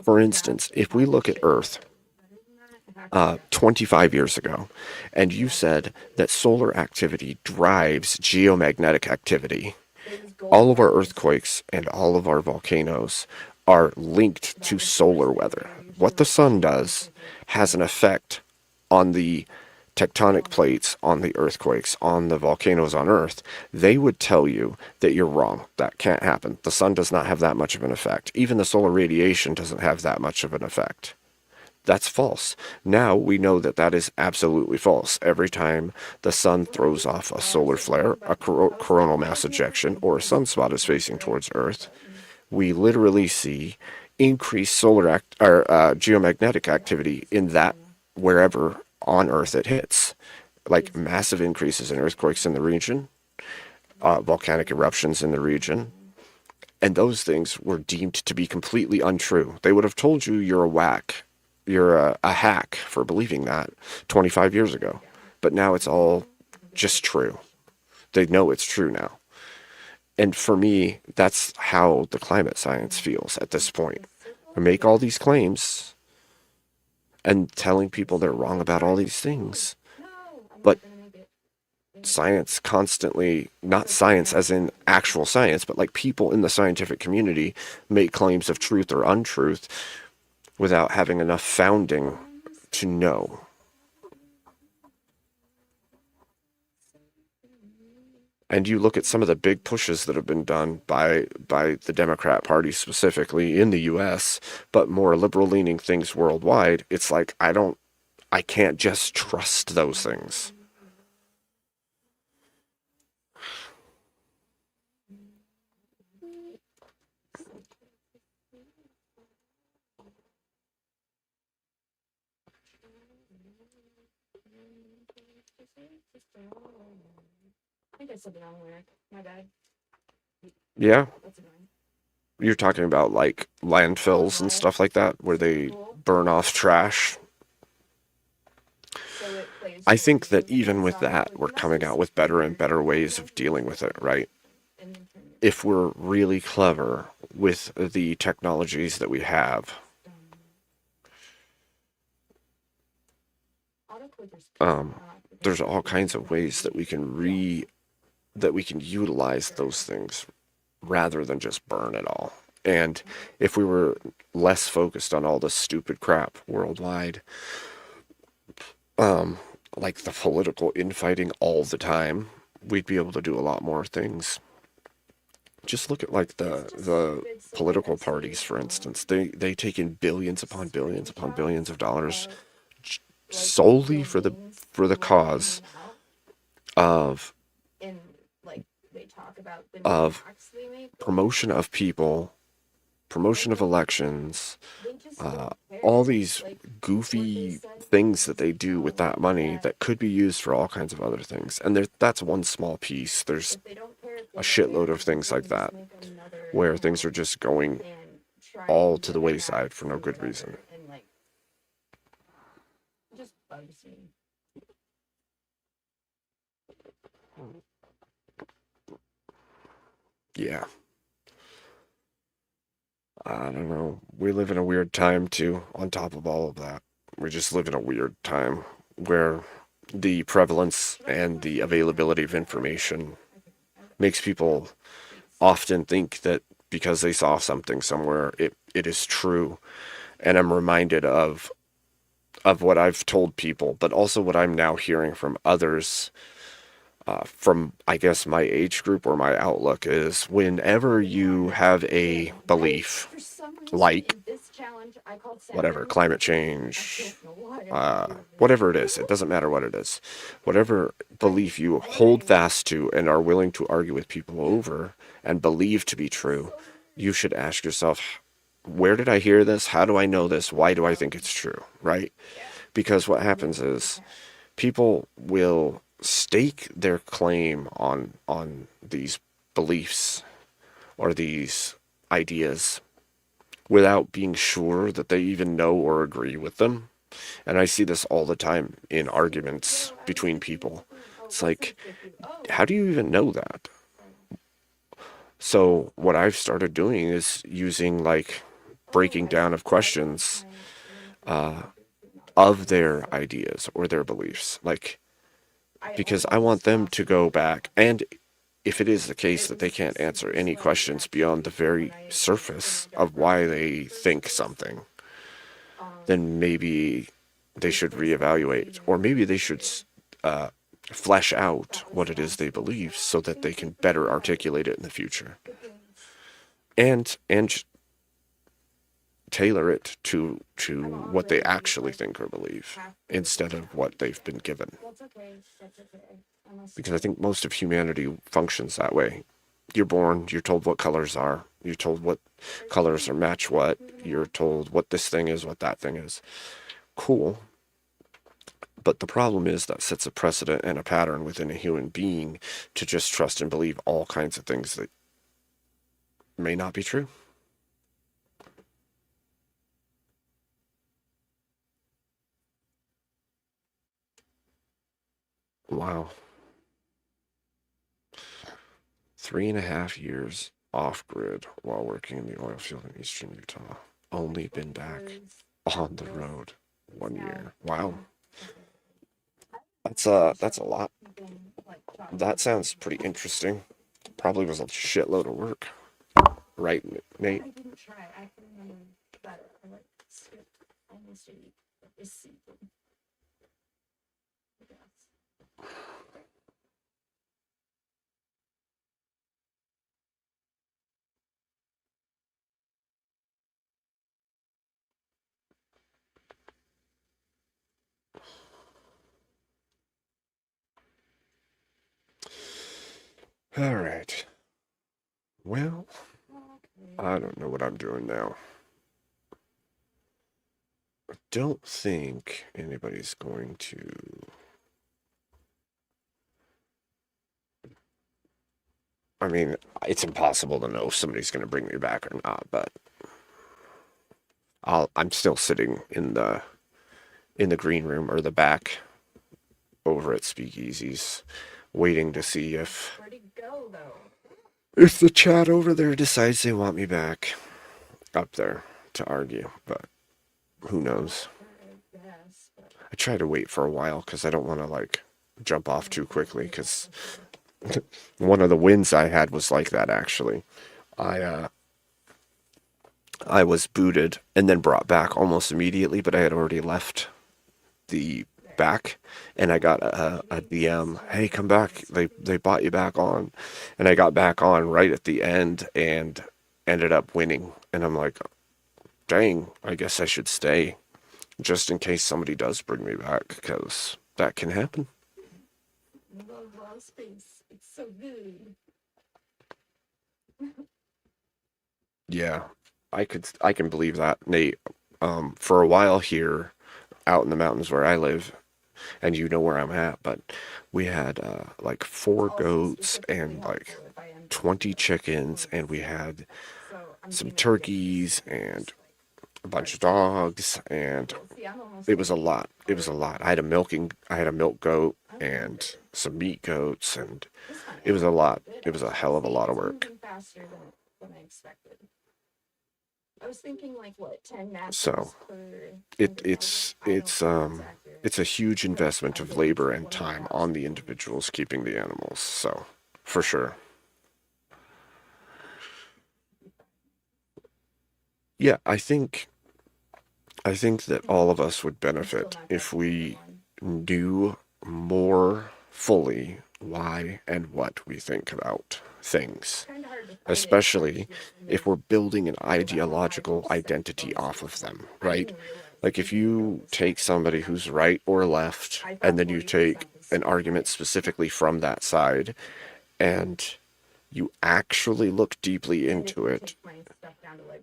For instance, if we look at Earth 25 years ago, and you said that solar activity drives geomagnetic activity, all of our earthquakes and all of our volcanoes are linked to solar weather. What the sun does has an effect on the tectonic plates, on the earthquakes, on the volcanoes on Earth. They would tell you that you're wrong. That can't happen. The sun does not have that much of an effect. Even the solar radiation doesn't have that much of an effect. That's false. Now we know that that is absolutely false. Every time the sun throws off a solar flare, a coronal mass ejection, or a sunspot is facing towards Earth, we literally see increased solar geomagnetic activity in that wherever on Earth it hits, like massive increases in earthquakes in the region, volcanic eruptions in the region, and those things were deemed to be completely untrue. They would have told you you're a whack, you're a hack for believing that 25 years ago, but now it's all just true. They know it's true now. And for me, that's how the climate science feels at this point. I make all these claims and telling people they're wrong about all these things. But science constantly, not science as in actual science, but like people in the scientific community make claims of truth or untruth without having enough founding to know. And you look at some of the big pushes that have been done by the Democrat Party specifically in the US, but more liberal-leaning things worldwide, it's like I can't just trust those things. I think I said the wrong lyric. My bad. Yeah. You're talking about like landfills and stuff like that, where they burn off trash. I think that even with that, we're coming out with better and better ways of dealing with it, right? If we're really clever with the technologies that we have. There's all kinds of ways that we can utilize those things rather than just burn it all. And if we were less focused on all the stupid crap worldwide, like the political infighting all the time, we'd be able to do a lot more things. Just look at like the political parties, for instance. They take in billions upon billions upon billions of dollars solely for the cause of promotion of people, promotion of elections, all these goofy things that they do with that money that could be used for all kinds of other things. And that's one small piece. There's a shitload of things like that where things are just going all to the wayside for no good reason. Yeah. I don't know. We live in a weird time too, on top of all of that. We just live in a weird time where the prevalence and the availability of information makes people often think that because they saw something somewhere, it is true. And I'm reminded of what I've told people, but also what I'm now hearing from others, from, I guess, my age group or my outlook is whenever you have a belief, like whatever, climate change, whatever it is, it doesn't matter what it is, whatever belief you hold fast to and are willing to argue with people over and believe to be true, you should ask yourself, where did I hear this? How do I know this? Why do I think it's true? Right? Because what happens is people will stake their claim on these beliefs or these ideas without being sure that they even know or agree with them. And I see this all the time in arguments between people. It's like, how do you even know that? So what I've started doing is using like breaking down of questions of their ideas or their beliefs, like, because I want them to go back, and if it is the case that they can't answer any questions beyond the very surface of why they think something, then maybe they should reevaluate, or maybe they should flesh out what it is they believe so that they can better articulate it in the future, and tailor it to what they actually think or believe instead of what they've been given. Because I think most of humanity functions that way. You're born, you're told what colors are, you're told what colors are match what, you're told what this thing is, what that thing is. Cool. But the problem is that sets a precedent and a pattern within a human being to just trust and believe all kinds of things that may not be true. Wow. 3.5 years off-grid while working in the oil field in eastern Utah. Only been back on the road 1 year. Wow. That's a lot. That sounds pretty interesting. Probably was a shitload of work. Right, Nate? All right. Well, I don't know what I'm doing now. I don't think anybody's going to... I mean, it's impossible to know if somebody's going to bring me back or not, but I'm still sitting in the green room or the back over at Speakeasies, waiting to see if the chat over there decides they want me back up there to argue, but who knows? I try to wait for a while because I don't want to like jump off too quickly, because one of the wins I had was like that, actually. I was booted and then brought back almost immediately, but I had already left the back, and I got a DM, hey, come back, they bought you back on, and I got back on right at the end and ended up winning, and I'm like, dang, I guess I should stay just in case somebody does bring me back, because that can happen. I love raw space. It's so good. Yeah, I can believe that, Nate. For a while here out in the mountains where I live, and you know where I'm at, but we had like 4 goats and like 20 chickens, and we had some turkeys and a bunch of dogs, and it was a lot. It was a lot. I had a milk goat and some meat goats, and it was a lot. It was a hell of a lot of work. Faster than I expected. I was thinking like what, 10 matches So per it's it's a huge investment of labor and time on the individuals keeping the animals. So, for sure. Yeah, I think that all of us would benefit if we knew more fully why and what we think about things, especially if we're building an ideological identity off of them, right? Like if you take somebody who's right or left, and then you take an argument specifically from that side, and you actually look deeply into it,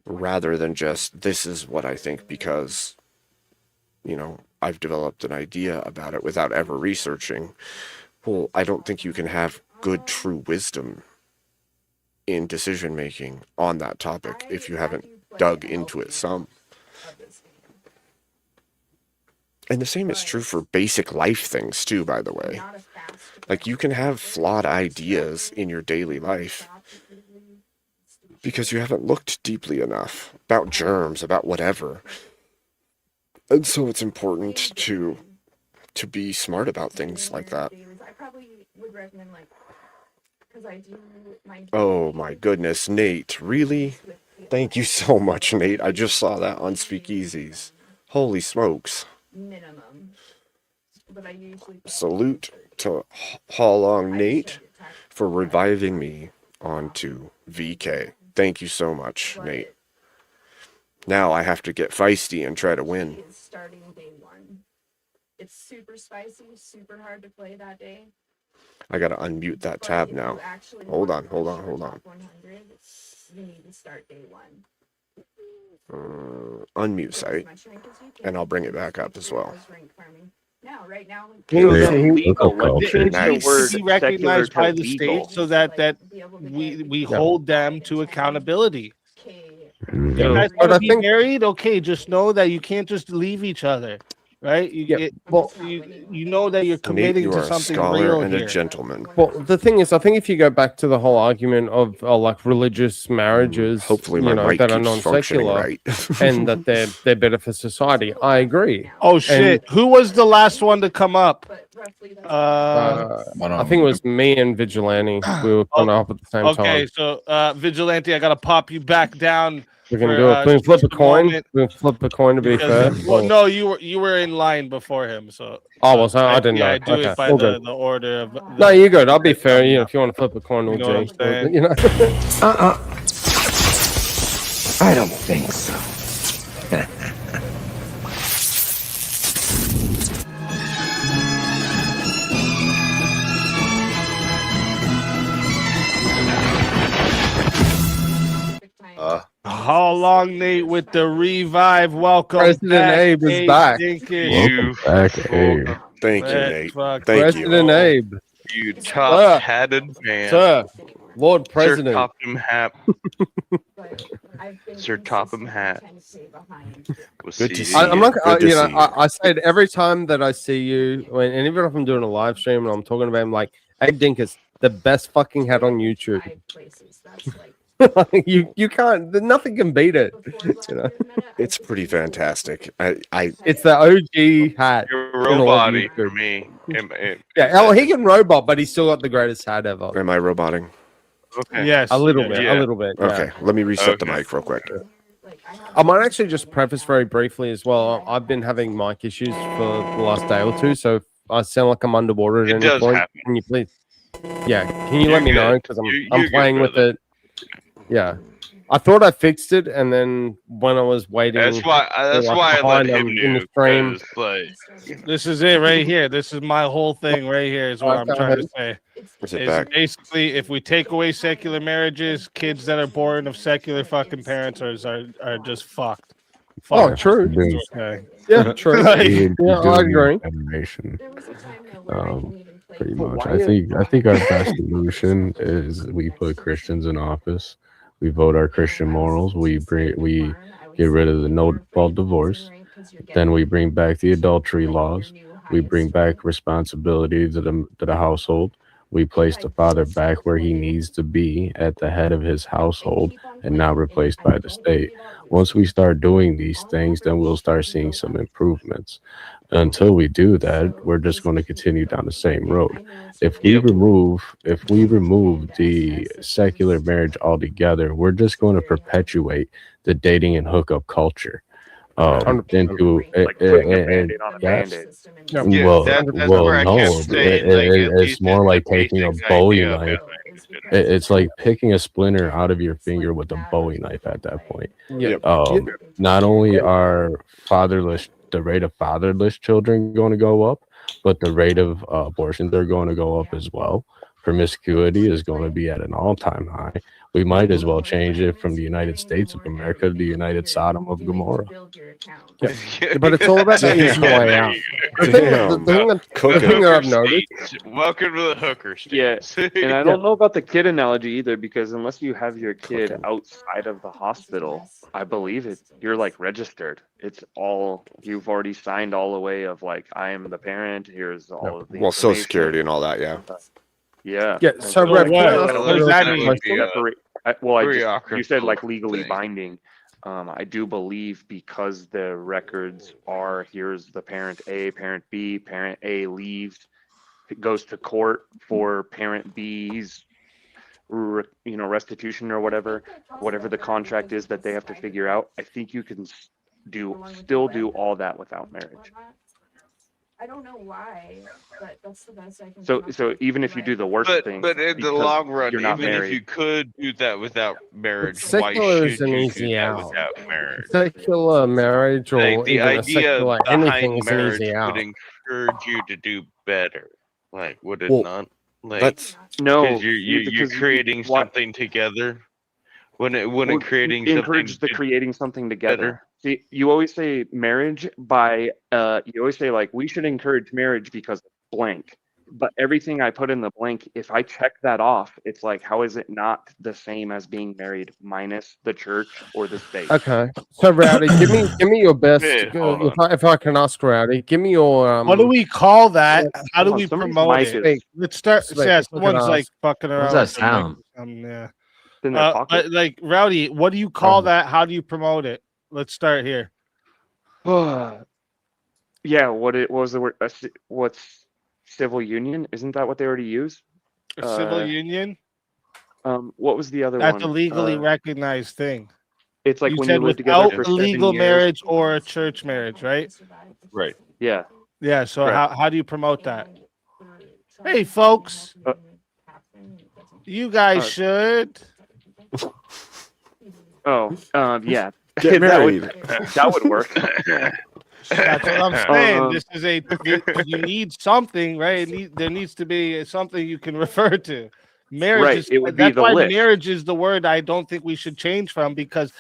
rather than just, this is what I think because, you know, I've developed an idea about it without ever researching. Well, I don't think you can have good, true wisdom in decision making on that topic if you haven't dug into it some. And the same is true for basic life things too, by the way. Like you can have flawed ideas in your daily life because you haven't looked deeply enough about germs, about whatever. And so it's important to be smart about things like that. Oh my goodness, Nate, really? Thank you so much, Nate. I just saw that on Speakeasies. Holy smokes. Salute to Haulong Nate for reviving me onto VK. Thank you so much, Nate. Now I have to get feisty and try to win. Starting day one. It's super spicy, super hard to play that day. I gotta unmute that tab now. Hold on. You need to start day one. Unmute site, and I'll bring it back up as well. Right now, be recognized by the state so that we hold them to accountability. You guys want to be married? Okay, just know that you can't just leave each other, right? You know that you're committing Nate, you to are something a scholar real and here. a gentleman. Well, the thing is, I think if you go back to the whole argument of like religious marriages, hopefully my mic that are keeps functioning non-secular, right. and that they're better for society, I agree. Oh shit! Who was the last one to come up? I think it was me and Vigilante. We were coming up at the same time. Okay, so Vigilante, I gotta pop you back down. We can do it. We can flip a coin. We can flip a coin to be fair. Well, no, you were in line before him, so. Oh, well, so I didn't know. I do Okay, it by all the good. order of. No, you're good. I'll be fair. You know, if you want to flip a coin, we'll You know what I'm do. saying? You know. I don't think so. How long, Nate, with the revive? Welcome, President back, Abe is back. Dinkish. Thank you, Nate. Thank President you. Abe. You top-hatted man. Sir, Lord President. Sir Topham Hat. Sir Topham Hat. Good to see I'm you. not. Good to You know, see you. I say it every time that I see you, and even if I'm doing a live stream and I'm talking about him, like, Abe Dinkus, the best fucking hat on YouTube. you can't. Nothing can beat it. You know, it's pretty fantastic. It's the OG hat. You're in all of robot for YouTube. me. Yeah, oh, he can robot, but he's still got the greatest hat ever. Am I roboting? Okay. Yes, a little bit. A little bit. Yeah. Okay, let me reset the mic real quick. I might actually just preface very briefly as well. I've been having mic issues for the last day or two, so if I sound like I'm underwater at It any does point. happen. Can you please? Yeah, can you You're let me know good. because You're I'm good, playing with brother. it. Yeah, I thought I fixed it, and then when I was waiting, That's why I let behind him in the do. stream. 'Cause, like, This is it right here. This is my whole thing right here. Is what I'm trying to say. Is it Is back? basically, if we take away secular marriages, kids that are born of secular fucking parents are just fucked. Oh, Fucked. true. Okay. Yeah, true. Like, Yeah, I agree. Generation. Pretty much. I think our best solution is we put Christians in office. We vote our Christian morals. We get rid of the no fault divorce. Then we bring back the adultery laws. We bring back responsibility to the household. We place the father back where he needs to be at the head of his household and not replaced by the state. Once we start doing these things, then we'll start seeing some improvements. Until we do that, we're just going to continue down the same road. If we remove the secular marriage altogether, we're just going to perpetuate the dating and hookup culture. Into like putting a band-aid on a yes. band-aid. Well, that's where I no, kept saying, like, at it's least more it's like the taking a basic Bowie idea of knife. it. It's like picking a splinter out of your finger with a Bowie knife at that point. Yep. Not only are the rate of fatherless children going to go up, but the rate of abortions are going to go up as well. Promiscuity is going to be at an all-time high. We might as well change it from the United States of America to the United Sodom of Gomorrah. Yep. But it's all about the easy way out. The thing that I've noticed. Welcome to the hooker Yeah, states. and I don't know about the kid analogy either, because unless you have your kid outside of the hospital, I believe you're like registered. It's all, you've already signed all the way of like, I am the parent. Here's all of the Well, Social information. Security and all that, yeah. Yeah. Yeah. So, Red, what does that mean? You said like legally binding. I do believe because the records are, here's the parent A, parent B, parent A leaves, it goes to court for parent B's, restitution or whatever the contract is that they have to figure out. I think you can still do all that without marriage. I don't know why, but that's the best I can. So even if you do the worst thing, But in the long run, you're not even married. if you could do that without marriage, why Secular should is an you easy do that out. without marriage? Secular marriage or Like, the even a idea secular behind anything is an marriage easy out. would encourage you to do better. Like, would it Well, not? Like, that's no, because you're creating something together. When creating encourage something creating something together. better. See, you always say marriage by you always say like we should encourage marriage because blank. But everything I put in the blank, if I check that off, it's like, how is it not the same as being married minus the church or the state? Okay, so Rowdy, give me your best. Hey, hold on. If I can ask Rowdy, give me your. What do we call that? How do we somebody's promote mic it? is- Let's start. Speak. Yeah, Look at someone's like us. fucking around. What's that with the mic. sound? Yeah. In their pocket? But like Rowdy, what do you call that? How do you promote it? Let's start here. Yeah, what was the word? What's civil union? Isn't that what they already use? A civil union? What was the other That's one? a legally recognized thing. It's like You when said you live together without for a 7 legal years. marriage or a church marriage, right? Right. Yeah. Yeah. So Correct. how do you promote that? Hey, folks, you guys should. Oh, yeah. Get married. That would work. That's what I'm saying. This is you need something, right? There needs to be something you can refer to. Marriage Right, is, it would be that's the why list. marriage is the word I don't think we should change from, because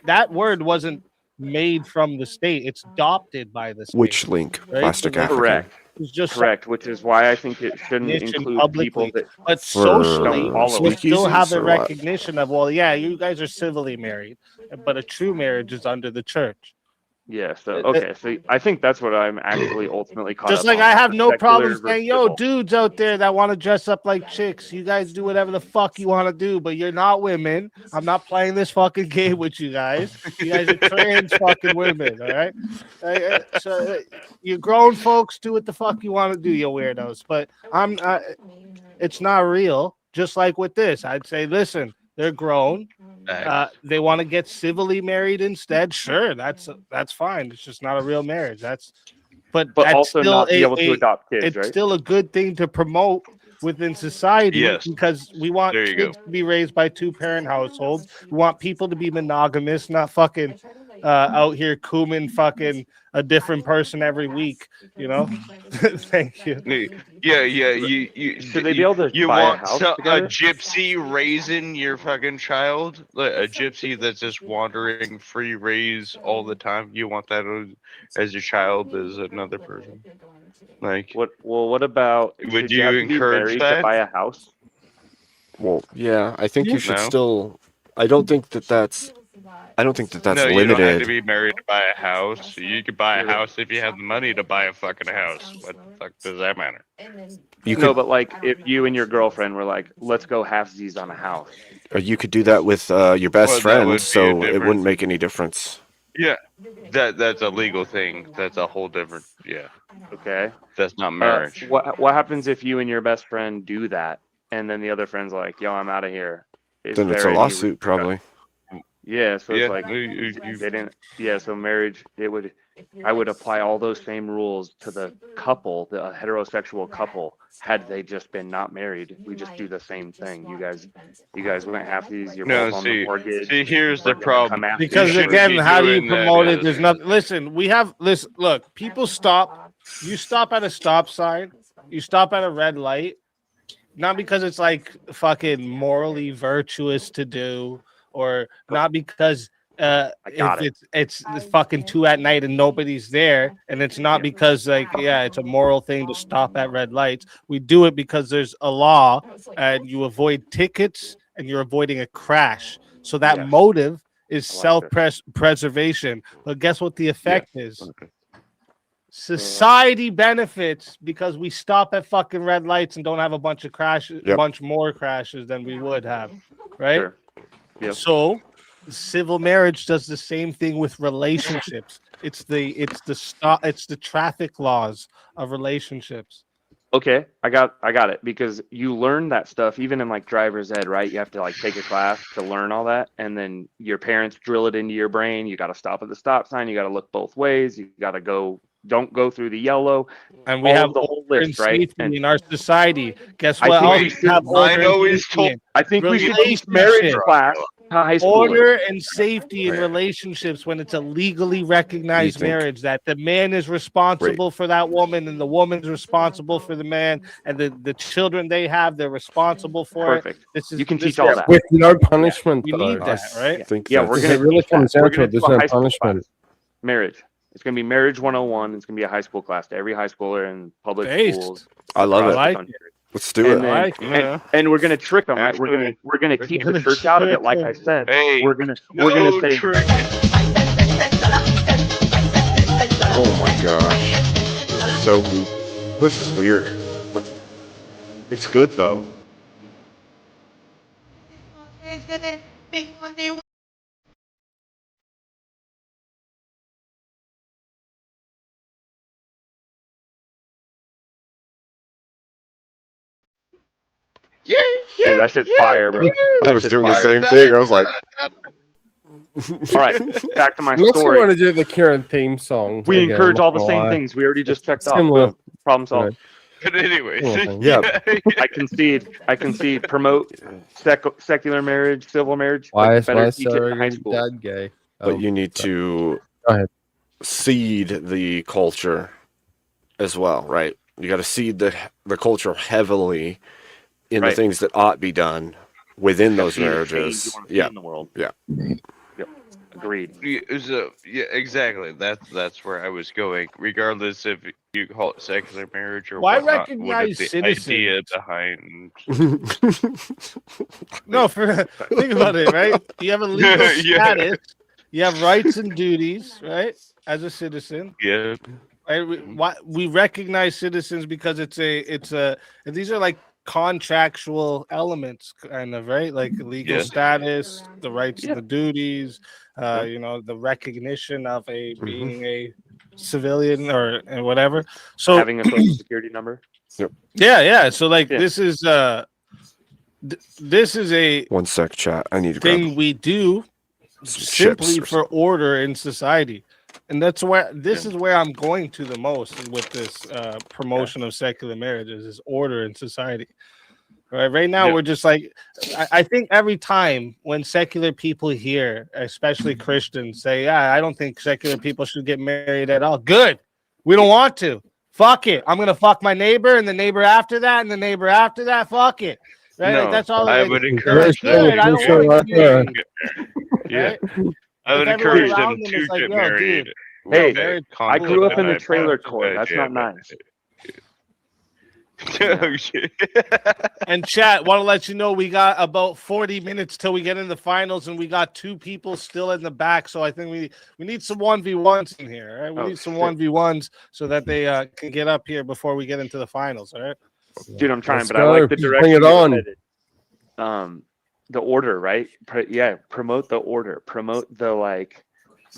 that word wasn't made from the state. It's adopted by the state. Which link? right? Plastic African. Correct. It's just Correct, which is why I think it shouldn't recognition include publicly, people that but For socially, follow we it. still have speakeasies a or what? recognition of, well, yeah, you guys are civilly married, but a true marriage is under the church. Yeah, so okay, so I think that's what I'm actually ultimately caught Just up like on, I have the no secular problem versus saying, yo, civil. dudes out there that want to dress up like chicks, you guys do whatever the fuck you want to do, but you're not women. I'm not playing this fucking game with you guys. You guys are trans fucking women, all right? So you grown folks, do what the fuck you want to do, you weirdos. But it's not real. Just like with this, I'd say, listen, they're grown. They want to get civilly married instead. Sure, that's fine. It's just not a real marriage. But that's also still not be able to adopt kids, it's right? still a good thing to promote within society. Yes. Because we want There you kids go. to be raised by 2-parent households. We want people to be monogamous, not fucking out here cooming fucking a different person every week. You know. Thank you. Yeah. You Should they be able to you buy a want house a together? gypsy raising your fucking child, like a gypsy that's just wandering free raise all the time. You want that as your child as another person. Like, What? Well, what about? Would should you have to be encourage married that? to buy a house? Well, yeah, I think you should No. still. I don't think that that's I don't think that that's no, limited. you don't have to be married to buy a house. You could buy a house if you have the money to buy a fucking house. What the fuck does that matter? No, but like if you and your girlfriend were like, let's go halfsies on a house. Or you could do that with your best Well, that friend, would be a so it difference. wouldn't make any difference. Yeah, that's a legal thing. That's a whole different. Yeah, Okay. that's not marriage. What happens if you and your best friend do that, and then the other friend's like, "Yo, I'm out of here." Is Then it's there a any lawsuit, probably. Yeah, so Yeah, it's like you- they didn't. Yeah, so marriage, I would apply all those same rules to the couple, the heterosexual couple, had they just been not married. We just do the same thing. You guys went half these. You're No, both on the see, mortgage. here's the We're gonna problem. come after Because You you. shouldn't again, be how do you doing that promote it? is- There's nothing. Listen, look, people stop. You stop at a stop sign. You stop at a red light. Not because it's like fucking morally virtuous to do, or not because it's fucking 2 at night and nobody's there, and it's not because like it's a moral thing to stop at red lights. We do it because there's a law, and you avoid tickets and you're avoiding a crash. So that motive is self-preservation. But guess what the effect is? Society benefits because we stop at fucking red lights and don't have a bunch of crashes, a bunch more crashes than we would have, right? Sure. Yep. So civil marriage does the same thing with relationships. It's the traffic laws of relationships. Okay, I got it, because you learn that stuff even in like driver's ed, right? You have to like take a class to learn all that, and then your parents drill it into your brain. You got to stop at the stop sign. You got to look both ways. You got to don't go through the yellow. And we all have of the whole order list, and right? safety And in our society. Guess I what think else we we should- have order I always and safety told- in? I think we should teach marriage class to high schoolers. Order and safety in relationships when it's a legally recognized marriage, that the man is responsible for that woman and the woman's responsible for the man, and the children they have, they're responsible for Perfect. it. This is You can this teach all is- that. With no punishment, We though. need that, right? Yeah, we're If gonna it really teach that. comes We're down to gonna it, there's do a no high school punishment. class. Marriage. It's gonna be marriage 101. It's gonna be a high school class to every high schooler in public Based. schools. I love across it. the like country. Let's do And it. then, Yeah. and we're gonna trick them. Right? We're gonna keep the church out of it, like I said. Hey, we're gonna no say trick. Oh my gosh. So this is weird. It's good though. Yeah, Dude, that shit's fire, bro. I was doing the same thing. I was like, All right, back to my Unless you story. want to do the Kieran theme song. We again, encourage all the not same gonna lie. things. We already just checked off. Similar. Boom. Problem solved. But anyway, yeah. I concede. Promote secular marriage, civil marriage. Why but is better my teach it in high surrogate school. dad gay? But you need to Go ahead. seed the culture as well, right? You got to seed the culture heavily in the Right. things that ought be done within those See the change marriages. you wanna see Yeah, in the world. yeah. Yep. Agreed. Yeah, exactly. That's where I was going. Regardless if you call it secular marriage or Why whatnot, recognize what is the idea citizens? behind? No, think about it, right? You have a legal Yeah. status, you have rights and duties, right? As a citizen, Yeah. right? We recognize citizens because it's a and these are like contractual elements, kind of, right? Like legal Yeah. status, the rights Yeah. and the duties, the recognition of being a civilian or and whatever. So Having a social security number. yeah. So like Yeah. this is this is a 1 sec, chat. I need to grab thing we do some simply chips. for order in society, and that's where this is where I'm going to the most with this promotion of secular marriages is order in society. Right now, we're just like I think every time when secular people here, especially Christians, say, "Yeah, I don't think secular people should get married at all." Good, we don't want to. Fuck it. I'm gonna fuck my neighbor and the neighbor after that and the neighbor after that. Fuck it. Right? No, Like, that's all. I like, would they're encourage like, "Good, I don't Sure, want to right get married." Yeah, Right? I would If everyone encourage them around them to is like, get "Yo, married. dude, Hey, with a I grew up in the conflict trailer of court. That's not nice. Oh, shit. And chat, want to let you know we got about 40 minutes till we get in the finals, and we got 2 people still in the back. So I think we need some 1v1s in here. All right, we need some 1v1s so that they can get up here before we get into the finals. All right, Dude, I'm trying, Let's but I like the go. direction. Bring it you're on. headed. The order, right? Yeah, promote the order. Promote the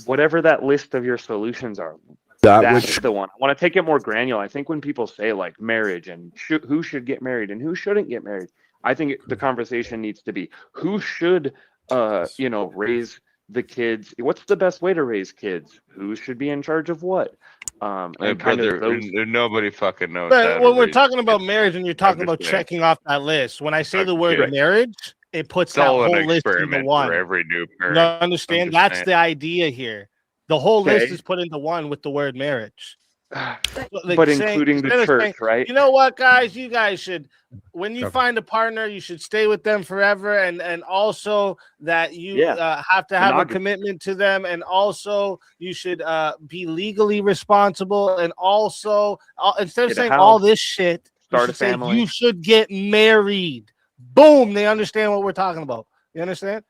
whatever that list of your solutions are. That's the one. I want to take it more granular. I think when people say like marriage and who should get married and who shouldn't get married, I think the conversation needs to be who should, raise the kids. What's the best way to raise kids? Who should be in charge of what? And kind of those. Nobody fucking knows. but when we're talking about marriage and you're talking about checking off that list, when I say the word marriage, it puts It's that all an whole list into experiment one. for every new parent. You understand? I'm just That's saying. the idea here. The whole list Okay. is put into one with the word marriage. But including the instead of church, saying, right? You know what, guys? You guys should, when you find a partner, you should stay with them forever, and also that you have to have a commitment to them, and also you should be legally responsible, and also instead of Get a saying house, all this shit, you start should a say family. you should get married. Boom! They understand what we're talking about. You understand?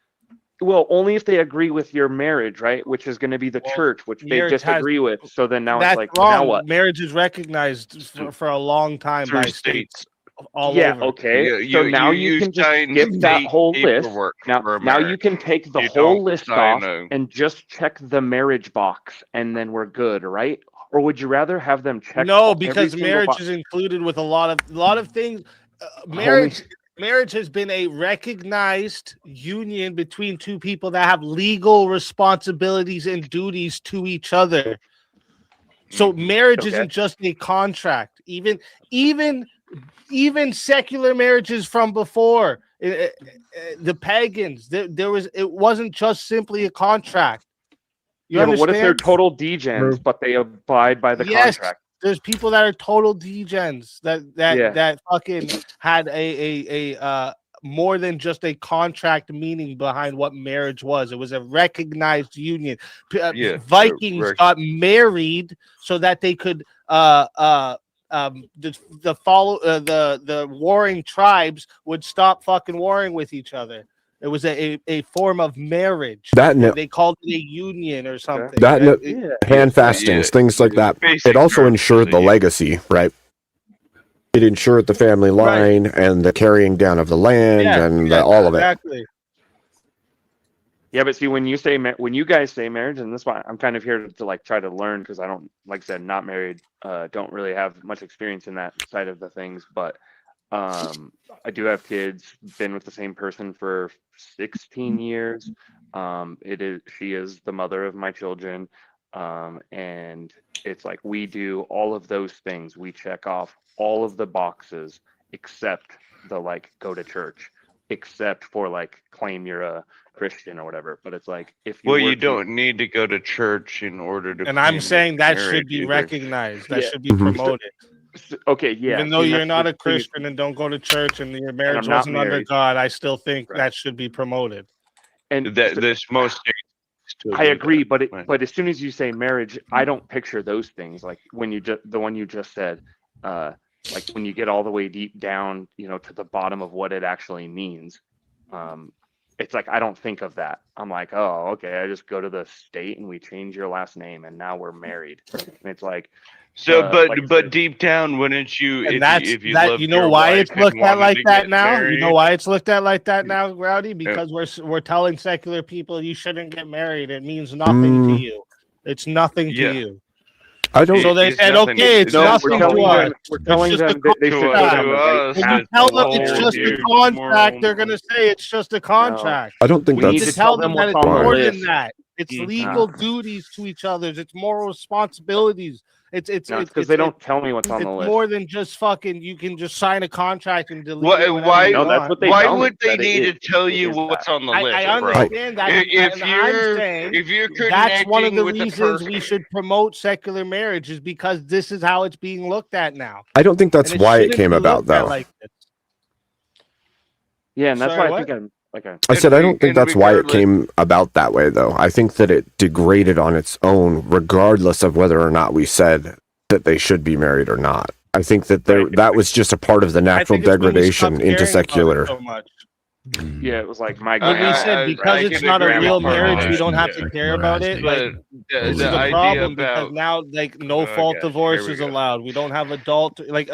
Well, only if they agree with your marriage, right? Which is going to be the church, which they marriage disagree with. So then now That's it's like, wrong. now what? Marriage is recognized for a long time by states all over. Okay. So now you can just skip that whole list. Now you can take the whole list off and just check the marriage box, and then we're good, right? Or would you rather have them check? No, every because single marriage box? is included with a lot of things. Marriage has been a recognized union between 2 people that have legal responsibilities and duties to each other. So marriage isn't just a contract. Even secular marriages from before, the pagans, it wasn't just simply a contract. You But what if they're understand? total degens, but they abide by the contract? There's people that are total degens that fucking had a more than just a contract meaning behind what marriage was. It was a recognized union. Vikings got married so that they could the warring tribes would stop fucking warring with each other. It was a form of marriage. They called it a union or something. Hand fastings, things like that. It also ensured the legacy, right? It ensured the family line and the carrying down of the land and all of it. Exactly. Yeah, but see, when you guys say marriage, and that's why I'm kind of here to like try to learn, because I don't, like I said, not married, don't really have much experience in that side of the things, but I do have kids, been with the same person for 16 years. She is the mother of my children. And it's like, we do all of those things. We check off all of the boxes except the like go to church, except for like claim you're a Christian or whatever. But it's like, if you don't need to go to church in order to. And I'm saying that marriage should be either. recognized. That should be promoted. Okay, yeah. Even though you're not a Christian and don't go to church and your marriage wasn't under God, I still think that should be promoted. And this most I agree, but as soon as you say marriage, I don't picture those things. Like when the one you just said, like when you get all the way deep down, to the bottom of what it actually means. It's like, I don't think of that. I'm like, oh, okay, I just go to the state and we change your last name and now we're married. And it's like, but deep down, wouldn't you? And if you loved you know your why wife it's and looked at wanted like to that get now. You married? know why it's looked at like that now, Rowdy? Because we're telling secular people you shouldn't get married. It means nothing to you. It's nothing to you. I don't. So they said, okay, it's nothing to us. We're telling them that they should go down the right When path. you tell them it's just a contract, they're going to say it's just a contract. I don't think We need that's. to tell them that it's on the more list. than that. It's legal duties to each other. It's moral responsibilities. It's because they don't tell me what's on the list. More than just fucking. You can just sign a contract and delete it. Why? No, that's what they Why tell me, would they that need it to tell it you is what's that. on the list? I understand that. If you're that's one of the connecting with a reasons person- we should promote secular marriage is because this is how it's being looked at now. I don't think that's And why it shouldn't came be about, looked at though. like this. Yeah, and that's Sorry, why I what? think I'm like I said I don't think and that's why it regardless- came about that way, though. I think that it degraded on its own, regardless of whether or not we said that they should be married or not. I think that that was just a part of the natural degradation into secular. So much. Yeah, it was like my When we said because it's not a real marriage, we don't have to care about it. Like this is the a idea problem because about- now like no fault Okay, divorce here we is go. allowed. We don't have adult like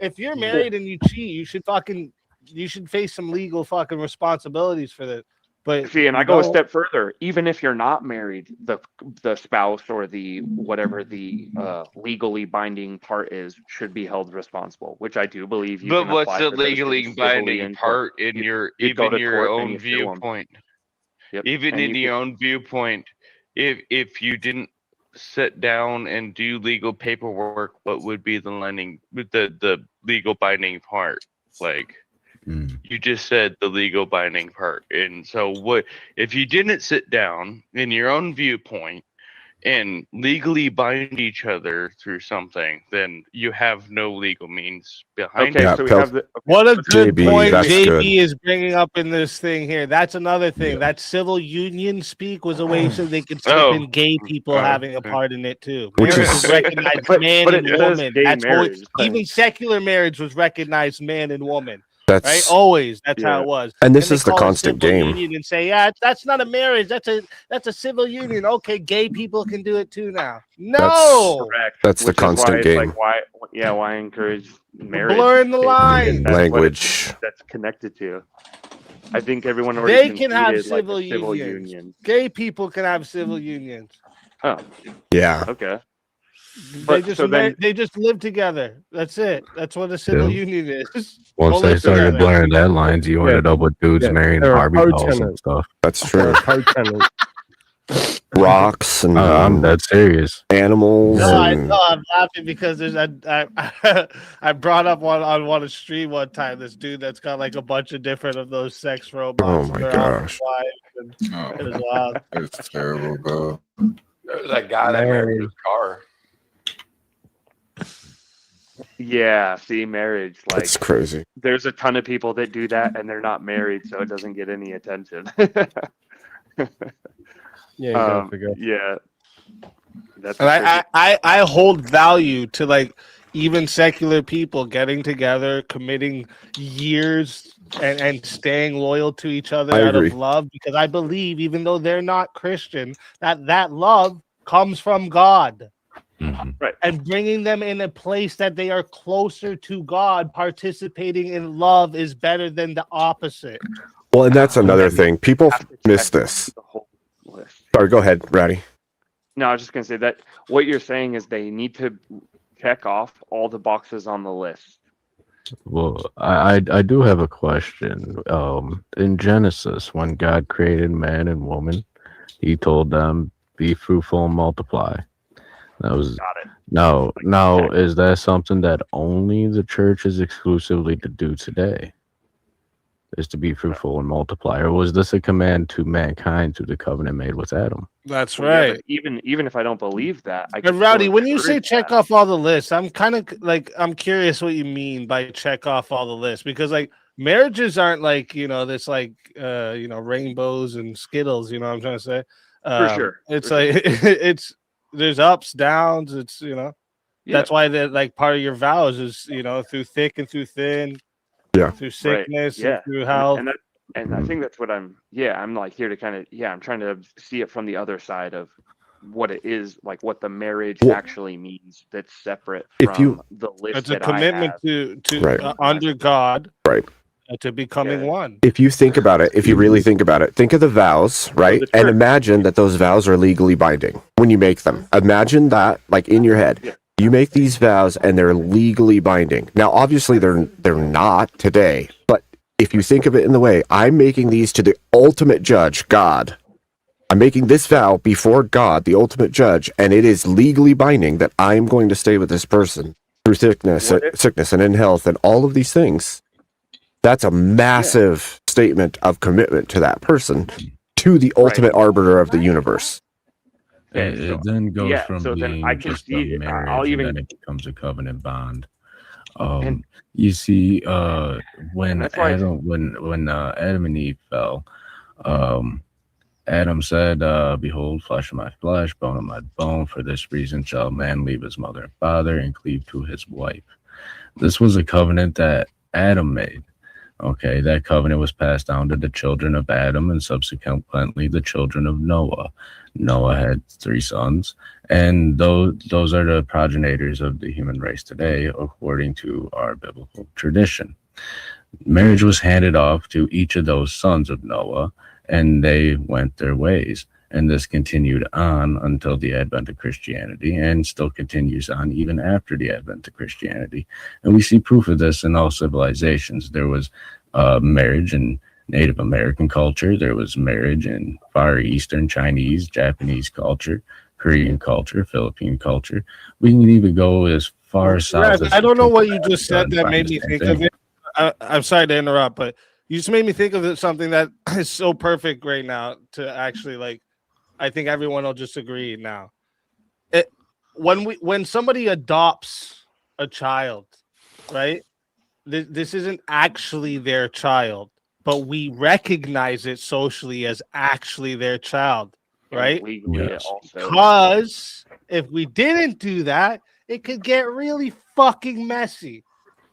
if you're married and you cheat, you should face some legal fucking responsibilities for this. But See, and you I go a don't. step further. Even if you're not married, the spouse or the whatever the legally binding part is should be held responsible, which I do believe you But can what's apply the for those legally things civilly binding in court. part in your You go even to your court and own you sue 'em. viewpoint? Yep. Even and in you your can- own viewpoint, if you didn't sit down and do legal paperwork, what would be the legal binding part? Like you just said the legal binding part. And so what if you didn't sit down in your own viewpoint and legally bind each other through something, then you have no legal means behind Okay, it. so we have the What a good JB, point that's JB good. is bringing up in this thing here. That's another thing. That civil union speak was a way so they could slip in gay people having a part in it too. Which Marriage is- was recognized man but and it says woman. gay That's marriage, always, but- even secular marriage was recognized man and woman. That's Right, always. That's how Yeah. it was. And this they is the call it constant civil game. union and say, yeah, that's not a marriage. That's a civil union. Okay, gay people can do it too now. No, Correct. That's the Which is why constant it's game. Like why encourage marriage? blurring the line. That's what Language. that's connected to. I think everyone already They can have conceded, like, civil a civil unions. union. Gay people can have civil unions. Oh, Yeah. okay. They But just so then, they just live together. That's it. That's what a civil Yeah. union is. Once Go they live started together. blurring that lines, you ended up with dudes Yeah, marrying they're a Barbie dolls and co-tenant. stuff. That's true. Co-tenant. Rocks and I'm dead serious. animals. No, and I'm laughing because there's I brought up on one stream one time this dude that's got like a bunch of different of those sex robots. Oh my They're gosh. outside, and it was wild. It's terrible, bro. There's that guy that married his car. yeah, see, marriage, like That's crazy. there's a ton of people that do that and they're not married, so it doesn't get any attention. Yeah, you gotta figure out. Yeah, that's And a I hold value to like even secular people getting together, committing years and staying loyal to each other I out agree. of love, because I believe even though they're not Christian, that love comes from God. Right. And bringing them in a place that they are closer to God, participating in love is better than the opposite. Well, and that's another thing. People miss this. the whole list. Sorry, go ahead, Ratty. No, I was just gonna say that what you're saying is they need to check off all the boxes on the list. Well, I do have a question. In Genesis, when God created man and woman, He told them, "Be fruitful and multiply." That was Got it. now. Is that something that only the church is exclusively to do today? Is to be fruitful and multiply, or was this a command to mankind through the covenant made with Adam? That's Well, yeah, right. but even if I don't believe that, I And can Rowdy, still when you say encourage check that. off all the lists, I'm kind of like I'm curious what you mean by check off all the lists, because like marriages aren't like this like rainbows and Skittles. You know what I'm trying to say? Sure. It's For like it's there's ups, downs. It's that's Yeah. why that like part of your vows is through thick and through thin, Yeah. through Right. sickness Yeah. and through health. And I think that's what I'm like here to kind of I'm trying to see it from the other side of what it is, like what the marriage Well, actually means that's separate if from you- the list It's a that I commitment have. to Right. under God, Right. to becoming Yeah. one. If you think about it, if you really think about it, think of the vows, right? the And church. imagine that those vows are legally binding when you make them. Imagine that, like in your head. Yeah. You make these vows and they're legally binding. Now, obviously, they're not today, but if you think of it in the way, I'm making these to the ultimate judge, God. I'm making this vow before God, the ultimate judge, and it is legally binding that I'm going to stay with this person through sickness and in health and all of these things. That's a massive statement of commitment to that person, to the ultimate arbiter of the universe. It then goes yeah, from so then being I can just see- a marriage, I'll even- and then it becomes a covenant bond. And- You see, when That's why- when Adam and Eve fell, Adam said, "Behold, flesh of my flesh, bone of my bone. For this reason shall man leave his mother and father and cleave to his wife, This was a covenant that Adam made. Okay, that covenant was passed down to the children of Adam and subsequently the children of Noah. Noah had 3 sons, and those are the progenitors of the human race today, according to our biblical tradition. Marriage was handed off to each of those sons of Noah, and they went their ways. And this continued on until the advent of Christianity, and still continues on even after the advent of Christianity. And we see proof of this in all civilizations. There was marriage in Native American culture. There was marriage in Far Eastern, Chinese, Japanese culture, Korean culture, Philippine culture. We can even go as far south as... I don't know what you just said that made me think of it. I'm sorry to interrupt, but you just made me think of something that is so perfect right now to actually like... I think everyone will just agree now. When somebody adopts a child, right? This isn't actually their child, but we recognize it socially as actually their child, right? Yes. Because if we didn't do that, it could get really fucking messy,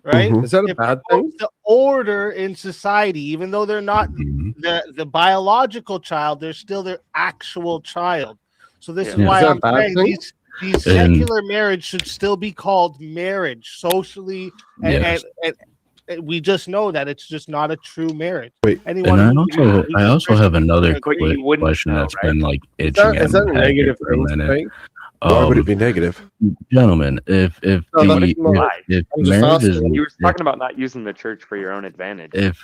right? Is that a bad thing? The order in society, even though they're not the biological child, they're still their actual child. So this is why I'm saying these secular marriage should still be called marriage socially, and we just know that it's just not a true marriage. I also have another quick question that's been like itching. Is that a negative thing? Why would it be negative? Gentlemen, if marriage is... You were talking about not using the church for your own advantage. If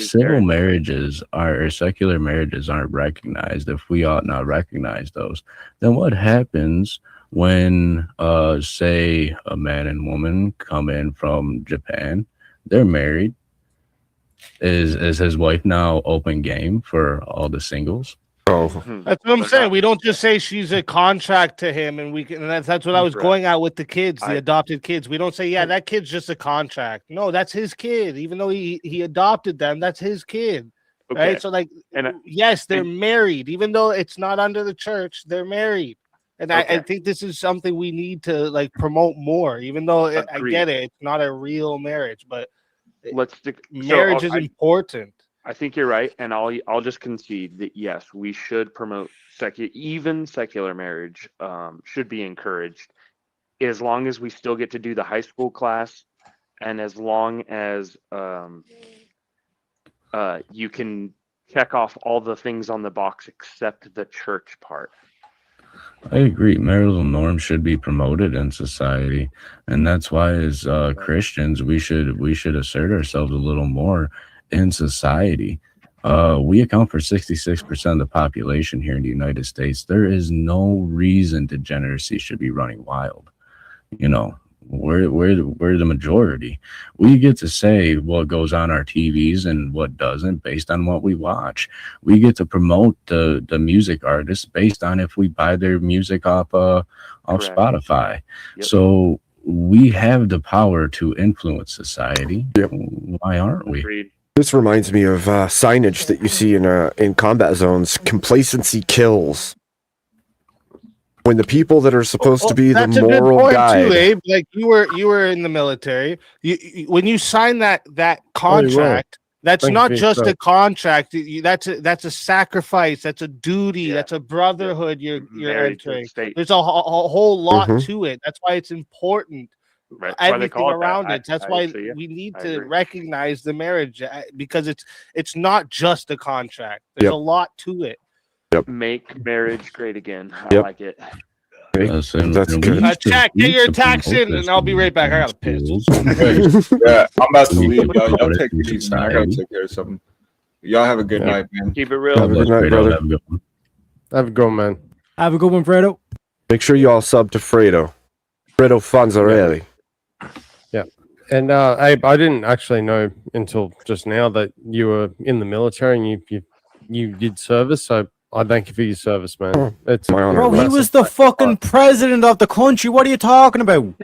civil marriages or secular marriages aren't recognized, if we ought not recognize those, then what happens when say a man and woman come in from Japan, they're married? Is his wife now open game for all the singles? That's what I'm saying. We don't just say she's a contract to him, and we can. And that's what I was going at with the kids, the adopted kids. We don't say, yeah, that kid's just a contract. No, that's his kid. Even though he adopted them, that's his kid, right? So like, yes, they're married, even though it's not under the church. They're married, and I think this is something we need to like promote more. Even though I get it, it's not a real marriage, but marriage is important. I think you're right, and I'll just concede that yes, we should promote even secular marriage should be encouraged, as long as we still get to do the high school class, and as long as you can check off all the things on the box except the church part. I agree. Marital norms should be promoted in society, and that's why, as Christians, we should assert ourselves a little more in society. We account for 66% of the population here in the United States. There is no reason degeneracy should be running wild. You know, we're the majority. We get to say what goes on our TVs and what doesn't based on what we watch. We get to promote the music artists based on if we buy their music off Spotify. So we have the power to influence society. Why aren't we? Agreed. This reminds me of signage that you see in combat zones. Complacency kills. When the people that are supposed to be the moral guide, too, Abe. Like you were in the military. When you sign that contract, that's not just a contract. That's a sacrifice. That's a duty. That's a brotherhood. You're entering. There's a whole lot to it. That's why it's important. Right. Everything around it. That's why we need to recognize the marriage, because it's not just a contract. There's a lot to it. Make marriage great again. I like it. That's good. Check, get your tax in, and I'll be right back. I got a piss. Yeah, I'm about to leave. Y'all take it easy, man. I gotta take care of something. Y'all have a good night, man. Keep it real. Have a good night, brother. Have a good one, man. Have a good one, Fredo. Make sure you all sub to Fredo. Fredo Fonzarelli. Yeah. And Abe, I didn't actually know until just now that you were in the military and you did service. So I thank you for your service, man. It's my honor. Bro, he was the fucking president of the country. What are you talking about?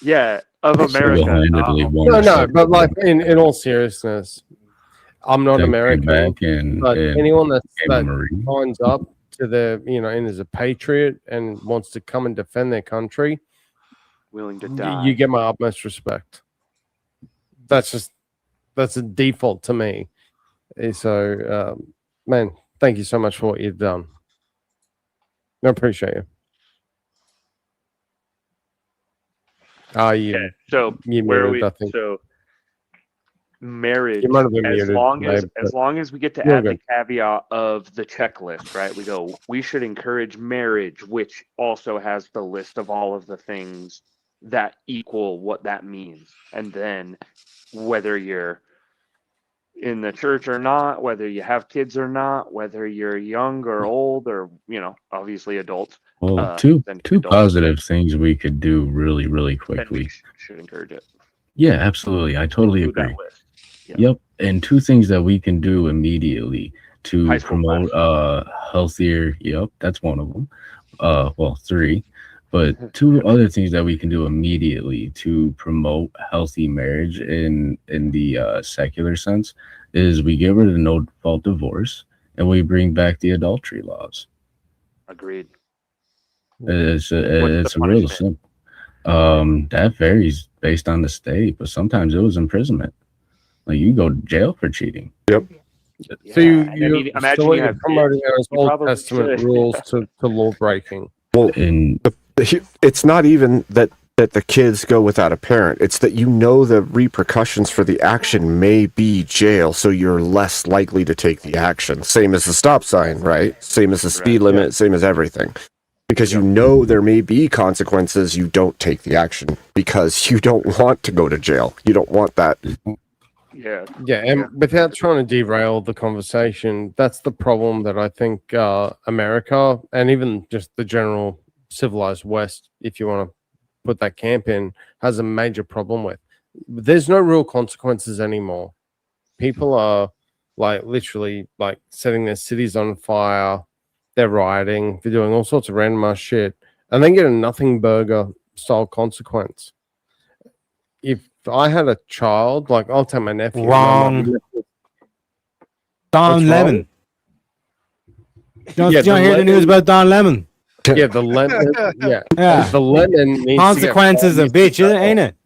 Yeah, of America. No, but like in all seriousness, I'm not American. But anyone that signs up to the, and is a patriot and wants to come and defend their country, willing to die. You get my utmost respect. That's a default to me. So, man, thank you so much for what you've done. I appreciate you. So you where are muted, we? I think. So marriage, You might have been as muted, long as Abe, as but long as we get to you're add good. the caveat of the checklist, right? We should encourage marriage, which also has the list of all of the things that equal what that means. And then whether you're in the church or not, whether you have kids or not, whether you're young or old or, obviously adults. Well, then two adults positive things we could do really, really then we quickly. should encourage it. Yeah, absolutely. I totally Include that agree. list. Yep. And two things that we can do immediately to High school promote healthier. Yep, that's one of them. Well, three, but two other things that we can do immediately to promote healthy marriage in the secular sense is we get rid of no fault divorce and we bring back the adultery laws. Agreed. It's a real simple. That varies based on the state, but sometimes it was imprisonment. Like you go to jail for cheating. Yep. So and then you're imagine you have promoting kids. those You Old probably Testament should. rules to law breaking. Well, and it's not even that the kids go without a parent. It's that the repercussions for the action may be jail, so you're less likely to take the action. Same as the stop sign, right? Same as the speed limit, same as everything. Because there may be consequences, you don't take the action because you don't want to go to jail. You don't want that. Yeah. Yeah, and without trying to derail the conversation, that's the problem that I think America and even just the general civilized West, if you want to put that camp in, has a major problem with. There's no real consequences anymore. People are literally setting their cities on fire. They're rioting. They're doing all sorts of random ass shit, and then get a nothing burger style consequence. If I had a child, I'll tell my nephew. Wrong. Don Lemon. Don't you hear the news about Don Lemon? Yeah, the lemon. Yeah, Yeah. The lemon needs Consequences to a bitch, ain't it?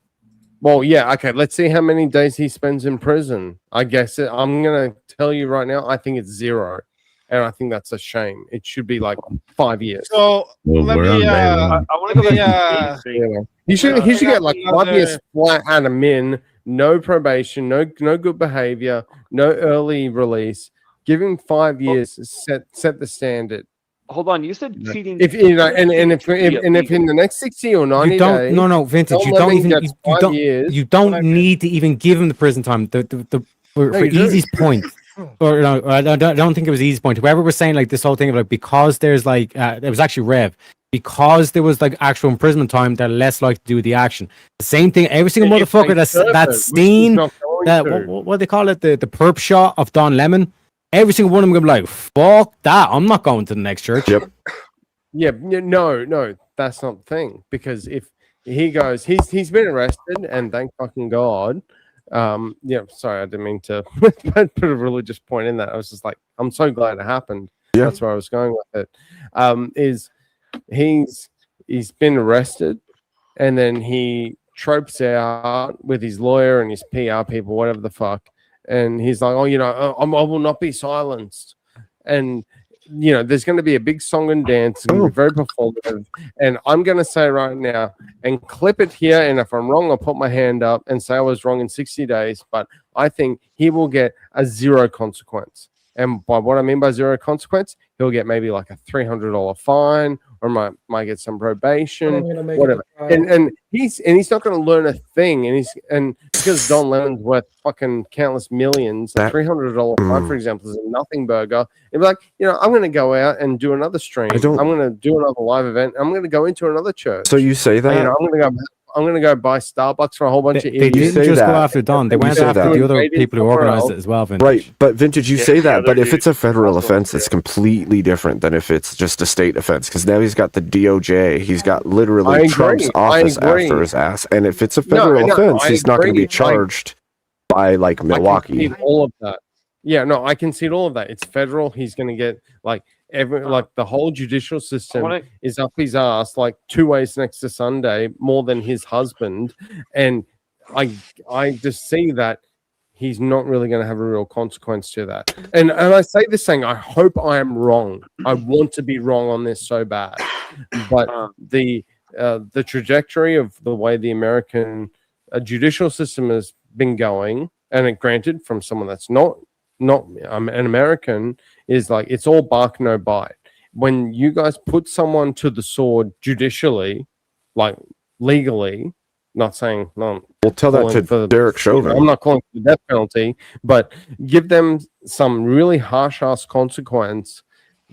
Well, yeah. Okay, let's see how many days he spends in prison. I guess I'm gonna tell you right now. I think it's 0, and I think that's a shame. It should be 5 years. So let me. I want to go back to Yeah. He should get 5 years flat out of min, no probation, no good behavior, no early release. Give him 5 years. Set the standard. Hold on, you said cheating. If if in the next 60 or 90 you don't, days, no, Vintage. You don't even. You don't need to even give him the prison time. For Easy's point, or no, I don't think it was Easy's point. Whoever was saying this whole thing of because there's it was actually Rev. Because there was actual imprisonment time, they're less likely to do the action. The same thing. Every single motherfucker that's seen that what they call it, the perp shot of Don Lemon. Every single one of them gonna be like, fuck that. I'm not going to the next church. Yep. Yeah, no, that's not the thing. Because if he goes, he's been arrested, and thank fucking God. Yeah, sorry, I didn't mean to put a religious point in that. I was just I'm so glad it happened. Yeah. That's where I was going with it. Is he's been arrested, and then he tropes out with his lawyer and his PR people, whatever the fuck. And he's like, I will not be silenced. And, there's going to be a big song and dance. It's going to be very performative. And I'm going to say right now and clip it here. And if I'm wrong, I'll put my hand up and say I was wrong in 60 days. But I think he will get a 0 consequence. And by what I mean by 0 consequence, he'll get maybe a $300 fine, or might get some probation, whatever. And he's not going to learn a thing. And because Don Lennon's worth fucking countless millions, $300 fine, for example, is a nothing burger. It'd be I'm going to go out and do another stream. I'm going to do another live event. I'm going to go into another church. So you say that? I'm going to go buy Starbucks for a whole bunch of They idiots. didn't just go after Don. They went after the other people who organized it as well, Vintage. Right, but Vintage, you say that, but if it's a federal offense, it's completely different than if it's just a state offense, because now he's got the DOJ. He's got literally Trump's office after his ass. And if it's a federal offense, he's not going to be charged by Milwaukee. All of that. Yeah, no, I concede all of that. It's federal. He's going to get like the whole judicial system is up his ass like 2 ways next to Sunday more than his husband, and I just see that he's not really going to have a real consequence to that. And I say this saying, I hope I am wrong. I want to be wrong on this so bad, but the trajectory of the way the American judicial system has been going, and granted from someone that's not an American, is like it's all bark no bite. When you guys put someone to the sword judicially, like legally, not saying no, we'll tell that to Derek Chauvin. I'm not calling for the death penalty, but give them some really harsh ass consequence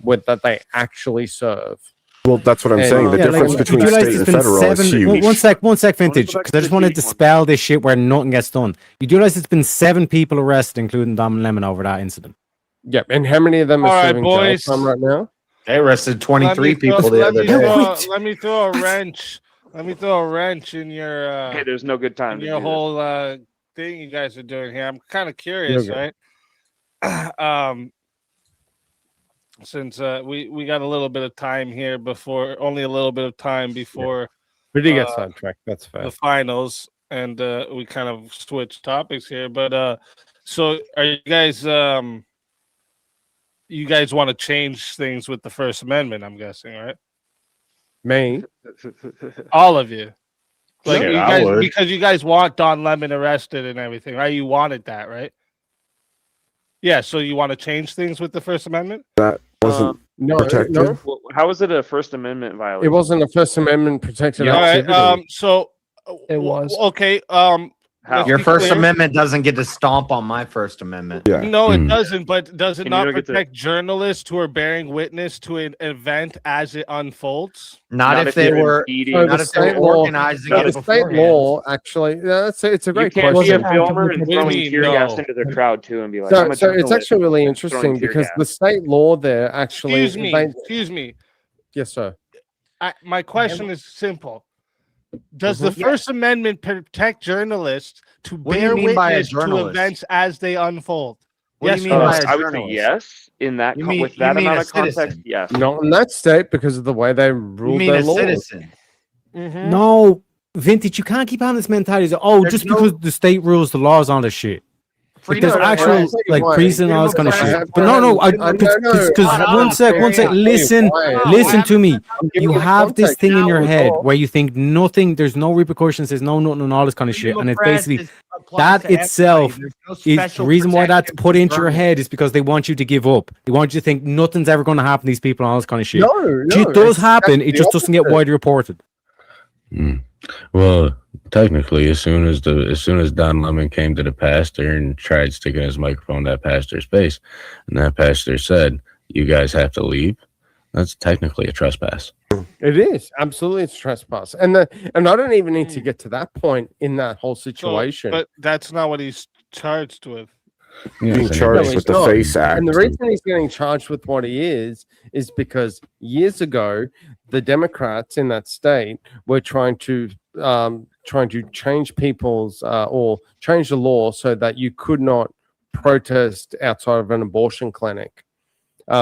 with that they actually serve. Well, that's what I'm saying. The difference between state and federal is huge. One sec, Vintage, because I just wanted to dispel this shit where nothing gets done. You do realize it's been 7 people arrested, including Dom Lemon, over that incident. Yep, and how many of them are serving jail time right now? They arrested 23 people the other day. Let me throw a wrench. Let me throw a wrench in your. Hey, there's no good time. In your whole thing you guys are doing here. I'm kind of curious, right? Since we got a little bit of time here only a little bit of time before we did get sidetracked. That's fair. The finals, and we kind of switched topics here. But so are you guys want to change things with the First Amendment? I'm guessing, right? Me, all of you, like Shit, you guys, because you guys want Don Lemon arrested and everything, right? You wanted that, right? Yeah. So you want to change things with the First Amendment? That wasn't protected. No. How was it a First Amendment violation? It wasn't a First Amendment protected activity. All right. So it was okay. Your First Amendment doesn't get to stomp on my First Amendment. Yeah. No, it doesn't. But does it And not you don't get to- protect journalists who are bearing witness to an event as it unfolds? Not if they were organizing it the state beforehand. law, actually, it's a great You can't question. be a filmer and throwing tear gas into the crowd too, and be like, I'm a So it's journalist actually really and throwing interesting tear because gas. the state law there actually. Excuse me. Yes, sir. My question is simple. Does the First Amendment protect journalists to What do you bear mean by a witness to journalist? events as they unfold? What do you mean by a I would say journalist? yes. In that You mean- with you that mean amount a of context, citizen? yes. Not in that state because of the way they You rule mean their a laws. citizen? No, Vintage, you can't keep on this mentality. Just because the state rules the laws on this shit. Like, there's actual like prison and all this kind of shit. But no, because one sec, listen to me. You have this thing in your head where you think nothing, there's no repercussions, there's no nothing and all this kind of shit, and it's basically that itself is the reason why that's put into your head is because they want you to give up. They want you to think nothing's ever going to happen to these people and all this kind of shit. It does happen. It just doesn't get widely reported. Well, technically, as soon as Don Lemon came to the pastor and tried sticking his microphone in that pastor's face, and that pastor said, "You guys have to leave," that's technically a trespass. It is absolutely it's trespass, and I don't even need to get to that point in that whole situation. But that's not what he's charged with. Being charged with the FACE Act. And the reason he's getting charged with what he is because years ago, the Democrats in that state were trying to change people's or change the law so that you could not protest outside of an abortion clinic.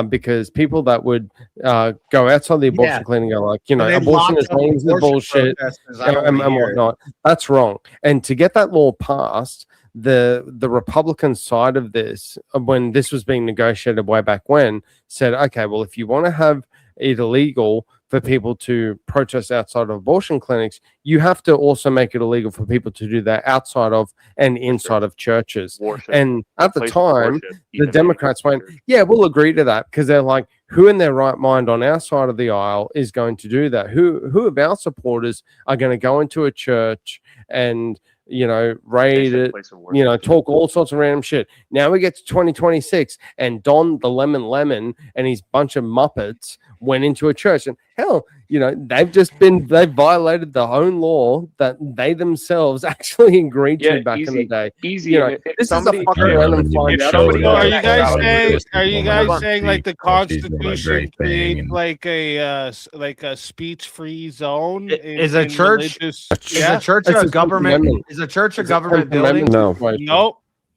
Because people that would go outside the abortion clinic are like, abortion is wrong, this is bullshit, and whatnot. That's wrong. And to get that law passed, the Republican side of this, when this was being negotiated way back when, said, okay, well, if you want to have it illegal for people to protest outside of abortion clinics, you have to also make it illegal for people to do that outside of and inside of churches. Worship. And at the Place of time, worship, the even Democrats went, yeah, we'll agree to that, because they're like, who in their right mind on our side of the aisle is going to do that? Who of our supporters are going to go into a church and raid it, talk all sorts of random shit. Now we get to 2026 and Don the Lemon and his bunch of Muppets went into a church, and hell, they've violated the own law that they themselves actually agreed to back in the day. Easy. This is a fucking random find. Are you guys saying like the Constitution create like a speech-free zone? Is a church? Is a church a government? Is a church a government building? No. Nope.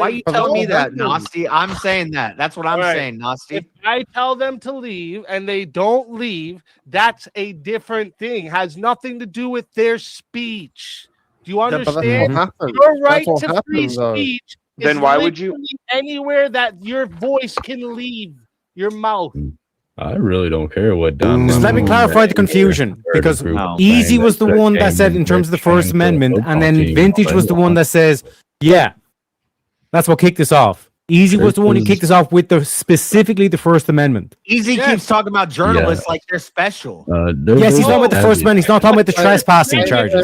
and Why are they you telling me that, don't leave. Nasty? I'm saying that. That's what I'm All right. saying, Nasty. If I tell them to leave and they don't leave, that's a different thing. Has nothing to do with their speech. Do you But that's what understand? happened. Your right That's what to free happened, though. speech Then why would you? Anywhere that your voice can leave your mouth. I really don't care what Don. Just let me clarify the confusion, because Easy was the one that said in terms of the First Amendment, and then Vintage was the one that says, yeah, that's what kicked us off. Easy was the one who kicked us off with specifically the First Amendment. Easy keeps talking about journalists like they're special. Yes, he's talking about the First Amendment. He's not talking about the trespassing charges.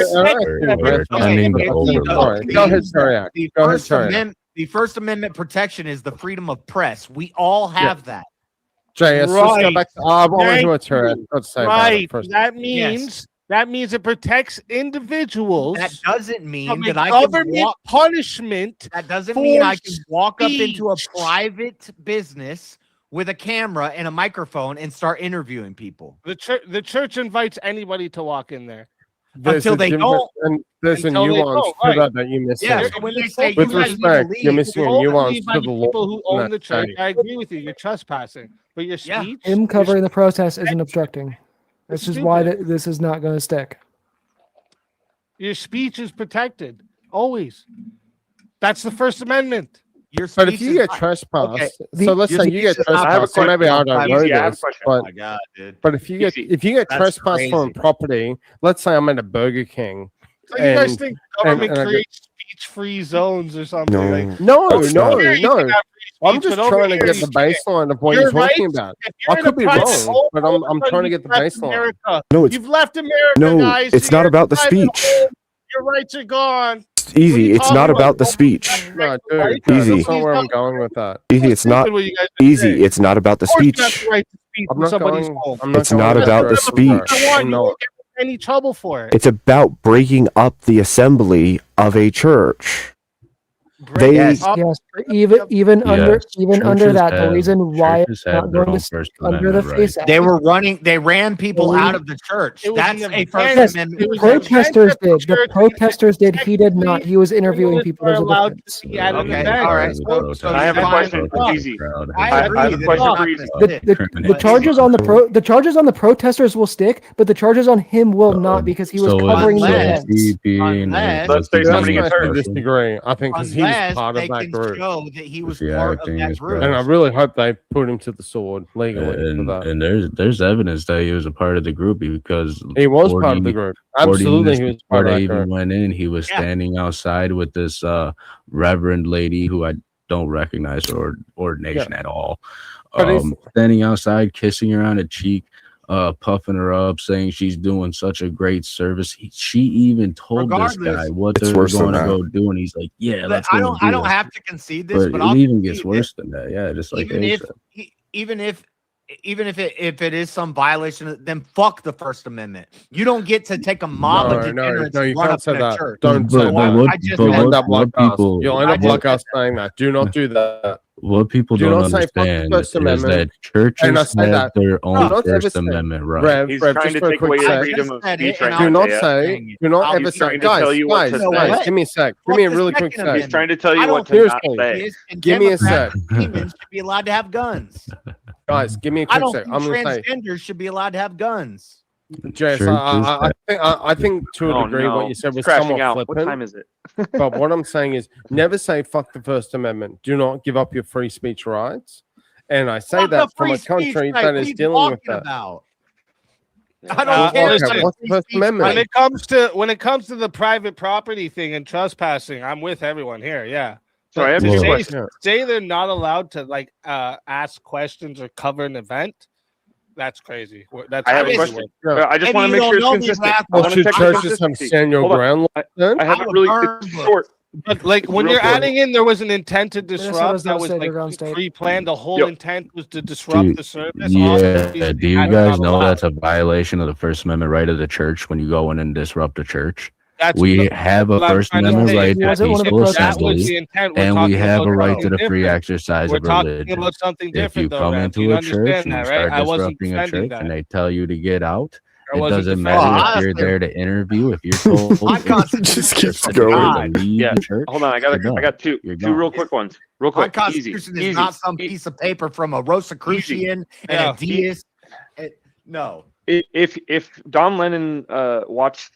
The First Amendment protection is the freedom of press. We all have that. Jay, let's just go back to I want to what's her Right. That means it protects individuals. That doesn't mean from that a I government can punishment. That doesn't mean I can walk up speech. into a private business with a camera and a microphone and start interviewing people. The church invites anybody to walk in there. Until they don't. And there's a Until they nuance don't, to right. that you miss. Yeah, so when they say with you guys need to respect, leave, you're missing a Only nuance by to the the law. people who own the church. Jay. I agree with you. You're trespassing, but your speech. Him covering the protest isn't obstructing. That's just why this is not going to stick. Your speech is protected always. That's the First Amendment. But if you get trespassed, so let's say you get trespassed, so maybe I don't know this, but if you get trespassed from a property, let's say I'm at a Burger King. So you guys think government creates speech-free zones or something? No. I'm but just over trying to here get you the baseline of what Your you're talking rights- about. if you're I in could a be private wrong, home, but all of a I'm sudden trying to you've get the left baseline. America. No, it's- You've left America, No, guys. it's not You're in about the private speech. home. Your rights are gone. It's easy. It's not about the speech. No, dude, Easy. that's not where I'm going with that. Easy. It's not what you guys are easy. saying. It's not about the Of course you have speech. the right to speak I'm in not somebody's going- home. I'm not It's not going about the after speech. You No. won't get in any trouble for it. It's about breaking up the assembly of a church. They Yes, even under Churches that, the have- reason why churches it's have not their going own to First under the Amendment face. rights. They ran people out of the church. That's a First Yes, Amendment. the protesters did. The protesters did. He did not. He was interviewing people. There's a difference. Okay, all right. So I have a fine. question for Easy. I agree. I have a question for Easy. The charges on the charges on the protesters will stick, but the charges on him will not because he was covering the events. Let's say somebody gets hurt. I disagree. I think because he's Unless part they of that can group. show that he was Yeah, part of acting that is group. And I really hope they put him to the sword legally for And, that. and there's evidence that he was a part of the group because He was part of the group. 40 Absolutely, minutes he was before part of they that even group. went in. He was standing outside with this reverend lady who I don't recognize her ordination at all. But it's- Standing outside, kissing her on the cheek, puffing her up, saying she's doing such a great service. She even told this Regardless- guy what It's they were worse than going to that. go do, and he's like, "Yeah, But let's I go don't. do I don't that." have to concede this, but But I'll it even concede gets that worse than that. Yeah, just like even Abe if said. even if it is some violation, then fuck the First Amendment. You don't get to take a mob of degenerates you and run can't up say in a that. church. Don't But- say but that. what- I just but You'll said end what- up like what us. people- You'll end I up just like us saying that. Do not do that. What people Do don't not say fuck the understand First is Amendment. that And I churches say have that. their Do own not ever First say- Amendment right. Rev, He's Rev, trying just to for a take quick away your sec. freedom of said it, speech and right Do now, not Jaya. say, do not I'll ever He's say, trying to tell you what guys, to guys, say. give me a sec. Give Fuck me a the really quick Second sec. Amendment. He's trying to tell I you don't what to care. not Seriously. say. And Give me a Democrats sec. and demons should be allowed to have guns. Guys, give me a I quick don't sec. think I'm going to say, transgenders should be allowed to have guns. Jess, I think to a Oh, degree no. what you said It's was crashing somewhat out. What flippant. time is it? But what I'm saying is never say fuck the First Amendment. Do not give up your free speech rights. And I say Fuck that the from free a country speech right. that What are is you dealing with talking that. about? I Uh, don't care. listen, about what's the free First speech Amendment? When right. it comes to the private property thing and trespassing, I'm with everyone here. Yeah. So I have To two say, questions. say they're not allowed to ask questions or cover an event. That's crazy. That's I have a crazy question. work. I just Maybe want to you make sure don't it's know these consistent. I Well, want to should check the churches have consistency. stand your Hold on. ground? Then? I have I a would really burn it's books. short. But like when Real you're quick. adding in, there was an intent to Minnesota's disrupt. That not was state, like their own state. pre-planned. The whole Yep. intent was to disrupt Do- the service. Yeah, do you That's guys not know allowed. that's a violation of the First Amendment right of the church when you go in and disrupt a church? That's We the- have a what I'm First trying to Amendment say. right He to wasn't one of the peaceful protesters. That was assembly, the intent. We're and we talking have a about right to something the free different. exercise We're of talking religion. about something If different, you though, come Rev. into You a church understand and you that, right? start I wasn't disrupting a defending church that. and they tell you to get out, I it wasn't doesn't defending matter that. if you're there to interview. If you're told My it's constitution just keeps your going. right to leave Yeah. the church, Hold on. I you're done. got two You're two gone. real quick ones. Real My quick. constitution is not some piece of paper from a Rosicrucian and Yeah. a deist. No. If Don Lennon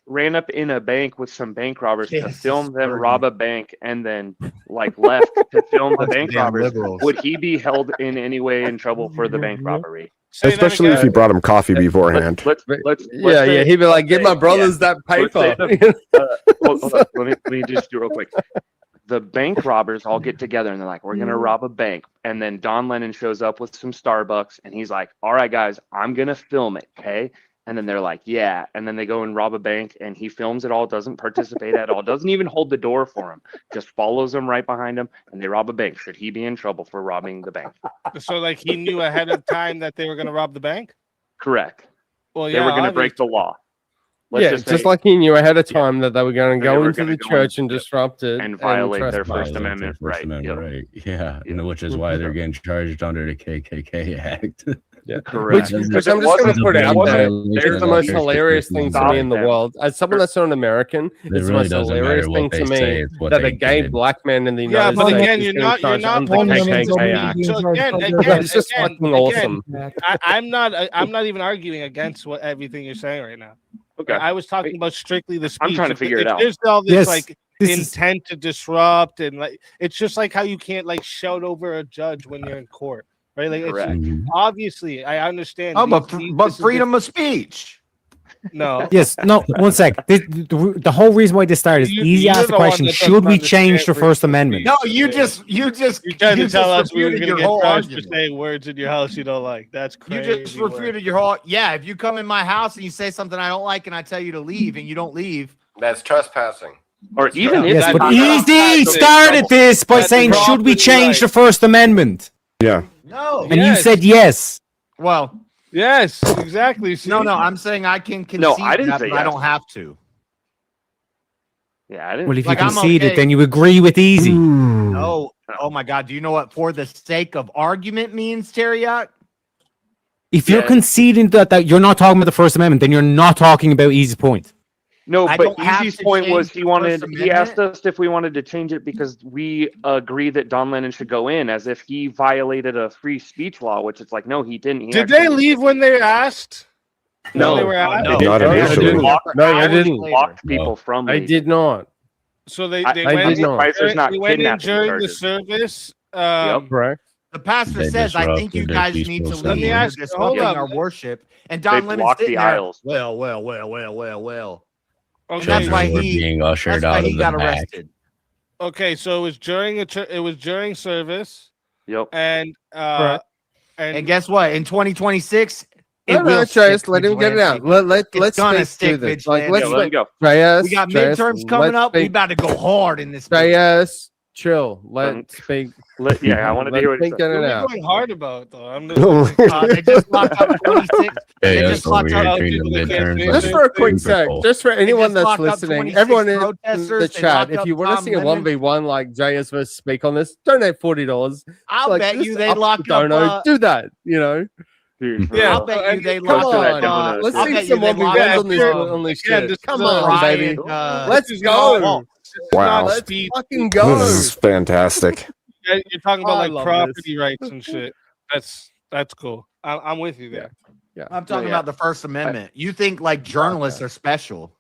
ran up in a bank with some bank robbers to film them rob a bank and then like left to film the bank robbers, would he be held in any way in trouble for the bank robbery? Especially if he brought him coffee beforehand. Let's Yeah, he'd be like, "Give my brothers that paper." Hold on, let me just do it real quick. The bank robbers all get together and they're like, we're going to rob a bank. And then Don Lennon shows up with some Starbucks and he's like, all right, guys, I'm going to film it. Okay. And then they're like, yeah. And then they go and rob a bank and he films it all, doesn't participate at all, doesn't even hold the door for him, just follows them right behind him and they rob a bank. Should he be in trouble for robbing the bank? So like he knew ahead of time that they were going to rob the bank? Correct. Well, they were going to break the law. Just like he knew ahead of time that they were going to go into the church and disrupt it and violate their First Violate Amendment their First right. Amendment right. Yeah, which is why they're getting charged under the KKK Act. Yeah, correct. Which I'm just going to put out there. It's the most hilarious thing to me in the world. As someone that's not an American, it's the most hilarious thing to me that a gay black man in the United States. Yeah, but again, you're not KKK Act. So again, It's just fucking awesome. I'm not even arguing against everything you're saying right now. Okay. I was talking about strictly the speech. I'm trying to figure it out. There's all this Yes, intent to disrupt and like it's just like how you can't like shout over a judge when you're in court, right? Like it's, obviously, I understand. Oh, but freedom of speech. No. Yes. No. One sec. The whole reason why this started is Easy asked the question: should we change the First Amendment? No, you just tried to tell us we were refuted going to your whole get charged for argument. saying words in your house you don't like. That's crazy. You just refuted your whole. Yeah, if you come in my house and you say something I don't like and I tell you to leave and you don't leave, That's trespassing. Or even if Yes, that but Easy started this by saying, "Should we change the First Amendment?" Yeah. no. And you said yes. Well, yes, exactly. See? no, I'm saying I can concede No, I didn't that, say but I yes. don't have to. Yeah, I didn't. Well, if Like, you I'm concede okay. it, then you agree with Easy. No. Oh my God. Do you know what for the sake of argument means, Terriot? If you're conceding that you're not talking about the First Amendment, then you're not talking about Easy's point. No, I but don't have Easy's to point was change the First he asked Amendment. us if we wanted to change it because we agree that Don Lennon should go in, as if he violated a free speech law, which it's like, no, he didn't. He Did they leave when they asked? No, When they were asked? no. Not initially. I didn't. Blocked people from. I leaving. did not. So they I went did in, not. Surprised there's not they went in kidnapping during the charges. service. Correct. The pastor They says, "I think you disrupted their guys need to peaceful leave. Let me You're ask- hold disrupting up. our worship." And They Don Lennon's blocked sitting the there. aisles. Well. Okay. That's why Children were he. being That's ushered why out he of got the back. arrested. Okay, so it was during it was during service, Yep. and Correct. And guess what? In 2026, it No, will Treyas, stick let him get it out. vigilante. Let's gonna speak stick through this. Like, vigilante. let's Yeah, let him go. Treyas, We got Treyas, midterms coming let's up. We speak- about to go hard in this. Treyas, chill. Let's speak. Yeah, I wanted to hear what he said. Get what it are you out. going hard about though? I'm They just locked up 26. They Yeah, just so locked we're up. treating the midterms like Just for a quick Super sec, Bowl. just for anyone just that's locked up listening, 26 everyone in protesters. the They chat, locked if up you want to Tom see a Lennon. 1v1 like JS versus Speak on this, donate $40. I'll Like, bet just you they up the locked up. dono. Do that, you know. Dude, Yeah, I'll bet you they Come locked on, up. let's I'll see bet some you they 1v1s on this locked on this again, shit. this Come is on, Brian, baby. uh, Let's this is go. not- this is Wow. not Let's speed. fucking go. This is fantastic. You're talking about I like love property rights and shit. That's cool. I'm with you there. I'm talking Yeah. about the First Amendment. You think like journalists are special?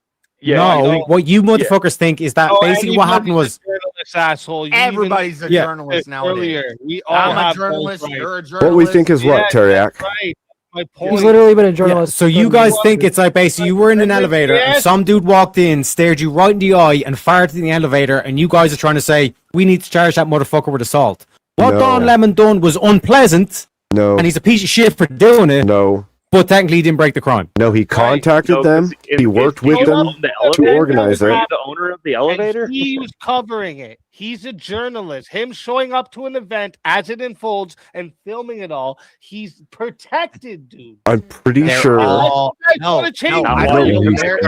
Yeah, I No, know. what you motherfuckers think is that basically what happened was journalist asshole. You Everybody's a Yeah. journalist even, nowadays. earlier. We all I'm a have journalist. those rights. You're a journalist. What we think is what, Yeah, Teriak? that's right. My He's point. literally been a journalist. so you guys think it's like basically you were in an elevator and some dude walked in, stared you right in the eye, and farted in the elevator, and you guys are trying to say we need to charge that motherfucker with assault. What No. Don Lemon done was unpleasant, No. and he's a piece of shit for doing it. No. But technically, he didn't break the crime. No, he contacted No, them. 'cause if- He worked if with he them owned the to elevator, organize was it. he the owner of the elevator? And he was covering it. He's a journalist. Him showing up to an event as it unfolds and filming it all. He's protected, dude. I'm pretty They're sure. all- Guys, no, wanna change no, it? I don't feel think very-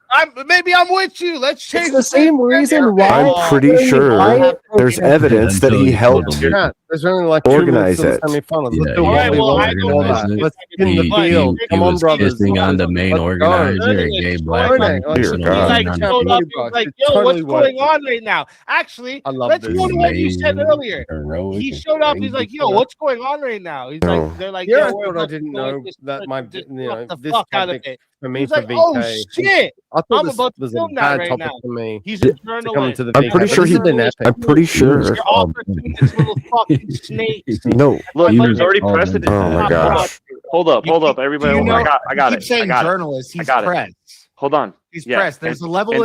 I'm maybe I'm with you. Let's change It's the same reason why. I'm pretty during the sure. riot There's evidence that he helped There's only like 2 minutes organize to the it. semifinals. Yeah, Let's do he what helped we want. organize it. Let's get in the He field. Come on, was brothers. kissing on the main Let's go. organizer, Gay Blackman. Dear He God. like Man. showed up. He was like, "Yo, Totally what's going on right now?" Actually, let's this. go to what you said Amazing, earlier. heroic, He and showed up. He's like, crazy "Yo, stuff. what's going on right now?" He's No. like, "They're like, Yeah, yo, I we're thought I about to didn't go know this, that my just you know fuck the this fuck out of topic it." for me He's for like, "Oh VK. shit, I thought I'm this about to was a film that bad right topic now." for me. He's a To come journalist. to the I'm VK. pretty sure This he. is an epic. I'm pretty sure. You're opportunist little fucking snakes. No. Look, He there's was already all precedent. Oh my gosh. Hold up, everybody. You know, I got keep it. saying I got journalist. it. He's I got it. press. Hold on. He's Yeah, press. There's a level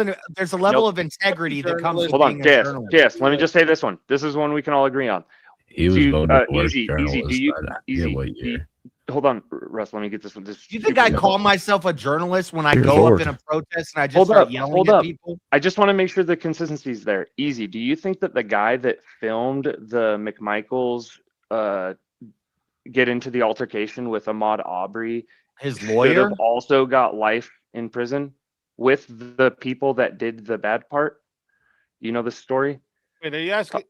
of integrity that comes with Hold on, being a yes, journalist. yes. Let me just say this one. This is one we can all agree on. He was voted worst Easy. journalist. Do you? I forget Easy. what year. Hold on, Russ. Let me get this one. Do you think I call myself a journalist when I Dear go Lord. up in a protest and I just Hold start up, yelling hold at up. people? I just want to make sure the consistency is there. Easy. Do you think that the guy that filmed the McMichaels get into the altercation with Ahmaud Aubrey, his should lawyer, have also got life in prison with the people that did the bad part? You know the story? Wait, are you asking?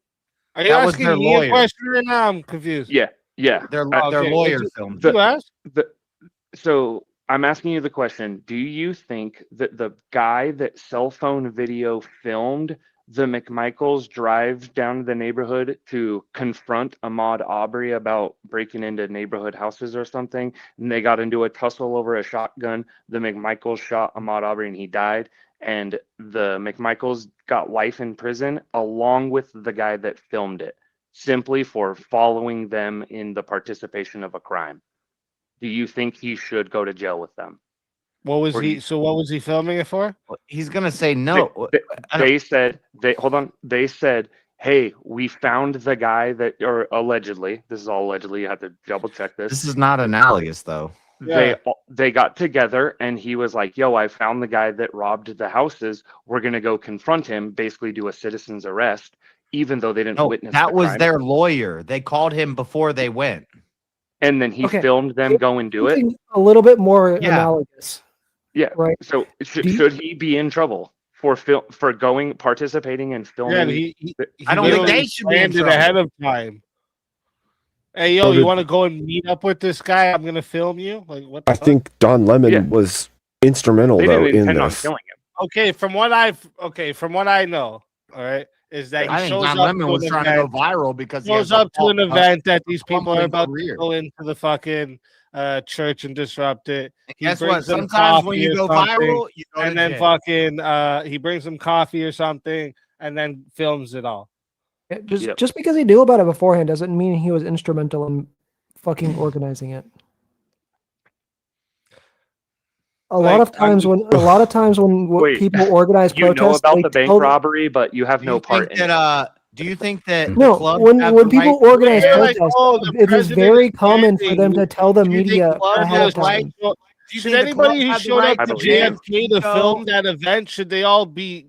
Are you That was asking their me a lawyer. question right now? I'm confused. Yeah, yeah. Their Okay, lawyer did filmed you ask? So I'm asking you the question: do you think that the guy that cell phone video filmed the McMichaels drive down to the neighborhood to confront Ahmaud Aubrey about breaking into neighborhood houses or something, and they got into a tussle over a shotgun? The McMichaels shot Ahmaud Aubrey and he died, and the McMichaels got life in prison along with the guy that filmed it, simply for following them in the participation of a crime. Do you think he should go to jail with them? What was he? So what was he filming it for? He's gonna say no. They said They said, "Hey, we found the guy that," or allegedly. This is all allegedly. You have to double check this. This is not analogous though. They got together and he was like, "Yo, I found the guy that robbed the houses. We're gonna go confront him. Basically, do a citizen's arrest, even though they didn't No, witness." that the was crime. their lawyer. They called him before they went. And then he Okay. filmed them go and do it. Something a little bit more analogous. Yeah. Right. So should he be in trouble for participating and filming? Yeah, he I don't think they should be in trouble. ahead of time. Hey, yo, you want to go and meet up with this guy? I'm gonna film you. Like what? I think Don Lemon was instrumental They though didn't in intend on this. killing him. Okay, from what I know, all right, is that I he think shows Don up Lemon to was an trying to event, go viral because he goes has a up to an event that these people are bumbling about career. to go into the fucking church and disrupt it. He Guess brings what? them Sometimes when coffee you or go something, viral, you go and to then jail. he brings them coffee or something, and then films it all. Yeah, just because he knew about it beforehand doesn't mean he was instrumental in fucking organizing it. A lot of times when Wait, people organize you know protests, about they the bank tell- robbery, but you have no part in it. Do you think that No, the club when have when the people right- organize Yeah, like, protests, oh, the it is president very is common for them to tell the Do you think media clubs ahead have of the right- time. Do you Should think the anybody club who has the showed right up to to JFK to veto- film that event, should they all be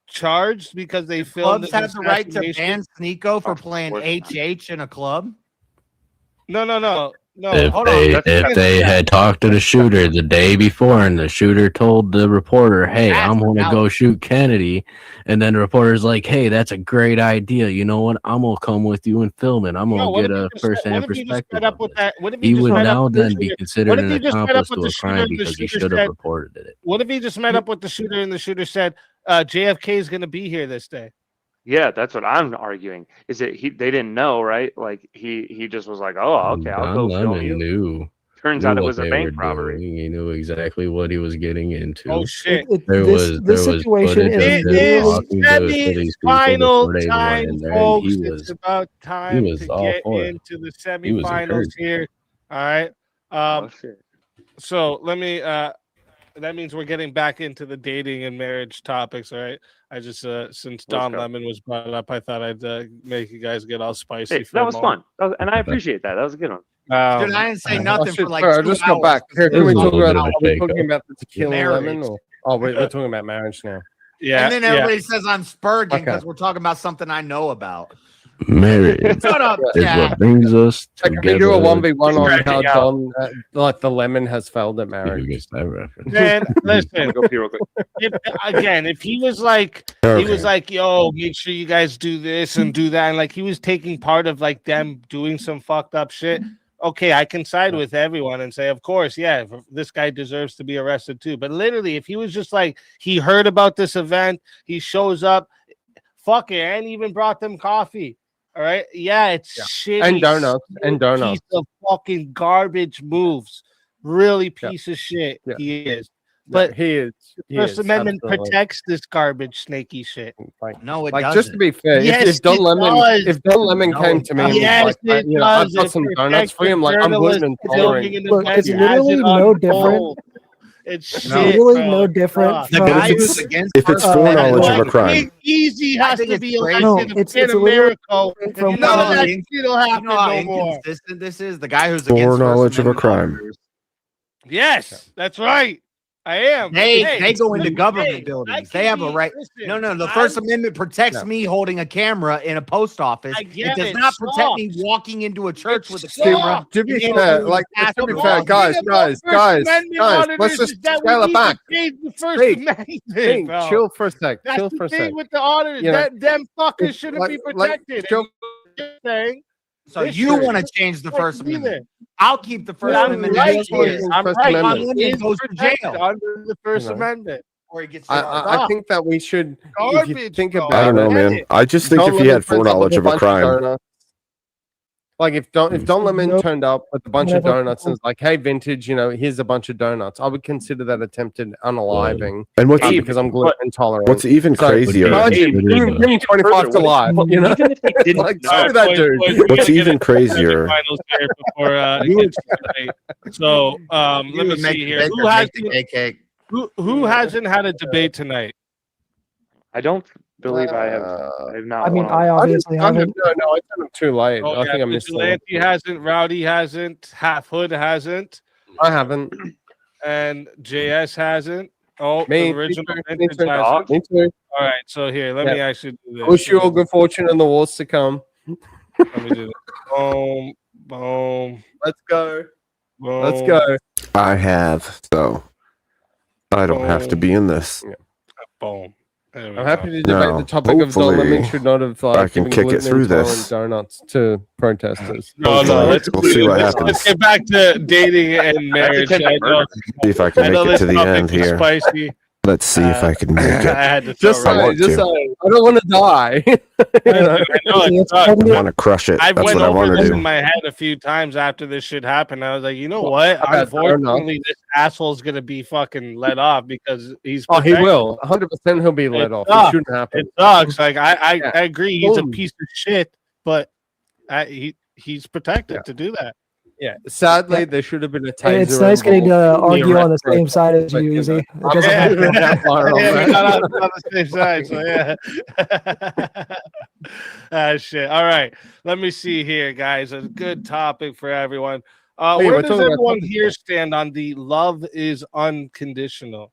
charged because they filmed Clubs an have the right to assassination? ban Sneeko for playing HH in a club? No. If Hold they on. if they had talked to the shooter the day before and the shooter told the reporter, "Hey, I'm going to go shoot Kennedy," and then the reporter's like, "Hey, that's a great idea. You know what? I'm going to come with you and film it. I'm going to get a first-hand perspective." He would now then be considered an accomplice to a crime because he should have reported it. What if he just met up with the shooter and the shooter said, JFK is going to be here this day? Yeah, that's what I'm arguing. Is that they didn't know, right? Like he just was like, "Oh, okay, I'll Don go film Lemon you." knew. Turns knew out it what was a they bank were robbery. doing. He knew exactly what he was getting into. Oh shit! This situation is It is semi-final time, folks. It's about time to get into the semifinals here. All right. So let me. That means we're getting back into the dating and marriage topics. All right. I just since Don Lemon was brought up, I thought I'd make you guys get all spicy. Hey, for that a was moment. fun, and I appreciate that. That was a good one. Dude, I didn't say nothing for like I 2 just hours. got back. Here, can we talk about? Are we shake-up. talking about the tequila Marriage. lemon? Or, oh, wait, we're talking about marriage now. Yeah. And then everybody says I'm spurging Okay. because we're talking about something I know about. Marriage Shut up, is Jack. what brings us Can together. we do a 1v1 on Scratching how out. Don, like the lemon, has failed at Who marriage? gets that reference? Man, I'm listen. gonna go pee real quick. If he was like, yo, make sure you guys do this and do that, and like he was taking part of like them doing some fucked up shit. Okay, I can side with everyone and say, of course, yeah, this guy deserves to be arrested too. But literally, if he was just like he heard about this event, he shows up, fuck it, and even brought them coffee. All right, yeah, it's shitty And donuts, and donuts. piece of fucking garbage moves. Really piece of shit. Yeah. He is. But But he is. First Amendment absolutely. protects this garbage snaky shit. No, it Like doesn't. just to be fair, Yes, if Don it Lemon, does. if Don Lemon No, came it to me and was Yes, like, it you know, I've does. got It some donuts protects for him, the like I'm journalist gluten building intolerant. an Look, event it's has literally it no on different. hold. It's shit, Literally bro. no different Fuck. The from guy if who's it's- against if it's First foreknowledge Amendment of a laws- crime. Big Easy I has think to it's be crazy. No, elected it's in literally America. from And none of that You shit'll happen know how no more. inconsistent this is? The guy who's against Foreknowledge First of a Amendment crime. officers, Yes, that's right. I am. They go into hey, government I buildings. can They have a be- right. listen, No, the First I'm- Amendment protects No. me holding a camera in a post office. I get It does it, not protect me sucks. walking into a church with a sucks. camera. To be and fair, doing like to actual be The fair, whole laws. guys, thing about First Amendment let's auditors just is that scale we it need back. to change the First Hey, Amendment, Hey, bro. chill for a sec. That's Chill the for a thing sec. with the auditors. You know, Them fuckers it's shouldn't like- be like, protected. chill- Saying So this you shit want to is change the like First either. Amendment? I'll keep the First I'm Amendment right. as it is. I'm First right. Amendment. He Lemon is goes to protected jail. under the First You know. Or Amendment. he gets I think that we should, if you Garbage, think bro. about I don't know, it, man. I just think Don if he Lemon had turns up with foreknowledge of a bunch crime, donuts- like if Don Lemon turned up with a bunch of donuts and was like, "Hey, vintage, you know, here's a bunch of donuts," I would consider that attempted unaliving. And what's because I'm gluten intolerant. what's even crazier- Imagine, give me 25 to life. You know, Even if they didn't like know. screw that dude. What's even crazier? Finals here before it gets late. So let You me would make see the here. baker Who make has the cake cake. who hasn't had a debate tonight? I don't believe I have. I have not. I mean, won I obviously haven't. No, I turned up too late. Oh, I think I missed it. Vigilante hasn't, Rowdy hasn't, Half Hood hasn't, I haven't. and JS hasn't. Oh, Me, the original me vintage too. hasn't. Me too. All right, so here, let me actually do this. Wish you all good fortune in the wars to come. Let me do this. Boom, boom. Let's go. Boom. Let's go. I have, so I don't have to be in this. Boom. There we I'm happy go. to debate No, the topic of Don Lemon hopefully should not have I can given kick it gluten through intolerant this. donuts to protesters. No, let's We'll see what let's happens. get back to dating and marriage. I know, See if I can I know make it this to the topic end is here. Spicy. Let's see if I can make I it. had to Just throw it I in. want just to. saying. I don't want to die. I know it sucks. I want to crush it. I've That's went what I over want to this do. in my head a few times after this shit happened. I was like, you know what? I've had Unfortunately, this asshole's gonna be fucking let off because he's. Oh, he protected. will. 100% he'll be let off. It sucks. shouldn't happen. It sucks. Like I Yeah. agree. He's a Boom. piece of shit, but he's protected to do that. Yeah. Sadly, there should have been a taser. It's nice getting to involved in argue on the arrest same side as but, you, you Easy. know, It doesn't I'm happen. not that far on Yeah, we that. got on the same side, so yeah. Shit. All right. Let me see here, guys. A good topic for everyone. Hey, Where we're does talking about everyone topics. here stand on the love is unconditional?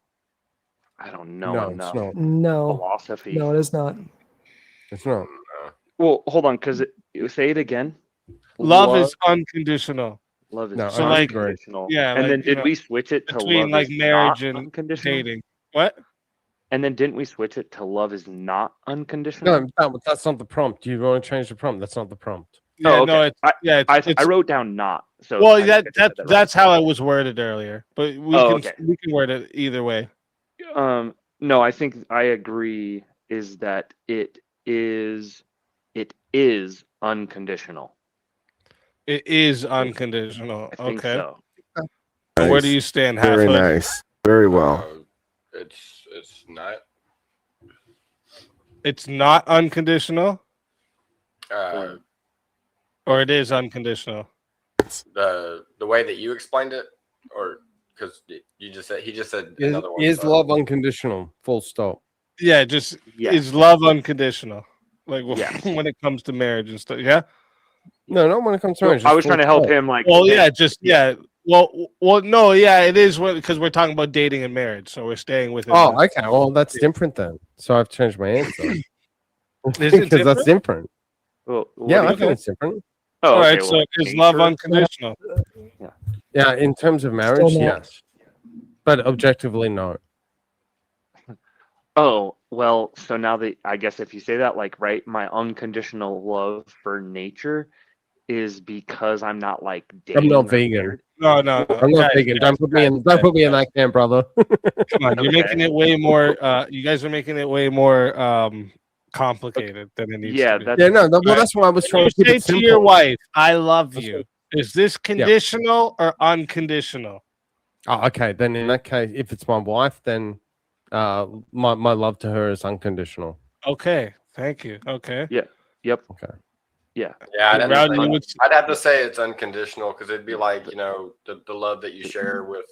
I don't know No, it's enough not. No, philosophy. no, it is not. It's not. Well, hold on, because say it again. Love is unconditional. Love is No, So like, unconditional. yeah, and like, then you did know, we switch it to between love like is marriage not and unconditional? dating? What? And then didn't we switch it to love is not unconditional? No, that's not the prompt. You want to change the prompt? That's not the prompt. Yeah, Oh, okay. no, it's yeah. It's, I wrote down not. So well, I think I just said that wrong. that's how it was worded earlier, but Oh, okay. we can word it either way. No, I think I agree. Is that it is unconditional. It is unconditional. I think Okay. so. So where do you stand, Very Half-Hood? nice. Very well. It's not. It's not unconditional, Uh, or it is unconditional. the way that you explained it, or because he just said Is, another one. is so- love unconditional? Full stop. Yeah, just Yeah. is love unconditional, like Yes. when it comes to marriage and stuff. Yeah. No, not when it comes to Well, marriage. I just was trying full to help stop. him. Like, Well, yeah, just yeah. Well, no, yeah, it is because we're talking about dating and marriage, so we're staying with it. Oh, okay. Well, that's different then. So I've changed my answer Is it because that's different? different. Well, Yeah, what I do think you- it's different. Oh, All okay, right, well, so like is love nature? unconditional? Yeah. Yeah, in terms of marriage, Still not. yes, but objectively, no. Oh, well, so now that I guess if you say that, like, right, my unconditional love for nature is because I'm not like I'm dating not or vegan. married. No, no, I'm not guys, vegan. guys, Don't put me in. Don't put me in that camp, brother. Come on, you're making it way more. You guys are making it way more complicated than it needs Yeah, to be. that's Yeah, no, well, Right? that's why I was trying You to keep say it to your simple. wife, "I love That's you." Is this conditional or unconditional? Oh, okay. Then in that case, if it's my wife, then my love to her is unconditional. Okay, thank you. Okay. Yeah. Yep. Okay. Yeah. Yeah, Rowdy, you would- I'd have to say it's unconditional because it'd be like, you know, the love that you share with,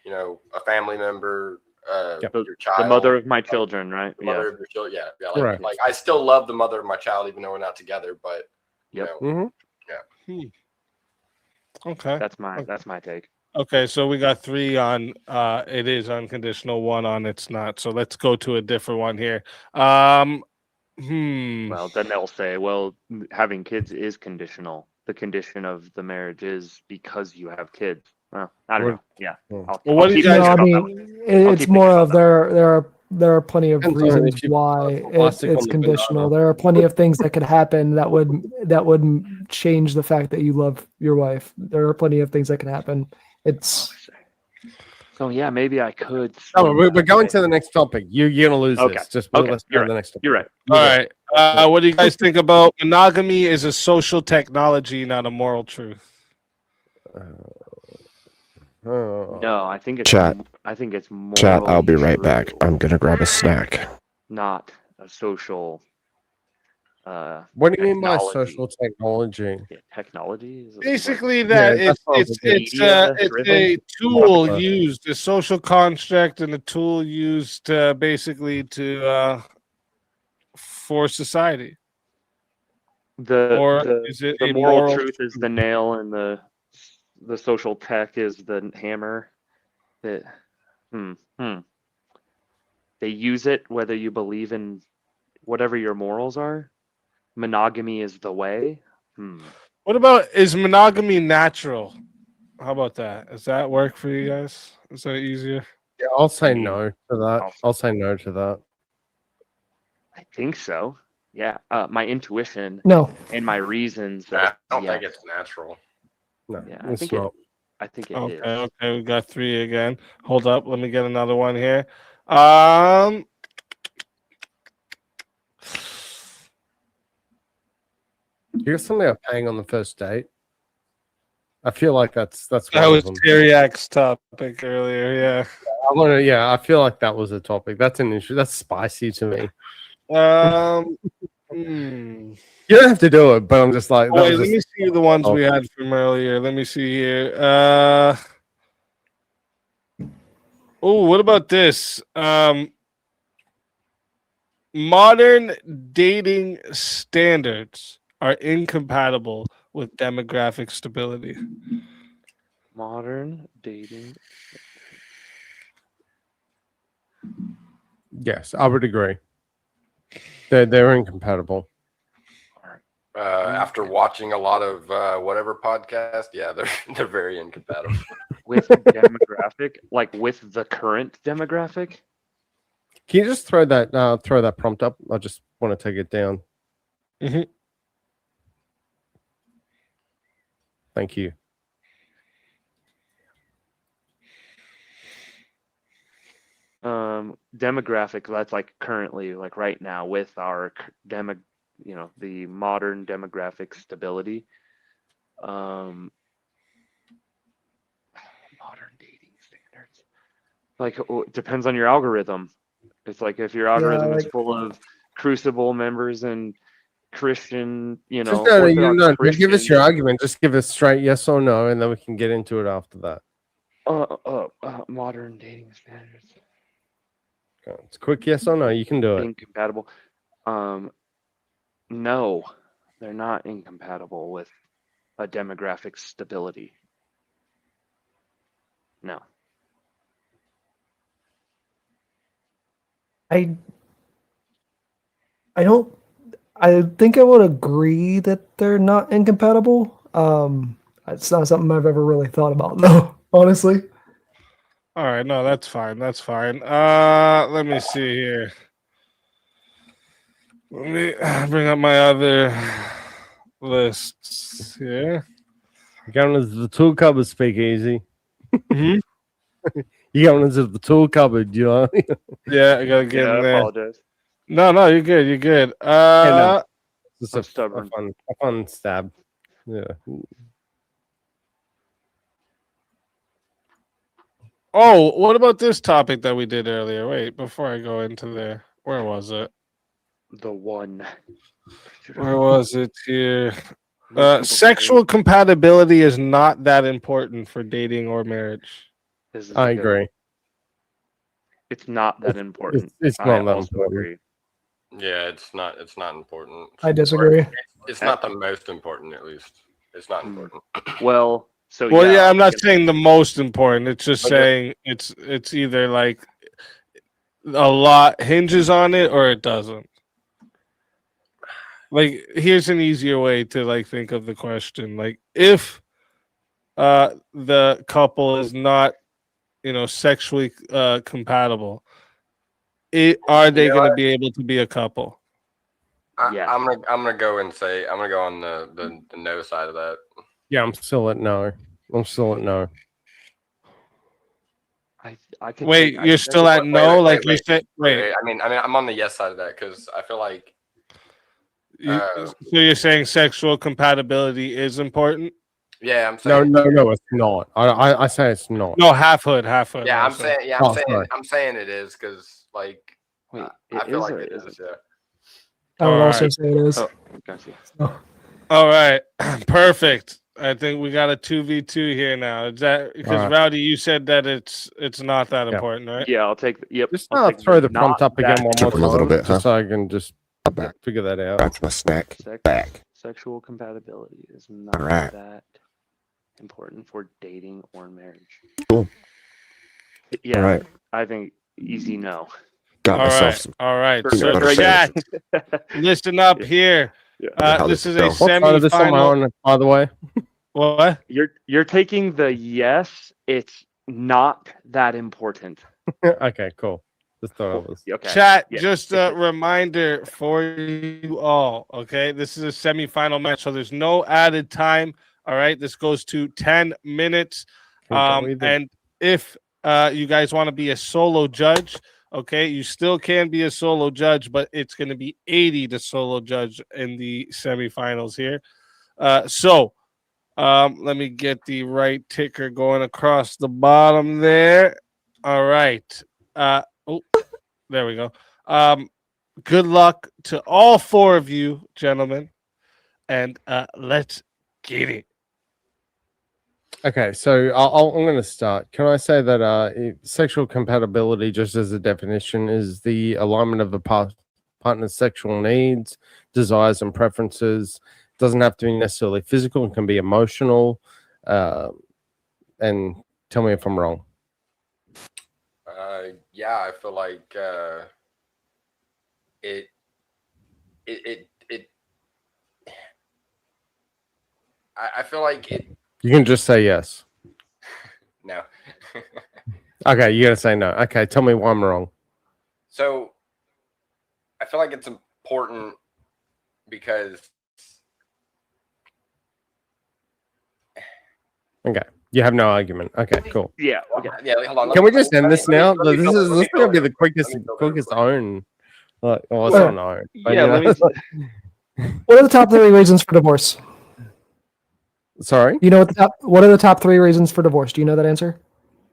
you know, a family member, your child, The mother of my children, right? the mother Yeah. of your children. Yeah, yeah. Correct. Like I still love the mother of my child even though we're not together. But you Yep. know, yeah. Okay. That's my take. Okay, so we got 3 on it is unconditional, 1 on it's not. So let's go to a different one here. Well, then they'll say, well, having kids is conditional. The condition of the marriage is because you have kids. Well, I don't know. Yeah. Well, what do you No, guys? I think mean, about that? it's more of there are plenty of Depends on reasons if you why put plastic it's on the conditional. banana. There are plenty of things that could happen that would change the fact that you love your wife. There are plenty of things that could happen. It's So yeah, maybe I could. Oh, we're going to the next topic. You're gonna lose Okay. this. Just Okay. let's go You're to the right. next topic. You're right. All right. What do you guys think about monogamy is a social technology, not a moral truth? No, I think it's Chat. I think it's more Chat, I'll be right back. I'm gonna grab a snack. not a social What do you mean by technology. social technology? Yeah, technology is Basically, Yeah, that that's what I was it's a tool used, a social construct, and a tool used basically to for society. Or is it the a moral moral truth is the nail and the social tech is the hammer. That they use it whether you believe in whatever your morals are. Monogamy is the way. What about, is monogamy natural? How about that? Does that work for you guys? Is that easier? Yeah, I'll say no to that. I'll say no to that. I think so. Yeah. My intuition. No. And my reasons. I don't yeah. think it's natural. No, Yeah, it's not. I think it is. Okay, we got 3 again. Hold up, let me get another one here. You got something about paying on the first date? I feel like that's That one was of them. Teriak's topic earlier. Yeah. I want to. Yeah, I feel like that was a topic. That's an issue. That's spicy to me. You don't have to do it, but I'm just like. Wait, let me see the ones we had from earlier. Let me see here. Oh, what about this? Modern dating standards are incompatible with demographic stability. Modern dating. Yes, I would agree. They're incompatible. After watching a lot of whatever podcast, yeah, they're very incompatible. With demographic, like with the current demographic. Can you just throw that prompt up? I just want to take it down. Thank you. Demographic, that's like currently, like right now, with our the modern demographic stability. Modern dating standards. Like it depends on your algorithm. It's like if your algorithm is full of Crucible members and Christian, Just Orthodox don't give us Christians. your argument. Just give us straight yes or no, and then we can get into it after that. Modern dating standards. Okay, it's quick yes or no. You can do it. Incompatible. No, they're not incompatible with a demographic stability. No. I think I would agree that they're not incompatible. It's not something I've ever really thought about, though. Honestly. All right, no, that's fine. That's fine. Let me see here. Let me bring up my other lists here. Going into the tool cupboard, speakeasy. Mhm. You going into the tool cupboard, you know? Yeah, I gotta get Yeah, in I there. apologize. No, you're good. You're good. Just I'm a stubborn. fun stab. Yeah. Oh, what about this topic that we did earlier? Wait, before I go into there, where was it? The one. Where was it here? Most people Sexual compatibility is not that important for dating or marriage. This is I a good agree. one. It's not that important. It's I not that also important. agree. Yeah, it's not. It's not important. I disagree. It's not the most important, at least. It's not important. Well, so Well, yeah, yeah, I'm not saying the most important. It's just But saying it's either like a lot hinges on it or it doesn't. Like, here's an easier way to like think of the question. Like, if the couple is not, sexually compatible, are they know going to what? be able to be a couple? I'm gonna go and say I'm gonna go on the no side of that. Yeah, I'm still at no. I could Wait, take, you're still at no? Like you said, wait. I mean, I'm on the yes side of that because I feel like. So you're saying sexual compatibility is important? Yeah, I'm saying. No, it's not. I say it's not. No, half hood. Yeah, I'm also. saying. Yeah, I'm saying it is because like. Wait, I feel like it is is. Yeah. I would All also right. say it is. Oh, gotcha. All right, perfect. I think we got a 2v2 here now. Is that because All right. Rowdy, you said that it's not that important, right? Yeah, I'll take. Yep. Just I'll take throw the not prompt up again that one more Tripping a time, little bit, just huh? so I can just figure that out. That's my snack. Back. Sexual compatibility is not Alright. that important for dating or marriage. Cool. Yeah, Alright. I think easy no. Got myself some. All right. peanut So butter chat, sandwiches. listen up here. How This this is a go? What side of this am I semi-final. on, by the way? What? You're taking the yes. It's not that important. Okay, cool. Just thought it was. Okay. Chat, Yeah. just a reminder for you all. Okay, this is a semi-final match, so there's no added time. All right, this goes to 10 minutes. And if you guys want to be a solo judge, okay, you still can be a solo judge, but it's going to be 80 to solo judge in the semifinals here. Let me get the right ticker going across the bottom there. All right. There we go. Good luck to all four of you, gentlemen, and let's get it. Okay, so I'm going to start. Can I say that sexual compatibility, just as a definition, is the alignment of a partner's sexual needs, desires, and preferences. It doesn't have to be necessarily physical; it can be emotional. And tell me if I'm wrong. Yeah, I feel like I feel like it. You can just say yes. No. Okay, you gotta say no. Okay, tell me why I'm wrong. So, I feel like it's important because. Okay, you have no argument. Okay, cool. Yeah. Okay. Yeah. Hold on. Can we just end this now? This is Let me going to be go the quickest own. Like, well, it's Well, not own. Yeah. Let me. What are the top 3 reasons for divorce? Sorry. You know what are the top 3 reasons for divorce? Do you know that answer?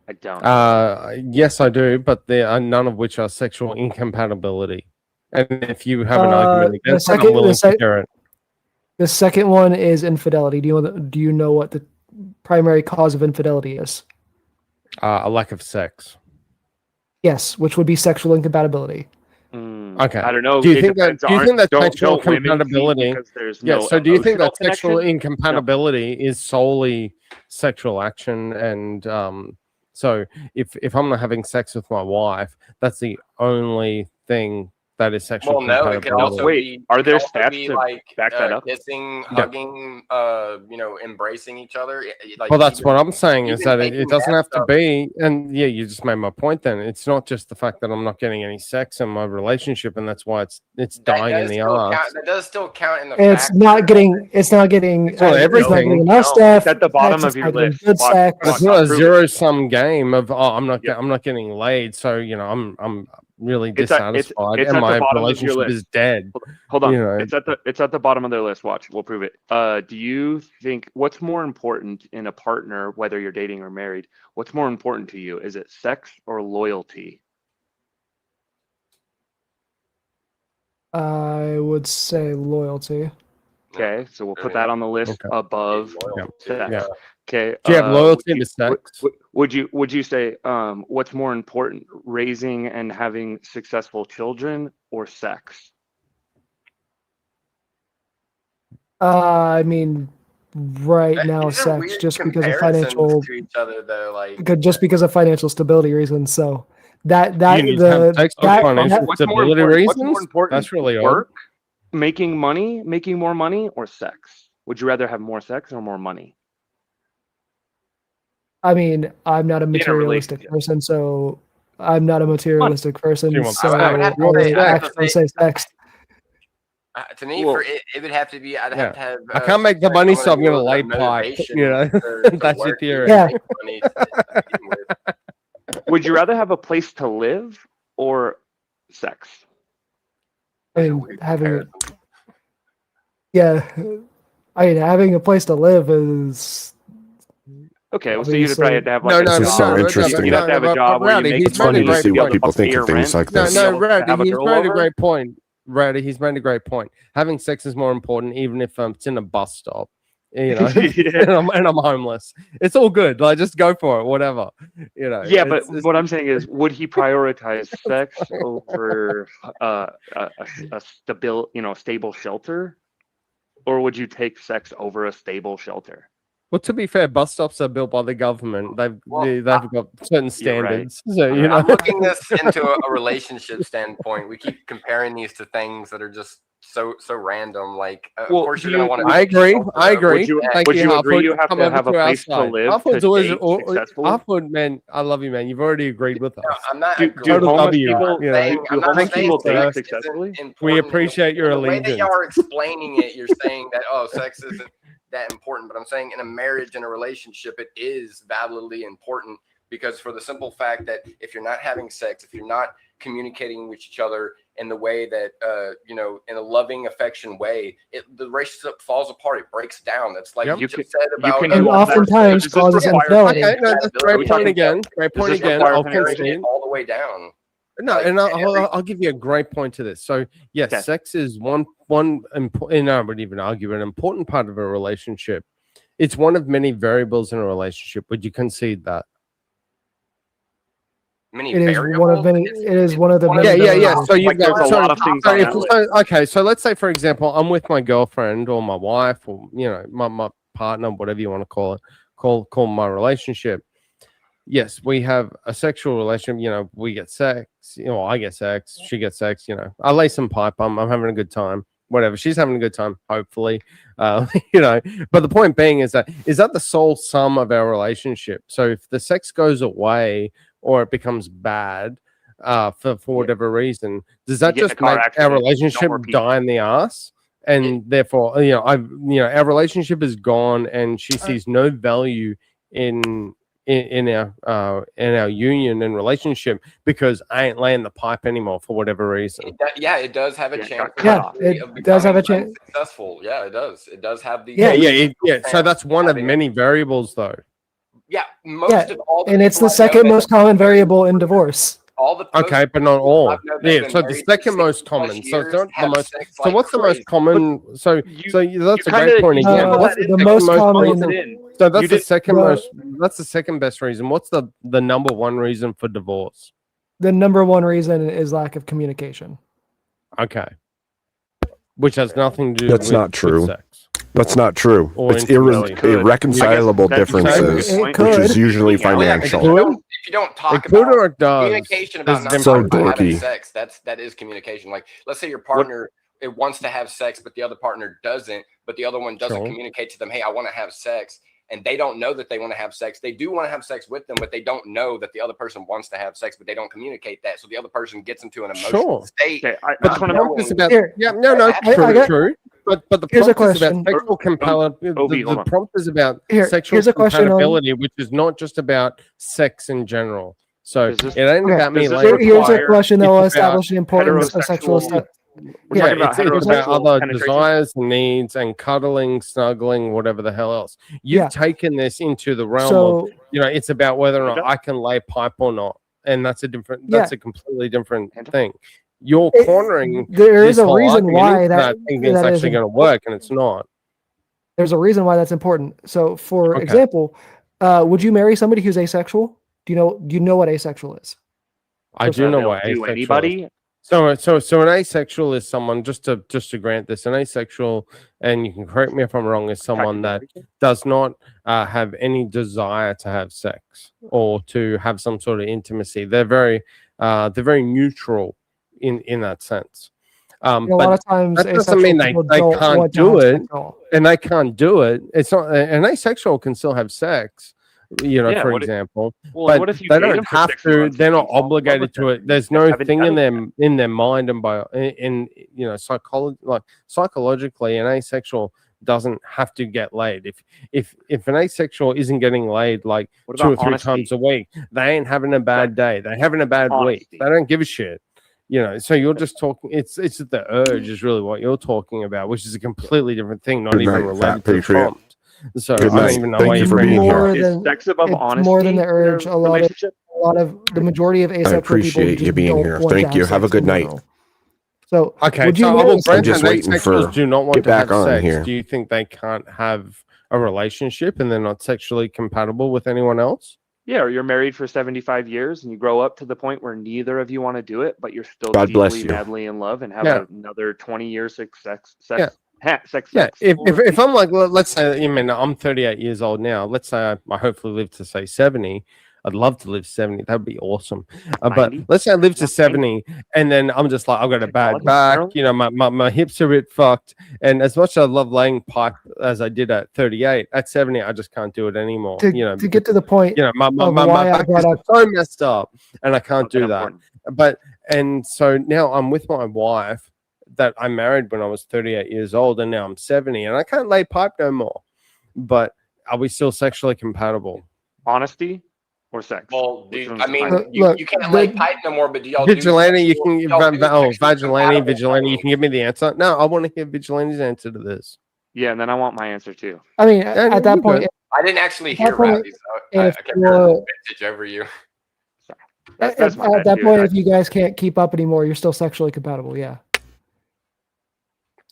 I don't. Yes, I do, but there are none of which are sexual incompatibility. And if you have an argument against it, I'm willing to hear it. The second one is infidelity. Do you know what the primary cause of infidelity is? A lack of sex. Yes, which would be sexual incompatibility. Okay. I don't know. Do you It think that? depends Do you on- think that don't- sexual don't women cheat compatibility? because there's Yeah. no So do you think that emotional sexual connection? incompatibility is solely sexual action? And so if I'm not having sex with my wife, that's the only thing that is sexual Well, no, it could also compatibility. be. Are there it could also stats be to like back that up? kissing, Yeah. hugging, embracing each other? Like, Well, that's even- what I'm saying is even that it making doesn't that have to stuff- be. And yeah, you just made my point. Then it's not just the fact that I'm not getting any sex in my relationship, and that's why it's dying in the ass. That does still count in the. It's not getting. It's not getting. It's not It's not everything. getting enough No, stuff. it's at the bottom sex, of it's your not getting list. Good Watch, sex. It's not a zero sum game of I'm not getting laid, so I'm really It's at dissatisfied, the and my bottom of your relationship list. is dead. Hold on. You know. It's at the bottom of their list. Watch, we'll prove it. Do you think what's more important in a partner, whether you're dating or married? What's more important to you? Is it sex or loyalty? I would say loyalty. Okay, so we'll put that on the list above sex. Yeah. Okay. Do you have loyalty to sex? Would you say what's more important, raising and having successful children or sex? I mean, right now, These are sex weird just because of comparisons financial, to each other, though. Like, just because of financial stability reasons. So that You need to have sex for financial What's more stability important? What's more reasons. important? That's really odd. Work, making money, making more money, or sex? Would you rather have more sex or more money? I mean, I'm not a materialistic person, so I'm not a materialistic person. So I would have to say- I actually say sex. to me, Well, for it would have to be. I'd have to have. I can't make the money, so I'm gonna lay lay pipe. You know, that's your theory. Yeah. Would you rather have a place to live or sex? I mean, having a place to live is Okay, well, so you'd probably have to have No, like no, a this is job. so interesting. You'd have to have a job where you Rowdy, make he's It's funny to money see be what able people to pay think your of things rent. like this. No, Be able to Rowdy, have a he's girl made a over. great point. Rowdy, he's made a great point. Having sex is more important, even if it's in a bus stop. You know, and I'm homeless. It's all good. Like, just go for it, whatever. You know. Yeah, but what I'm saying is, would he prioritize sex over a stable shelter, or would you take sex over a stable shelter? Well, to be fair, bus stops are built by the government. They've got certain You're right. standards. So you know, I'm looking this into a relationship standpoint. We keep comparing these to things that are just so random. Like, of course, you're gonna want to. I agree. I agree. Would you Thank agree Harford. you have Come to over have a our place to side. live Harford's to always date successfully? Harford, man. I love you, man. You've already agreed with us. I'm not. Do Total homeless W, people you know. I'm not homeless saying people date sex isn't successfully? important. We appreciate your The way that allegiance. y'all are explaining it, you're saying that sex isn't that important. But I'm saying in a marriage and a relationship, it is validly important, because for the simple fact that if you're not having sex, if you're not communicating with each other in the way that in a loving, affection way, the relationship falls apart. It breaks down. That's like you just said about. And oftentimes causes infidelity. Okay, no, that's a great point again. Great point again. I'll concede. All the way down. No, and I'll give you a great point to this. So yes, sex is one important. I would even argue an important part of a relationship. It's one of many variables in a relationship. Would you concede that? It is one of many. It is one of the. many Yeah. variables. So you've got there's a lot of things on that list. okay. So let's say, for example, I'm with my girlfriend or my wife or my partner, whatever you want to call it. Call my relationship. Yes, we have a sexual relationship. We get sex. I get sex. She gets sex. I lay some pipe. I'm having a good time. Whatever. She's having a good time. Hopefully, But the point being is that the sole sum of our relationship. So if the sex goes away or it becomes bad, for whatever reason, does that just make our relationship die in the ass? And therefore, our relationship is gone, and she sees no value in our union and relationship because I ain't laying the pipe anymore for whatever reason. It does have a chance. It does have a chance. Successful. Yeah, it does. It does have the. Yeah. So that's one of many variables, though. Yeah, most of all. And it's the second most common variable in divorce. Okay, but not all. Yeah, so the second most common. So it's not the most. So what's the most common? So that's a great point again. What's the most common? So that's the second most. That's the second best reason. What's the number one reason for divorce? The number one reason is lack of communication. Okay. Which has nothing to do. That's not true. Sex. That's not true. Or It's infidelity. irreconcilable differences, which is usually financial. If you don't talk It could about or it does. communication about not It's talking so about having dorky. sex, that is communication. Like, let's say your partner it wants to have sex, but the other partner doesn't, but the other one doesn't Sure. communicate to them, hey, I want to have sex. And they don't know that they want to have sex. They do want to have sex with them, but they don't know that the other person wants to have sex, but they don't communicate that. So the other person gets into an emotional state. But the prompt is about true. But the Here's a prompt is about question. sexual compatibility. The prompt is about sexual here's a question on- compatibility, which is not just about sex in general. So it ain't about me. Here's a question that will establish the importance of sexual. Yeah, it's about other desires, needs, and cuddling, snuggling, whatever the hell else. You've taken this into the realm of, it's about whether or not I can lay pipe or not, and that's a completely different thing. You're cornering. There is this a whole reason argument why into that thing it's that is actually going to work, and it's not. There's a reason why that's important. So, for example, would you marry somebody who's asexual? Do you know what asexual is? I do know what asexual is. So an asexual is someone, just to grant this, an asexual, and you can correct me if I'm wrong, is someone that does not have any desire to have sex or to have some sort of intimacy. They're very neutral in that sense. A lot of times that doesn't mean they don't can't want to do have it, sex at all. and they can't do it. It's not an asexual can still have sex. For example, but what if you they date don't them for have 6 to. months They're and not you fall in love obligated with to them? it. There's You no haven't thing done in their mind and psychologically, an asexual doesn't have to get laid. If an asexual isn't getting laid like What 2 or about 3 honesty? times a week, they ain't having a bad day. They're having a bad week. They don't give a shit. So you're just talking. It's the urge is really what you're talking about, which is a completely different thing, not Good even night, related Fat to the Patriot. prompt. So Good I don't night. even know Thank why you you're for being bringing here. it up. Is sex above it's honesty more than the in a urge. A lot of the majority of asexual people appreciate just you being don't here. want to Thank you. Have a sex good in night. general. So Okay, would you so I marry will grant just that waiting asexuals for do not want get to back have on sex. here. Do you think they can't have a relationship and they're not sexually compatible with anyone else? Yeah, or you're married for 75 years and you grow up to the point where neither of you want to do it, but you're still God bless deeply, you. madly in love and have another 20 years of sex. Yeah. Sex. If I'm like, let's say, I'm 38 years old now. Let's say I hopefully live to say 70. I'd love to live 70. That'd be awesome. But let's say I live to 70, and then I'm just like, I've got a bad back. My hips are a bit fucked. And as much as I love laying pipe as I did at 38, at 70, I just can't do it anymore. To get to the point, my why I back brought is up so messed up, and I can't do that. And so now I'm with my wife that I married when I was 38 years old, and now I'm 70, and I can't lay pipe no more. But are we still sexually compatible? Honesty or sex? Well, Which dude, one's I mean, higher? you can't lay pipe no more, but do y'all Vigilante, you can vigilante, vigilante. You can give me the answer. No, I want to hear Vigilante's answer to this. Yeah, and then I want my answer too. I mean, at that point, I didn't actually at hear that point, Rowdy's. I if kept you're- hearing vintage over you. at that point, if you guys can't keep up anymore, you're still sexually compatible. Yeah.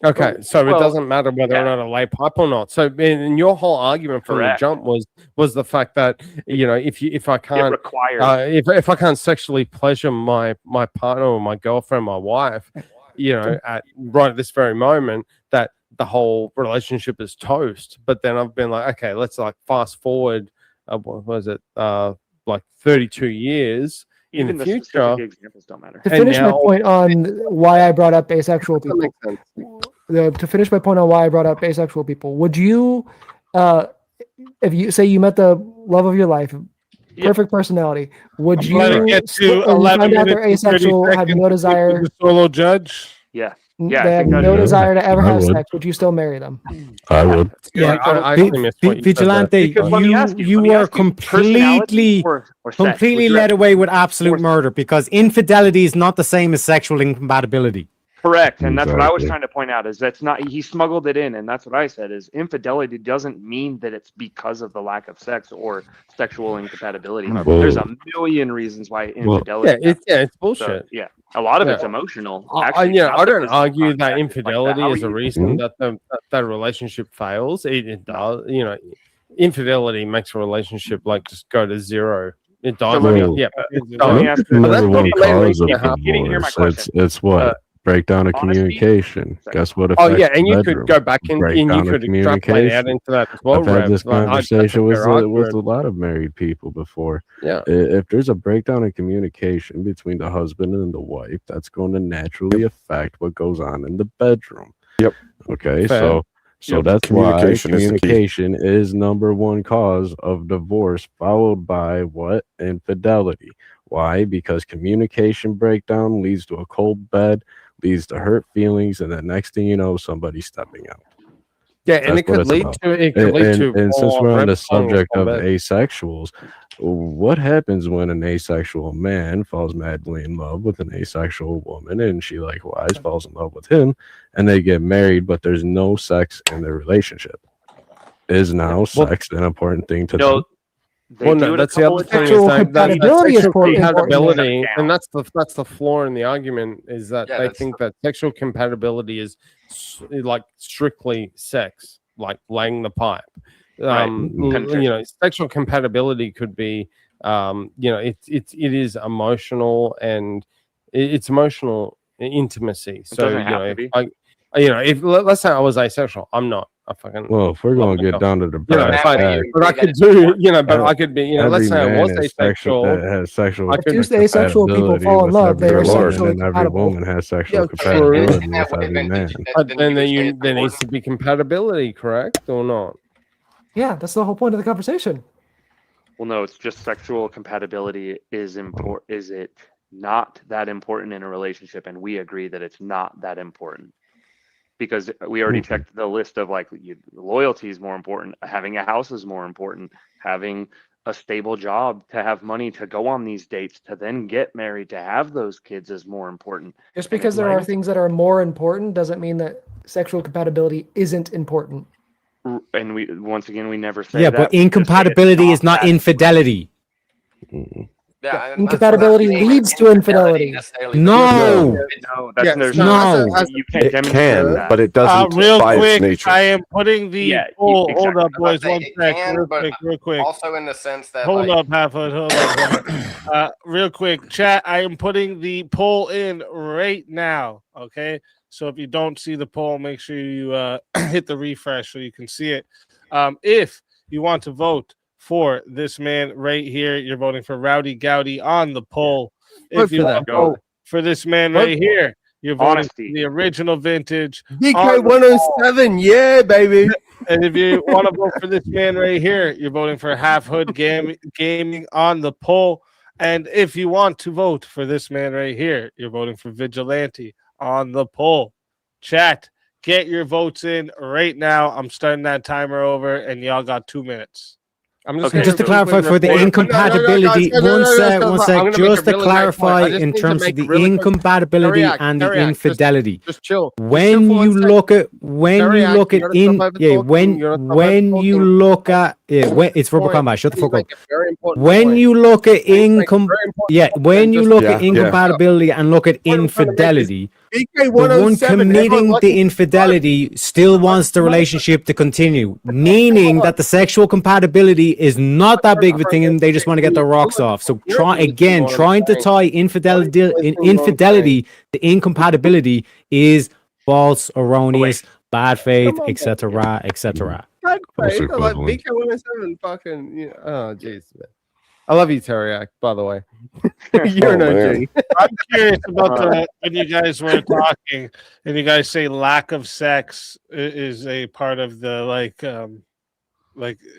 Okay, so it doesn't matter whether or not I lay pipe or not. So, in your whole argument from Correct. the jump was the fact that if I can't requires if I can't sexually pleasure my partner or my girlfriend, my wife, at right at this very moment, that the whole relationship is toast. But then I've been like, okay, let's like fast forward. What was it? Like 32 years. Even in the the future, specific examples don't matter. To finish my point on why I brought up asexual people, would you, if you say you met the love of your life, perfect personality, would you, Let it get to and you 11 find out they're minutes and 30 asexual, have seconds no desire, to the solo judge? Yeah. they have no desire to ever have sex, would you still marry them? I would. Vigilante, you are completely led away with absolute murder, because infidelity is not the same as sexual incompatibility. Correct, and that's what I was trying to point out. Is that's not he smuggled it in, and that's what I said. Is infidelity doesn't mean that it's because of the lack of sex or sexual incompatibility. Well, There's a million reasons why infidelity. It's bullshit. So, yeah, a lot of it's emotional. I don't argue that infidelity is a reason that that relationship fails. It does. Infidelity makes a relationship like just go to zero. It does. So let me ask you- Number one you cause of didn't hear my divorce. question. It's what Breakdown of Honesty? communication. Guess what? Oh yeah, affects and the you could bedroom? go back and you Breakdown could of extrapolate out communication. into that as well. I've had Rev. this Like, that's a conversation with fair a argument. lot of married people before. Yeah. If there's a breakdown in communication between the husband and the wife, that's going to naturally affect what goes on in the bedroom. Yep. Okay. Fair. So Yep. that's Communication why is the key. communication is number one cause of divorce, followed by what? Infidelity. Why? Because communication breakdown leads to a cold bed, leads to hurt feelings, and the next thing you know, somebody's stepping out. Yeah, and That's it what could it's lead about. to And since we're on the subject of bed. asexuals, what happens when an asexual man falls madly in love with an asexual woman, and she likewise falls in love with him, and they get married, but there's no sex in their relationship? Is now sex an important thing to them? Well, no, that's the other thing. Sexual Is that compatibility is sexual important. compatibility, and that's the flaw in the argument is that Yeah, they that's think that sexual compatibility is like strictly sex, like laying the pipe. Sexual compatibility could be, it is emotional and it's emotional intimacy. So doesn't have to be. if let's say I was asexual, I'm not. I fucking Well, if we're going to get down to the brass but I could do, but I could be, let's say I was asexual. Has sexual I could asexual people fall in love, they are sexually and every compatible. woman has sexual Yeah, compatibility true. with every man. But then there needs to be compatibility, correct or not? Yeah, that's the whole point of the conversation. Well, no, it's just sexual compatibility is important. Is it not that important in a relationship? And we agree that it's not that important. Because we already checked the list of loyalty is more important, having a house is more important, having a stable job to have money to go on these dates, to then get married, to have those kids is more important. Just because there are things that are more important doesn't mean that sexual compatibility isn't important. And we never say Yeah, that. but We just say it's incompatibility is not that infidelity. Yeah, Incompatibility leads to infidelity. No. There's no. You can't It demonstrate can, that. but it doesn't Real by quick, its nature. I am putting the poll. Hold up, boys. One It sec. can, Real but quick. Real quick. Also in the sense that Hold up, Halfwood. Hold up. Real quick, chat. I am putting the poll in right now. Okay. So if you don't see the poll, make sure you hit the refresh so you can see it. If you want to vote for this man right here, you're voting for Rowdy Gowdy on the poll. If you want to vote for this man right here, you're voting for the original vintage. VK 107, yeah, baby. And if you want to vote for this man right here, you're voting for Half Hood Gaming on the poll. And if you want to vote for this man right here, you're voting for Vigilante on the poll. Chat, get your votes in right now. I'm starting that timer over, and y'all got 2 minutes. I'm just to clarify for the incompatibility, one sec, just to clarify in terms of the incompatibility and the infidelity. Just chill. When you look at it's verbal combat. Shut the fuck up. When you look at incompatibility and look at infidelity, the one committing the infidelity still wants the relationship to continue, meaning that the sexual compatibility is not that big of a thing and they just want to get their rocks off. So trying to tie infidelity to incompatibility is false, erroneous, bad faith, etc., etc. Like VK 107 fucking oh jeez, man. I love you, Teriak, by the way. You're no G. I'm curious about when you guys were talking and you guys say lack of sex is a part of the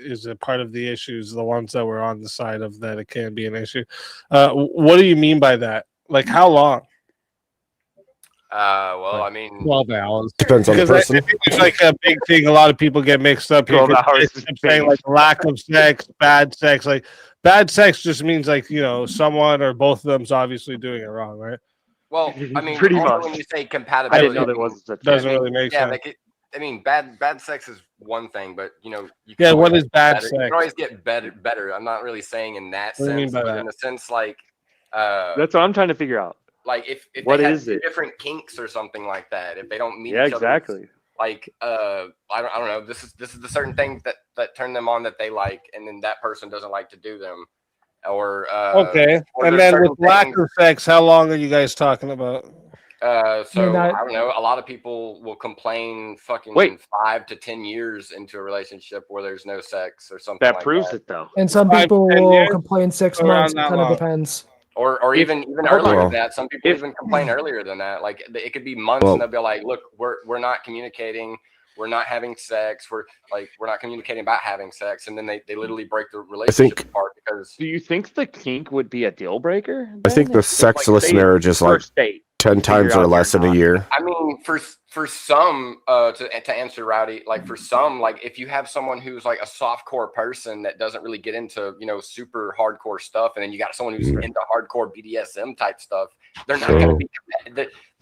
is a part of the issues, the ones that were on the side of that it can be an issue. What do you mean by that? Like how long? Well, I mean, 12 hours. Depends on the person. It's like a big thing. A lot of people get mixed up here. 12 hours is Saying like lack of sex, bad sex. Like bad sex just means like someone or both of them's obviously doing it wrong, right? Well, I mean, Pretty also much. when you say compatibility, I didn't know there was such a Doesn't really make sense. I mean, bad sex is one thing, but you Yeah, can what always is bad get better. sex? You can always get better. I'm not really saying in that What do you mean sense, by but that? in the sense like, That's what I'm trying to figure out. like if What they had is it? different kinks or something like that, if they don't meet Yeah, each other, exactly. like I don't know. This is the certain things that turn them on that they like, and then that person doesn't like to do them, or Okay. or And there's then with certain lack things- of sex, how long are you guys talking about? So that- I don't know. A lot of people will complain fucking 5 to 10 years into a relationship where there's no sex or something. That like proves that. it though. And some 5 to people 10 will years? complain 6 Around months. It that kind of long. depends. Or If- even hold earlier on. than that. Some people If- even complain earlier than that. Like it could be months, and they'll be like, "Look, we're not communicating. We're not having sex. We're not communicating about having sex," and then they literally break the relationship apart because. Do you think the kink would be a deal breaker? I think the sexless marriage is like 10 times or less in a year. I mean, for some, to answer Rowdy, like for some, like if you have someone who's like a softcore person that doesn't really get into super hardcore stuff, and then you got someone who's into hardcore BDSM type stuff, they're not going to be.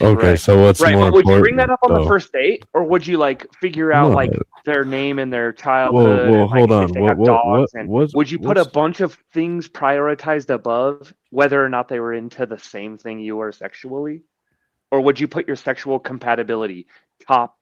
Okay, so what's right? more But would you bring important, that up on the though? first date, or would you like figure out No. like their name and their childhood? Well, and, like, hold on. If they have dogs, and what's- would you put a what's- bunch of things prioritized above whether or not they were into the same thing you were sexually, or would you put your sexual compatibility top,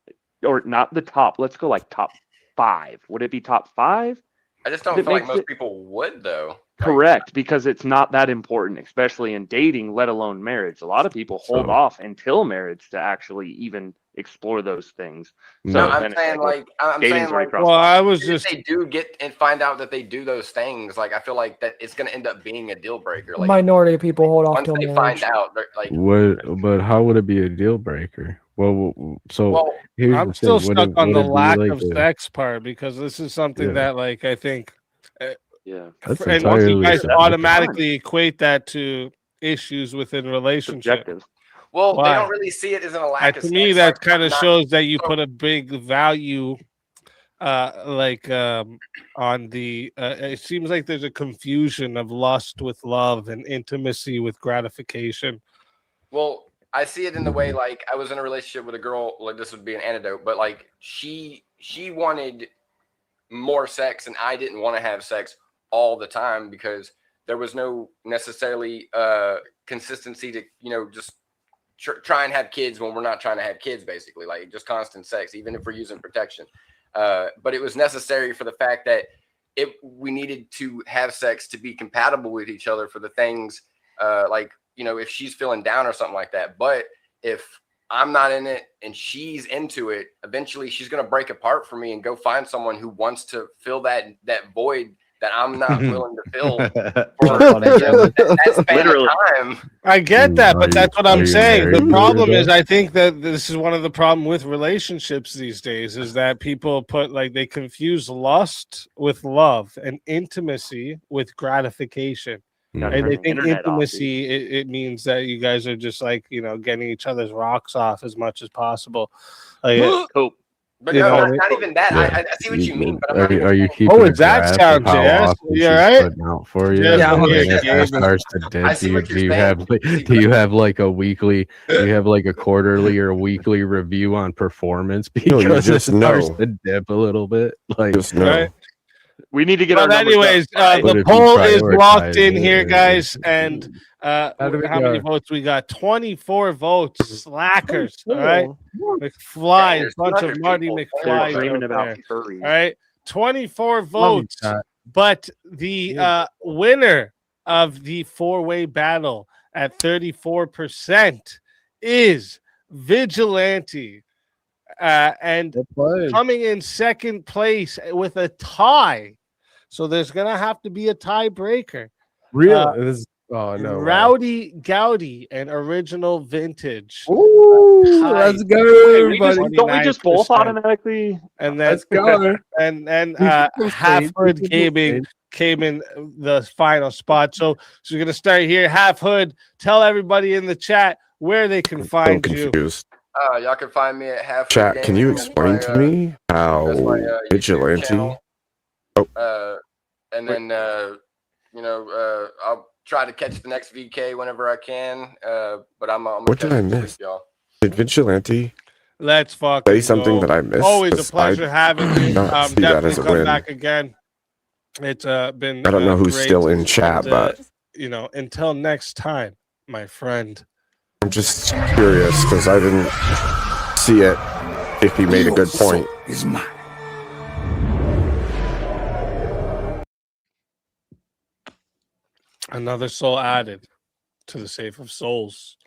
or not the top? Let's go like top 5. Would it be top 5? I just don't That feel like makes most it- people would though. Correct, because it's not that important, especially in dating, let alone marriage. A lot of people hold off until marriage to actually even explore those things. So No, I'm then it's saying like dating's right across. Well, I was if just they do get and find out that they do those things, like I feel like that it's going to end up being a deal breaker. Like Minority of people hold off once till they marriage. find out, they're like But how would it be a deal breaker? So here's I'm the still thing. stuck on the would it be lack like of a- sex part, because this is something Yeah. that, like, I think, That's and most of you entirely guys separate. automatically equate that to issues within relationship. well, Why? they don't really see it as a lack of To me, sex, that like, kind of not- shows that you put a big value, on the. It seems like there's a confusion of lust with love and intimacy with gratification. Well, I see it in the way like I was in a relationship with a girl. Like this would be an antidote, but like she wanted more sex, and I didn't want to have sex all the time because there was no necessarily consistency to just try and have kids when we're not trying to have kids. Basically, like just constant sex, even if we're using protection. But it was necessary for the fact that we needed to have sex to be compatible with each other for the things like. If she's feeling down or something like that. But if I'm not in it and she's into it, eventually she's going to break apart from me and go find someone who wants to fill that void that I'm not willing to fill for that span of time. I get that, but that's what I'm saying. The married, problem is, Roberto? I think that this is one of the problem with relationships these days is that people they confuse lust with love and intimacy with gratification. Gotta And turn they the think internet off, intimacy it means that you guys are just getting each other's rocks off as much as possible. Cool. But You no, know, not even that. Yeah. I see what you mean, but I'm not even Are you saying- keeping Oh, a it's that graph sound, of how Jess. often You she's alright? putting out for you? Yeah, And I'm then here, if Gabe. it starts to I dip, see do what you're you saying. have do you have like a weekly? Do you have like a quarterly or weekly review on performance No, you because it just starts know. to dip a little bit? Like Just know. Right. We need to get our But numbers anyways, up. But the if you poll is locked prioritize in it, here, guys, and How do we how many go? votes we got? 24 votes. Slackers. All cool. right. McFly, there's bunch of 200 Marty people. They're McFly. dreaming out about there. furries. All right. 24 Love you, votes. chat. But the winner of the four-way battle at 34% is Vigilante. And coming in second place with a tie. So there's going to have to be a tiebreaker. Really? Oh no! way. Rowdy Gowdy and Original Vintage. Ooh, Tied let's go, Wait, everybody. don't we just both 29%. automatically? And then Let's go. and We can Halford proceed. Gaming came in the final spot. So we're gonna start here. Half Hood, tell everybody in the chat where they can I'm find you. confused. Y'all can find me at Half. Chat, can you explain to me how that's my, YouTube Vigilante? channel. Oh, And then I'll try to catch the next VK whenever I can. But I'm what did I catch this miss? week, y'all. Did Vigilante Let's fucking say something go. that I missed? Always a 'Cause pleasure having you. did not see that Definitely as a come win. back again. It's been. I don't know who's great. still in chat, And, but until next time, my friend. I'm just curious because I didn't see it. If he made a good point. Is mine. Another soul added to the safe of souls.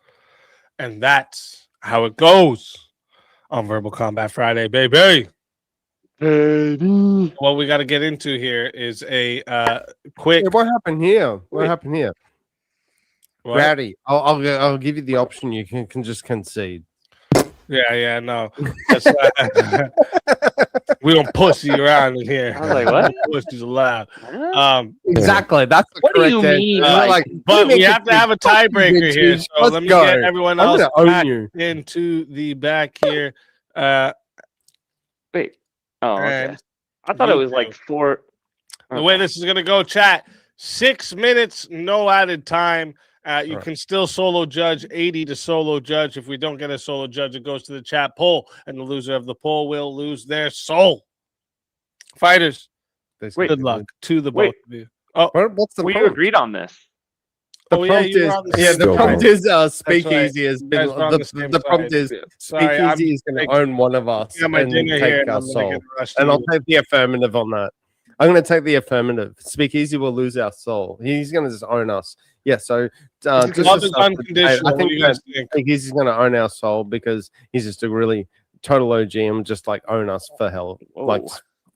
And that's how it goes on Verbal Combat Friday, baby. What we got to get into here is a quick. Hey, what happened here? What happened here? What? Rowdy, I'll give you the option. You can just concede. Yeah, no. That's we don't pussy around in here. I was like, what? Pussy's allowed. Exactly. That's the What do you correct mean? answer. But we have to have a tiebreaker here. So Let's let me go. get everyone I'm else gonna own back you. into the back here. Wait. Oh, okay. And I thought it was like 4. The way this is going to go, chat, 6 minutes, no added time. You can still solo judge, 80 to solo judge. If we don't get a solo judge, it goes to the chat poll, and the loser of the poll will lose their soul. Fighters, good luck to the both of you. Oh, what's the we prompt? agreed on this. The Oh, prompt you were is on the yeah. same The side. prompt is That's Speakeasy right. has You been guys were on the same the prompt side. is Sorry, I'm Speakeasy is going to taking- own one of us Yeah, my and dinner here, take and our I'm gonna soul. get the rest And of I'll you. take the affirmative on that. I'm going to take the affirmative. Speakeasy will lose our soul. He's going to just own us. Yeah. So just Love to is start, unconditional. I What think do you guys that think? Speakeasy's going to own our soul because he's just a really total OG and just like own us for hell, like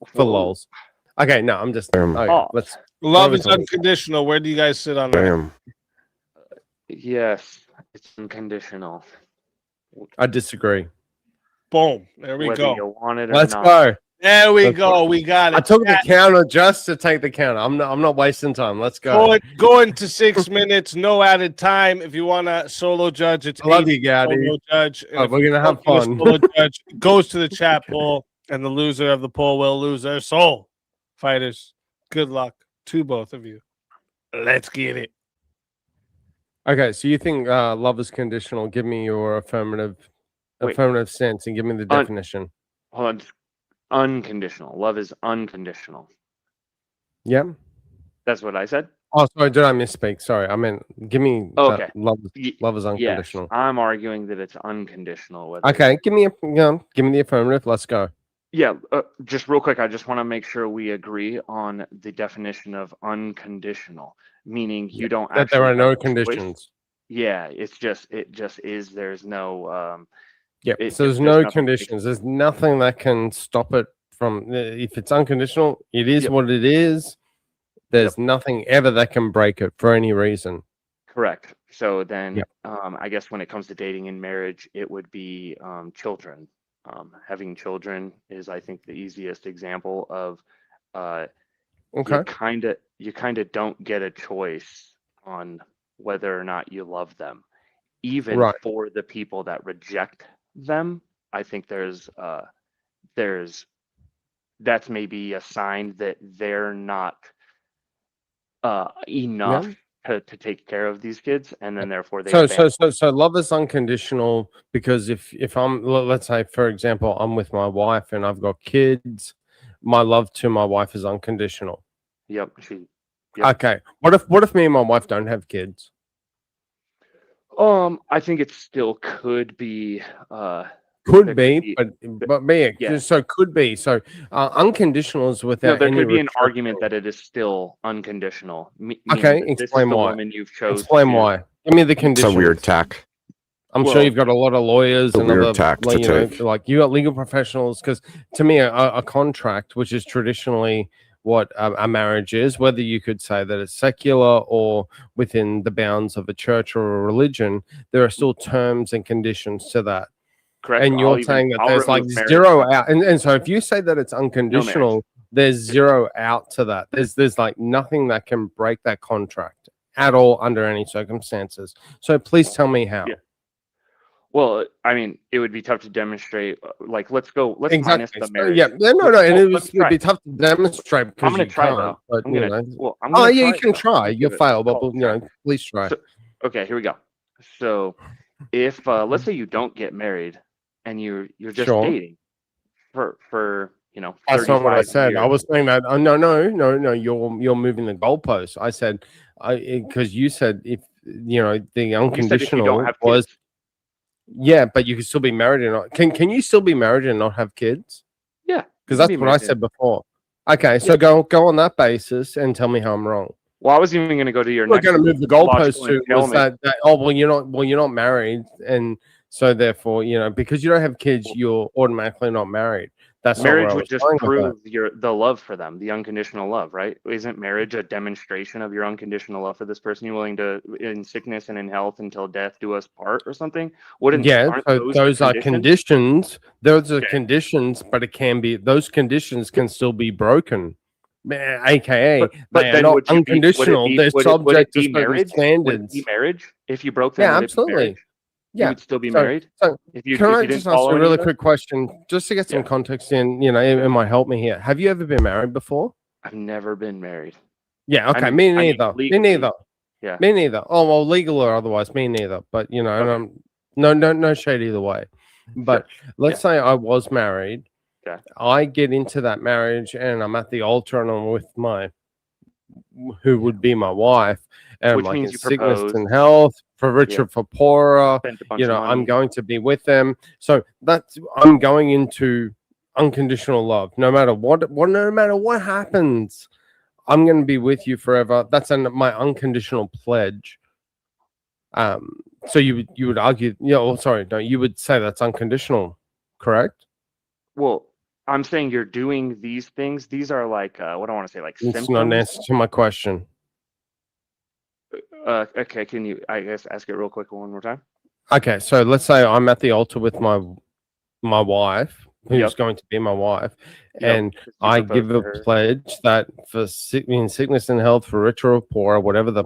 for lols. Okay, no, I'm just. Okay, let's. Love is unconditional. Where do you guys sit on that? Yes, it's unconditional. I disagree. Boom. There we Whether go. you want it or Let's not. go. There we Let's go. We got it. I took the Chat, counter just to take the counter. I'm not wasting time. Let's go. Going to 6 minutes, no added time. If you want to solo judge, it's I love 8 you, Gowdy. solo judge. And Oh, if we're you gonna don't have get a fun. Solo judge goes to the chat poll, and the loser of the poll will lose their soul. Fighters, good luck to both of you. Let's get it. Okay, so you think love is conditional? Give me your affirmative sense and give me the definition. Hold on. Unconditional. Love is unconditional. Yeah. That's what I said. Oh, sorry, did I misspeak? Sorry, I meant give me Okay. love is unconditional. Yes, I'm arguing that it's unconditional. Whether Okay, give me the affirmative. Let's go. Yeah, just real quick, I just want to make sure we agree on the definition of unconditional, meaning you don't That there are actually no have a choice. conditions. Yeah, it just is. There's no Yeah, it so there's just- no nothing that conditions. There's nothing that can stop it from. If it's unconditional, it is what it is. There's nothing ever that can break it for any reason. Correct. So then, I guess when it comes to dating and marriage, it would be children. Having children is, I think, the easiest example of Okay. you kind of don't get a choice on whether or not you love them, even Right. for the people that reject them. I think that's maybe a sign that they're not enough to take care of these kids, and then therefore they So love is unconditional because if I'm, let's say for example, I'm with my wife and I've got kids, my love to my wife is unconditional. Yep. Okay. What if me and my wife don't have kids? I think it still could be Could be, but be Yeah. so could be. So unconditional is no, without there any could be an restriction. argument that it is still unconditional. Okay, Meaning that this is explain the why. woman you've chosen. Explain why. Give me the conditions. It's a weird tack. I'm Well, sure you've got a lot of lawyers It's a and weird other, tack to like, you know, take. like you got legal professionals. Because to me, a contract, which is traditionally what a marriage is, whether you could say that it's secular or within the bounds of a church or a religion, there are still terms and conditions to that. Correct. And you're saying that there's like zero out, and so if you say that it's unconditional, there's zero out to that. There's like nothing that can break that contract at all under any circumstances. So please tell me how. Yeah. Well, I mean, it would be tough to demonstrate. Like, let's minus Exactly. the So, marriage. yeah, no, and Well, it let's would be try. tough to demonstrate because I'm gonna you try, can't. though. But I'm you gonna- know, well, I'm oh gonna yeah, you try, can though. try. I'll You give it fail, a but call. you know, please try. So, okay, here we go. So, if let's say you don't get married and you're just Sure. dating for you know, That's not what I 35 said. I years. was saying that. Oh, no. You're moving the goalpost. I said, because you said if you know the You said if you unconditional don't have was. kids. Yeah, but you can still be married and not. Can you still be married and not have kids? Yeah, Because you can that's be what I married said and- before. Okay, so Yeah. go on that basis and tell me how I'm wrong. Well, I was even going to go to your We're next going to move the goalpost logical to was entailment. that well you're not married and So therefore, because you don't have kids, you're automatically not married. That's marriage not where I would was just going with that. prove the love for them, the unconditional love, right? Isn't marriage a demonstration of your unconditional love for this person? You're willing to, in sickness and in health, until death do us part, or something? Aren't So those are conditions. Those are conditions, but those conditions can still be broken. AKA, but they are then not would you be- unconditional. They're would subject it be to certain marriage? Would it standards. be marriage? If you broke them, Yeah, would absolutely. it be marriage? You would still be married? If you can I didn't just ask follow you a any of really those? quick question, just to get some context in? It might help me here. Have you ever been married before? I've never been married. Yeah. Okay. I mean- me I mean, neither. Me legally, neither. yeah. Me neither. Oh well, legal or otherwise, me neither. But no shade either way. But let's say I was married. Okay. I get into that marriage and I'm at the altar and I'm with who would be my wife, and Which I'm like means in you sickness proposed. and health, for richer, for poorer. Spent a bunch of I'm money. going to be with them. So I'm going into unconditional love. No matter no matter what happens, I'm going to be with you forever. That's my unconditional pledge. So you would argue, you would say that's unconditional, correct? Well, I'm saying you're doing these things. These are like what do I want to say? Like It's symptoms. not an answer to my question. Okay, can you, I guess, ask it real quick one more time? Okay, so let's say I'm at the altar with my wife, who's going to be my wife, and I give a pledge that in sickness and health, for richer or poorer, whatever the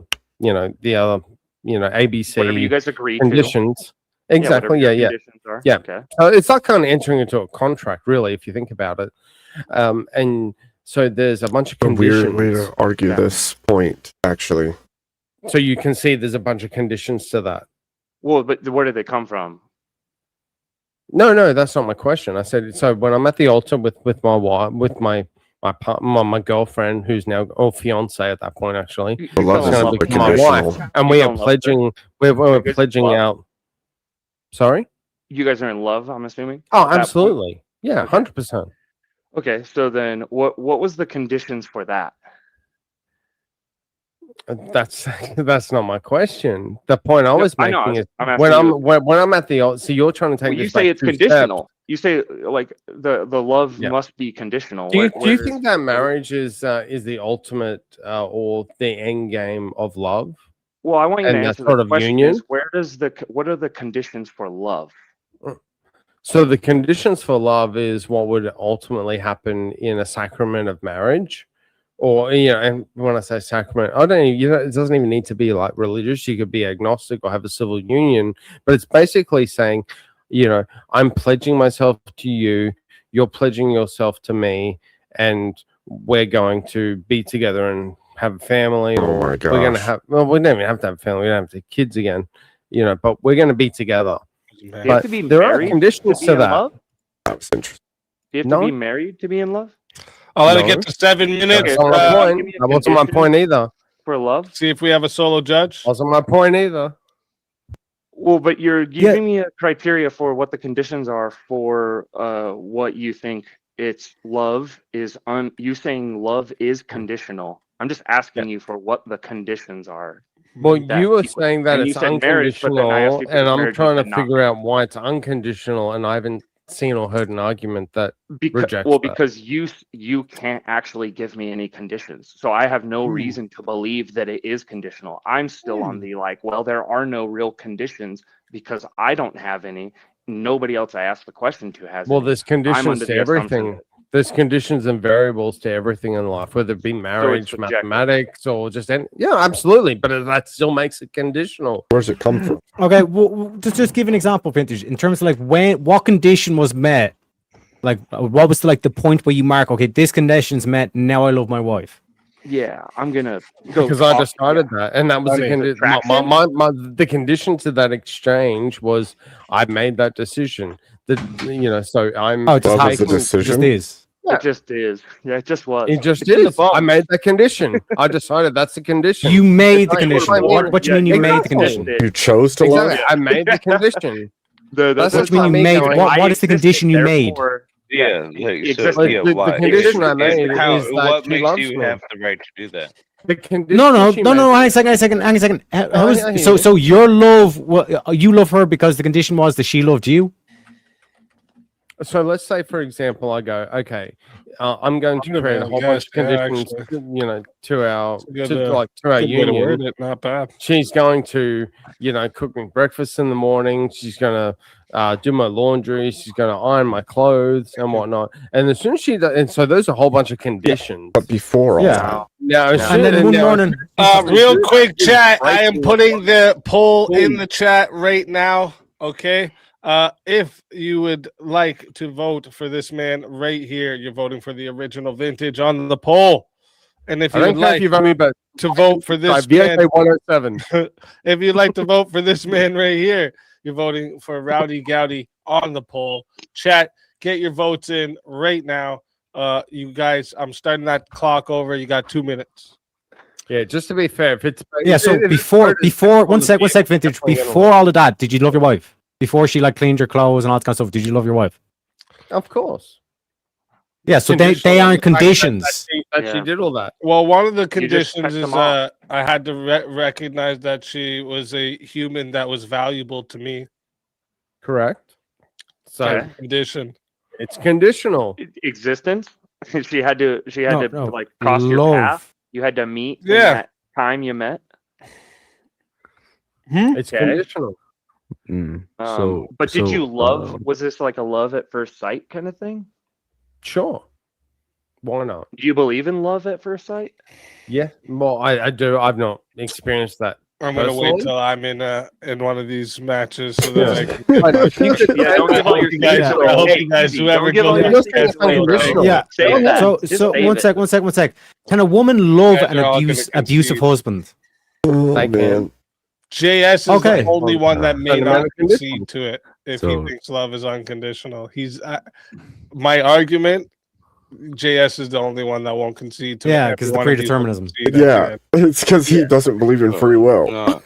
other ABC Whatever you guys agree conditions. to. Exactly. Yeah, Yeah. conditions are. Yeah. Okay. It's like kind of entering into a contract, really, if you think about it. And so there's a bunch of A conditions. weird way to argue this point, actually. So you can see there's a bunch of conditions to that. Well, but where did they come from? No, that's not my question. I said, so when I'm at the altar with my wife, with my partner, my girlfriend, who's now fiance at that point, actually, love is gonna not become my wife, and we are pledging. We're pledging out. Sorry. You guys are in love, I'm assuming. Oh, at that point? absolutely. Yeah, 100%. Okay, so then what was the conditions for that? That's not my question. The point I was I know, making is I'm when asking you. when I'm at the altar. So you're trying to take. Well, you this say back it's 2 steps. conditional. You say like the love must be conditional. Do you Where- think that marriage is the ultimate or the end game of love? Well, I want you to and that answer sort the of question: union? is what are the conditions for love? So the conditions for love is what would ultimately happen in a sacrament of marriage, or and when I say sacrament, I don't it doesn't even need to be like religious. You could be agnostic or have a civil union, but it's basically saying, I'm pledging myself to you, you're pledging yourself to me, and we're going to be together and have a family. Oh my We're going to gosh. have, well, we don't even have to have a family. We don't have to have kids again, but we're going to be together. Do you have But to be there are married conditions be to in that. love? That was interesting. Do you have No. to be married to be in love? I'll let it No. get to 7 minutes. That's not my point. That wasn't my point either. For love? See if we have a solo judge. Wasn't my point either. Well, but you're giving me a criteria for what the conditions are for what you think it's love is you saying love is conditional. I'm just asking you for what the conditions are. Well, you were saying that and you it's said marriage, but then I asked unconditional, you if and it's I'm marriage, trying you to said not. figure out why it's unconditional, and I haven't seen or heard an argument that rejects that. Because you can't actually give me any conditions, so I have no reason to believe that it is conditional. I'm still on the there are no real conditions because I don't have any. Nobody else I asked the question to has. Well, any. there's I'm conditions under to the assumption everything. There's conditions and variables to everything in life, whether it be marriage, subjective. mathematics, or just absolutely. But that still makes it conditional. Where's it come from? Okay, well, just give an example, Vintage, in terms of what condition was met. Like, what was the point where you mark, okay, this condition's met, now I love my wife? Yeah, I'm gonna go Because I decided that, and that was the condition. The condition to that exchange was I made that decision. That so I'm. Oh, it just was the happens. decision? It just is. It just is. Yeah, it just was. It just It's in the is. I bones. made the condition. I decided that's the condition. You made the It's like, condition. what do I mean? What do you mean you made the condition? You chose to love? Exactly. I made the condition. What do you mean you made? What is the condition you made? Yeah, like, It so, existed. yeah, The why? condition I made How, is that what she makes loves you me. have the right to do that? No. Hang a second. So your love, you love her because the condition was that she loved you. So let's say, for example, I go, okay, I'm going to create a whole bunch of conditions, to our union. Not bad. She's going to, cook me breakfast in the morning. She's going to do my laundry. She's going to iron my clothes and whatnot. And as soon as she does, and so there's a whole bunch of conditions. But before all that. And then one morning. Real quick, chat. I am putting the poll in the chat right now. Okay. If you would like to vote for this man right here, you're voting for the original vintage on the poll. And if you would like to vote for this man, 107. if you'd like to vote for this man right here, you're voting for Rowdy Gowdy on the poll. Chat, get your votes in right now. You guys, I'm starting that clock over. You got 2 minutes. Yeah, just to be fair, if it's So before one sec, vintage. Before all of that, did you love your wife? Before she cleaned your clothes and all that kind of stuff, did you love your wife? Of course. Yeah, so they aren't conditions. She did all that. Well, one of the conditions is I had to recognize that she was a human that was valuable to me. Correct. So condition. It's conditional. Existence. She had to cross your path. You had to meet in that time you met. It's conditional. But did you love? Was this like a love at first sight kind of thing? Sure. Why not? Do you believe in love at first sight? Yeah. Well, I do. I've not experienced that. I'm gonna wait till I'm in one of these matches so that I can. Don't give all your So one sec. Can a woman love an abusive husband? Man. JS is the only one that may not concede to it if he thinks love is unconditional. He's my argument. JS is the only one that won't concede to it. Yeah, because the predeterminism. Yeah, it's because he doesn't believe in free will. No.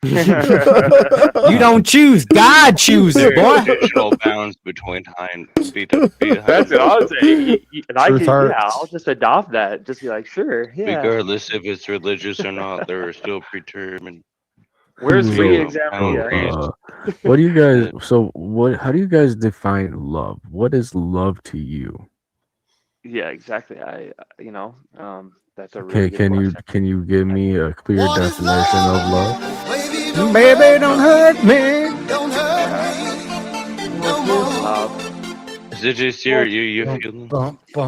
You don't choose. God chooses, boy. Additional balance between time. That's what I was saying. I'll just adopt that. Just be like, sure, yeah. Regardless if it's religious or not, they're still predetermined. Where's free example? What do you guys? So what? How do you guys define love? What is love to you? Yeah, exactly. That's a Okay. Can you give me a clear definition of love? Baby, don't hurt me. Is it just you feeling?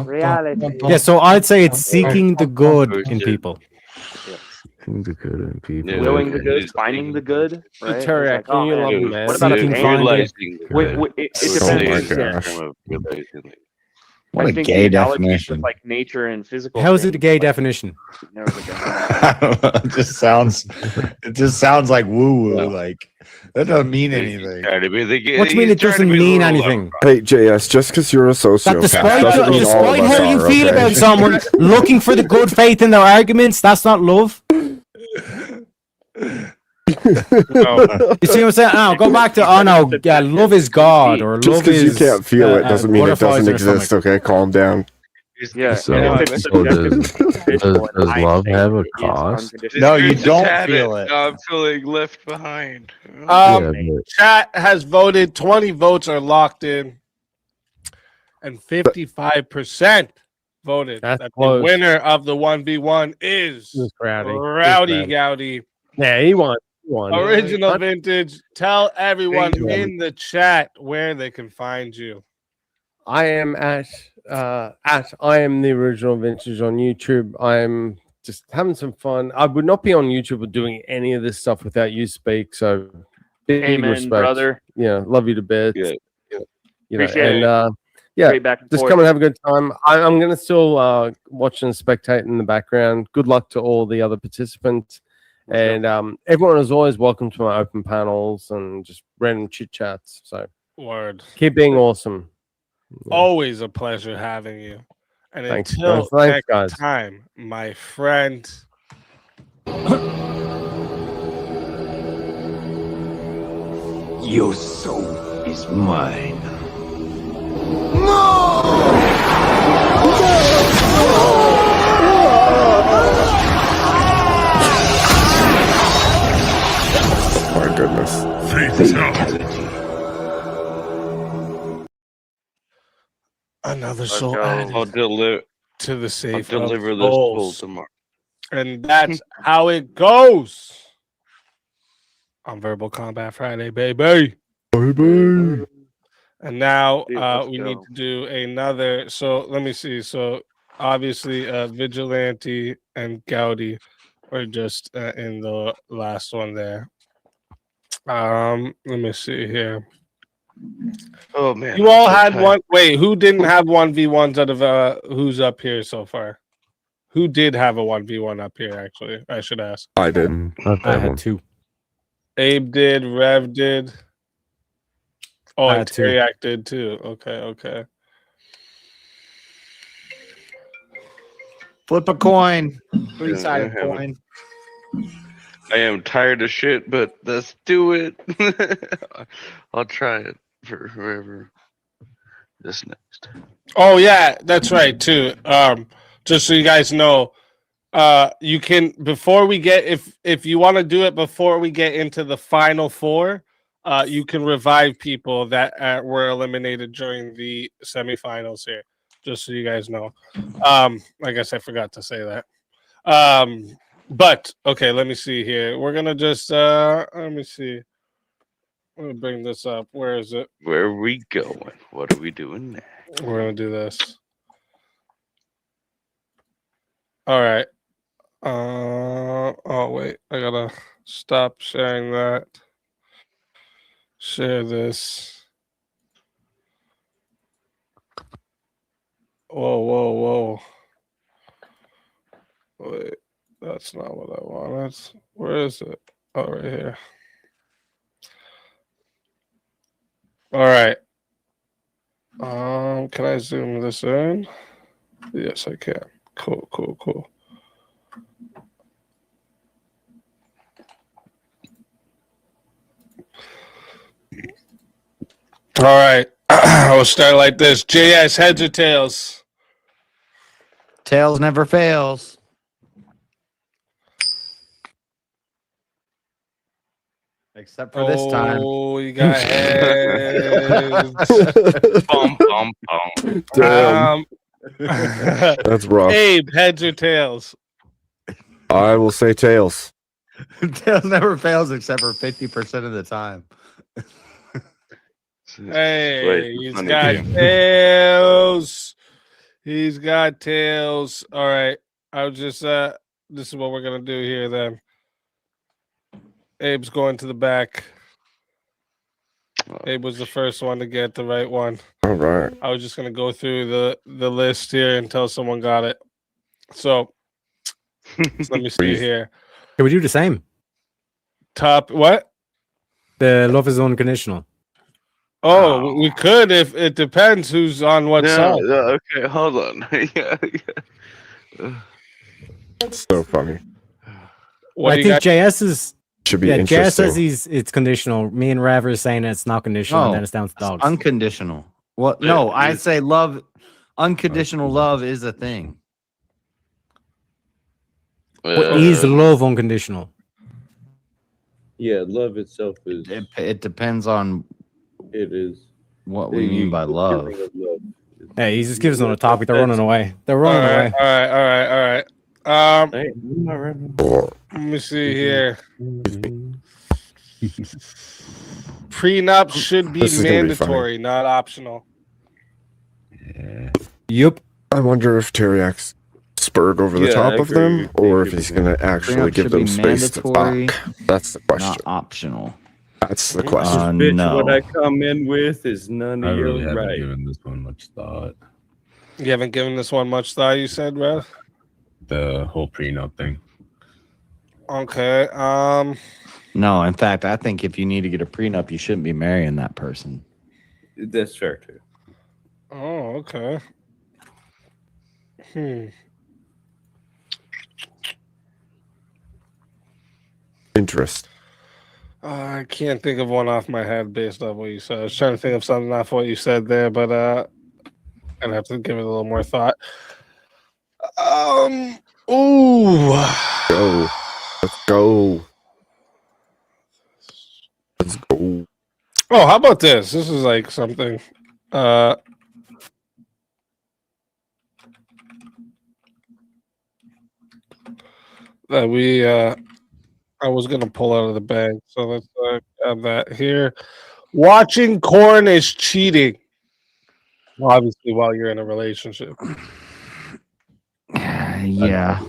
Reality. Yeah, so I'd say it's seeking the good in people. The good in people. Willing the good, finding the good, right? Terry, can you love a man? What about a pain? It depends. Oh my gosh. What a gay definition. Like nature and physical. How is it a gay definition? It just sounds like woo-woo. Like that doesn't mean anything. What do you mean it doesn't mean anything? Hey, JS, just because you're a sociopath Despite doesn't mean all of us how you are, feel okay? about someone looking for the good faith in their arguments, that's not love. You see what I'm saying? No, go back to love is God or just love because you is. can't feel it doesn't mean it doesn't exist. Okay, calm down. Yeah. So does love have a cost? No, you don't feel it. I'm feeling left behind. Chat has voted. 20 votes are locked in, and 55% voted that the winner of the 1v1 is Rowdy Gowdy. Yeah, he won. Original vintage. Tell everyone in the chat where they can find you. I am at I am the original vintage on YouTube. I'm just having some fun. I would not be on YouTube or doing any of this stuff without you, Speak. So big Amen, respect, brother. Yeah, love you to bits. Yeah. You know, Appreciate and just come and have a good time. I'm gonna still watch and spectate in the background. Good luck to all the other participants. And everyone is always welcome to my open panels and just random chit chats. So keep being awesome. Always a pleasure having you. And Thanks, until guys. next Thanks, guys. time, my friend. Your soul is mine. No! Another soul added I'll deliver to the safe. I'll of deliver this soul souls. tomorrow. And that's how it goes on Verbal Combat Friday, baby. Baby. And now Let's we go. need to do another. So let me see. So obviously, Vigilante and Gaudi are just in the last one there. Let me see here. Oh man, You all I'm so had tired. one. Wait, who didn't have 1v1s out of who's up here so far? Who did have a 1v1 up here? Actually, I should ask. I did. I had 2. Abe did. Rev did. Oh, I and had 2. Teriak did too. Okay. Flip a coin. I 3-sided have it. coin. I am tired of shit, but let's do it. I'll try it for whoever this next. Oh yeah, that's right too. Just so you guys know, you can before we get if you want to do it before we get into the final 4, you can revive people that were eliminated during the semifinals here. Just so you guys know. I guess I forgot to say that. But okay, let me see here. We're gonna just let me see. Let me bring this up. Where is it? Where are we going? What are we doing next? We're gonna do this. All right. Oh wait, I gotta stop sharing that. Share this. Whoa. Wait, that's not what I wanted. Where is it? Oh, right here. All right. Can I zoom this in? Yes, I can. Cool. All right. I'll start like this. JS, heads or tails? Tails never fails. Except for this time. Oh, you got heads. Bum. Damn. That's rough. Abe, heads or tails? I will say tails. Tails never fails except for 50% of the time. Hey, he's got tails. He's got tails. All right. I'll just this is what we're gonna do here then. Abe's going to the back. Abe was the first one to get the right one. All right. I was just gonna go through the list here until someone got it. So let me see here. Can we do the same? Top what? The love is unconditional. Oh, we could if it depends who's on what side. Okay, hold on. yeah. That's so funny. What I do you think got? JS is. Should be JS interesting. says it's conditional. Me and Rev are saying it's not conditional, and then it's down to dogs. Unconditional. Well, no, I say love. Unconditional love is a thing. What is love unconditional? Yeah, love itself is. It depends on. It is. What we mean by love. Hey, he's just giving us on a topic. They're running away. They're running away. All right. Let me see here. Prenup should be This is gonna be funny. mandatory, not optional. Yep. I wonder if Teriak's spurred over the Yeah, top I of agree. them, or if he's going to actually Prenup give should them be space to mandatory, talk. That's the question. Not optional. That's the question. Bitch, No. what I come in with is none I of really your haven't right. given this one much thought. You haven't given this one much thought, you said, Rev? The whole prenup thing. Okay. No, in fact, I think if you need to get a prenup, you shouldn't be marrying that person. That's fair too. Oh, okay. Interest. I can't think of one off my head based off what you said. I was trying to think of something off what you said there, but I'd have to give it a little more thought. Ooh. Go. Let's go. Let's go. Oh, how about this? This is like something. That I was gonna pull out of the bag, so let's have that here. Watching corn is cheating. Obviously, while you're in a relationship. Yeah.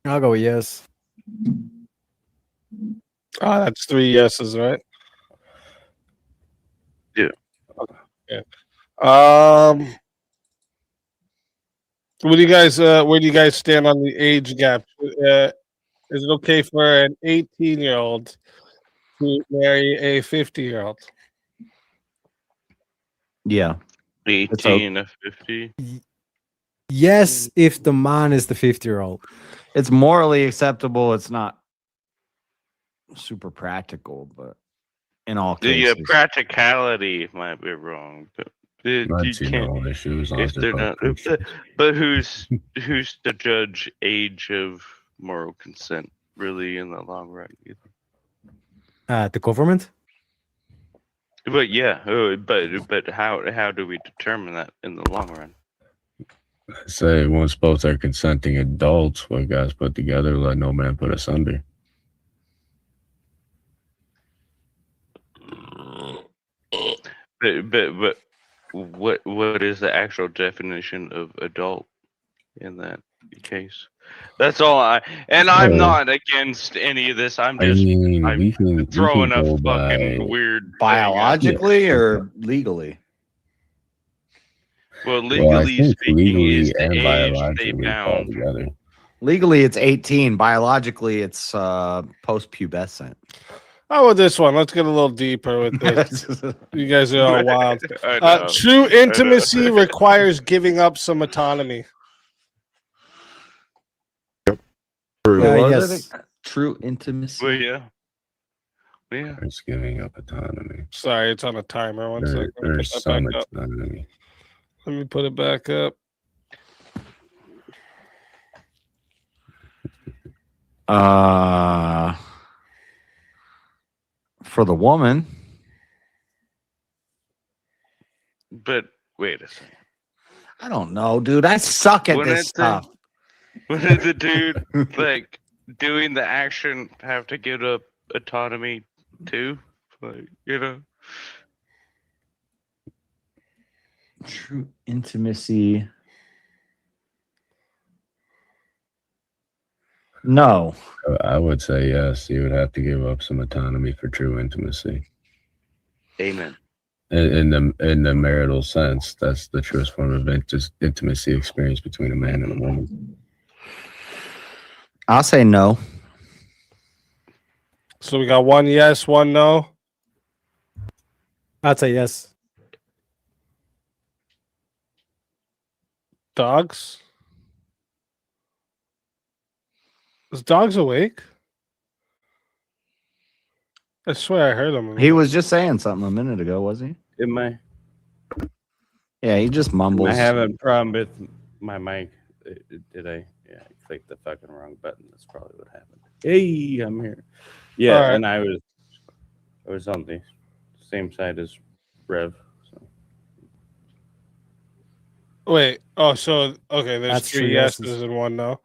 I'll go with yes. That's 3 yeses, right? Yeah. Yeah. What do you guys? Where do you guys stand on the age gap? Is it okay for an 18-year-old to marry a 50-year-old? Yeah. 18 to 50. Yes, if the man is the 50-year-old. It's morally acceptable. It's not super practical, but in all cases. The practicality might be wrong, but you can't. No issues on If they're not, but who's to judge age of moral consent really in the long run? The government. But yeah, but how do we determine that in the long run? Say once both are consenting adults, what God's put together, let no man put asunder. But what is the actual definition of adult in that case? That's all I'm not against any of this. I'm just throwing a fucking weird biologically or legally. Well, legally speaking, legally is the and age biologically they bound. together. Legally, it's 18. Biologically, it's post-pubescent. How about this one? Let's get a little deeper with this. You guys are all wild. I know. True intimacy requires giving up some autonomy. True. Yes. True intimacy. Well, yeah. Yeah. It's giving up autonomy. Sorry, it's on a timer. One second. There's Put that some back up. autonomy. Let me put it back up. For the woman. But wait a second. I don't know, dude. I suck at Wouldn't this stuff. Wouldn't the dude like doing the action have to give up autonomy too? Like, you know. True intimacy. No. I would say yes. You would have to give up some autonomy for true intimacy. Amen. In the marital sense, that's the truest form of intimacy experience between a man and a woman. I'll say no. So we got one yes, one no. I'd say yes. Dogs? Is Dogs awake? I swear I heard him. He was just saying something a minute ago, was he? Am I? Yeah, he just mumbles. I have a problem with my mic. Did I? Yeah, I clicked the fucking wrong button. That's probably what happened. Hey, I'm here. Yeah, All right. and I was on the same side as Rev. So. Wait. Oh, so okay. There's That's 3 true yeses yeses. and 1 no.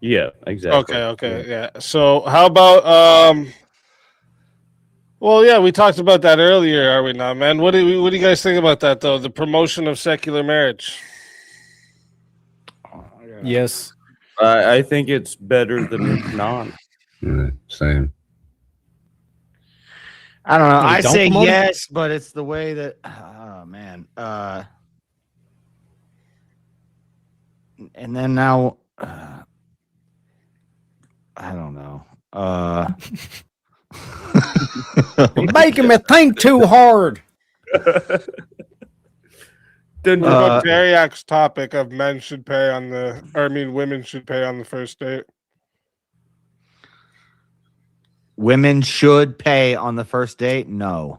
Yeah, exactly. Okay. Yeah. So how about Well, yeah, we talked about that earlier, are we not, man? What do you guys think about that though? The promotion of secular marriage. Yes. I think it's better than not. Same. I don't know. No, I don't say promote it? yes, but it's the way that. Oh man. And then now, I don't know. You're making me think too hard. Then about Dariak's topic of men should pay on women should pay on the first date. Women should pay on the first date. No.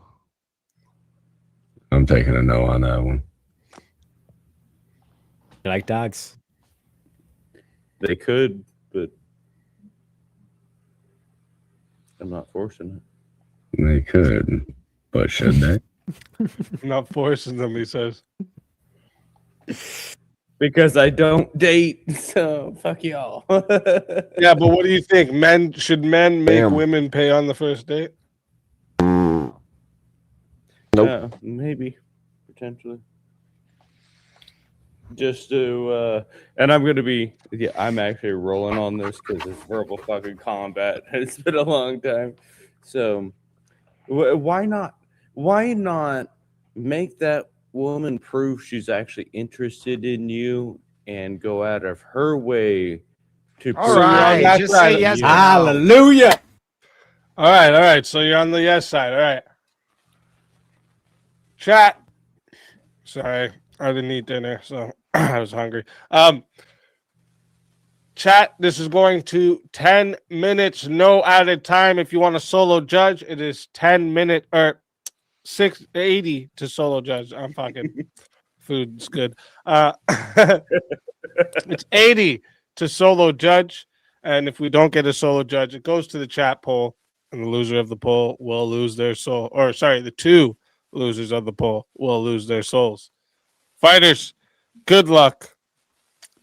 I'm taking a no on that one. You like dogs? They could, but I'm not forcing it. They could. But should they? Not forcing them, he says. Because I don't date, so fuck y'all. Yeah, but what do you think? Should men make Damn. women pay on the first date? Nope. Maybe, potentially. Just to, and I'm gonna be, I'm actually rolling on this because it's verbal fucking combat. It's been a long time, so why not? Why not make that woman prove she's actually interested in you and go out of her way to All prove right, that just say yes. Hallelujah. All right. So you're on the yes side. All right. Chat. Sorry, I didn't eat dinner, so I was hungry. Chat, this is going to 10 minutes, no added time. If you want a solo judge, it is 10 minute or 680 to solo judge. I'm fucking food's good. It's 80 to solo judge, and if we don't get a solo judge, it goes to the chat poll, and the loser of the poll will lose their soul. Or sorry, the two losers of the poll will lose their souls. Fighters, good luck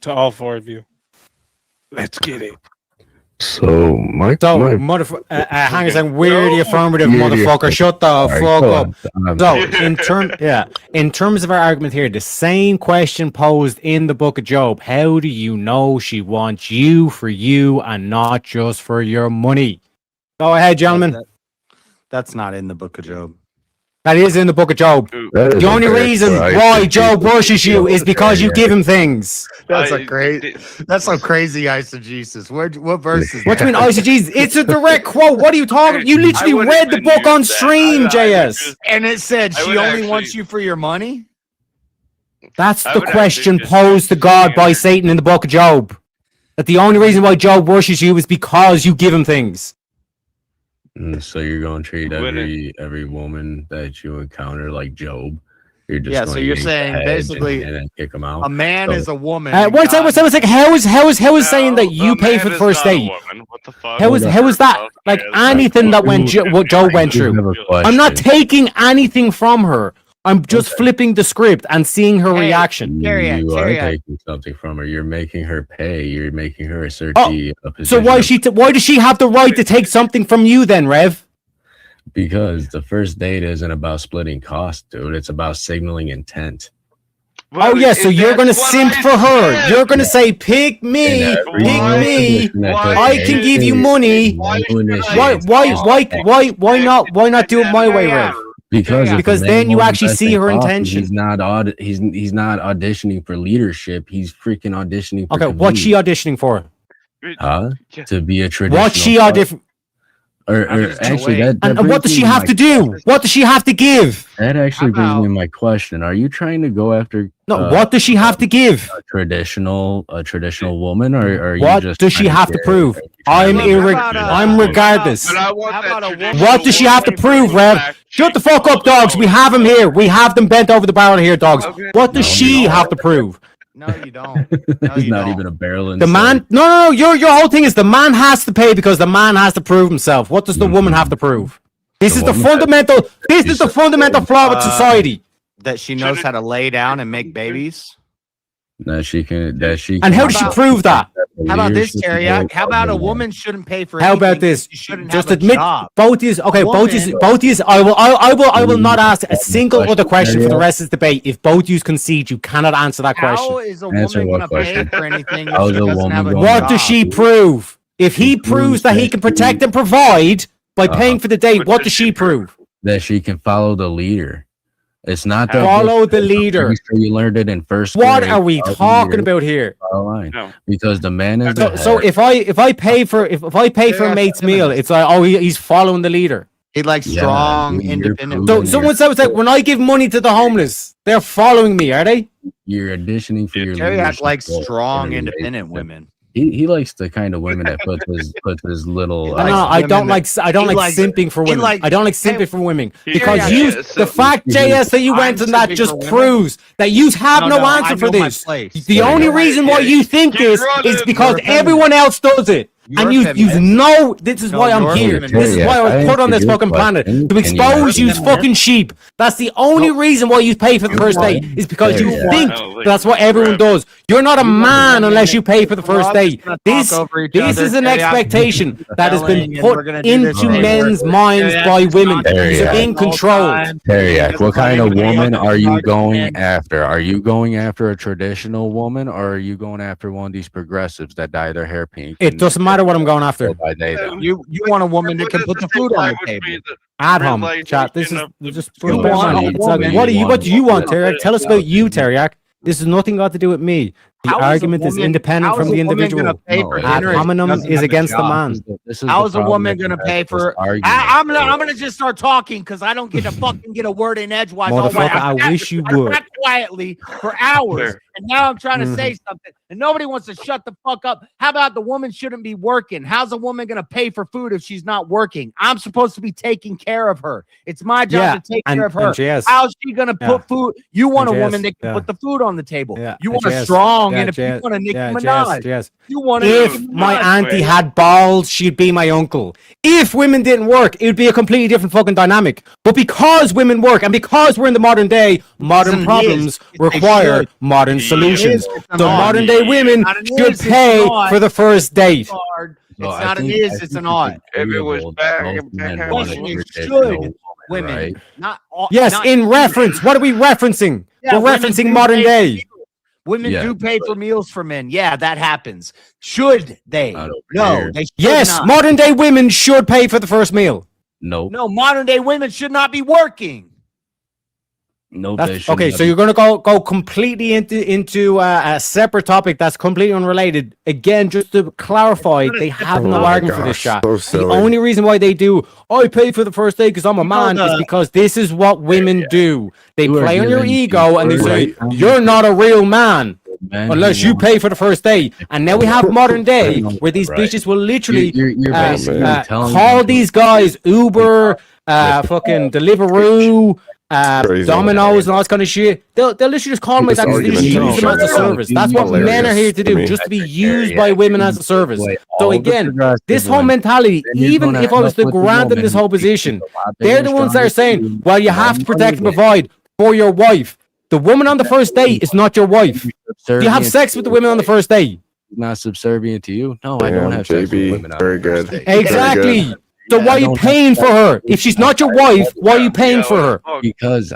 to all four of you. Let's get it. So, hang on a second, we're the affirmative motherfucker. Shut the fuck up. So, in terms of our argument here, the same question posed in the Book of Job. How do you know she wants you for you and not just for your money? Go ahead, gentlemen. That's not in the Book of Job. That is in the Book of Job. The only reason why Job worships you is because you give him things. That's some crazy eisegesis. What verse is What do you mean that? eisegesis? It's a direct quote. What are you talking? You literally read the book on stream, JS. And it said she only wants you for your money? That's the question posed to God by Satan in the Book of Job. That the only reason why Job worships you is because you give him things. So you're going to treat every woman that you encounter like Job. You're just Yeah, so you're saying basically and then kick them out. a man is a woman. One second. How is saying that you pay for the first date? What the fuck? How is that like anything that what Job went through? I'm not taking anything from her. I'm just flipping the script and seeing her reaction. You are taking something from her. You're making her pay. You're making her assert the position. So why does she have the right to take something from you then, Rev? Because the first date isn't about splitting costs, dude. It's about signaling intent. Oh yeah, so you're gonna simp for her. You're gonna say, pick me. I can give you money. Why not do it my way, Rev? Because then you actually see her intention. He's not auditioning for leadership. He's freaking auditioning for what's she auditioning for? To be a traditional. What's she auditioning? Or actually, and what does she have to do? What does she have to give? That actually brings me my question. Are you trying to go after? No. What does she have to give? A traditional woman, or are you what just? Does she have to prove? I'm regardless. What does she have to prove, Rev? Shut the fuck up, dogs. We have them here. We have them bent over the barrel here, dogs. What does she have to prove? No, you don't. He's not even a barrel in the man. No. Your whole thing is the man has to pay because the man has to prove himself. What does the woman have to prove? This is the fundamental. This is the fundamental flaw with society. That she knows how to lay down and make babies. That she can. And how does she prove that? How about this, Terry? How about a woman shouldn't pay for? How about this? Just admit both is okay. Both is. I will not ask a single other question for the rest of the debate. If both you concede, you cannot answer that question. How is a woman going to pay for anything? If she doesn't have a what job? does she prove? If he proves that he can protect and provide by paying for the date, what does she prove? That she can follow the leader. It's not follow the leader. You learned it in first What grade. are we talking about here? Because the man is. So if I pay for a mate's meal, it's like he's following the leader. He likes strong, independent. So someone said like when I give money to the homeless, they're following me, are they? You're auditioning for your. Terry likes strong, independent women. He likes the kind of women that puts his little. No, I don't like simping for women. I don't like simping for women because the fact, JS, that you went and that just proves that you have no answer for this. The only reason why you think this is because everyone else does it. And you know this is why I'm here. This is why I was put on this fucking planet to expose you fucking sheep. That's the only reason why you pay for the first date is because you think that's what everyone does. You're not a man unless you pay for the first date. This is an expectation that has been put into men's minds by women. These are being controlled. Teriak, what kind of woman are you going after? Are you going after a traditional woman, or are you going after one of these progressives that dye their hair pink? It doesn't matter what I'm going after. You want a woman that can put the food on the table. Ad hom, chat. This is just what do you want, Teriak? Tell us about you, Teriak. This is nothing got to do with me. The argument is independent from the individual. Ad hominem is against the man. How is a woman going to pay for? I'm going to just start talking because I don't get to fucking get a word in edgewise. Motherfucker, I wish you would. I sat quietly for hours, and now I'm trying to say something, and nobody wants to shut the fuck up. How about the woman shouldn't be working? How's a woman going to pay for food if she's not working? I'm supposed to be taking care of her. It's my job to take care of her. How's she going to put food? You want a woman that can put the food on the table. You want a strong, and if you want a Nicki Minaj, you want if my auntie had balls, she'd be my uncle. If women didn't work, it would be a completely different fucking dynamic. But because women work, and because we're in the modern day, modern problems require modern solutions. So modern day women should pay for the first date. It's not an is, it's an ought. If it was back, the question is should women, not all. Yes, in reference. What are we referencing? We're referencing modern day. Women do pay for meals for men. Yeah, that happens. Should they? No, they should not. Modern day women should pay for the first meal. No, modern day women should not be working. No, okay, so you're going to go completely into a separate topic that's completely unrelated. Again, just to clarify, they have no argument for this shot. The only reason why they do, I pay for the first date because I'm a man, is because this is what women do. They play on your ego and they say, you're not a real man unless you pay for the first date. And now we have modern day where these bitches will literally call these guys Uber, fucking Deliveroo, Domino's and all this kind of shit. They'll literally just call them like that because they just use them as a service. That's what men are here to do, just to be used by women as a service. So again, this whole mentality, even if I was to grant them this whole position, they're the ones that are saying, well, you have to protect and provide for your wife. The woman on the first date is not your wife. Do you have sex with the women on the first date? Not subservient to you? No, I don't have sex with women on the first date. Exactly. So why are you paying for her? If she's not your wife, why are you paying for her? Because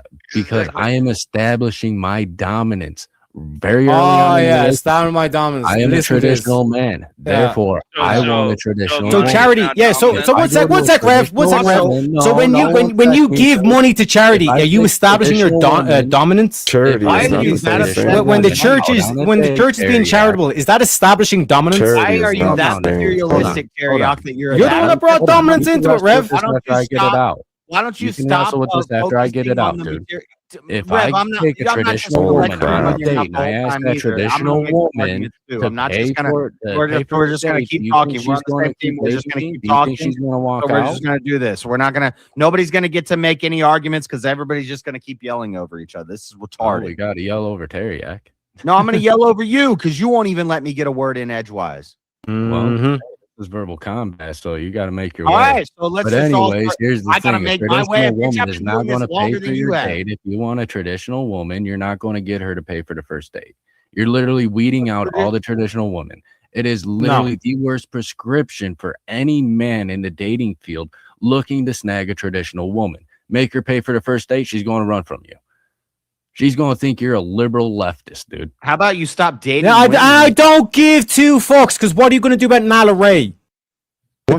I am establishing my dominance very early on. Establishing my dominance. I am a traditional man. Therefore, I want a traditional. So charity, So what's that, Rev? So when you give money to charity, are you establishing your dominance? Charity. When the church is being charitable, is that establishing dominance? Why are you that materialistic, Teriak, that you're the one that brought dominance into it, Rev? Why don't you stop? After I get it out, dude. If I take a traditional woman on a date and I ask that traditional woman to pay for we're just gonna keep talking. We're on the same team. We're just gonna keep talking. She's gonna walk out. We're just gonna do this. We're not gonna. Nobody's gonna get to make any arguments because everybody's just gonna keep yelling over each other. This is retarded. We gotta yell over Teriak. No, I'm gonna yell over you because you won't even let me get a word in edgewise. Well, it's verbal combat, so you got to make your way. All right, so let's. But anyways, here's the thing: a traditional woman is not going to pay for your date. If you want a traditional woman, you're not going to get her to pay for the first date. You're literally weeding out all the traditional women. It is literally the worst prescription for any man in the dating field looking to snag a traditional woman. Make her pay for the first date; she's going to run from you. She's going to think you're a liberal leftist, dude. How about you stop dating? I don't give two fucks, because what are you going to do about Nala Ray?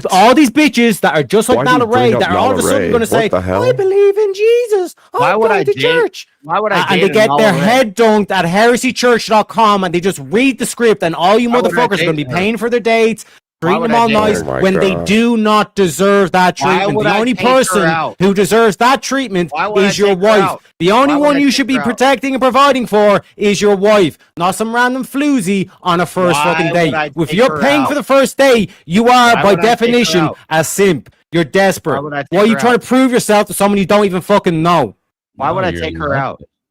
All these bitches that are just like Nala Ray, that are all of a sudden going to say, I believe in Jesus. Why would I to church? Why would I and they get their head dunked at heresychurch.com and they just read the script, and all you motherfuckers are going to be paying for their dates, treating them all nice when they do not deserve that treatment. The only person who deserves that treatment is your wife. The only one you should be protecting and providing for is your wife, not some random floozy on a first fucking date. If you're paying for the first date, you are by definition a simp. You're desperate. Why are you trying to prove yourself to someone you don't even fucking know? Why would I take her out?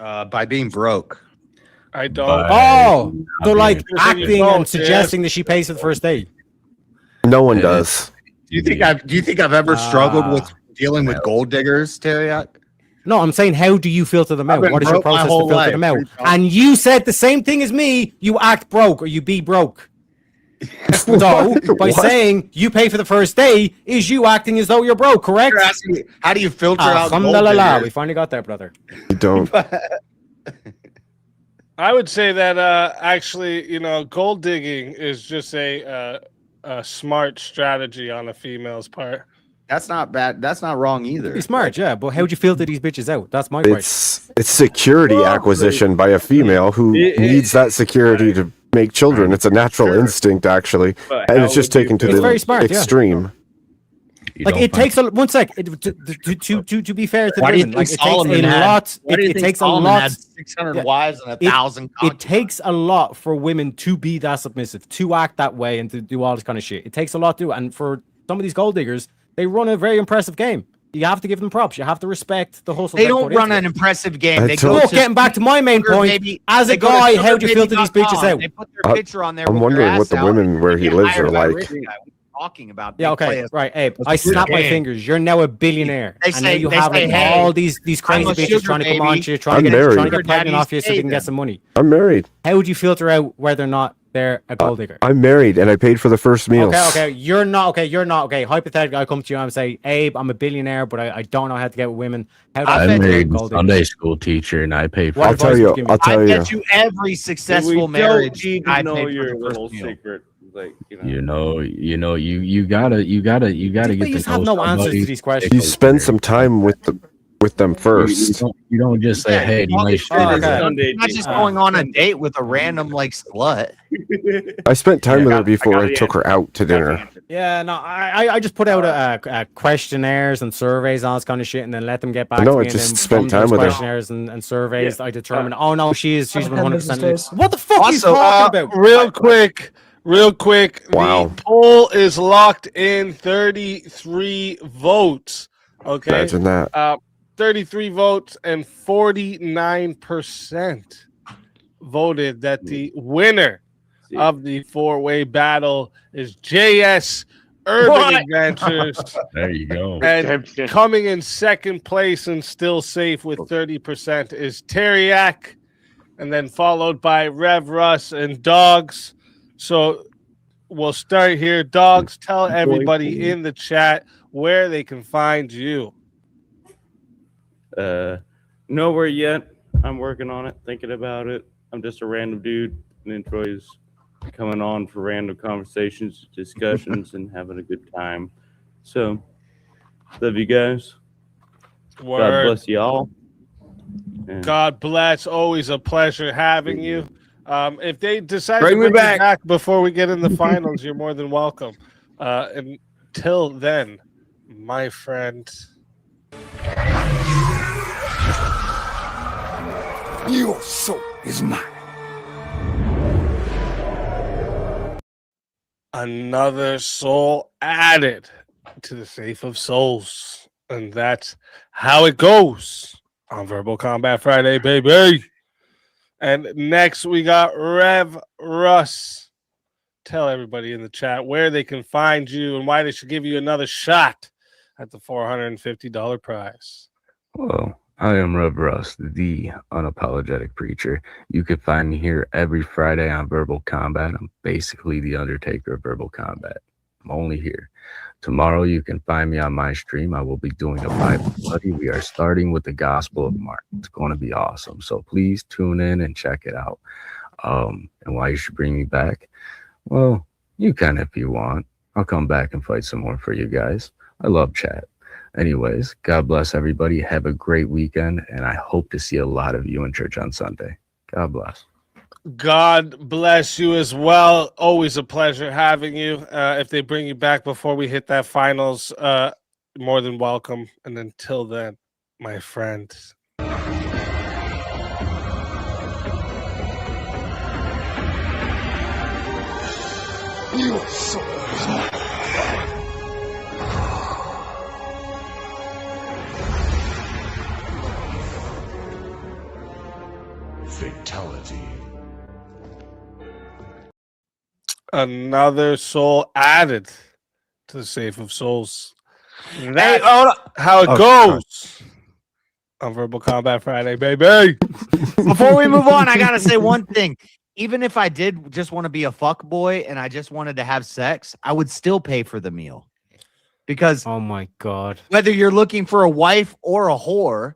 By being broke. I don't. Oh, so like Because then you acting don't, and suggesting that she pays for the first date. No one does. Do you think I've ever struggled with dealing with gold diggers, Terry? No, I'm saying, how do you filter them I've out? been What is your broke my process to whole filter life. them out? What are you talking- And you said the same thing as me. You act broke or you be broke. So by What? saying you pay for the first day is you acting as though you're broke, correct? You're asking me, how do you filter out gold Alhamdulillah, diggers? we finally got there, brother. You don't. I would say that actually, gold digging is just a smart strategy on a female's part. That's not bad. That's not wrong either. Be smart, yeah, but how'd you filter these bitches out? That's my question. It's security acquisition by a female who needs that security to make children. It's a natural instinct, actually, But and how it's just would you taken to It's the very smart, yeah. extreme. Like it takes a one sec to be fair to the Why do you women. Like think it takes Solomon a had- lot. why do you It think takes a Solomon lot. had 600 yeah. wives and 1,000 It takes a lot for women to be that submissive, to act that way, and to do all this kind of shit. It takes a lot to do. And for some of these gold diggers, they run a very impressive game. You have to give them props. You have to respect the hustle. They they don't put run into an it. impressive game. They Look, getting back to my main point, as a guy, how do you filter these bitches out? They put their picture on there. I'm with wondering their what ass the out. women where he Get lives hired are by a like. rich guy. What are you talking about? Yeah, They okay, play a- right, Abe. Let's I do the snap my game. fingers. You're now a billionaire, They and now say- you they have say, like hey, all these crazy I'm a bitches sugar trying to come baby. on to you, trying I'm to married. get pregnant off you so they can get some money. I'm married. How would you filter out whether or not they're a gold digger? I'm married, and I paid for the first meals. Okay. You're not okay. Hypothetically, I come to you and say, Abe, I'm a billionaire, but I don't know how to get with women. How do I I'm filter out married gold diggers? Sunday school teacher, and I pay for. What I'll tell advice you. would give me? I'll tell I you. bet you every successful marriage need I to know paid for your the little first meal. secret. Like, You gotta get Please to have know no answers to somebody. these questions. You spend some time with them first. You don't just say, "Hey, do you like You're sugar?" not just going on a date with a random like slut. I spent time with her before I took her out to dinner. Yeah, no, I just put out questionnaires and surveys, all this kind of shit, and then let them get back No, to I me. And just then spent from time those with her. questionnaires and surveys, I determine. Oh no, she's 100%. days. What the fuck are you Also, talking about? real quick. Wow. The poll is locked in 33 votes. Okay. Imagine that. 33 votes and 49% voted that the winner of the four-way battle is JS Urban Adventures. There you go. And coming in second place and still safe with 30% is Teriak, and then followed by Rev Russ and Dogs. So we'll start here. Dogs, tell everybody in the chat where they can find you. Nowhere yet. I'm working on it, thinking about it. I'm just a random dude and enjoys coming on for random conversations, discussions, and having a good time. So, love you guys. God Word. bless y'all. And God bless. Always a pleasure having you. If they decide Bring to me bring you back. back before we get in the finals, you're more than welcome. Until then, my friend. Your soul is mine. Another soul added to the Safe of Souls. And that's how it goes on Verbal Combat Friday, baby. And next we got Rev Russ. Tell everybody in the chat where they can find you and why they should give you another shot at the $450 prize. Hello, I am Rev Russ, the unapologetic preacher. You can find me here every Friday on Verbal Combat. I'm basically the Undertaker of Verbal Combat. I'm only here. Tomorrow you can find me on my stream. I will be doing a Bible study. We are starting with the Gospel of Mark. It's going to be awesome. So please tune in and check it out. And why you should bring me back? Well, you can if you want. I'll come back and fight some more for you guys. I love chat. Anyways, God bless everybody. Have a great weekend, and I hope to see a lot of you in church on Sunday. God bless. God bless you as well. Always a pleasure having you. If they bring you back before we hit that finals, more than welcome. And until then, my friend. Your soul is mine. Another soul added to the Safe of Souls. That's hold on. how it Oh, goes on Verbal Combat Friday, baby. Before we move on, I gotta say one thing. Even if I did just want to be a fuck boy and I just wanted to have sex, I would still pay for the meal. Because oh my god, whether you're looking for a wife or a whore,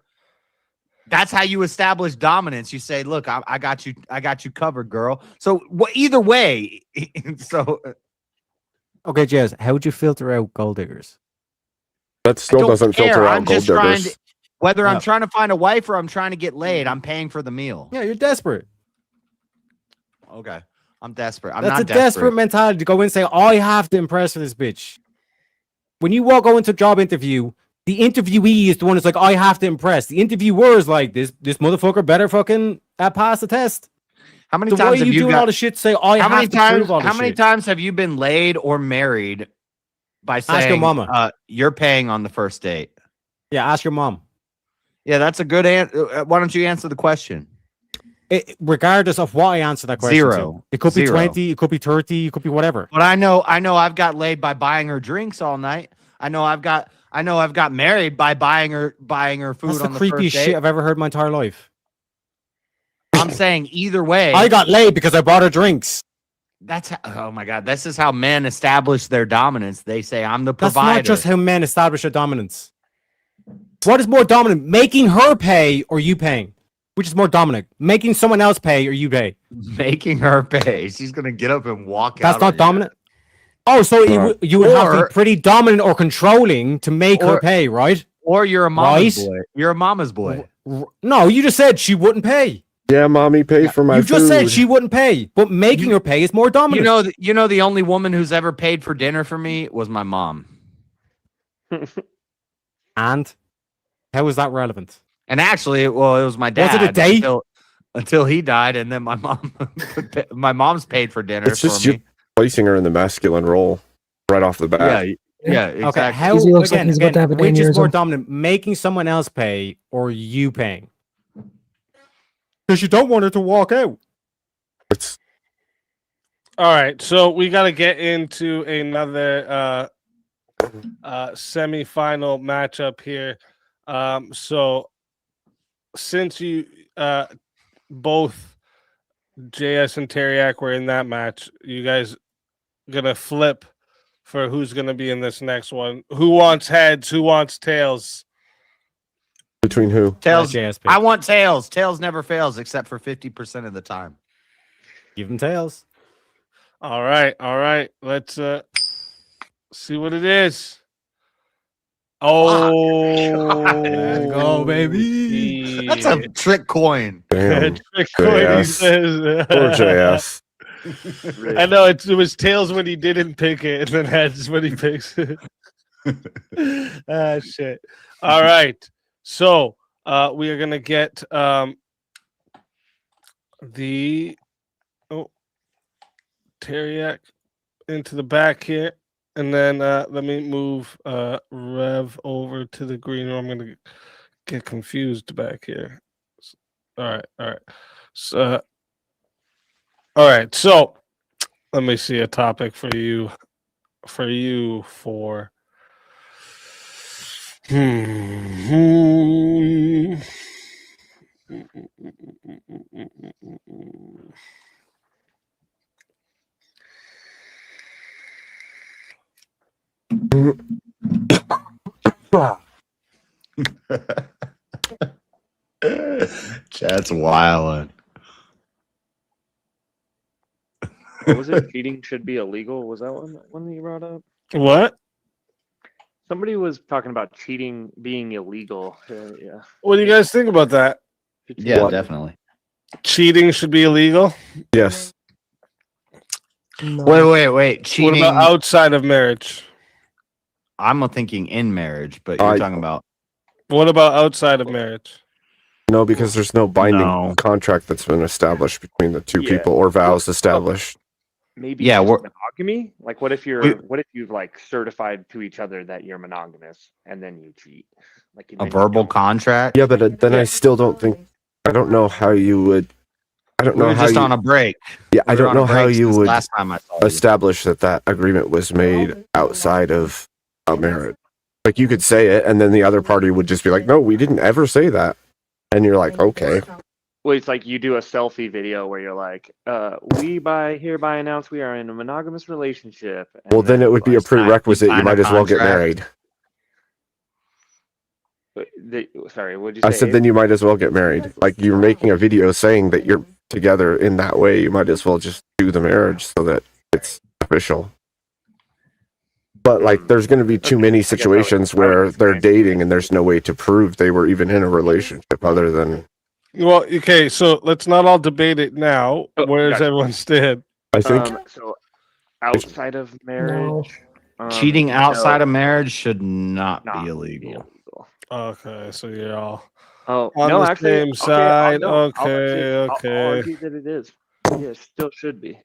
that's how you establish dominance. You say, "Look, I got you covered, girl." So either way, so okay, Jazz, how would you filter out gold diggers? That still doesn't filter out I'm gold just trying diggers. to, whether I'm Yeah. trying to find a wife or I'm trying to get laid, I'm paying for the meal. Yeah, you're desperate. Okay, I'm desperate. I'm That's not a desperate mentality to go in and say, "I have to impress this bitch." When you go into a job interview, the interviewee is the one that's like, "I have to impress." The interviewer is like, "This motherfucker better fucking pass the test." How many So why times are have you doing got, all the shit to say, "I how have many to times? prove all this How many shit"? times have you been laid or married by Ask your saying, mama. You're paying on the first date"? Yeah, ask your mom. Yeah, that's a good answer. Why don't you answer the question? Regardless of what I answer that question Zero. to. It could be Zero. 20, it could be 30, it could be whatever. But I know I've got laid by buying her drinks all night. I know I've got married by buying her food That's the on the first creepiest date. shit I've ever heard in my entire life. I'm saying either way. I got laid because I bought her drinks. That's oh my god, this is how men establish their dominance. They say I'm the That's provider. not just how men establish their dominance. What is more dominant? Making her pay or you paying? Which is more dominant? Making someone else pay or you pay? Making her pay. She's gonna get up and walk out. That's not dominant. Oh, so you would have to be pretty dominant or controlling to make her pay, right? Or you're a mama's boy. You're a mama's boy. No, you just said she wouldn't pay. Yeah, mommy, pay for my You just said food. she wouldn't pay, but making her pay is more dominant. You know the only woman who's ever paid for dinner for me was my mom. And how is that relevant? And actually, well, it was my dad. Was it a date? Until he died, and then my mom's paid for dinner It's just for me. you placing her in the masculine role right off the bat. Yeah, exactly. Okay, how He looks like he's about to have an which is more aneurysm. dominant, making someone else pay or you paying? Because you don't want her to walk out. It's All right, so we got to get into another semi-final matchup here. So since you both JS and Teriak were in that match, you guys gonna flip for who's gonna be in this next one. Who wants heads? Who wants tails? between who? Tails. I want tails. Tails never fails except for 50% of the time. Give them tails. All right. Let's see what it is. Oh, let's go, baby. That's a trick coin. Damn. Trick coin, he JS. says. Poor JS. I know it was tails when he didn't pick it, and then heads when he picks it. Ah, shit. All right. So we are gonna get the Teriak into the back here, and then let me move Rev over to the green room. I'm gonna get confused back here. All right. So all right, so let me see a topic for you for Chat's wildin'. What was it? Cheating should be illegal. Was that one that you brought up? What? Somebody was talking about cheating being illegal. Yeah. What do you guys think about that? Yeah, definitely. Cheating should be illegal? Yes. Wait. Cheating. What about outside of marriage? I'm thinking in marriage, but you're talking about. What about outside of marriage? No, because there's no binding contract that's been established between the two people or vows established. Maybe Yeah, just monogamy. Like, what if you've like certified to each other that you're monogamous and then you cheat? Like A verbal contract? Yeah, but then I still don't think. I don't know how you would. don't We know were how just you, on a break. Yeah, I We were don't on a know how break you since would last time I saw you. establish that agreement was made outside of a marriage. Like you could say it, and then the other party would just be like, "No, we didn't ever say that," and you're like, "Okay." Well, it's like you do a selfie video where you're like, we hereby announce we are in a monogamous relationship. And Well, then it would be a prerequisite. You sign a might as well get contract. married. Sorry, what'd you say? I said, Abe? then you might as well get married. Like you're making a video saying that you're together in that way. You might as well just do the marriage so that it's official. But like, there's going to be too many situations where they're dating and there's no way to prove they were even in a relationship other than. Well, okay, so let's not all debate it now. Where's gotcha. everyone stand? I think So outside of marriage, Cheating outside no. of marriage should not be illegal. Okay, so you're all Oh on no, the actually, same side. I'll Okay. argue that it is. Yeah, it still should be.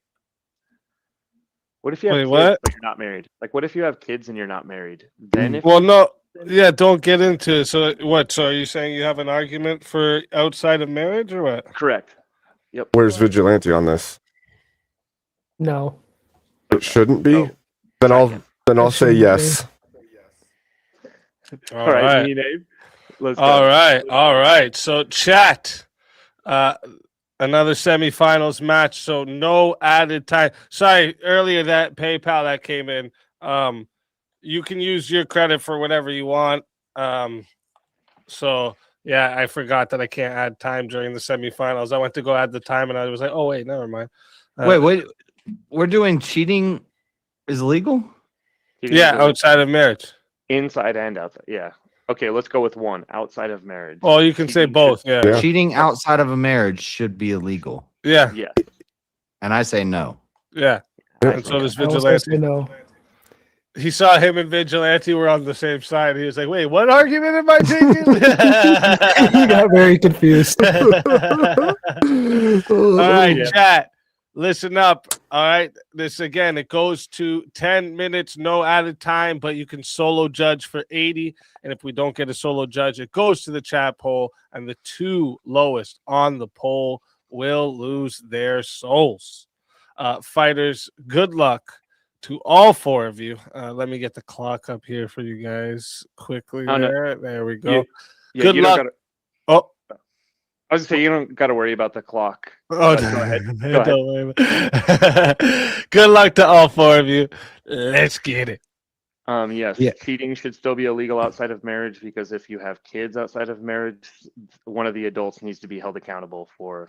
What if you have Wait, kids what? but you're not married? Like, what if you have kids and you're not married? Then if Well, no, yeah, don't get into it. So what? So are you saying you have an argument for outside of marriage or what? Correct. Yep. Where's Vigilante on this? No. It shouldn't be. Then I'll say yes. All right. me and Abe. Let's go. All right. So chat. Another semifinals match, so no added time. Sorry, earlier that PayPal that came in. You can use your credit for whatever you want. So yeah, I forgot that I can't add time during the semifinals. I went to go add the time, and I was like, oh wait, never mind. Wait, we're doing cheating is legal? Yeah, outside of marriage. Inside and outside. Yeah. Okay, let's go with one. Outside of marriage. Oh, you can say both. Yeah. Cheating outside of a marriage should be illegal. Yeah. Yeah. And I say no. Yeah. And so does I also Vigilante. say no. He saw him and Vigilante were on the same side. He was like, wait, what argument am I taking? He got very confused. All right, chat. Listen up. All right. This again, it goes to 10 minutes, no added time, but you can solo judge for 80. And if we don't get a solo judge, it goes to the chat poll, and the two lowest on the poll will lose their souls. Fighters, good luck to all four of you. Let me get the clock up here for you guys quickly. Oh, no. There we go. Yeah, Good you don't luck. I was gonna say you don't got to worry about the clock. Oh, Go ahead. don't worry about Good luck to all four of you. Let's get it. Yes, cheating should still be illegal outside of marriage because if you have kids outside of marriage, one of the adults needs to be held accountable for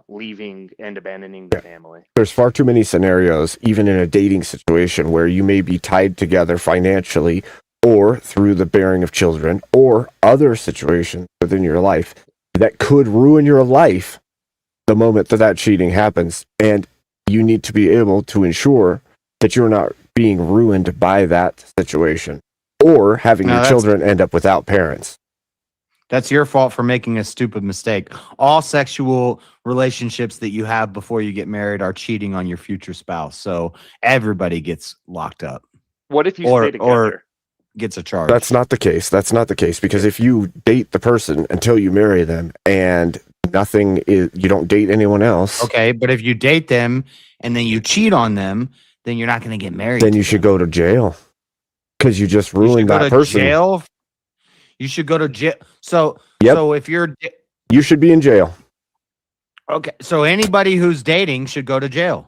leaving and abandoning the family. There's far too many scenarios, even in a dating situation, where you may be tied together financially or through the bearing of children or other situations within your life that could ruin your life the moment that cheating happens. And you need to be able to ensure that you're not being ruined by that situation or having your children end up without parents. That's your fault for making a stupid mistake. All sexual relationships that you have before you get married are cheating on your future spouse. So everybody gets locked up. What if you stay together? Or gets a charge? That's not the case. That's not the case, because if you date the person until you marry them and you don't date anyone else. Okay, but if you date them and then you cheat on them, then you're not going to get married. Then you should go to jail because you just ruined that person. Jail. You should go to jail. So if you're you should be in jail. Okay, so anybody who's dating should go to jail.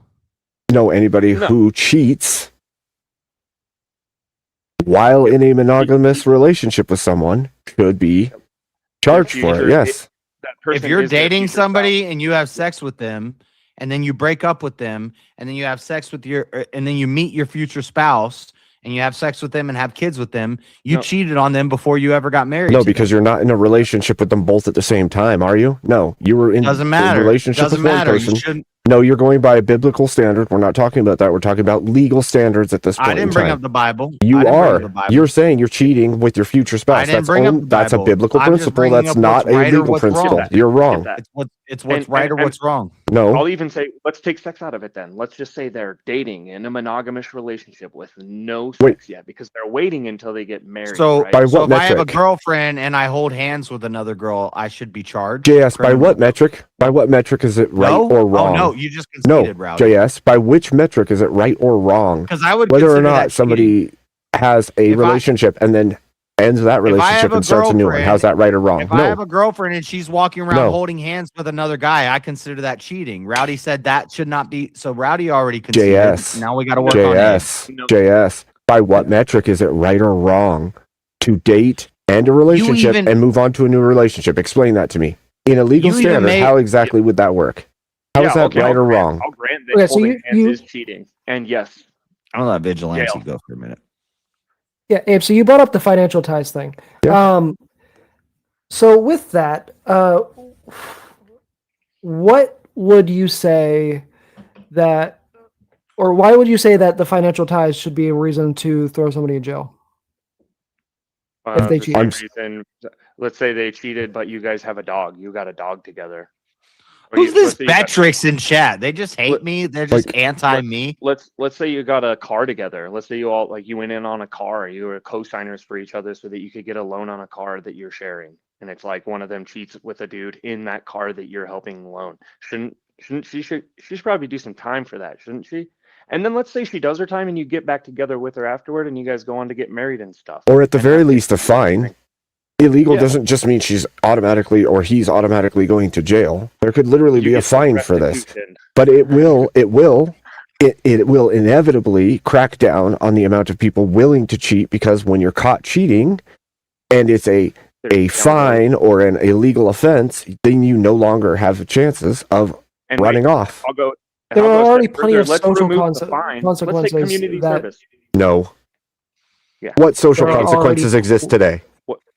No, anybody who cheats while in a monogamous relationship with someone should be charged for it. Yes. If you're dating somebody and you have sex with them, and then you break up with them, and then you have sex with and then you meet your future spouse, and you have sex with them and have kids with them, you cheated on them before you ever got married. No, because you're not in a relationship with them both at the same time, are you? No, you were in Doesn't matter. a relationship Doesn't with one matter. person No, you're going by a biblical standard. We're not talking about that. We're talking about legal standards at this point. I didn't bring up the Bible. You are. You're saying you're cheating with your future spouse. I didn't bring up the That's a Bible. biblical I'm just principle. bringing That's up not what's a right or legal what's principle. wrong. You're wrong. It's what's right or what's wrong. No. I'll even say, let's take sex out of it then. Let's just say they're dating in a monogamous relationship with no sex yet because they're waiting until they get married. So, right? so if I have a girlfriend and I hold hands with another girl, I should be charged. JS, by what metric? By what metric is it right No? or wrong? Oh, no, you just conceded, Rowdy. JS, by which metric is it right or wrong? 'Cause I would whether or consider not that somebody has a relationship and then ends that If I have relationship a and starts a new one. girlfriend- How's that right or wrong? If I have a girlfriend and she's walking around No. holding hands with another guy, I consider that cheating. Rowdy said that should not be. So Rowdy already conceded. JS. Now we got to work on JS. it. JS. By what metric is it right or wrong to date end a relationship even- and move on to a new relationship? Explain that to me. In a legal You even standard, made- how exactly would that work? How is that okay, right I'll or grant- wrong? I'll grant that Okay, so holding you- hands is cheating. And yes, I'm gonna let Vigilante Jail. go for a minute. Yeah, Abe, so you brought up the financial ties thing. So with that, what would you say that, or why would you say that the financial ties should be a reason to throw somebody in jail? If they the cheat. same reason, let's say they cheated, but you guys have a dog. You got a dog together. Or Who's you- this let's say you got- Beatrix in chat? They just hate me. They're just anti me. Let's say you got a car together. Let's say you all like you went in on a car. You were co-signers for each other so that you could get a loan on a car that you're sharing. And it's like one of them cheats with a dude in that car that you're helping loan. Shouldn't she should probably do some time for that, shouldn't she? And then let's say she does her time and you get back together with her afterward and you guys go on to get married and stuff. Or at the very least, a fine. Illegal Yeah. doesn't just mean she's automatically or he's automatically going to jail. There could literally be a fine for this. But it will inevitably crack down on the amount of people willing to cheat, because when you're caught cheating and it's a fine or an illegal offense, then you no longer have the chances of And running wait, off. I'll go. There I'll are go a already step plenty further. of Let's social remove the fine. Let's say consequences community that- service. No. Yeah. What social There are consequences already- exist today?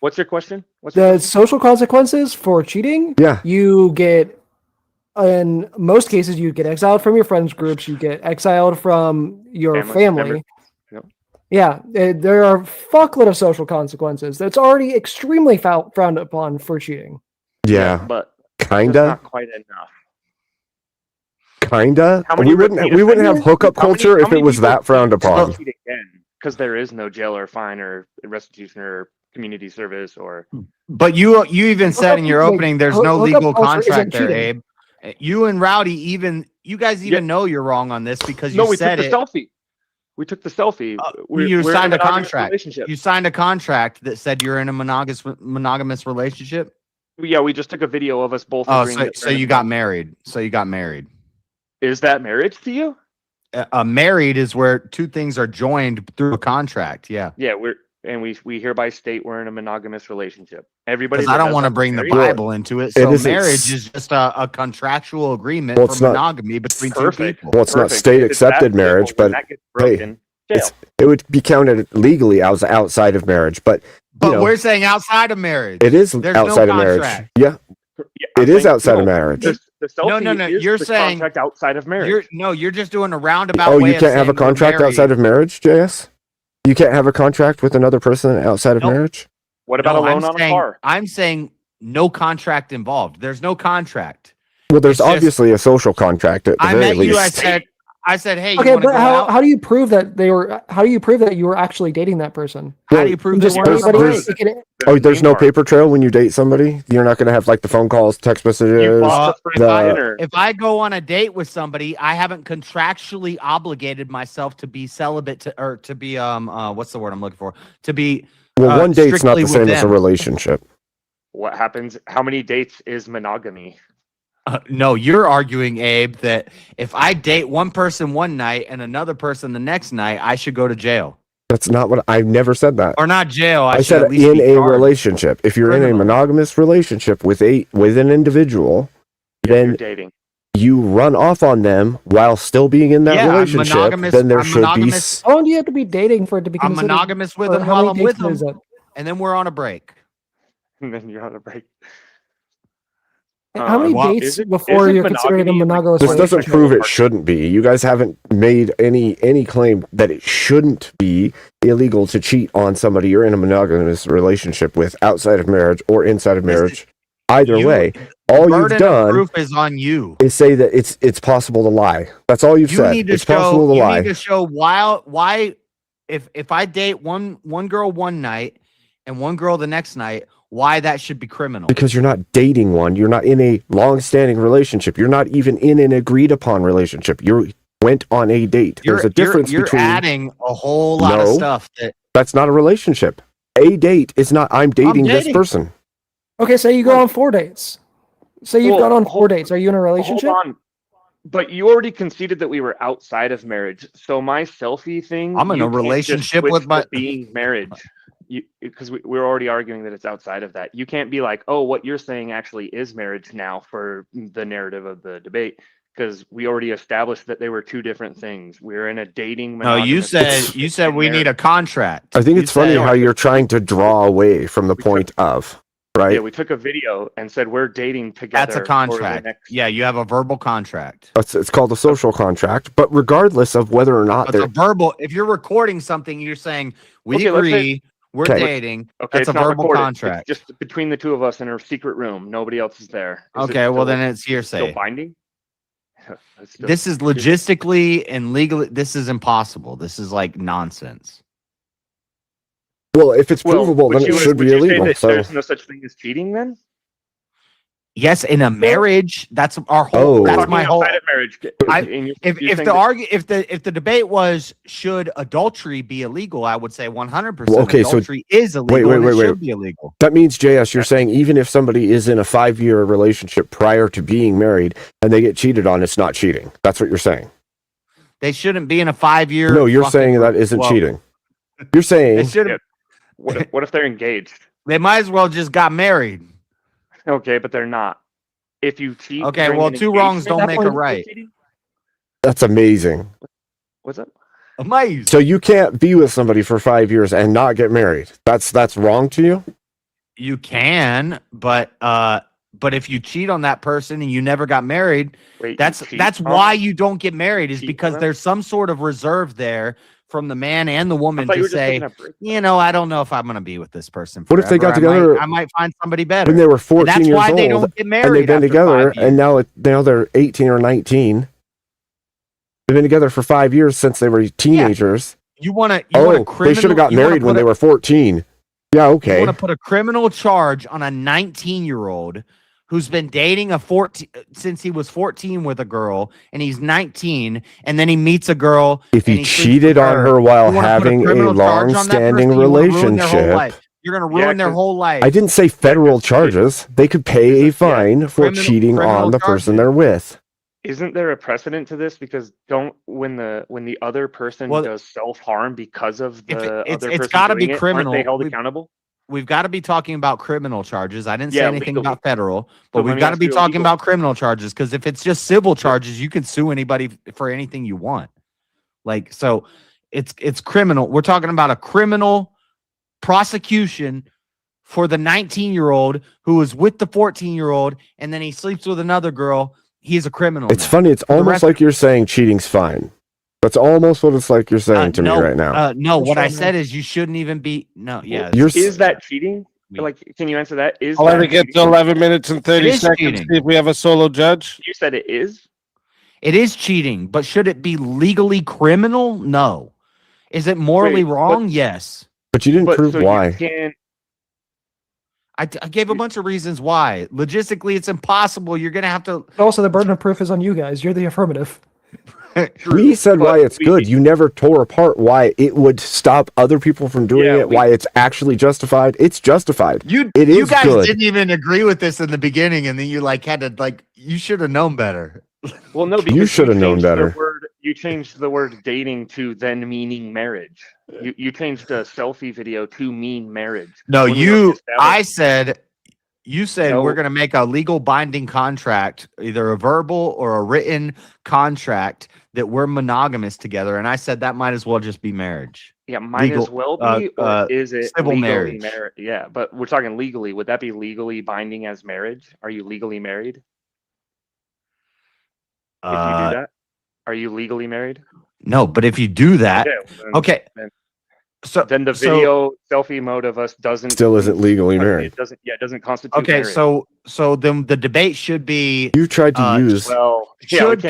What's your question? The social consequences for cheating, Yeah. you get, in most cases, you get exiled from your friends groups, you get exiled from your family. Yep. Yeah, there are a fuckload of social consequences. That's already extremely frowned upon for cheating. Yeah. But Kinda. not quite enough. Kinda. How many We wouldn't repeat have offenders? hookup How many- culture how if many it was people that frowned upon. cheat again? Because there is no jail or fine or restitution or community service or. But you even said in your opening, there's no hookup legal culture isn't contract there, cheating. Abe. You and Rowdy you guys know you're wrong on this because you No, we said took it. the selfie. We took the selfie. You We're signed in a monogamous contract. relationship. You signed a contract that said you're in a monogamous relationship. Yeah, we just took a video of us both. Oh, agreeing that so we're in you a got married. So you got married. Is that marriage to you? Married is where two things are joined through a contract. Yeah. Yeah, we hereby state we're in a monogamous relationship. Everybody. Because I that don't does want to that bring the married. Bible into it. It So isn't marriage is just a contractual agreement Well, for it's not- monogamy between two Perfect. people. Well, it's not Perfect. state If it's that accepted marriage, simple, when but that gets hey, broken, jail. it would be counted legally as outside of marriage. But But know, we're saying outside of marriage. it is There's outside no of marriage. contract. Yeah, I'm it is saying, outside of no, marriage. The selfie No. is You're the saying contract outside of marriage. You're just doing a roundabout Oh, way you of can't have a saying we're contract outside married. of marriage, JS? You can't have a contract with another person outside of Nope. marriage? What about No, a loan I'm on saying, a car? I'm saying no contract involved. There's no contract. Well, there's It's just- obviously a social contract at the I very met least. you. I said, hey, you Okay, want to but go out? how do you prove that they were? How do you prove that you were actually dating that person? How do you prove Just they weren't anybody on a taking it- Oh, there's no paper trail when you date somebody? You're not going to have like the phone calls, text messages, If I go on a date with somebody, I haven't contractually obligated myself to be celibate or to be what's the word I'm looking for? To be well, one date's not strictly the same with as a them. relationship. What happens? How many dates is monogamy? No, you're arguing, Abe, that if I date one person one night and another person the next night, I should go to jail. That's not what I've never said that. Or not jail. I, I should said at least in be a charged. relationship. If you're in a monogamous relationship with an individual, then dating. you run off on them while still being in that Yeah, I'm relationship. monogamous- Then there I'm should be monogamous. How long do you have to be dating for it to be I'm considered? monogamous with or them how while many I'm with dates them, is it? and then we're on a break. And then you're on a break. How many dates before you're considering a monogamous This doesn't relationship? prove it shouldn't be. You guys haven't made any claim that it shouldn't be illegal to cheat on somebody you're in a monogamous relationship with outside of marriage or inside of marriage. Either way, all you've Burden of done proof is on you. is say that it's possible to lie. That's all you've You said. need to It's possible show. to You lie. need to show why if I date one girl one night and one girl the next night, why that should be criminal. Because you're not dating one. You're not in a long-standing relationship. You're not even in an agreed-upon relationship. You went on a date. There's a difference you're between adding a whole lot of stuff that that's not a relationship. A date is not I'm dating this person. Okay, say you go on 4 dates. Say you've gone on 4 dates. Are you in a relationship? Hold on. But you already conceded that we were outside of marriage. So my selfie thing, I'm in you a can't just relationship switch with my to being marriage. Because we're already arguing that it's outside of that. You can't be like, oh, what you're saying actually is marriage now for the narrative of the debate. Because we already established that they were two different things. We're in a dating. No, you monogamous said we need a contract. I think You it's funny said- how you're trying to draw away from the point of, right? Yeah, we took a video and said we're dating together. That's a for the contract. next- Yeah, you have a verbal contract. It's called a social contract. But regardless of whether or not It's a they're verbal. If you're recording something, you're saying we Okay, let's say- agree. We're Okay. dating. Okay, That's a it's not verbal recorded. contract. It's just between the two of us in a secret room. Nobody else is there. Is it Okay, well still- then it's still hearsay. binding? That's still- This is logistically and legally. This is impossible. This is like nonsense. well, if it's Well, provable, would then it you- should would be you say illegal. that So there's no such thing as cheating then? Yes, in a marriage, that's our whole. Oh. That's Talking my whole. outside of marriage. I- and you're If saying the that- argue if the debate was should adultery be illegal, I would say 100%. Well, okay, so- adultery is illegal. and it wait. should be illegal. that means, JS, you're saying even if somebody is in a 5-year relationship prior to being married and they get cheated on, it's not cheating. That's what you're saying. They shouldn't be in a 5-year. No, you're saying that isn't cheating. You're saying They should. Yeah. What if they're engaged? They might as well just got married. Okay, but they're not. If you cheat, Okay, during well, an two wrongs engagement, don't make a that's right. cheating? that's amazing. What's up? Amazing. So you can't be with somebody for 5 years and not get married. That's wrong to you? You can, but if you cheat on that person and you never got married, Wait, you that's cheat that's on why them? you don't get married is Cheat because on them? there's some sort of reserve there from the man and the woman thought you to were just say, taking a break. you know, I don't know if I'm going to be with this person. What if they got forever. together I might find somebody better. When they were And 14 that's years why old they don't get married and they've been after together 5 years. and now they're 18 or 19. They've been together for 5 years since they were teenagers. You want to? They should have got married when they were 14. Yeah, You okay. want to put a criminal charge on a 19-year-old who's been dating a 14 since he was 14 with a girl, and he's 19, and then he meets a girl. If and he sleeps cheated with on her while You wanna put having a criminal charge on that long-standing person, you wanna ruin their whole relationship, life. You're going to ruin their whole life. I didn't say federal charges. They could pay a fine for cheating on the person they're with. Isn't there a precedent to this? Because when the other person Well, does self-harm because of the other it's person got to doing be it, criminal. aren't they held We've- accountable? We've got to be talking about criminal charges. I didn't say Yeah, anything legally. about federal, So but let we've me got to ask be you a talking legal- about criminal charges because if it's just civil charges, you can sue anybody for anything you want. Like, so it's criminal. We're talking about a criminal prosecution for the 19-year-old who was with the 14-year-old and then he sleeps with another girl. He's a criminal. It's now. funny. It's For the almost rest- like you're saying cheating's fine. That's almost what it's like you're saying to me right now. No, what I said is you shouldn't even be. No, yeah. Is that cheating? Like, can you answer that? Is I'll let that it get to cheating? 11 minutes and 30 It is seconds. cheating. See if we have a solo judge. You said it is? It is cheating, but should it be legally criminal? No. Is it morally Wait, wrong? Yes. But you didn't prove why. You can't, I gave a bunch of reasons why. Logistically, it's impossible. You're going to have to. Also, the burden of proof is on you guys. You're the affirmative. We said why it's good. You never tore apart why it would stop other people from doing it, why it's actually justified. It's justified. You is guys good. didn't even agree with this in the beginning, and then you had to you should have known better. well, no, because You should have known changed the better. You changed the word dating to then meaning marriage. You changed a selfie video to mean marriage. No, When we already established- you said No. we're going to make a legal binding contract, either a verbal or a written contract that we're monogamous together, and I said that might as well just be marriage. Yeah, might as well be, or is it civil legally marriage? married? Yeah, but we're talking legally. Would that be legally binding as marriage? Are you legally married? If you do that, are you legally married? No, but if you do that, okay. So then the video selfie mode of us doesn't Still isn't legally married. It doesn't. Yeah, it doesn't constitute. Okay, marriage. so then the debate should be you tried to use. Well, should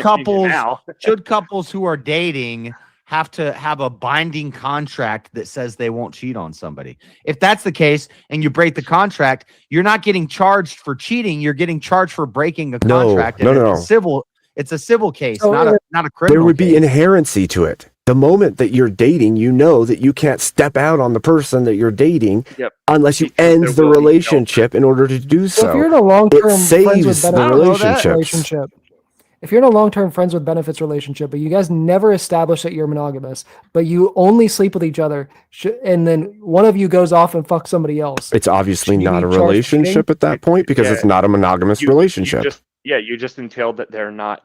couples who are dating have to have a binding contract that says they won't cheat on somebody? If that's the case, and you break the contract, you're not getting charged for cheating. You're getting charged for breaking a contract. No. It's a civil case, So, not a criminal. There would be case. inherency to it. The moment that you're dating, you know that you can't step out on the person that you're dating unless you end the relationship in order to do so. If you're in a long-term it friends with saves the benefits relationship. If you're in a long-term friends with benefits relationship, but you guys never establish that you're monogamous, but you only sleep with each other, and then one of you goes off and fucks somebody else, It's obviously not a relationship at that point because it's not a monogamous relationship. You just entailed that they're not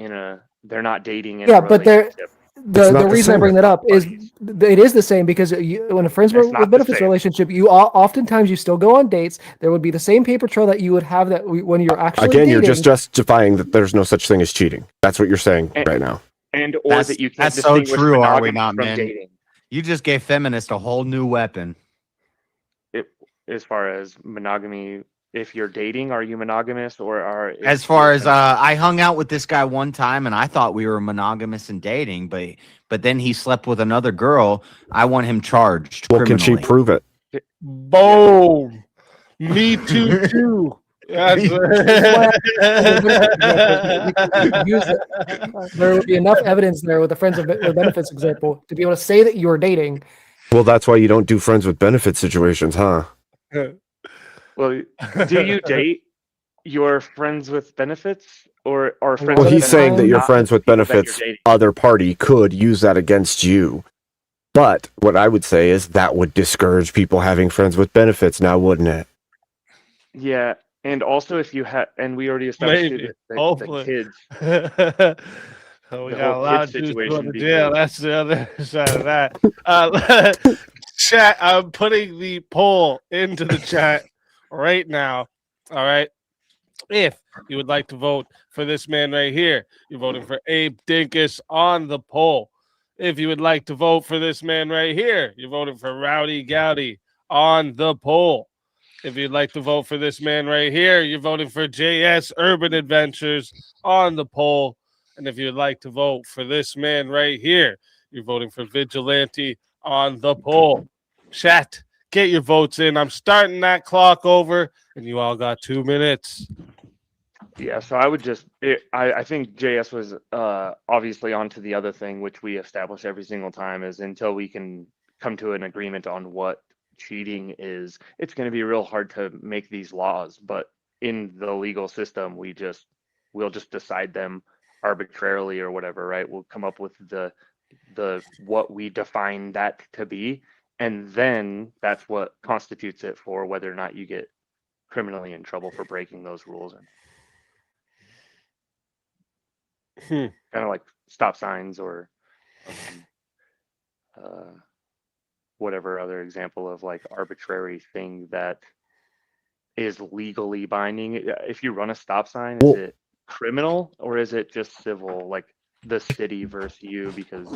dating. In yeah, a but relationship. the reason I bring that up is it is the same because when a friends with benefits relationship, you oftentimes you still go on dates. There would be the same paper trail that you would have when you're actually Again, dating. you're just justifying that there's no such thing as cheating. That's what you're saying right now. Or that you can't That's so distinguish true, are we monogamy not, from man? dating. You just gave feminists a whole new weapon. As far as monogamy, if you're dating, are you monogamous or are? As far as I hung out with this guy one time, and I thought we were monogamous and dating, but then he slept with another girl. I want him charged. Well, can she criminally. prove it? Boom. Me too. There would be enough evidence there with the friends with benefits example to be able to say that you were dating. Well, that's why you don't do friends with benefit situations, huh? Well, do you date your friends with benefits or friends? Well, with he's saying that benefits your not friends with people that you're benefits, dating? other party could use that against you. But what I would say is that would discourage people having friends with benefits now, wouldn't it? Yeah, and also if you had, and we already established Maybe. the Hopefully. kids. We the got a whole lot kid of dudes situation going to because- jail. That's the other side of that. Chat, I'm putting the poll into the chat right now. All right. If you would like to vote for this man right here, you're voting for Abe Dinkus on the poll. If you would like to vote for this man right here, you're voting for Rowdy Gowdy on the poll. If you'd like to vote for this man right here, you're voting for JS Urban Adventures on the poll. And if you'd like to vote for this man right here, you're voting for Vigilante on the poll. Chat, get your votes in. I'm starting that clock over, and you all got 2 minutes. Yeah, so I would just, I think JS was obviously onto the other thing, which we establish every single time, is until we can come to an agreement on what cheating is, it's going to be real hard to make these laws. But in the legal system, we'll just decide them arbitrarily or whatever, right? We'll come up with the what we define that to be, and then that's what constitutes it for whether or not you get criminally in trouble for breaking those rules. Kind of like stop signs or whatever other example of like arbitrary thing that is legally binding. If you run a stop sign, is it criminal or is it just civil, like the city versus you because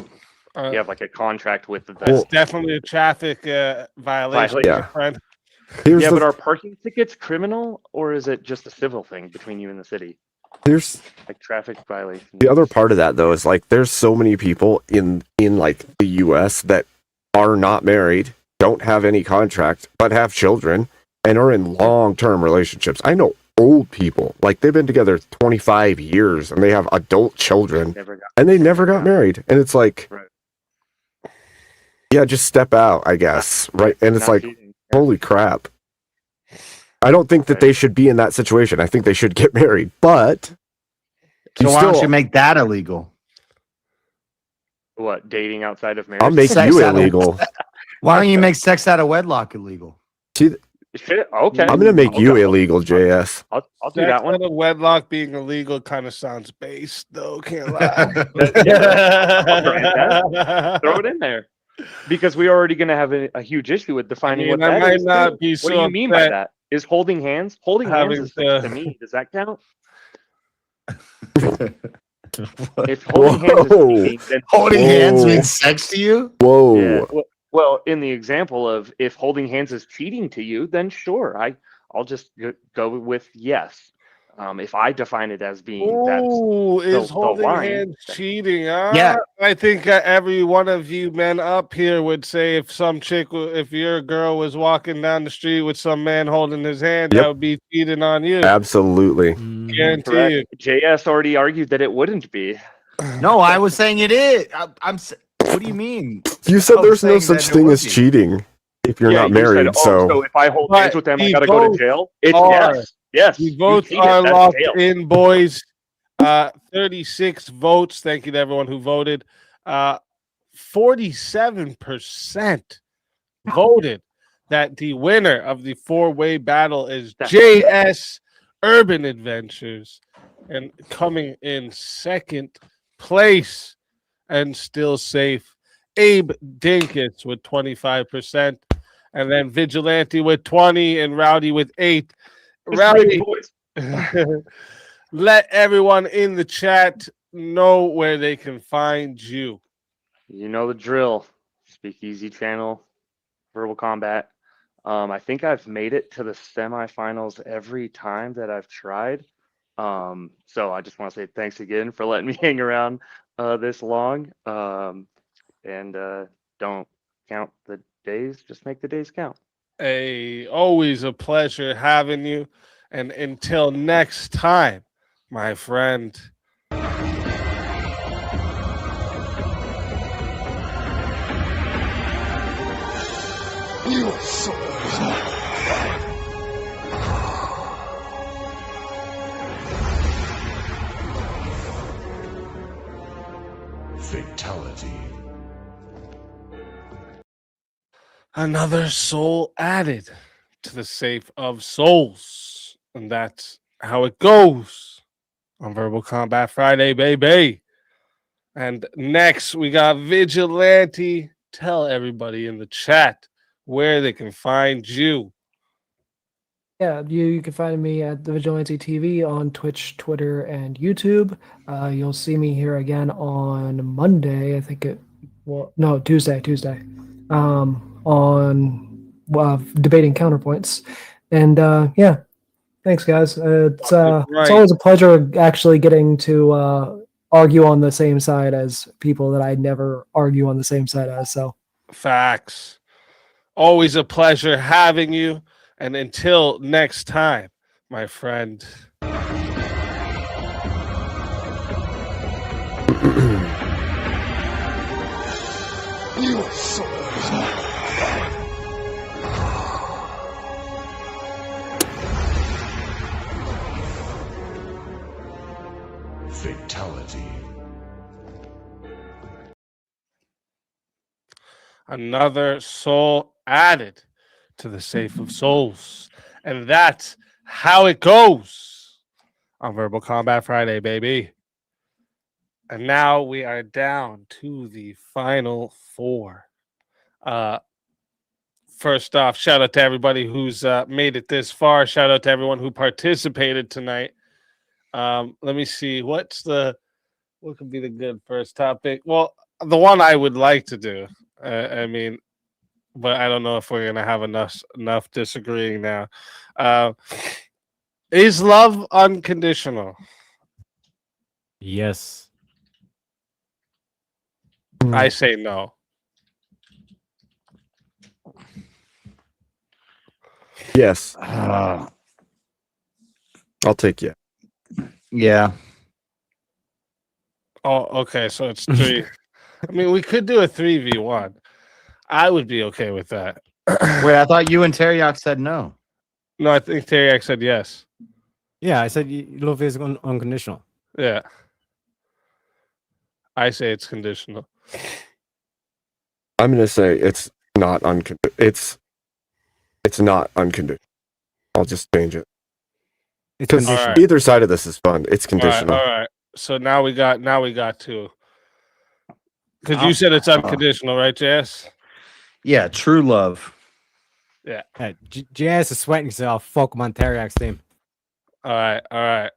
you have like a contract with the That's definitely a traffic violation, my friend. But are parking tickets criminal or is it just a civil thing between you and the city? Here's like traffic violation. The other part of that though is like there's so many people in like the US that are not married, don't have any contract, but have children and are in long-term relationships. I know old people, like they've been together 25 years and they have adult children and they never got married. And it's like, yeah, just step out, I guess. Right. And it's like, holy crap. I don't think that they should be in that situation. I think they should get married, but so why don't you make that illegal? What, dating outside of marriage? I'll make you illegal. Why don't you make sex out of wedlock illegal? See, Shit. Okay. I'm gonna make you illegal, JS. I'll do Sex that one. out of wedlock being illegal kind of sounds based, though. Can't lie. I'll grant that. Throw it in there. Because we're already going to have a huge issue with defining what I that might is. not too. be What so do you mean by upset that? Is holding hands? Holding hands having is sex to me. Does that count? If holding hands is cheating, then Holding hands means sex to you? Whoa. Yeah. Well, in the example of if holding hands is cheating to you, then sure, I'll just go with yes. If I define it as being Ooh, is the holding line, hands cheating? Yeah. I think every one of you men up here would say if some chick, if your girl was walking down the street with some man holding his hand, Yep. that would be cheating on you. Absolutely. Guarantee correct. you. JS already argued that it wouldn't be. No, I was saying it is. What do you mean? You said I there's was no saying that such it thing would as be. cheating if you're Yeah, not you said, married. so if I hold hands with them, I the gotta go to votes jail. It's are- yes. Yes. The you votes cheated, are that's locked jail. in, boys. 36 votes. Thank you to everyone who voted. 47% voted that the winner of the four-way battle is JS Urban Adventures, and coming in second place and still safe, Abe Dinkus with 25%, and then Vigilante with 20, and Rowdy with 8. Rowdy, let everyone in the chat know where they can find you. You know the drill. Speakeasy channel, Verbal Combat. I think I've made it to the semifinals every time that I've tried. So I just want to say thanks again for letting me hang around this long. And don't count the days, just make the days count. Always a pleasure having you. And until next time, my friend. Your soul is mine. Fatality. Another soul added to the safe of souls. And that's how it goes on Verbal Combat Friday, baby. And next, we got Vigilante. Tell everybody in the chat where they can find you. Yeah, you can find me at the Vigilante TV on Twitch, Twitter, and YouTube. You'll see me here again on Monday. I think Tuesday. On debating counterpoints, and yeah, thanks guys. It's always a pleasure actually getting to argue on the same side as people that I never argue on the same side as. So facts. Always a pleasure having you. And until next time, my friend. Your soul is mine. Fatality. Another soul added to the safe of souls. And that's how it goes on Verbal Combat Friday, baby. And now we are down to the final four. First off, shout out to everybody who's made it this far. Shout out to everyone who participated tonight. Let me see. What could be the good first topic? Well, the one I would like to do. But I don't know if we're gonna have enough disagreeing now. Is love unconditional? Yes. I say no. Yes. I'll take you. Yeah. Oh, okay. So it's 3. I mean, we could do a 3v1. I would be okay with that. Wait, I thought you and Teriak said no. No, I think Teriak said yes. Yeah, I said love is unconditional. Yeah. I say it's conditional. I'm gonna say it's not unconditional. It's not unconditional. I'll just change it. It's Because conditional. either side of this is fun. It's conditional. All right. So now we got two. Because you said it's unconditional, right, Jess? Yeah, true love. Yeah. JS is sweating himself. Fuck him on Teriak's team. All right.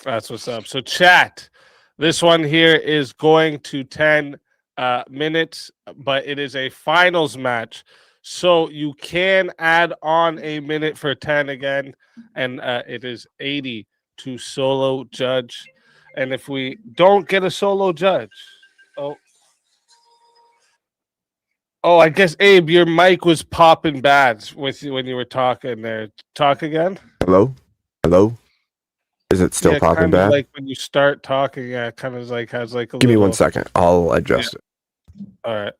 That's what's up. So chat. This one here is going to 10 minutes, but it is a finals match. So you can add on a minute for 10 again, and it is 80 to solo judge. And if we don't get a solo judge, I guess Abe, your mic was popping bad with when you were talking there. Talk again. Hello? Is it still popping kind of bad? like when you start talking, yeah, kind of like has like a Give me little... 1 second. I'll adjust it. All right.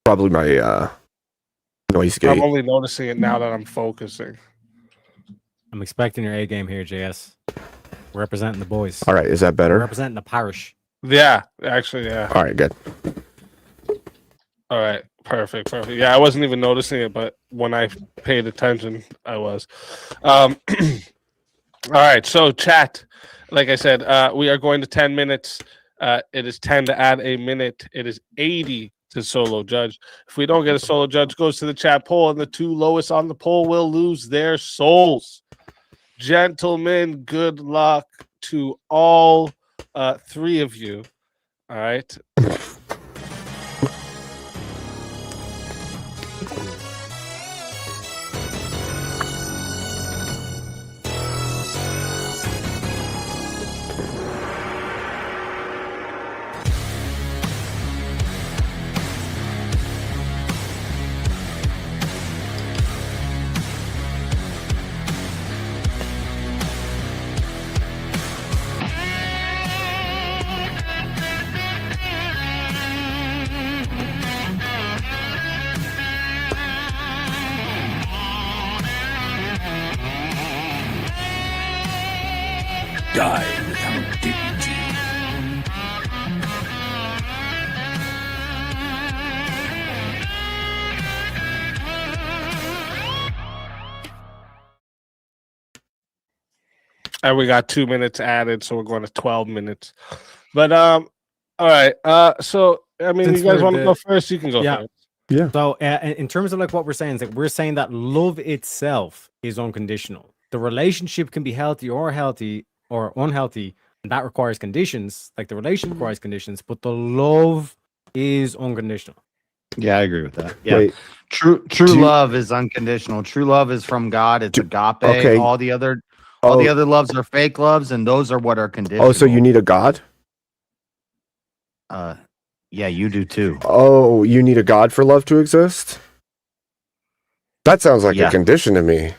Probably my noise gate. I'm only noticing it now that I'm focusing. I'm expecting your A game here, JS. Representing the boys. All right, is that better? Representing the parish. Yeah, actually, yeah. All right, good. All right, perfect. Yeah, I wasn't even noticing it, but when I paid attention, I was. All right, so chat, like I said, we are going to 10 minutes. It is 10 to add a minute. It is 80 to solo judge. If we don't get a solo judge, goes to the chat poll, and the two lowest on the poll will lose their souls. Gentlemen, good luck to all three of you. All right. Die without dignity. And we got 2 minutes added, so we're going to 12 minutes. But all right. So I mean, Since you guys we're want to the- go first? You can go first. Yeah. So in terms of like what we're saying, is like we're saying that love itself is unconditional. The relationship can be healthy or unhealthy, and that requires conditions. Like the relationship requires conditions, but the love is unconditional. Yeah, I agree with that. Yeah. Wait, True love is unconditional. True love is from God. It's agape. okay. All the other loves are fake loves, and those are what are conditional. Oh, so you need a God? Yeah, you do too. Oh, you need a God for love to exist? That sounds like Yeah. a condition to me.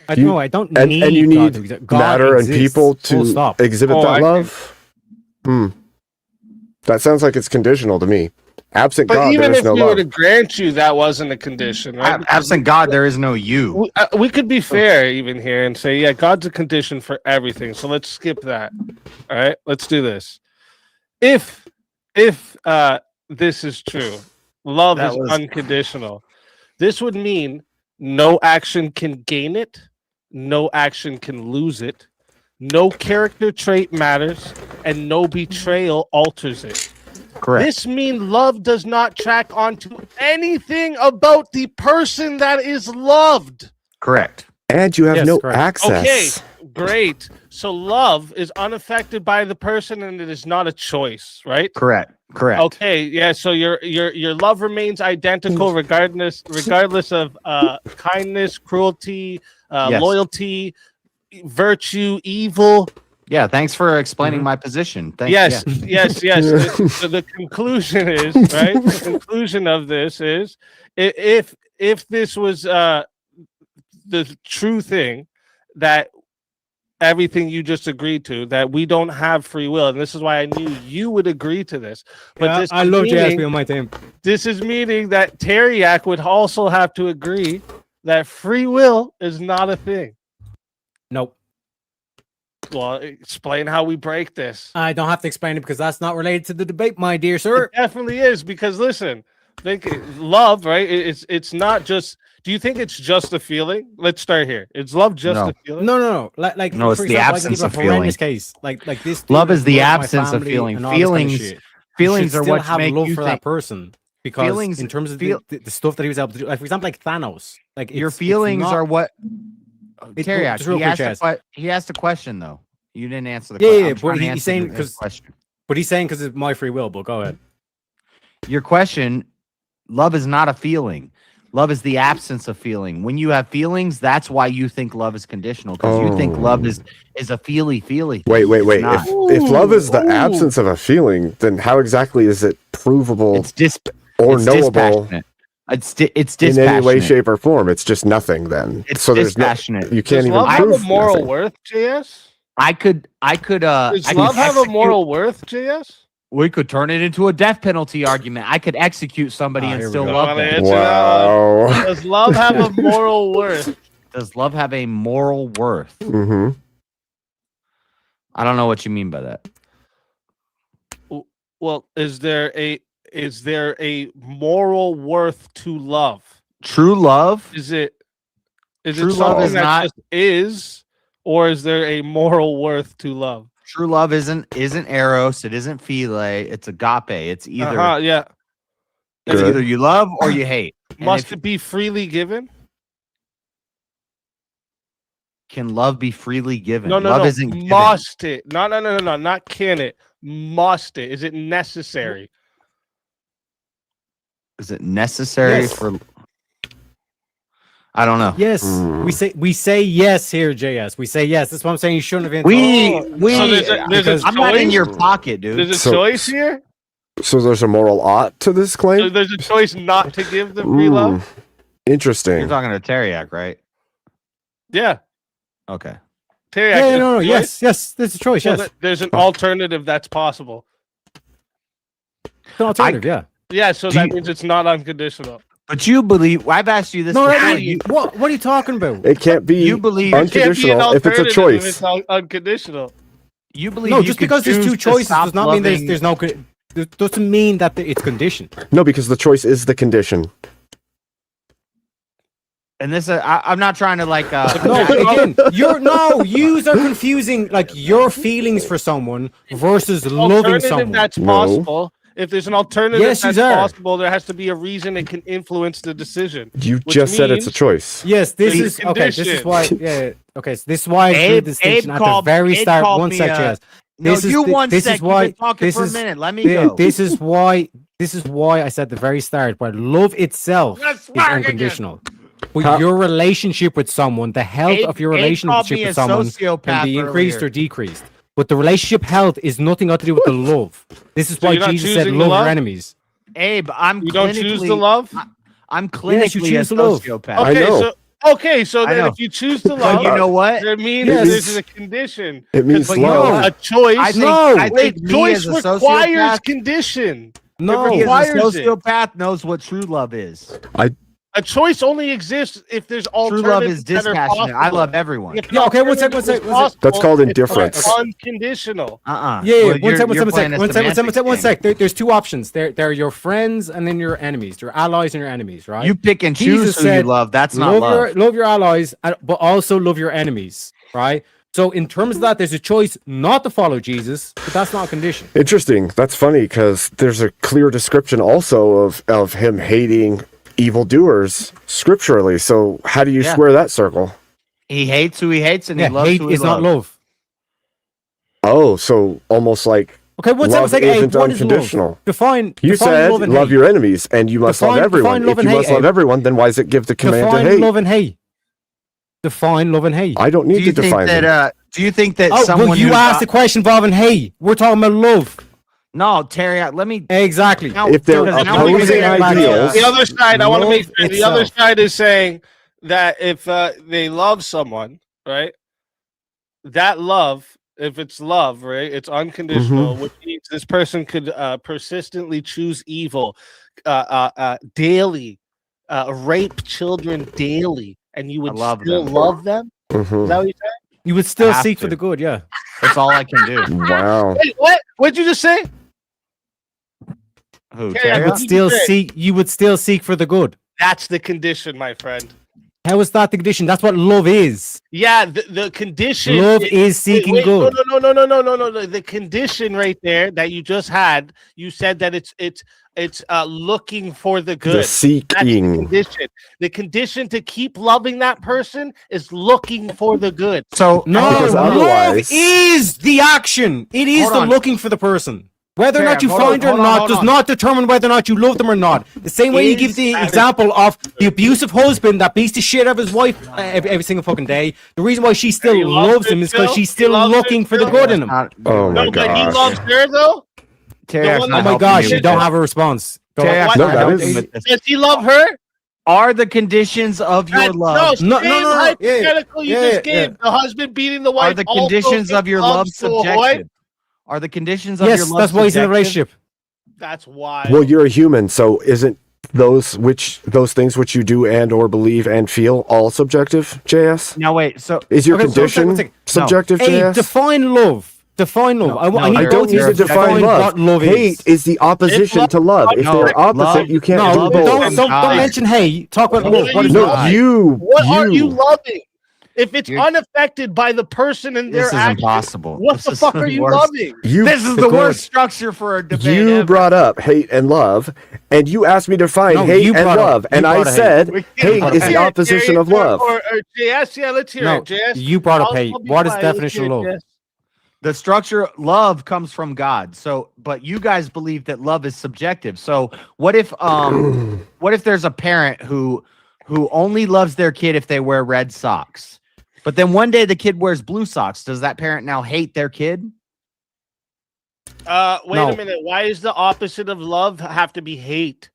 I don't need and you God need to exist. God matter and exists, people full to stop. exhibit Oh, that I love. That sounds like it's conditional to me. Absent But God, even there is if no we were love. to grant you that wasn't a condition, right? Absent God, there is no you. We could be fair even here and say, yeah, God's a condition for everything. So let's skip that. All right, let's do this. If this is true, love That is was- unconditional. This would mean no action can gain it, no action can lose it, no character trait matters, and no betrayal alters it. Correct. This means love does not track onto anything about the person that is loved. Correct. And you have Yes, no correct. access. Okay, great. So love is unaffected by the person, and it is not a choice, right? Correct. Okay, yeah. So your love remains identical regardless of kindness, cruelty, Yes. loyalty, virtue, evil. Yeah, thanks for explaining my position. Yes. Yeah. So the conclusion is, right? The conclusion of this is if this was the true thing, that everything you just agreed to, that we don't have free will, and this is why I knew you would agree to this. But Yeah, this I is love meaning- JSB on my team. This is meaning that Teriak would also have to agree that free will is not a thing. Nope. Well, explain how we break this. I don't have to explain it because that's not related to the debate, my dear sir. It definitely is, because listen, think love, right? It's not just. Do you think it's just a feeling? Let's start here. Is love just No. a feeling? No. Like No, it's for the example, absence I of can give a horrendous feeling. case. Like this. Love dude is the loves my absence of family feeling. and all this kind of Feelings, shit. You feelings should are still what have make love you for think. that person because Feelings, in terms of feel, the stuff that he was able to do, like for example, like Thanos, like your it's feelings not, are what. Terry, just real quick, Chaz. he asked a question though. You didn't answer the Yeah, question. yeah, I'm but trying to he's answer saying his because question. But he's saying because it's my free will. But go ahead. Your question: love is not a feeling. Love is the absence of feeling. When you have feelings, that's why you think love is conditional because you think love is a feely. Wait. It's not. If love is the absence of a feeling, then how exactly is it provable or knowable? It's in dispassionate. any way, shape, or form. It's just nothing. Then It's there's dispassionate. You can't Does even love prove have a moral nothing. worth, JS? I could. Does love have a moral worth, JS? We could turn it into a death penalty argument. I could execute somebody and still love them. Wow. Does love have a moral worth? Does love have a moral worth? Mm-hmm. I don't know what you mean by that. Well, is there a moral worth to love? True love? Is it True love something is that not- just is, or is there a moral worth to love? True love isn't eros. It isn't philia. It's agape. It's either Yeah. It's either you love or you hate. And Must it be freely given? Can love be freely given? No. Love isn't given. Must it? No. Not can it. Must it? Is it necessary? Is it necessary Yes. for? I don't know. Yes, we say yes here, JS. We say yes. That's what I'm saying. You shouldn't have. So there's a I'm not in choice? your pocket, dude. There's a choice here. So there's a moral ought to this So claim. there's a choice not to give the free love. Interesting. You're talking to Teriak, right? Yeah. Okay. Terry, Yeah, no, yes, there's a choice. So Yes, there's an alternative that's possible. it's an alternative. Yeah. Yeah, so that means it's not unconditional. But you believe? I've asked you this. No, before. what are you talking about? It can't be You believe unconditional if it's a choice. If it's unconditional. You believe? No, you just could because there's choose two to choices stop does not mean loving- there's no. It doesn't mean that it's conditioned. No, because the choice is the condition. And this, I'm not trying to like. No, again, you are confusing like your feelings for someone versus loving Alternative someone. that's possible. If there's an alternative Yes, that's you are. possible, there has to be a reason it can influence the decision. You which just said it's a means choice. Yes, this It's is okay. This is conditioned. why. Yeah. Okay, so this is why I drew Abe- the distinction Abe at called- the very Abe start. called One me, sec, yes. No, you one this sec. is why. You've been talking This for a is minute. Let me go. This is why. This is why I said at the very start. Where love itself gonna is swear unconditional. But your relationship with someone, the health of your Abe called relationship me with a someone sociopath can be increased earlier. or decreased. But the relationship health is nothing got to do with the love. This is So why you're not Jesus said, choosing "Love love? your enemies." Abe, I'm You don't choose to clinically- love? I'm Yes, you clinically choose a to love. sociopath. I know. So I then know. if you choose to But love, you know what? That means Yes. there's a condition. It means But love. a choice. I think a me choice as a requires sociopath- condition. No, It He as a requires it. sociopath knows what true love is. A choice only exists if there's True alternatives love is that are dispassionate. I possible. love everyone. If Yeah, okay, one sec, alternative one sec, is one sec. possible, That's called it's indifference. unconditional. Yeah, Well, one you're sec, one playing a semantics one game. sec. There's two options. There are your friends and then your enemies. Your allies and your enemies, right? You pick and choose Jesus who said, you love. That's not love. Love your allies, but also love your enemies, right? So in terms of that, there's a choice not to follow Jesus, but that's not a condition. Interesting. That's funny because there's a clear description also of him hating evildoers scripturally. So how do you Yeah. square that circle? He hates who he hates, and Yeah, he loves hate who he is not loves. love. Oh, so almost like Okay, one love second. Hey, isn't what is unconditional. love? Define. You define said love and love hate. your enemies, and you must love Define everyone. love If and you must hate, love Abe. everyone, then why does it give the command Define to hate? love and hate. Define love and hate. I don't need Do you to think define that? them. Do you think that Oh, someone well, you who's asked not- the question involving hate. We're talking about love. No, Terry. Let me. Exactly. Now, If they're because now we opposing can- ideals, The other side, I want to Love make sure the other itself. side is saying that if they love someone, right? That love, if it's love, right? It's unconditional, which means this person could persistently choose evil, daily, rape children daily, and you would love still them. love them. Is that what you're saying? You would still have seek to. for the good, yeah. That's all I can do. wow. Wait, what? What'd you just say? Who? Yeah, You would still seek. You would still seek for the good. That's the condition, my friend. How is that the condition? That's what love is. Yeah, the condition. Love is seeking good. No. The condition right there that you just had, you said that it's looking for the good. The That's seeking. the condition. The condition to keep loving that person is looking for the good. So No, Because love otherwise- is the action. It is Hold the on. looking for the person. Whether or not you Hold on, find her or hold on, not hold does on. not determine whether or not you love them or not. The same way you give the example of the abusive husband that beats the shit out of his wife every single fucking day. The reason why she still loves him is because she's still looking for the good in him. Oh my No, but he gosh. loves her though. Terry, The that's one not Oh my helping gosh, you you with don't this. have a response. Go Terry, on. that's No, not that helping is- with this. Does he love her? Are the conditions of your love? No, same no, no, hypothetical you yeah, just gave. yeah. The husband beating the wife. Are the also conditions of your love loves to a wife? subjective? Are the conditions of your Yes, love that's why he's in a subjective? relationship. That's why. Well, you're a human, so isn't those things which you do and or believe and feel all subjective, JS? Now wait, so Is your Okay, so condition one second. subjective, Hey, JS? define love. Define love. I need I both don't of need you to define love. what love Hate is the opposition to love. If No, they're opposite, love- you can't No, do love both. is don't God. mention hate. Talk about What love. are What is you love? loving? You, What are you loving? If it's You're- unaffected by the person and their This is action, impossible. what This the is fuck the are you worst. loving? you, This is the worst structure for a debate You ever. brought up hate and love, and you asked me to define No, hate you and brought up- love, you and I brought up said hate. hate brought is up the hate. opposition of love. Or JS, yeah, let's hear No, it. JS, you brought up I'll hate. be What is quiet. the Let's definition hear of it, love? JS. The structure love comes from God. So, but you guys believe that love is subjective. So, what if there's a parent who only loves their kid if they wear red socks, but then one day the kid wears blue socks? Does that parent now hate their kid? Wait No. a minute. Why is the opposite of love have to be hate?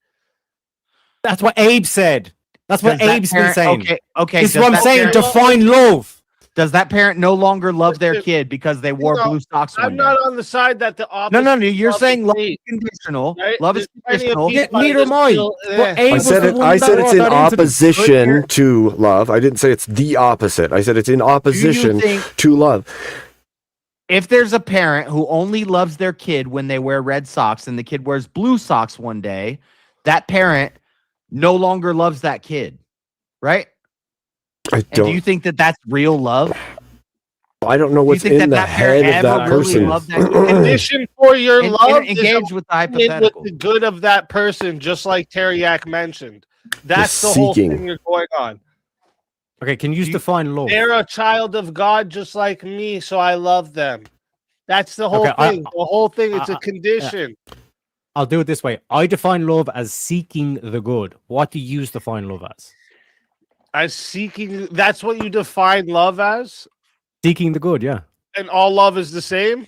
That's what Abe said. That's what Does that Abe's been parent- saying. Okay. This is does what I'm that saying. parent- Define love. Does that parent no longer love their kid because they wore No, blue socks one I'm day? not on the side that the opposite. No. You're of saying love is is hate, conditional. right? Love is There's plenty of conditional. people Neither that am I. feel, But Abe I was said the it. one I that said brought it's in that into this. opposition to love. I didn't say it's the opposite. I said it's in opposition think- to love. If there's a parent who only loves their kid when they wear red socks and the kid wears blue socks one day, that parent no longer loves that kid, right? I And do you don't. think that that's real love? I don't know Do you what's think in that the that parent head of ever that really person. loved that The kid? condition for your And- love and engage with the hypothetical. with the good of that person, just like Teriak mentioned. That's the whole seeking. thing you're going on. Okay, can you define love? They're a child of God just like me, so I love them. That's the whole Okay, thing. The whole thing, it's a condition. I'll do it this way. I define love as seeking the good. What do you define love as? As seeking, that's what you define love as? Seeking the good, yeah. And all love is the same?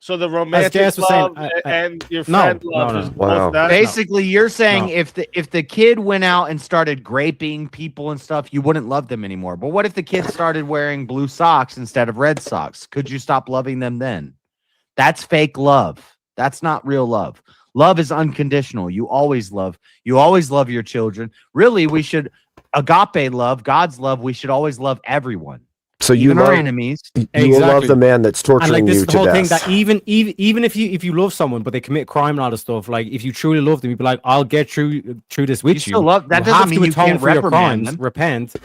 So the romantic Jess was saying, love and your no, friend no, love no. is Wow. both that? Basically, you're saying No. if the kid went out and started graping people and stuff, you wouldn't love them anymore. But what if the kid started wearing blue socks instead of red socks? Could you stop loving them then? That's fake love. That's not real love. Love is unconditional. You always love your children. Really, we should agape love, God's love. We should always love everyone. So you Even our love enemies. you will love the man that's And torturing like this you is the to whole thing death. that even if you love someone but they commit crime and all this stuff, like if you truly love them, you'd be like, I'll get through this with you. still love- that doesn't have mean to you atone can't for your reprimand crimes, them. repent.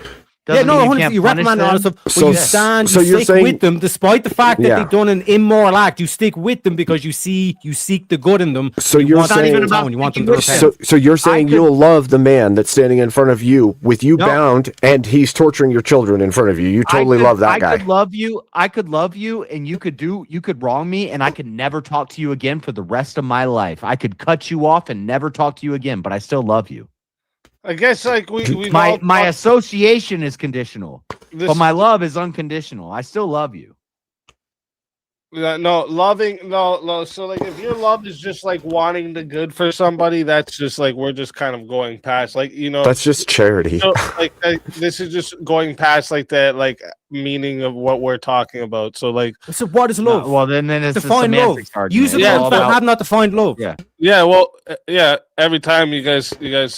Doesn't mean you 100%, can't you punish reprimand all this them. stuff, but So- you stand, so you you're stick saying- with them despite the fact that Yeah. they've done an immoral act. You stick with them because you seek the good in them. So you you're want them saying- to atone, you want them to repent. So you're saying you'll love the man that's standing in front of you with you bound and he's torturing your children in front of you. You totally love that guy. I could love you and you could wrong me and I could never talk to you again for the rest of my life. I could cut you off and never talk to you again, but I still love you. I guess like we My association is conditional, This- but my love is unconditional. I still love you. No, loving no. So like, if your love is just like wanting the good for somebody, that's just like we're just kind of going past, like That's just charity. So, like this is just going past like that like meaning of what we're talking about. So like, so what is love? Well, then it's define a love. semantics argument. Use the It's all words that about- have not defined love. Yeah. Well, yeah. Every time you guys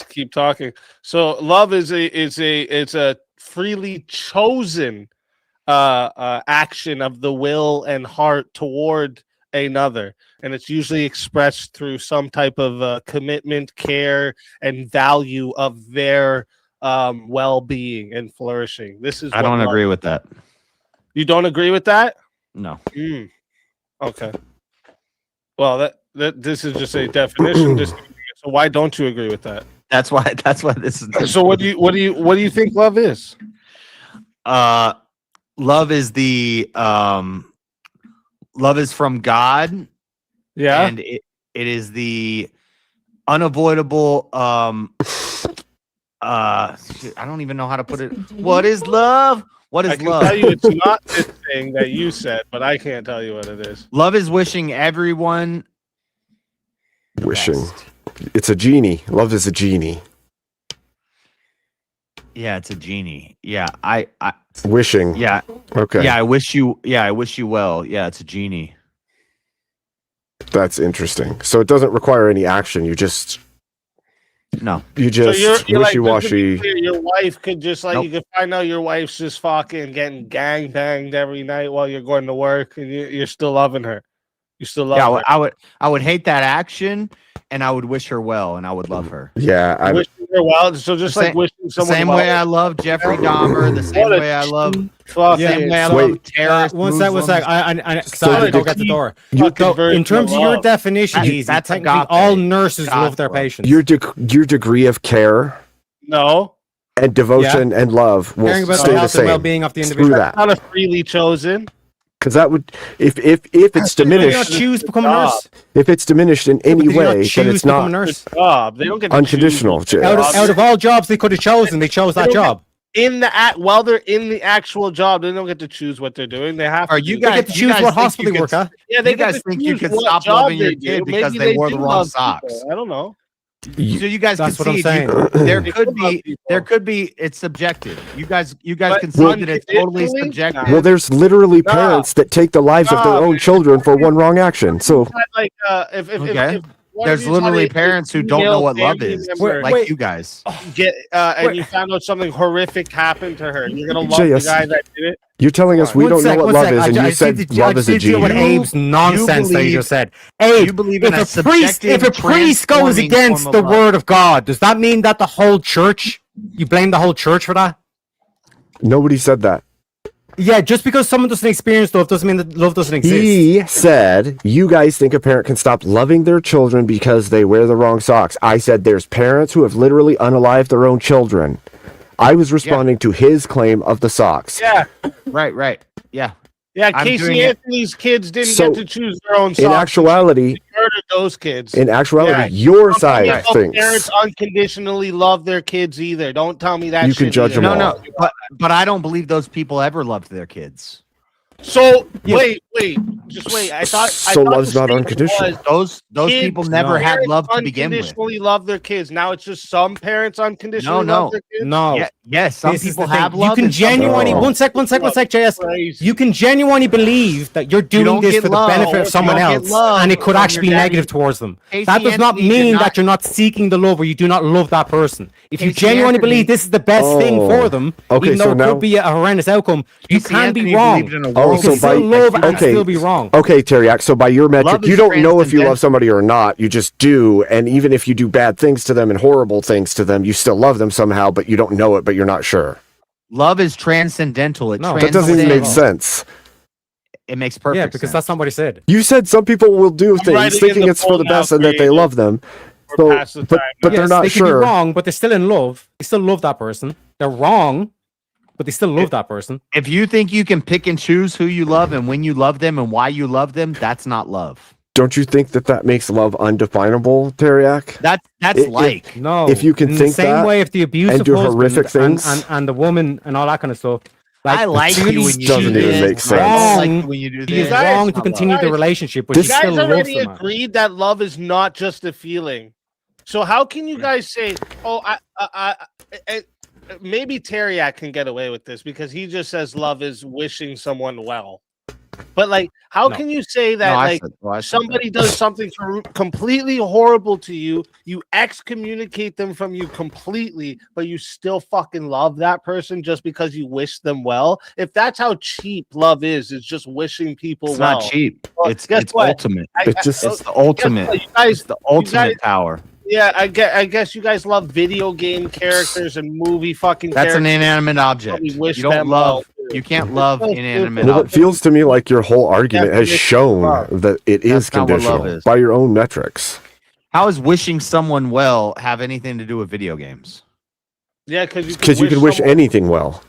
keep talking, so love is a freely chosen action of the will and heart toward another, and it's usually expressed through some type of commitment, care, and value of their well-being and flourishing. This is I don't agree with that. You don't agree with that? No. Okay. Well, that this is just a definition. So why don't you agree with that? That's why this is. So what do you think love is? Love is the love is from God. Yeah. And it is the unavoidable I don't even know how to put it. What is love? What is I can love? tell you it's not this thing that you said, but I can't tell you what it is. Love is wishing everyone Wishing. It's a genie. Love is a genie. Yeah, it's a genie. Yeah, I Wishing. yeah. Okay. Yeah, I wish you well. Yeah, it's a genie. That's interesting. So it doesn't require any action. You just No. You just you're like, wishy-washy. your wife could just like Nope. you could find out your wife's just fucking getting gang banged every night while you're going to work, and you're still loving her. You still love her. I would hate that action, and I would wish her well, and I would love her. Yeah, I Wishing her well. So just The like same- wishing someone same well. way I love Jeffrey Dahmer, the same way I love same way I love terrorists. One sec. Muslims. I gotta go get the door. In terms of your definition, That- easy. that's Technically, agape. all nurses God love their love. patients. Your degree of care No. and devotion and love will Caring about stay the the health same. and well-being of the Screw individual. that. Not a freely chosen. Because that would, if it's Did you not diminished, choose to become a nurse? if it's diminished in any Did you not way, then choose it's to become a not nurse? Job. They don't get to unconditional. choose. Out of all jobs they could have chosen, they chose that They don't job. in the while they're in the actual job, they don't get to choose what they're doing. They have Are to. you do. guys They get to choose what hospital they work at. Yeah, they you get guys to think you choose can what stop job loving your they kid do. because Maybe they wore the do wrong love socks? people. I don't know. So you guys That's what I'm concede saying. there They could could love be people. it's subjective. You guys But concede that it's totally unconditionally? subjective. Well, there's literally Nah. parents that take the lives of their Nah, own man. children for one wrong action. So Like if Okay. if one There's of you literally had a parents who don't know female what love family is, member like you guys. get and you found out something horrific happened to her, you're gonna love JS, the guy that did it. you're telling us we One don't sec, know what one love sec. is, and I you just said need to- love I is a just need to deal with genie. Abe's nonsense that he just said. you Abe, believe in if a a priest goes transforming against form the of love. word of God, does that mean that the whole church, you blame the whole church for that? Nobody said that. Yeah, just because someone doesn't experience love doesn't mean that love doesn't exist. He said, you guys think a parent can stop loving their children because they wear the wrong socks. I said there's parents who have literally unalived their own children. I was responding to his claim of the socks. Yeah. Right. Yeah. Yeah, I'm doing Casey it. Anthony's kids didn't So, get to choose their own In socks. actuality, She murdered those kids. your side Parents thinks unconditionally love their kids either. Don't tell me that You can shit judge either. them No, all. no, but I don't believe those people ever loved their kids. So wait, just wait. I thought love's the not statement unconditional. was Those kids- people never had parents love to begin with. unconditionally love their kids. Now it's just some parents unconditionally love their kids. No. Yes, some This is people the thing. have You love. can and some genuinely don't. one sec, JS. Crazy. You can genuinely believe that you're doing don't this get for love. the benefit You of someone don't get else, love and it could from actually your be daddy. negative towards them. Casey That does not Anthony did mean not- that you're not seeking the love or you do not love that person. If you Casey genuinely Anthony- believe this is the best thing for them, Okay, even though so it now- could be a horrendous outcome, you Casey can Anthony be wrong. believed in a Oh, world You so can by still love and okay, still be wrong. Okay, Teriak. So by your metric, Love you is don't know if you transcendental. love somebody or not. You just do, and even if you do bad things to them and horrible things to them, you still love them somehow, but you don't know it, but you're not sure. Love is transcendental. It No, That doesn't even make transcends. sense. It makes perfect Yeah, because sense. that's not what he said. You said some people will do writing things in thinking the it's for the poll now, best and that they creative. love them. Or pass the But time. they're Yes, not they could sure. be wrong, but they're still in love. They still love that person. They're wrong, but they still love that person. If you think you can pick and choose who you love and when you love them and why you love them, that's not love. Don't you think that makes love undefinable, Teriak? That's like No, If you can in think the same that way, if the abusive and do husband horrific and- things, and the woman and all that kind of stuff. I like you clearly when you doesn't do even this. make sense. I Wrong. like you when you do He is this. Guys, wrong to continue the guys, relationship, but You he guys still loves already the man. agreed that love is not just a feeling. So how can you guys say, "Oh, maybe Teriak can get away with this because he just says love is wishing someone well." But like, how can you say that I said somebody does something completely horrible to you, you excommunicate them from you completely, but you still fucking love that person just because you wish them well? If that's how cheap love is just wishing people It's well. not cheap. Well, It's guess what? ultimate. It's the ultimate. You guys, It's the ultimate power. Yeah, I guess you guys love video game characters and movie fucking That's characters. an inanimate object. We wish You don't them love. well, You can't love inanimate Well, it objects. feels to me like your whole argument has shown that it is That's not what love conditional is. by your own metrics. How does wishing someone well have anything to do with video games? Yeah, because You can wish anything well.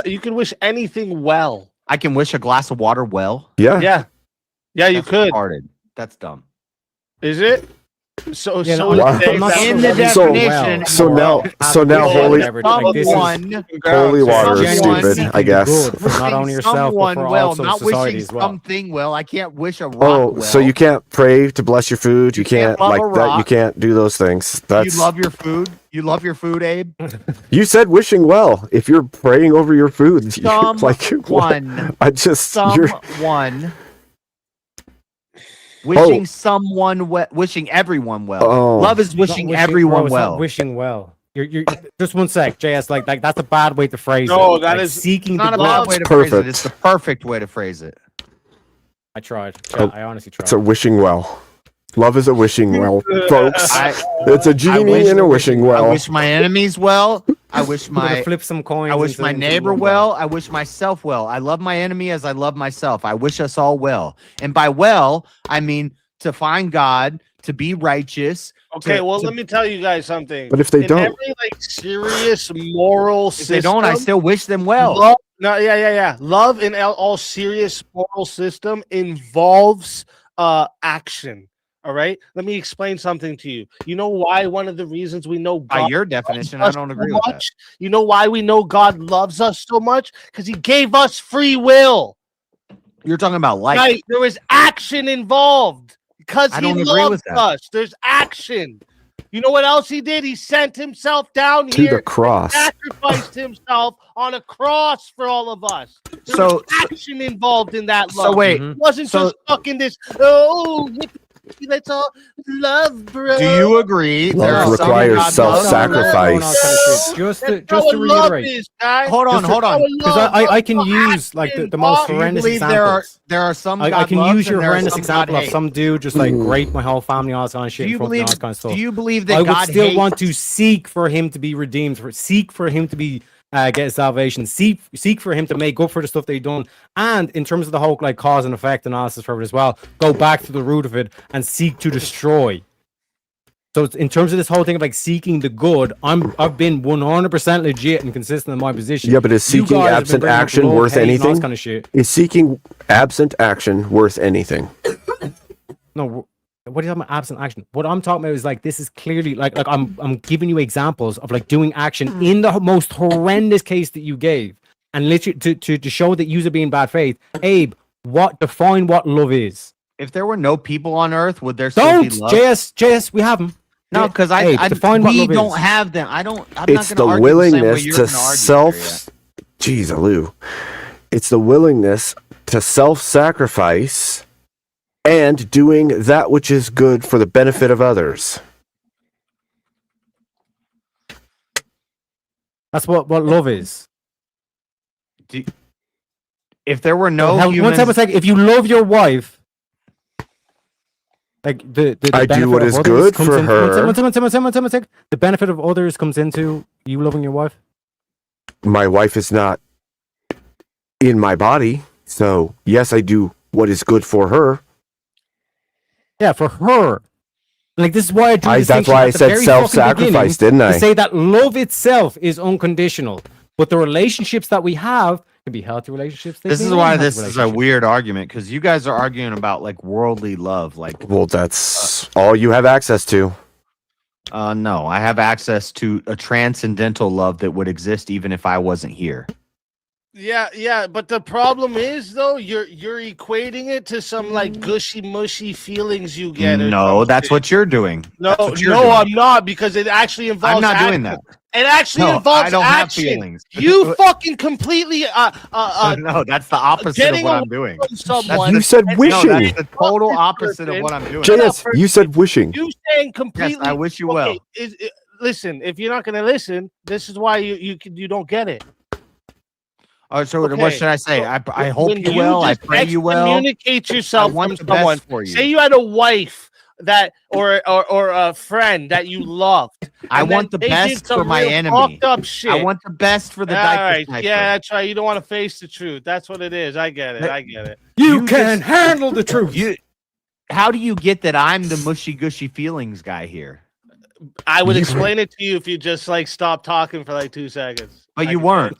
you can wish anything well. I can wish a glass of water well. Yeah. Yeah, you could. Retarded. That's dumb. Is it? So Yeah, so wow. it's In the So- definition. so now holy water is stupid, I guess. For not only yourself, but for also not society wishing as well. something well. I can't wish a rock Oh, well. so you can't pray to bless your food. You can't love like a that. You rock. can't do those things. That's You love your food. You love your food, Abe. you said wishing well. If you're praying over your food, like Someone. I just you're Someone. Wishing someone wishing everyone well. Oh. Love is wishing everyone it's well. Not wishing well. You're just one sec, JS. Like that's a bad way to phrase it. No, that Like, is seeking Not the a bad good. way to phrase it. It's the perfect way to phrase it. I tried. Oh, I honestly tried. it's a wishing well. Love is a wishing well, folks. It's a I genie wish- in a wishing well. I wish my enemies well. I wish We're gonna my flip some coins. I wish into- my into neighbor one well. I wish myself well. I love my enemy as I love myself. I wish us all well. And by well, I mean to find God, to be righteous. Okay, well, let me tell you guys something. But if they In don't- every like serious moral If they don't, I system, still wish them well. Love, no, yeah. Love in all serious moral system involves action. All right. Let me explain something to you. You know why one of the reasons we know By God your loves definition, I us don't so agree with that. much? You know why we know God loves us so much? Because He gave us free will. You're talking about life. Right. There was action involved because I He don't agree with loves that. us. There's action. You know what else He did? He sent Himself down To here. the cross. Sacrificed Himself on a cross for all of us. There So- was action involved in that So love. wait, It wasn't so- just fucking this. Oh, let's all love, bro. Do you agree? Love there are some requires God self-sacrifice. Just to That's how love reiterate. is, guys. Hold on, That's hold how on. love- Because I can love use like the most Do you horrendous believe examples. there are some I God can loves use your and there are horrendous some example God of hates? some dude just like rape my whole family, all this kind of shit. Do you in front of me, believe? all this kind of stuff. Do you believe that I would God still hates? want to seek for him to be redeemed, seek for him to be get his salvation, seek for him to make up for the stuff they've done, and in terms of the whole like cause and effect analysis for it as well, go back to the root of it and seek to destroy. So it's, in terms of this whole thing of like seeking the good, I've been 100% legit and consistent in my position. Yeah, but is You seeking guys have been absent bringing up action love, worth hate, and all anything? this kind of shit. Is seeking absent action worth anything? No, what are you talking about absent action? What I'm talking about is like this is clearly like I'm giving you examples of like doing action in the most horrendous case that you gave, and literally to show that you're being bad faith. Abe, define what love is? If there were no people on Earth, would there still Don't be love? JS, we have them. No, because define what we love don't is. have them. I'm It's not the going to argue willingness the same way to you're going to argue. Jeez, Alou. It's the willingness to self-sacrifice and doing that which is good for the benefit of others. That's what love is. If there were no humans, one second. If you love your wife, like the I do benefit what of is others good comes for in- her. One second. The benefit of others comes into you loving your wife. My wife is not in my body, so yes, I do what is good for her. Yeah, for her. Like this is why I drew the That's distinction why I at the said very fucking self-sacrifice, beginning, didn't I? To say that love itself is unconditional, but the relationships that we have can be healthy relationships. they this can is be why unhealthy this is a relationships. weird argument because you guys are arguing about like worldly love. Like, Well, that's all you have access to. no, I have access to a transcendental love that would exist even if I wasn't here. Yeah, but the problem is though, you're equating it to some like gushy mushy feelings you get. or No, some that's shit. what you're doing. No, That's what you're no, doing. I'm not because it actually involves. I'm not doing action. that. No, actually I involves don't have action. feelings. You fucking completely no, that's the opposite of getting what I'm away doing. from someone. You said and wishing. No, that's the total opposite of what I'm doing. JS, you said wishing. You saying completely. Yes, I wish you well. Listen, if you're not going to listen, this is why you don't get it. Oh, so what should I say? I hope When you well. I pray you well. Communicate yourself from the best someone. for you. Say you had a wife that or a friend that you loved. I and want the then they best did some for my real enemy. Fucked up shit. I want the best for the All diaper right, sniper. yeah, that's right. You don't want to face the truth. That's what it is. I get it. I get it. You can handle the truth. How do you get that I'm the mushy gushy feelings guy here? I would explain it to you if you just like stop talking for like 2 seconds. But you weren't.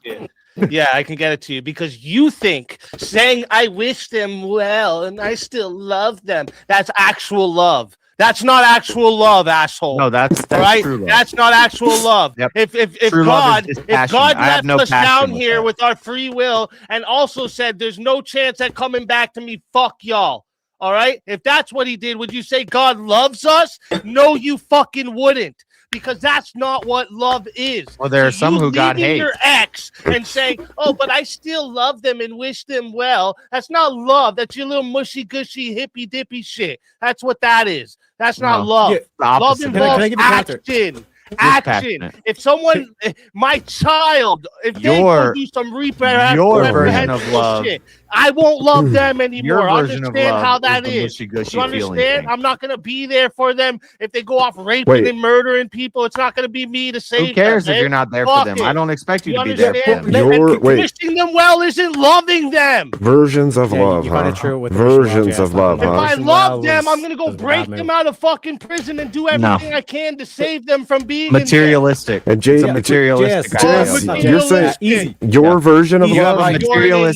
Yeah, I can get it to you because you think saying I wish them well and I still love them. That's actual love. That's not actual love, asshole. No, that's right. true love. That's not actual love. Yep. If True love God is just if passion. God I have left no us passion down with here that. with our free will and also said there's no chance at coming back to me, fuck y'all. All right. If that's what he did, would you say God loves us? No, you fucking wouldn't. Because that's not what love is. Well, there are some you who God leaving hates. your ex and saying, "Oh, but I still love them and wish them well." That's not love. That's your little mushy gushy hippy dippy shit. That's what that is. That's not No. love. Yeah, the Love opposite. involves Can I give you counter? action. Action. passionate. If someone, my child, if they Your- go do some your version of love- shit, I won't love them anymore. Your version of Understand love how is that the is. mushy-gushy You feeling understand? thing. I'm not gonna be there for them if they go off raping Wait. and murdering people. It's not gonna be me to save Who cares them. if you're not there for Fuck them? it. I don't expect you to be understand? there for them. Your- wait. Wishing them well isn't loving them. Versions of Yeah, love, you find huh? it true with the Versions visual of jazz, love, like If huh? I Wishing love well them, I'm was- gonna go was a bad break move. them out of fucking prison and do everything I can to save them from being in there. Materialistic. And Jay, It's a materialistic JS, idea. you're saying Easy. your version of You have love. a You're an idiot.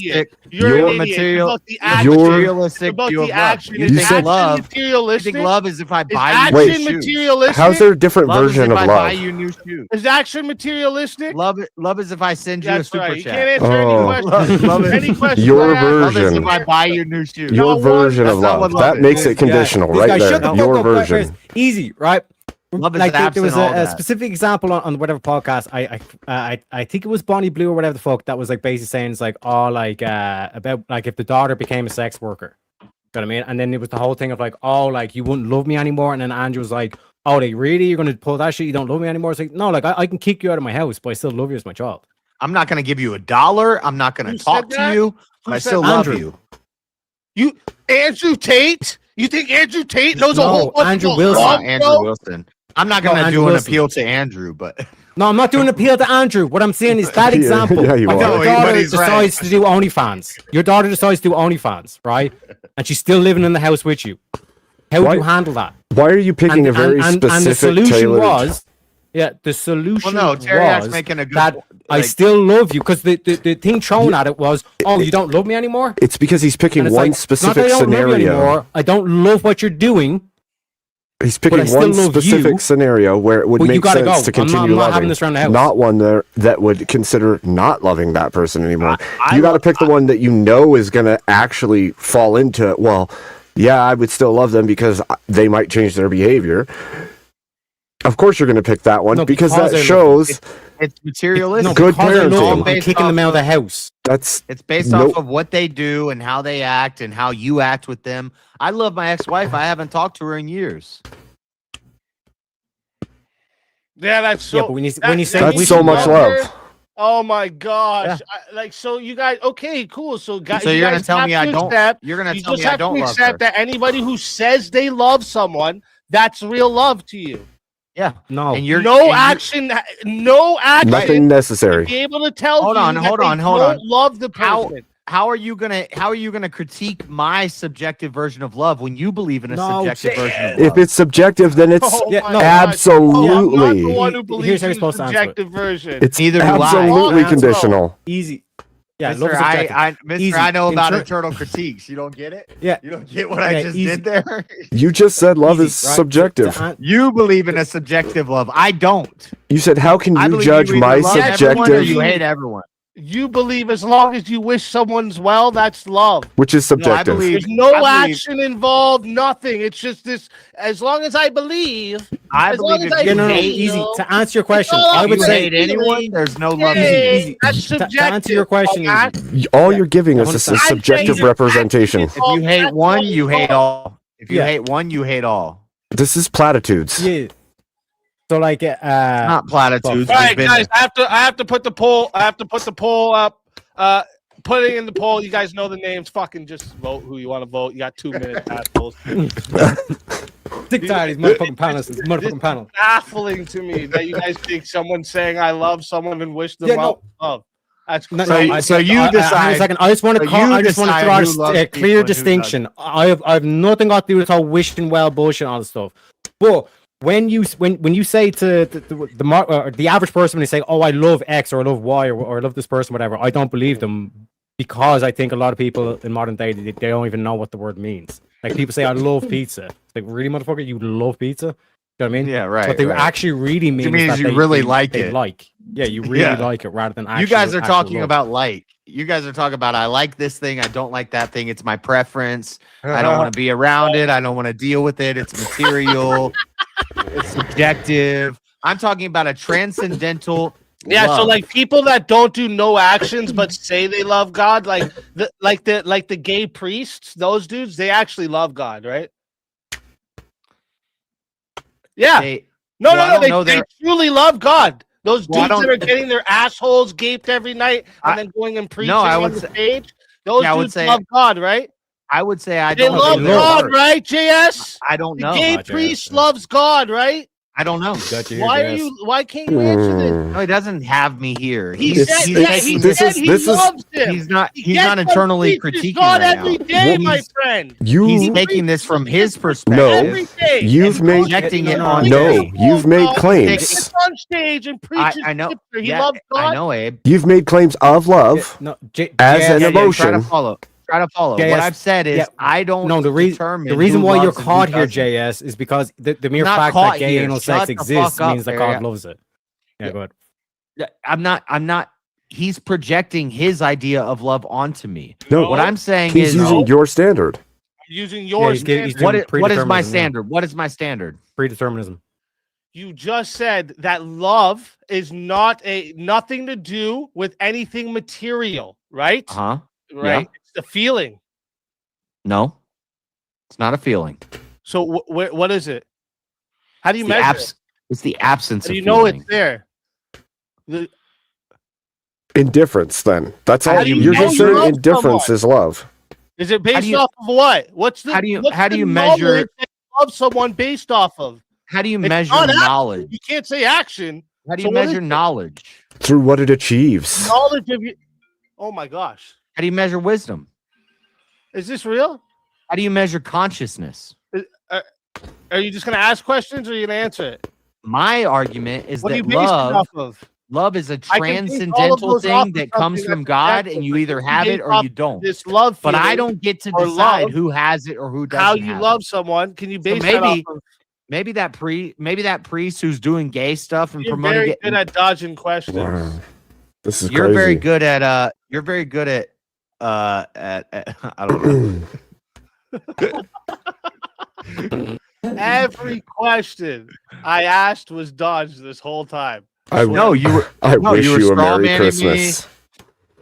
materialistic. You're Your an idiot. material. About the Your action. materialistic About view the of love. action. You Is think action love? You materialistic? think love is if I Is buy you action new shoes? materialistic? How's there a different Love is version if of I love? buy you new shoes. Is action materialistic? Love is if I send you a That's super right. You chat. can't answer Oh. any questions. Love is- Any questions Your I ask, Love is version. if I buy you new shoes. Your Not one- version that's of not love. what love That makes is. it conditional, These right guys, there. shut the fuck Your up, version. Easy, right? Love is Like there absent was all a that. specific example on whatever podcast I think it was Bonnie Blue or whatever the fuck that was like basically saying it's like about like if the daughter became a sex worker, you know what I mean? And then it was the whole thing of like like you wouldn't love me anymore, and then Andrew was like, oh, they really you're gonna pull that shit? You don't love me anymore? It's like no, like I can kick you out of my house, but I still love you as my child. I'm not going to give you $1. I'm not going Who to talk said to that? you. Who I said still that? love Andrew. you. Andrew Tate? You think Andrew Tate knows a No, whole bunch Andrew about Wilson. love, Andrew bro? Wilson. I'm not going to Andrew do an Wilson. appeal to Andrew, but No, I'm not doing an appeal to Andrew. What I'm saying is that Yeah, example. yeah, you like are. your No, daughter but he's decides to do OnlyFans. Your daughter decides to do OnlyFans, right? And she's still living in the house with you. How Why- would you handle that? Why are you picking a very and the specific solution tailored? was, the solution well, no, Teriak's was making a good that point. I Like, still love you because the thing thrown at it was, oh, you don't love me anymore. It's because he's picking And it's one like, it's not that specific I don't love you scenario. anymore. I don't love what you're doing. He's But I picking still one love specific you. scenario where it would But you make gotta sense go. to I'm not- continue I'm not loving. having this around the house. Not one there that would consider not loving that person anymore. I You got to love- pick the one that you know is going to actually fall into. Well, yeah, I would still love them because they might change their behavior. Of course, you're going to pick that one No, because because I that love shows it's materialistic. No, good because I love parenting. them, I'm kicking them out of the house. That's It's based Nope. off of what they do and how they act and how you act with them. I love my ex-wife. I haven't talked to her in years. Yeah, that's so. Yeah, but when you say That's we so should much love love. Oh my gosh! Like, so you guys, okay, cool. So guys, So you you're guys gonna tell have me to I don't- accept- you're gonna you tell just me I have don't to love accept her. that anybody who says they love someone, that's real love to you. Yeah. No. And you're no and you're- action, no action. Nothing necessary. To be able to tell Hold you on, that hold they on, hold don't on. love the person. How are you gonna critique my subjective version of love when you believe in a No, subjective Jay- version of If love? it's subjective, then it's Oh Yeah, my no, gosh. absolutely. I'm not the one who believes Here's how you're in supposed to answer it. subjective version. It's Neither do I. absolutely Oh, conditional. Easy. Yeah, love Mister, is objective. Mister, Easy. I know about Inter- internal critiques. You don't get it? Yeah. You don't get what I Yeah, just easy. did there? You just said love Easy, is right? subjective. You believe in a subjective love. I don't. You said, how can I you believe judge you either my love everyone or subjective? you hate everyone. You believe as long as you wish someone's well, that's love. Which is subjective. There's no action involved, nothing. It's just this. As long as I believe, I as long believe as if I you no, hate- easy. feel, To answer your question, it's all I up would to say the anyone, feeling. there's no love. Yay, that's to subjective. answer your question, easy. All you're giving us is a I'm subjective saying representation. If you hate one, you hate all. If you Yeah. hate one, you hate all. This is platitudes. Yeah. So like, Not platitudes. All right, We've been guys, I have to put the poll. I have to put the poll up. Put it in the poll. You guys know the names. Fucking just vote who you want to vote. You got 2 minutes, assholes. Dick tired, these motherfucking panelists, this motherfucking panel. Baffling to me that you guys think someone saying I love someone and wish them Yeah, well love. That's No, crazy. no, So you hang on a decide. second. I just want to so call. you I just want to decide throw out who loves a people clear and who distinction. I have nothing got to do with all wishing well bullshit and all this stuff. But when you say to the average person, when they say, "Oh, I love X" or "I love Y" or "I love this person," whatever, I don't believe them because I think a lot of people in modern day they don't even know what the word means. Like people say, "I love pizza." It's like, really, motherfucker, you love pizza? You know what I mean? Yeah, right. What they right. actually really mean Which means is that you really like it. Like, yeah, you really Yeah. like it rather than actually. You guys are actual talking love. about like. You guys are talking about I like this thing, I don't like that thing. It's my preference. I don't want to be around it. I don't want to deal with it. It's material. It's subjective. I'm talking about a transcendental. Yeah, so love. like people that don't do no actions but say they love God, like the gay priests, those dudes, they actually love God, right? Yeah. They- No, well, I don't know they their- truly love God. Those Well, I dudes that don't- are getting their assholes gaped every night and then going and preaching I on would the say- stage, those Yeah, I would dudes say- love God, right? I would say I They don't love know their God, heart. right, JS? I don't The know. gay JS, priest loves God, right? I don't know. Why can't you answer this? No, he doesn't have me here. He He's said, he's yeah, taking he this- said he this is- loves him. He's not. He He's gets not up internally and preaches critiquing God right every now. day, Well, my he's- friend. He's You taking this from his perspective. no. Every day. You've and made projecting it no. on No, me. you've made He claims. gets on stage and preaches. I know. Scripture. He Yeah, loves God. I know, Abe. You've made claims of love No, as an Try emotion. to follow. Try to follow. JS, What I've said is yeah, I don't. No, the determine reason who why you're loves and who caught here, doesn't. JS, is because the mere Not fact caught that gay here. anal Shut sex the exists fuck up, means that Barry. God loves it. Yeah, go ahead. Yeah, I'm not. He's projecting his idea of love onto me. No. What I'm saying He's is using your standard. Using your he's doing standard. what is my predeterminism, yeah. standard? What is my standard? Predeterminism. You just said that love is nothing to do with anything material, right? Huh? Right. Yeah. It's the feeling. No, it's not a feeling. So what is it? How do you It's the measure abs- it? It's the absence How do of you know feeling. it's there? Indifference, then. That's How all. do you You're know just you saying love indifference someone? is love. Is it based you- off of what? What's the how do you- what's how do the you measure- knowledge that you love someone based off of? How do you It's measure not action. knowledge? You can't say action. How do So you what is measure it? knowledge? Through what it achieves. Knowledge of you. Oh my gosh. How do you measure wisdom? Is this real? How do you measure consciousness? Are you just gonna ask questions or are you gonna answer it? My argument is What are you that basing it love, off of? love is a I can base all of transcendental those off thing of that comes something from that's God, objective. and you Like, either you have base it or off you don't. This love, But I feeling don't get to or decide love, who has it or who doesn't. how you have love it. someone. Can you So base that off maybe, of? maybe that priest who's doing gay stuff and You're promoting very it. good at dodging questions. Wow. This is You're crazy. very good at you're very good at I don't know. Every question I asked was dodged this whole time. I No, you were. I no, wish you were you a Merry strawmanning Christmas.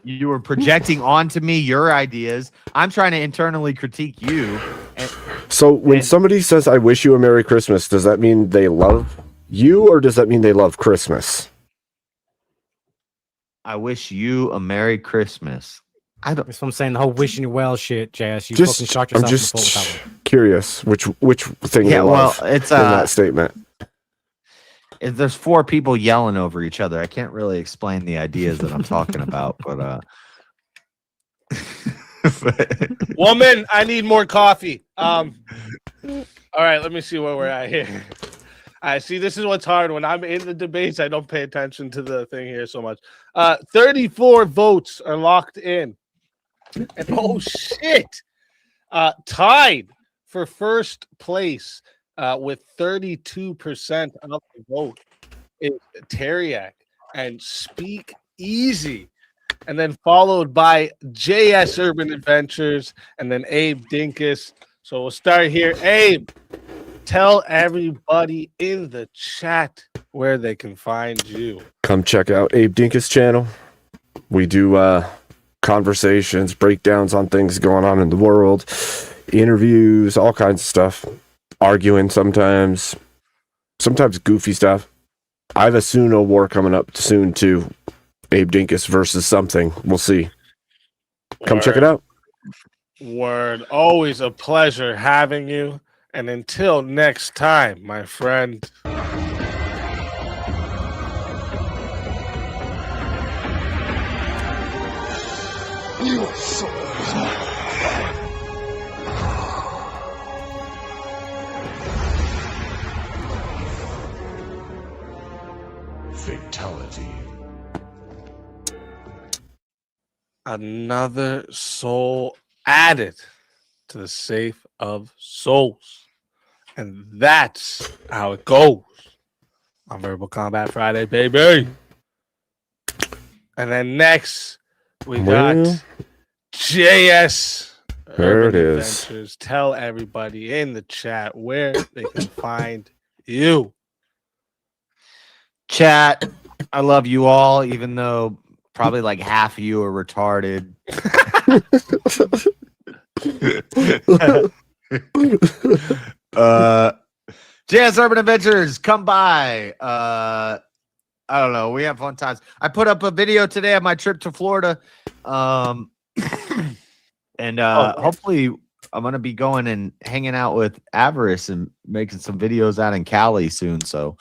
Me. You were projecting onto me your ideas. I'm trying to internally critique you. And, So when somebody says "I wish you a Merry Christmas," does that mean they love you, or does that mean they love Christmas? I wish you a Merry Christmas. I don't. That's what I'm saying. The whole wishing you well shit, JS. You fucking shot yourself I'm in the just foot with that one. curious which thing Yeah, you well, love it's in that statement. there's four people yelling over each other. I can't really explain the ideas that I'm talking about, but Woman, I need more coffee. All right, let me see where we're at here. I see. This is what's hard when I'm in the debates. I don't pay attention to the thing here so much. 34 votes are locked in, and oh shit, tied for first place with 32% of the vote is Teriak and Speak Easy. and then followed by JS Urban Adventures, and then Abe Dinkus. So we'll start here. Abe, tell everybody in the chat where they can find you. Come check out Abe Dinkus' channel. We do conversations, breakdowns on things going on in the world, interviews, all kinds of stuff. Arguing sometimes goofy stuff. I have a Suno war coming up soon too. Abe Dinkus versus something. We'll see. Come check it out. Word. Always a pleasure having you. And until next time, my friend. You are so Fatality. Another soul added to the safe of souls. And that's how it goes on Verbal Combat Friday, baby. And then next, we got JS There Urban it is. Adventures. Tell everybody in the chat where they can find you. Chat, I love you all, even though probably like half of you are retarded. JS Urban Adventures, come by. I don't know. We have fun times. I put up a video today of my trip to Florida. And hopefully I'm gonna be going and hanging out with Avarice and making some videos out in Cali soon. So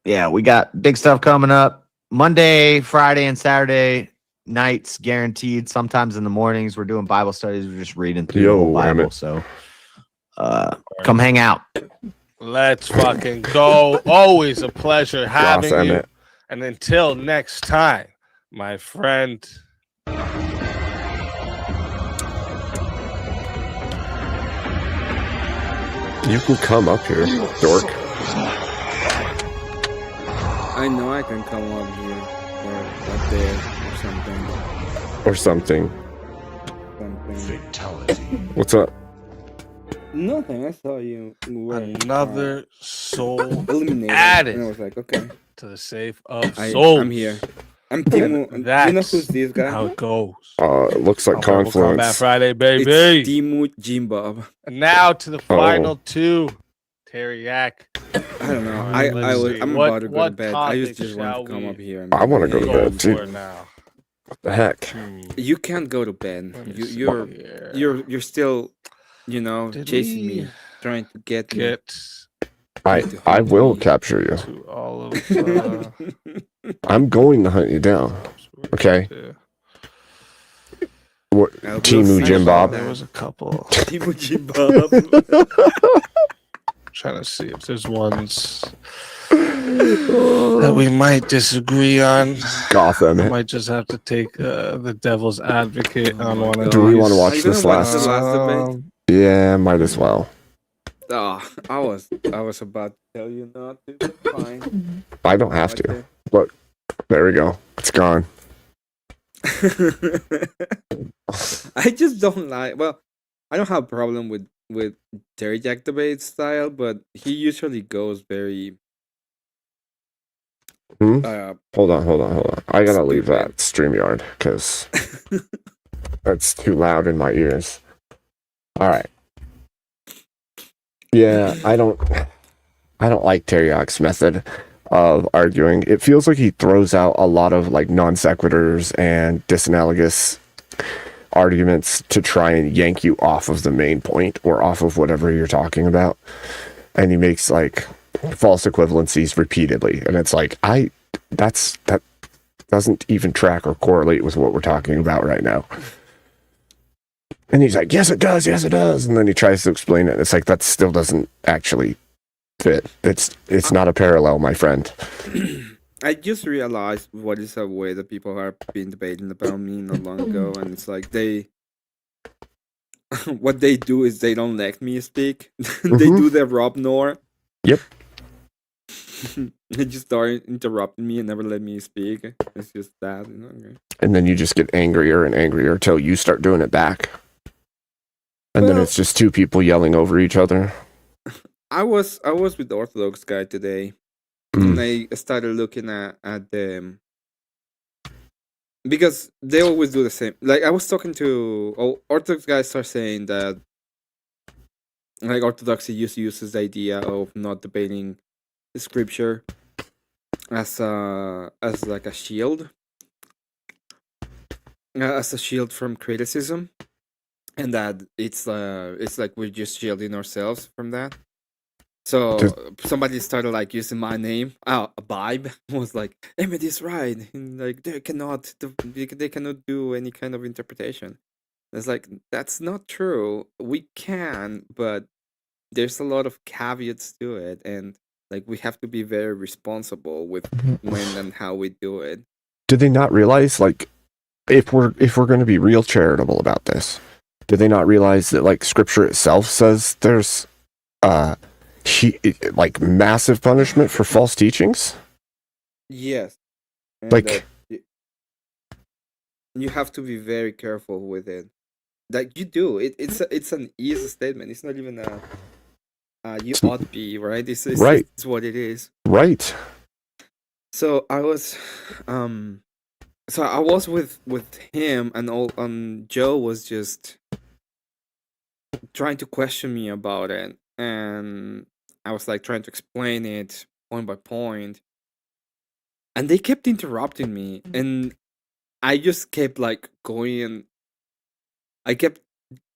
yeah, we got big stuff coming up. Monday, Friday, and Saturday nights guaranteed. Sometimes in the mornings we're doing Bible studies. We're just reading through the whole Bible. So come hang out. Let's fucking go. Always a pleasure having Ross, you. Emmett. And until next time, my friend. You can come up here, dork. I know I can come up here or up there or something. Fatality. What's up? Nothing. I saw you were Another soul eliminated, added and I was like, okay, to the safe of I'm souls. here. I'm Timo. You know who's this guy? How it goes. It looks like Verbal Combat Confluence. Friday, baby. It's Timo Jim Bob. And now to the final two. Terry Yak. I don't know. I'm about to go to bed. I just want to come up here. I want to go to bed too. Now. What the heck? You can't go to bed. You're still, chasing me, trying to get me. I will capture you. All of, I'm going to hunt you down. Okay. What, Timu Jim Bob. There was a couple. Timu Jim Bob. Trying to see if there's ones that we might disagree on. Gotham. I might just have to take the devil's advocate on one of Do these. we want to watch this last? debate? Yeah, might as well. Oh, I was about to tell you not to. But fine. I don't have to. Look, there we go. It's gone. I just don't like. Well, I don't have a problem with Terry Jack debate style, but he usually goes very. Hold on. I gotta leave that StreamYard because that's too loud in my ears. All right. Yeah, I don't like Teriak's method of arguing. It feels like he throws out a lot of like non sequiturs and disanalogous arguments to try and yank you off of the main point or off of whatever you're talking about. And he makes like false equivalencies repeatedly. And it's like, that doesn't even track or correlate with what we're talking about right now. And he's like, yes, it does. And then he tries to explain it. And it's like, that still doesn't actually fit. It's not a parallel, my friend. I just realized what is a way that people have been debating about me not long ago. And it's like what they do is they don't let me speak. They do the Rob Noor. Yep. He just started interrupting me and never let me speak. It's just that. Okay. And then you just get angrier and angrier till you start doing it back. And then it's just two people yelling over each other. I was with the Orthodox guy today, and I started looking at them because they always do the same. Like I was talking to Orthodox guys start saying that like Orthodoxy uses the idea of not debating the scripture as like a shield, as a shield from criticism, and that it's like we're just shielding ourselves from that. So somebody started like using my name. A Bibe was like, "Emmett is right. And, like they cannot do any kind of interpretation." It's like that's not true. We can, but there's a lot of caveats to it, and like we have to be very responsible with when and how we do it. Do they not realize, like, if we're going to be real charitable about this, do they not realize that like Scripture itself says there's like massive punishment for false teachings? Yes, and, like you have to be very careful with it. Like you do. It's an easy statement. It's not even a you ought be, right? It's right. It's what it is. Right. So I was with him, and Joe was just trying to question me about it, and I was like trying to explain it point by point, and they kept interrupting me, and I just kept like going, and I kept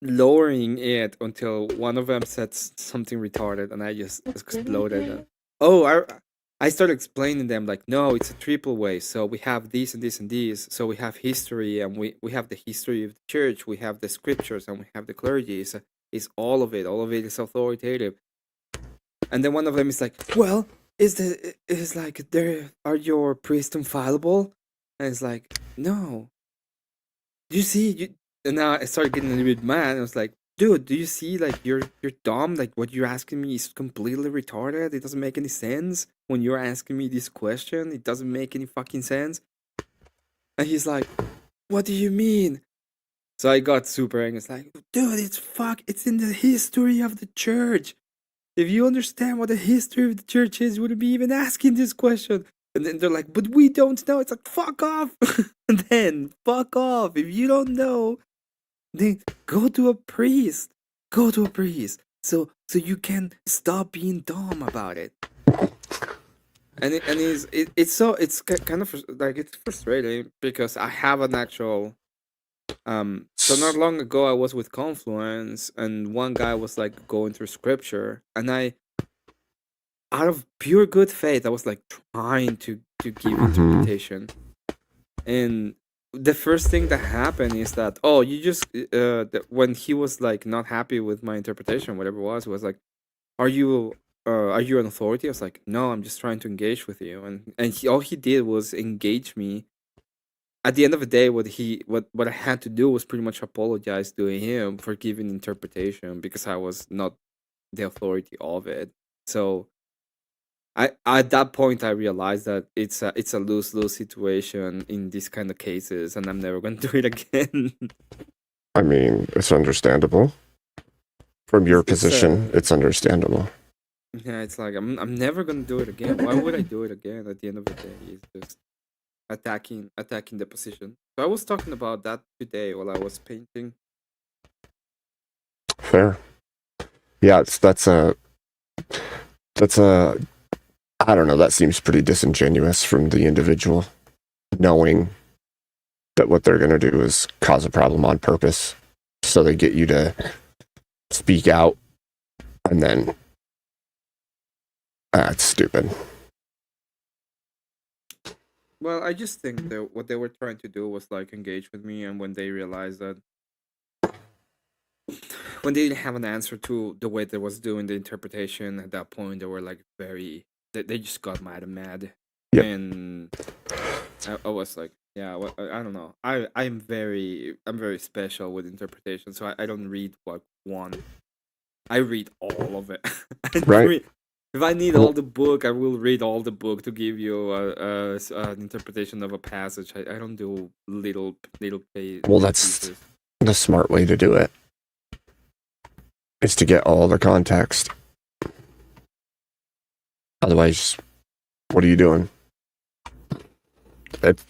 lowering it until one of them said something retarded, and I just exploded. I started explaining them like, no, it's a triple way. So we have this and this and this. So we have history, and we have the history of the church. We have the scriptures, and we have the clergy. It's all of it. All of it is authoritative. And then one of them is like, well, is like are your priests infallible? And it's like, no. Do you see? And now I started getting a little bit mad. I was like, dude, do you see? Like you're dumb. Like what you're asking me is completely retarded. It doesn't make any sense. When you're asking me this question, it doesn't make any fucking sense. And he's like, what do you mean? So I got super angry. It's like, dude, it's in the history of the church. If you understand what the history of the church is, you wouldn't be even asking this question. And then they're like, but we don't know. It's like, fuck off. And then, fuck off. If you don't know, then go to a priest. Go to a priest. So you can stop being dumb about it. And it's kind of like it's frustrating because I have an actual so not long ago I was with Confluence, and one guy was like going through scripture, and I, out of pure good faith, I was like trying to give interpretation. And the first thing that happened is that you just when he was like not happy with my interpretation, whatever it was like, are you an authority? I was like, no, I'm just trying to engage with you. And all he did was engage me. At the end of the day, what I had to do was pretty much apologize to him for giving interpretation because I was not the authority of it. So at that point I realized that it's a lose-lose situation in these kind of cases, and I'm never going to do it again. I mean, it's understandable. From your position, it's understandable. Yeah, it's like I'm never going to do it again. Why would I do it again? At the end of the day, it's just attacking the position. So I was talking about that today while I was painting. Fair. Yeah, that's a I don't know, that seems pretty disingenuous from the individual, knowing that what they're going to do is cause a problem on purpose, so they get you to speak out, and then that's stupid. Well, I just think that what they were trying to do was like engage with me, and when they realized that when they didn't have an answer to the way they was doing the interpretation at that point, they were like they just got mad. Yep. And I was like, yeah, well, I don't know. I'm very special with interpretation, so I don't read like one. I read all of it. Right. If I need all the book, I will read all the book to give you an interpretation of a passage. I don't do little Well, that's the smart way to do it. Is to get all the context. Otherwise, what are you doing? That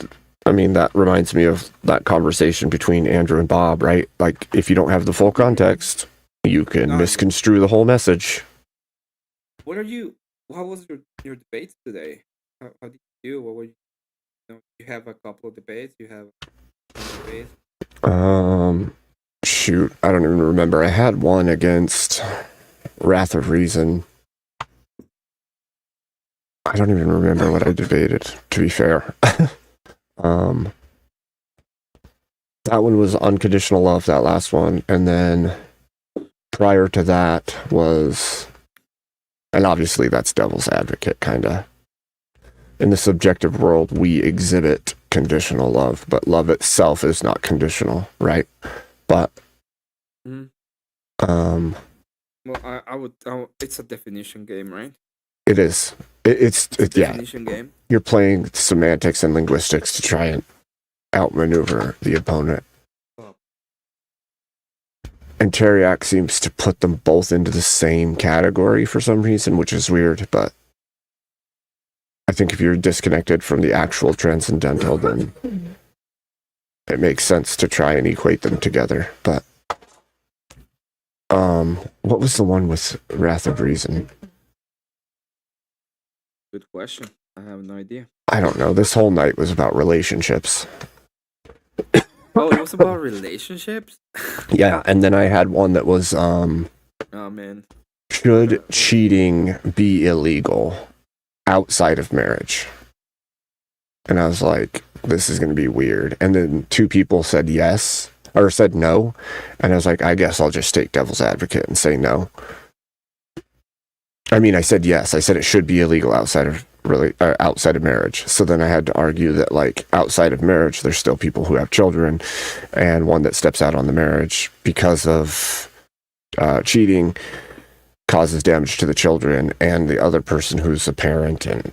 reminds me of that conversation between Andrew and Bob, right? Like, if you don't have the full context, you can misconstrue the whole message. What was your debates today? How did you do? What were you have a couple of debates? You have one debate? Shoot, I don't even remember. I had one against Wrath of Reason. I don't even remember what I debated, to be fair. That one was unconditional love, that last one. And then prior to that was, and obviously that's devil's advocate, kind of. In the subjective world, we exhibit conditional love, but love itself is not conditional, right? But, well, I would, it's a definition game, right? It is. It's a definition game. You're playing semantics and linguistics to try and outmaneuver the opponent. And Teriak seems to put them both into the same category for some reason, which is weird, but I think if you're disconnected from the actual transcendental, then it makes sense to try and equate them together. But what was the one with Wrath of Reason? Good question. I have no idea. I don't know. This whole night was about relationships. Oh, it was about relationships? Yeah, and then I had one that was oh man. Should cheating be illegal outside of marriage? And I was like, this is going to be weird. And then two people said yes, or said no. And I was like, I guess I'll just take devil's advocate and say no. I mean, I said yes. I said it should be illegal outside of marriage. So then I had to argue that, like, outside of marriage, there's still people who have children, and one that steps out on the marriage because of cheating causes damage to the children, and the other person who's a parent, and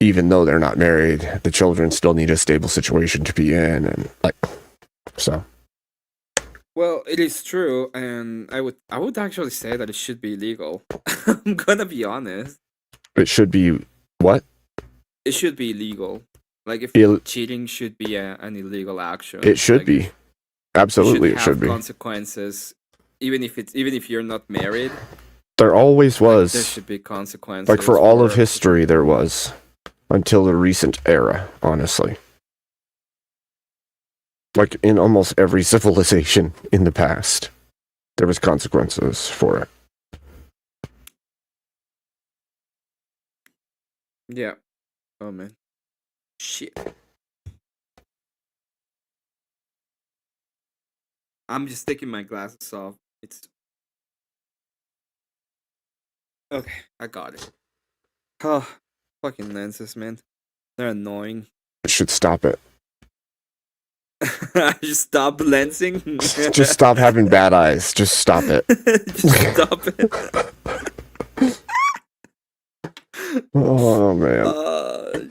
even though they're not married, the children still need a stable situation to be in, and so. Well, it is true, and I would actually say that it should be illegal. I'm gonna be honest. It should be what? It should be illegal. Like, if cheating should be an illegal action. It should be. Absolutely, it should be. Consequences, even if you're not married. There always was. There should be consequences. Like, for all of history, there was, until the recent era. Honestly. Like, in almost every civilization in the past, there was consequences for it. Yeah. Oh, man. Shit. I'm just taking my glasses off. It's... Okay, I got it. Oh, fucking lenses, man. They're annoying. It should stop it. Just stop lensing. Just stop having bad eyes. Just stop it. Just stop it. Oh man.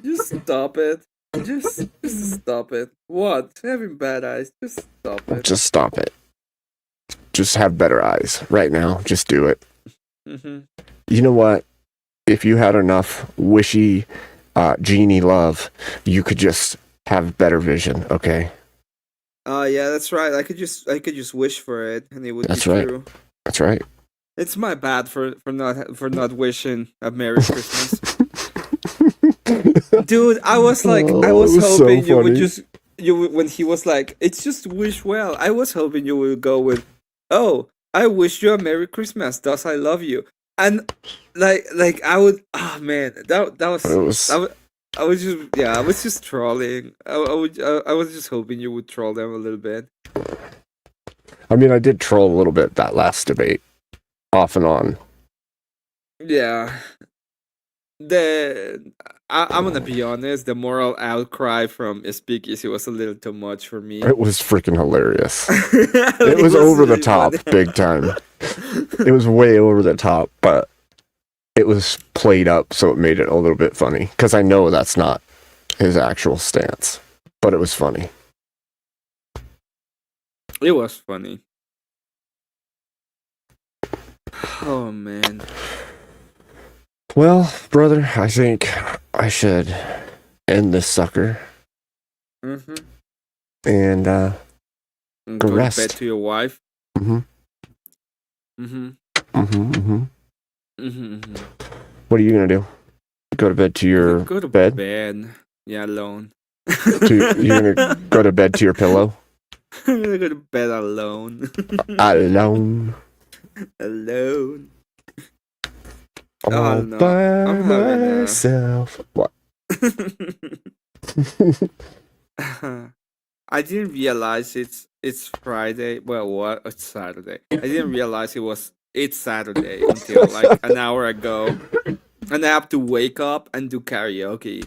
Just stop it. Just stop it. What? Having bad eyes. Just stop it. Just stop it. Just have better eyes right now. Just do it. Mm-hmm. You know what? If you had enough wishy genie love, you could just have better vision. Okay. Yeah, that's right. I could just wish for it, and it would be true. That's right. It's my bad for not wishing a Merry Christmas. Dude, I was hoping you would when he was like, it's just wish well. I was hoping you would go with, oh, I wish you a Merry Christmas, thus I love you. And like I would, oh man, I was just trolling. I was just hoping you would troll them a little bit. I mean, I did troll a little bit that last debate, off and on. Yeah. I'm gonna be honest, the moral outcry from Speakeasy was a little too much for me. It was freaking hilarious. It was over the top, big time. It was way over the top, but it was played up, so it made it a little bit funny. Because I know that's not his actual stance, but it was funny. It was funny. Oh man. Well, brother, I think I should end this sucker Mm-hmm. and And go go rest. to bed to your wife. Mm-hmm. Mm-hmm. Mm-hmm. Mm-hmm. Mm-hmm. What are you gonna do? Go to bed to your Go to bed? bed. Yeah, alone. You're gonna go to bed to your pillow? I'm gonna go to bed alone. Alone. Alone. All no. by I'm having myself. What? I didn't realize it's Friday. Well, what? It's Saturday. I didn't realize it's Saturday until like an hour ago, and I have to wake up and do karaoke,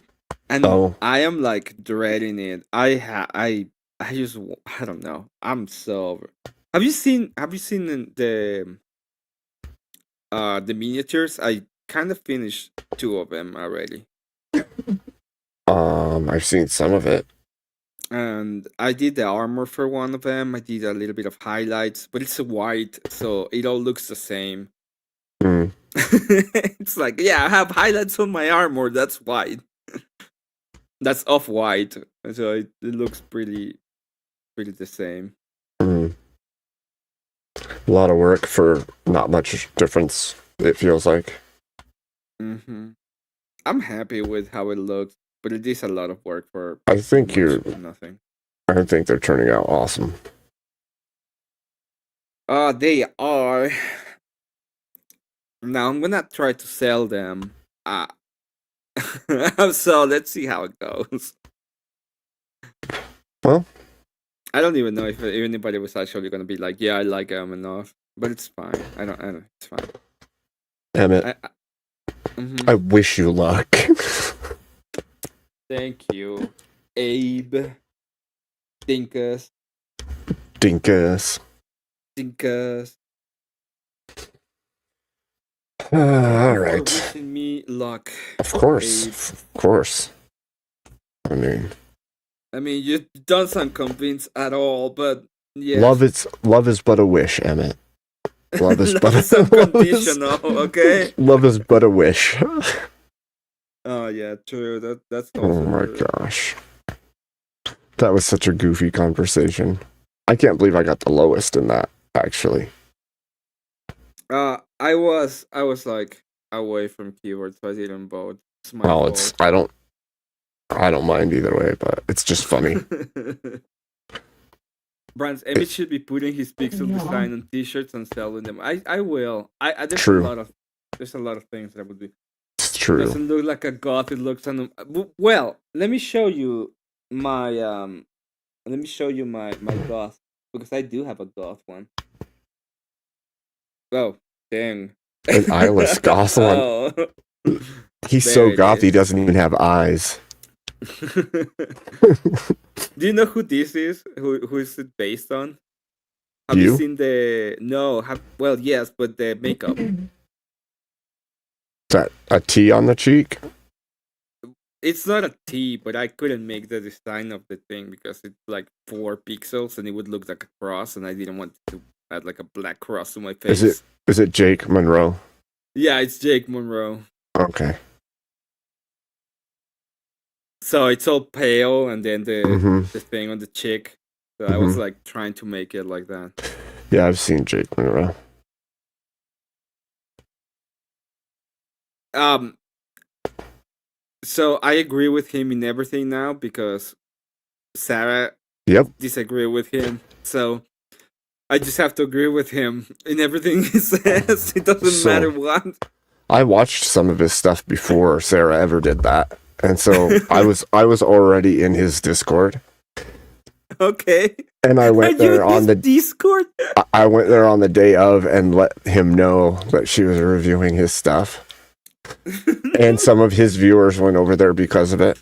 and I am like dreading it. I just I don't know. I'm so over. Have you seen the miniatures? I kind of finished 2 of them already. I've seen some of it. And I did the armor for one of them. I did a little bit of highlights, but it's white, so it all looks the same. Mm. It's like, yeah, I have highlights on my armor. That's white. That's off white, so it looks pretty the same. Mm. A lot of work for not much difference, it feels like. Mm-hmm. I'm happy with how it looks, but it is a lot of work for. I think nothing. I think they're turning out awesome. They are. Now I'm gonna try to sell them. So let's see how it goes. Well, I don't even know if anybody was actually gonna be like, "Yeah, I like them enough," but it's fine. I don't. It's fine. Emmett, I wish you luck. Thank you, Abe. Dinkus. Dinkus. All right. Wishing me luck. Of course. Abe. Of course. I mean, you don't sound convinced at all, but yeah. love is but a wish, Emmett. Love is but Love is unconditional, okay? Love is but a wish. Oh yeah, true. That's Oh also my true. gosh. That was such a goofy conversation. I can't believe I got the lowest in that, actually. I was like away from keywords, so I didn't vote. It's my Well, fault. I don't mind either way, but it's just funny. Brands, Emmett should be putting his pixel design on t-shirts and selling them. I will. There's True. There's a lot of things that I would do. It's true. It doesn't look like a goth. It looks on. Well, let me show you my my goth, because I do have a goth one. Oh, dang. An eyeless goth one. Oh. He's There so it goth he is. doesn't even have eyes. Do you know who this is? Who is it based on? Have you You? seen the well, yes, but the makeup. Is that a T on the cheek? It's not a T, but I couldn't make the design of the thing because it's like 4 pixels and it would look like a cross, and I didn't want to add like a black cross to my face. Is it Jake Monroe? Yeah, it's Jake Monroe. Okay. So it's all pale, and then Mhm. the thing on the cheek. So I was Mhm. like trying to make it like that. Yeah, I've seen Jake Monroe. So I agree with him in everything now because Sarah disagree with him. So I just have to agree with him in everything he says. It doesn't matter what. I watched some of his stuff before Sarah ever did that. And so I was already in his Discord. Okay. And I went Are you there in on his the Discord. I went there on the day of and let him know that she was reviewing his stuff. And some of his viewers went over there because of it.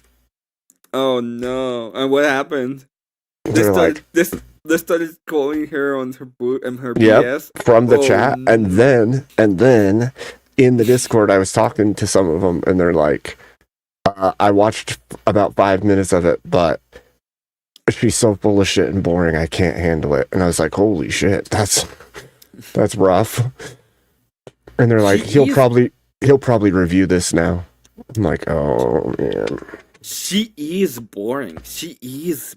Oh no! And what happened? They're like, They started calling her on her boot and her yep, BS from the Oh, chat, no. and then in the Discord, I was talking to some of them, and they're like, I watched about 5 minutes of it, but she's so full of shit and boring, I can't handle it. And I was like, holy shit, that's rough. And they're like, he'll probably review this now. I'm like, oh man. She is boring. She is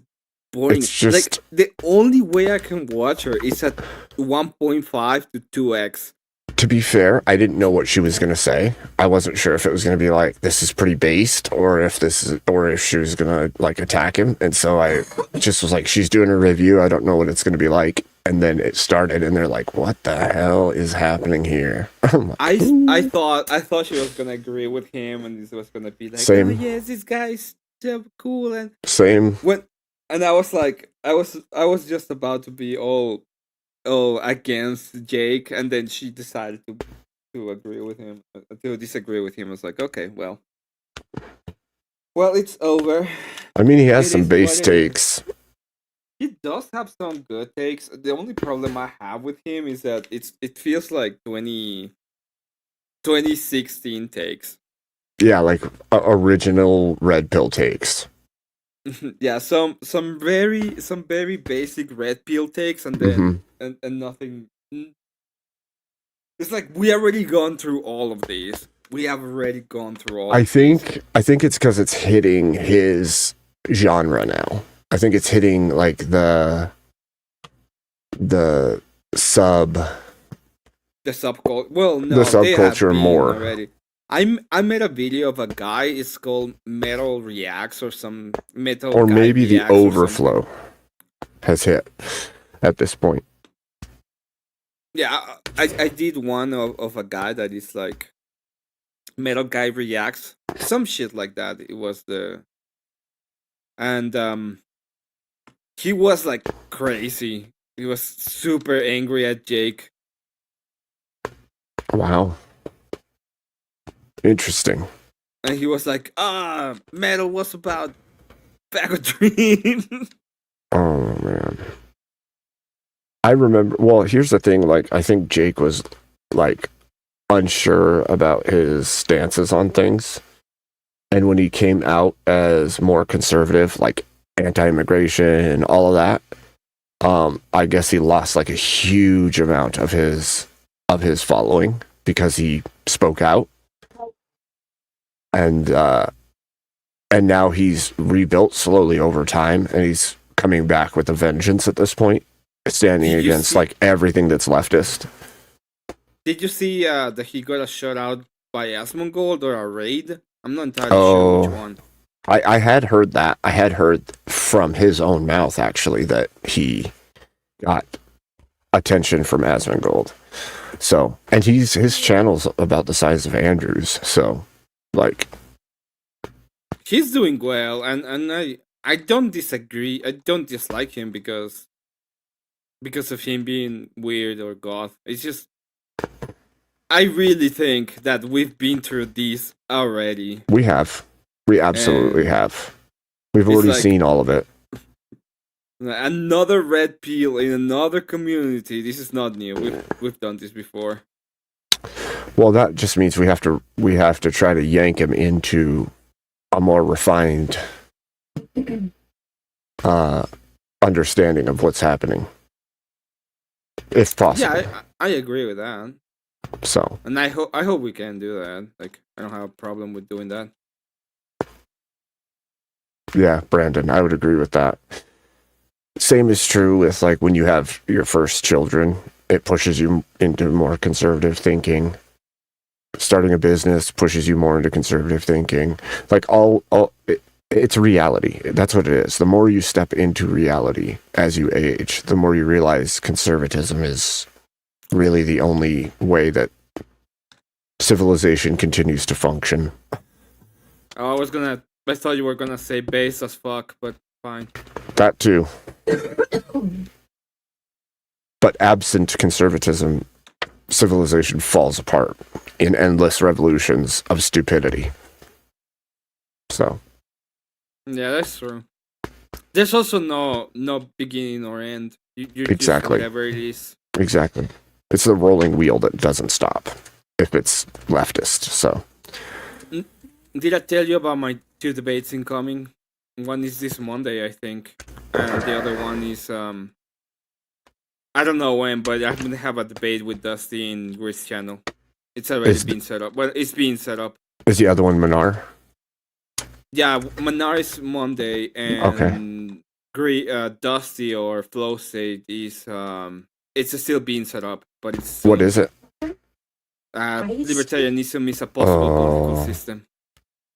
boring. It's just like the only way I can watch her is at 1.5 to 2x. To be fair, I didn't know what she was gonna say. I wasn't sure if it was gonna be like, this is pretty based, or if she was gonna like attack him. And so I just was like, she's doing a review, I don't know what it's gonna be like. And then it started, and they're like, what the hell is happening here? I thought she was gonna agree with him, and this was gonna be like, Same. oh yes, this guy's so cool, and Same. And I was like, I was just about to be all against Jake, and then she decided to agree with him, to disagree with him. I was like, okay, well, it's over. I mean, he has some base takes. He does have some good takes. The only problem I have with him is that it feels like 2016 takes. Yeah, like original red pill takes. Yeah, some very basic red pill takes, and then and nothing. It's like we already gone through all of these. We have already gone through all. I think it's because it's hitting his genre now. I think it's hitting like the subculture. Well, no, the subculture more. Already. I made a video of a guy. It's called Metal Reacts or some metal. Or guy maybe the reacts or overflow has hit at this point. Yeah, I did one of a guy that is like metal guy reacts, some shit like that. It was and he was like crazy. He was super angry at Jake. Wow. Interesting. And he was like, metal was about bigotry. Oh man. I remember, well, here's the thing, like, I think Jake was like unsure about his stances on things. And when he came out as more conservative, like anti-immigration and all of that, I guess he lost like a huge amount of his following because he spoke out. And now he's rebuilt slowly over time, and he's coming back with a vengeance at this point, standing against like everything that's leftist. Did you see that he got a shot out by Asmongold or a raid? I'm not entirely sure which one. I had heard that. I had heard from his own mouth actually that he got attention from Asmongold. So, and his channel's about the size of Andrew's, so like he's doing well, and I don't disagree. I don't dislike him because of him being weird or goth. It's just I really think that we've been through this already. We absolutely have. We've already seen all of it. Another red pill in another community. This is not new. We've done this before. Well, that just means we have to try to yank him into a more refined understanding of what's happening, if possible. Yeah, I agree with that. So, and I hope we can do that. Like, I don't have a problem with doing that. Yeah, Brandon, I would agree with that. Same is true with like when you have your first children, it pushes you into more conservative thinking. Starting a business pushes you more into conservative thinking. Like it's reality. That's what it is. The more you step into reality as you age, the more you realize conservatism is really the only way that civilization continues to function. I thought you were gonna say base as fuck, but fine. That too. But absent conservatism, civilization falls apart in endless revolutions of stupidity. So. Yeah, that's true. There's also no beginning or end. You Exactly. Just whatever it is. Exactly. It's the rolling wheel that doesn't stop. if it's leftist. So, did I tell you about my 2 debates incoming? One is this Monday, I think, and the other one is I don't know when, but I'm gonna have a debate with Dusty in Grid's channel. It's already been set up. Well, it's being set up. Is the other one Manar? Yeah, Manar is Monday, and Dusty or Flow State is it's still being set up, but it's What is it? Libertarianism is a possible political system.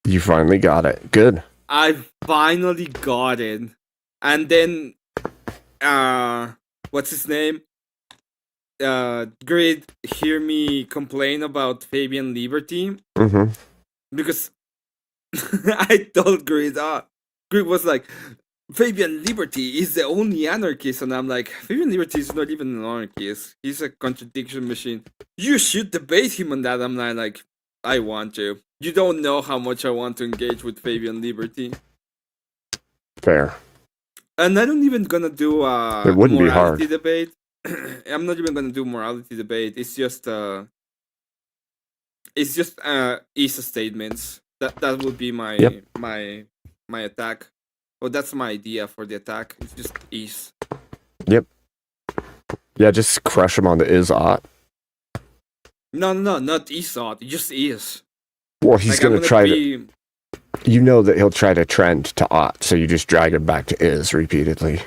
You finally got it. Good. I finally got it, and then what's his name? Grid hear me complain about Fabian Liberty because I told Grid, Grid was like, Fabian Liberty is the only anarchist, and I'm like, Fabian Liberty is not even an anarchist. He's a contradiction machine. You should debate him on that. I'm not like, I want to. You don't know how much I want to engage with Fabian Liberty. Fair. And I'm not even gonna do It wouldn't be morality hard. debate. I'm not even gonna do morality debate. It's just ESA statements. That would be my my attack. Well, that's my idea for the attack. It's just is. Yep. Yeah, just crush him on the is-ought. No, not is-ought. It just is. Well, he's Like, going to try be... to... You know that he'll try to trend to ought, so you just drag him back to is repeatedly.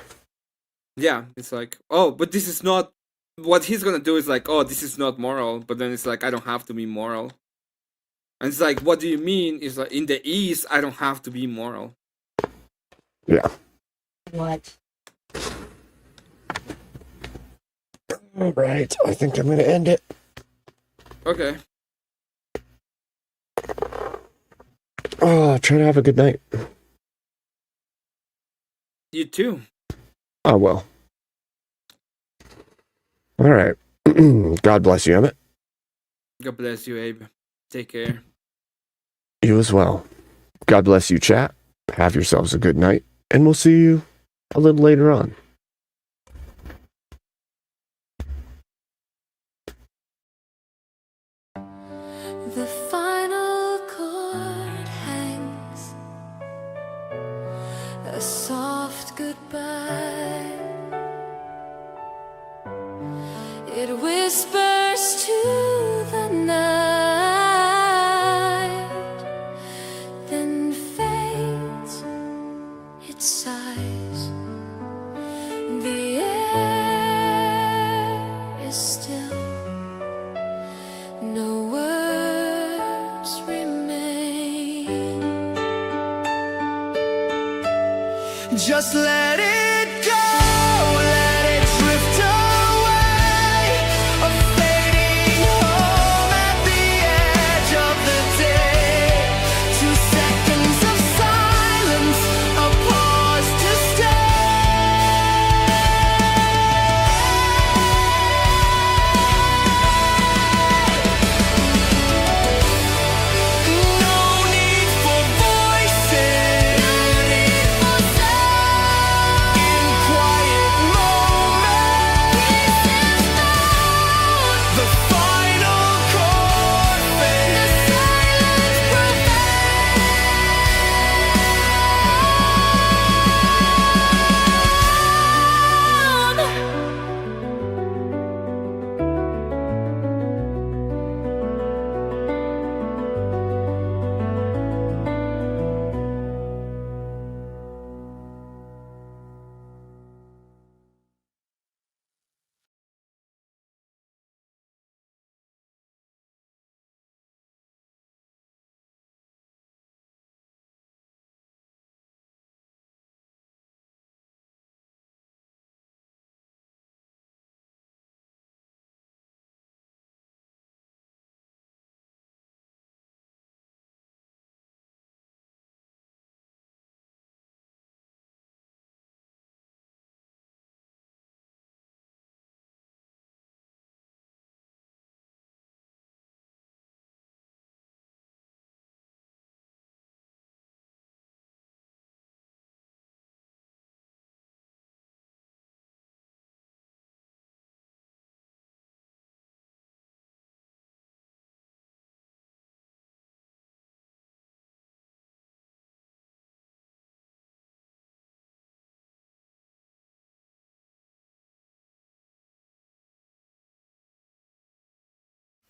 Yeah, it's like, oh, but this is not... What he's going to do is like, oh, this is not moral. But then it's like, I don't have to be moral. And it's like, what do you mean? It's like, in the is, I don't have to be moral. Yeah. What? All right. I think I'm going to end it. Okay. Oh, try to have a good night. You too. Oh, well. All right. God bless you, Emmett. God bless you, Abe. Take care. You as well. God bless you, chat. Have yourselves a good night, and we'll see you a little later on. The final chord hangs, a soft goodbye. It whispers to the night, then fades, it sighs. The air is still, no words remain. Just let it go, let it drift away, a fading home at the edge of the day. 2 seconds of silence, a pause to stay. No need for voices,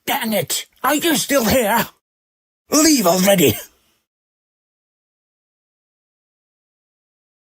Dang it! Are you still here? Leave already!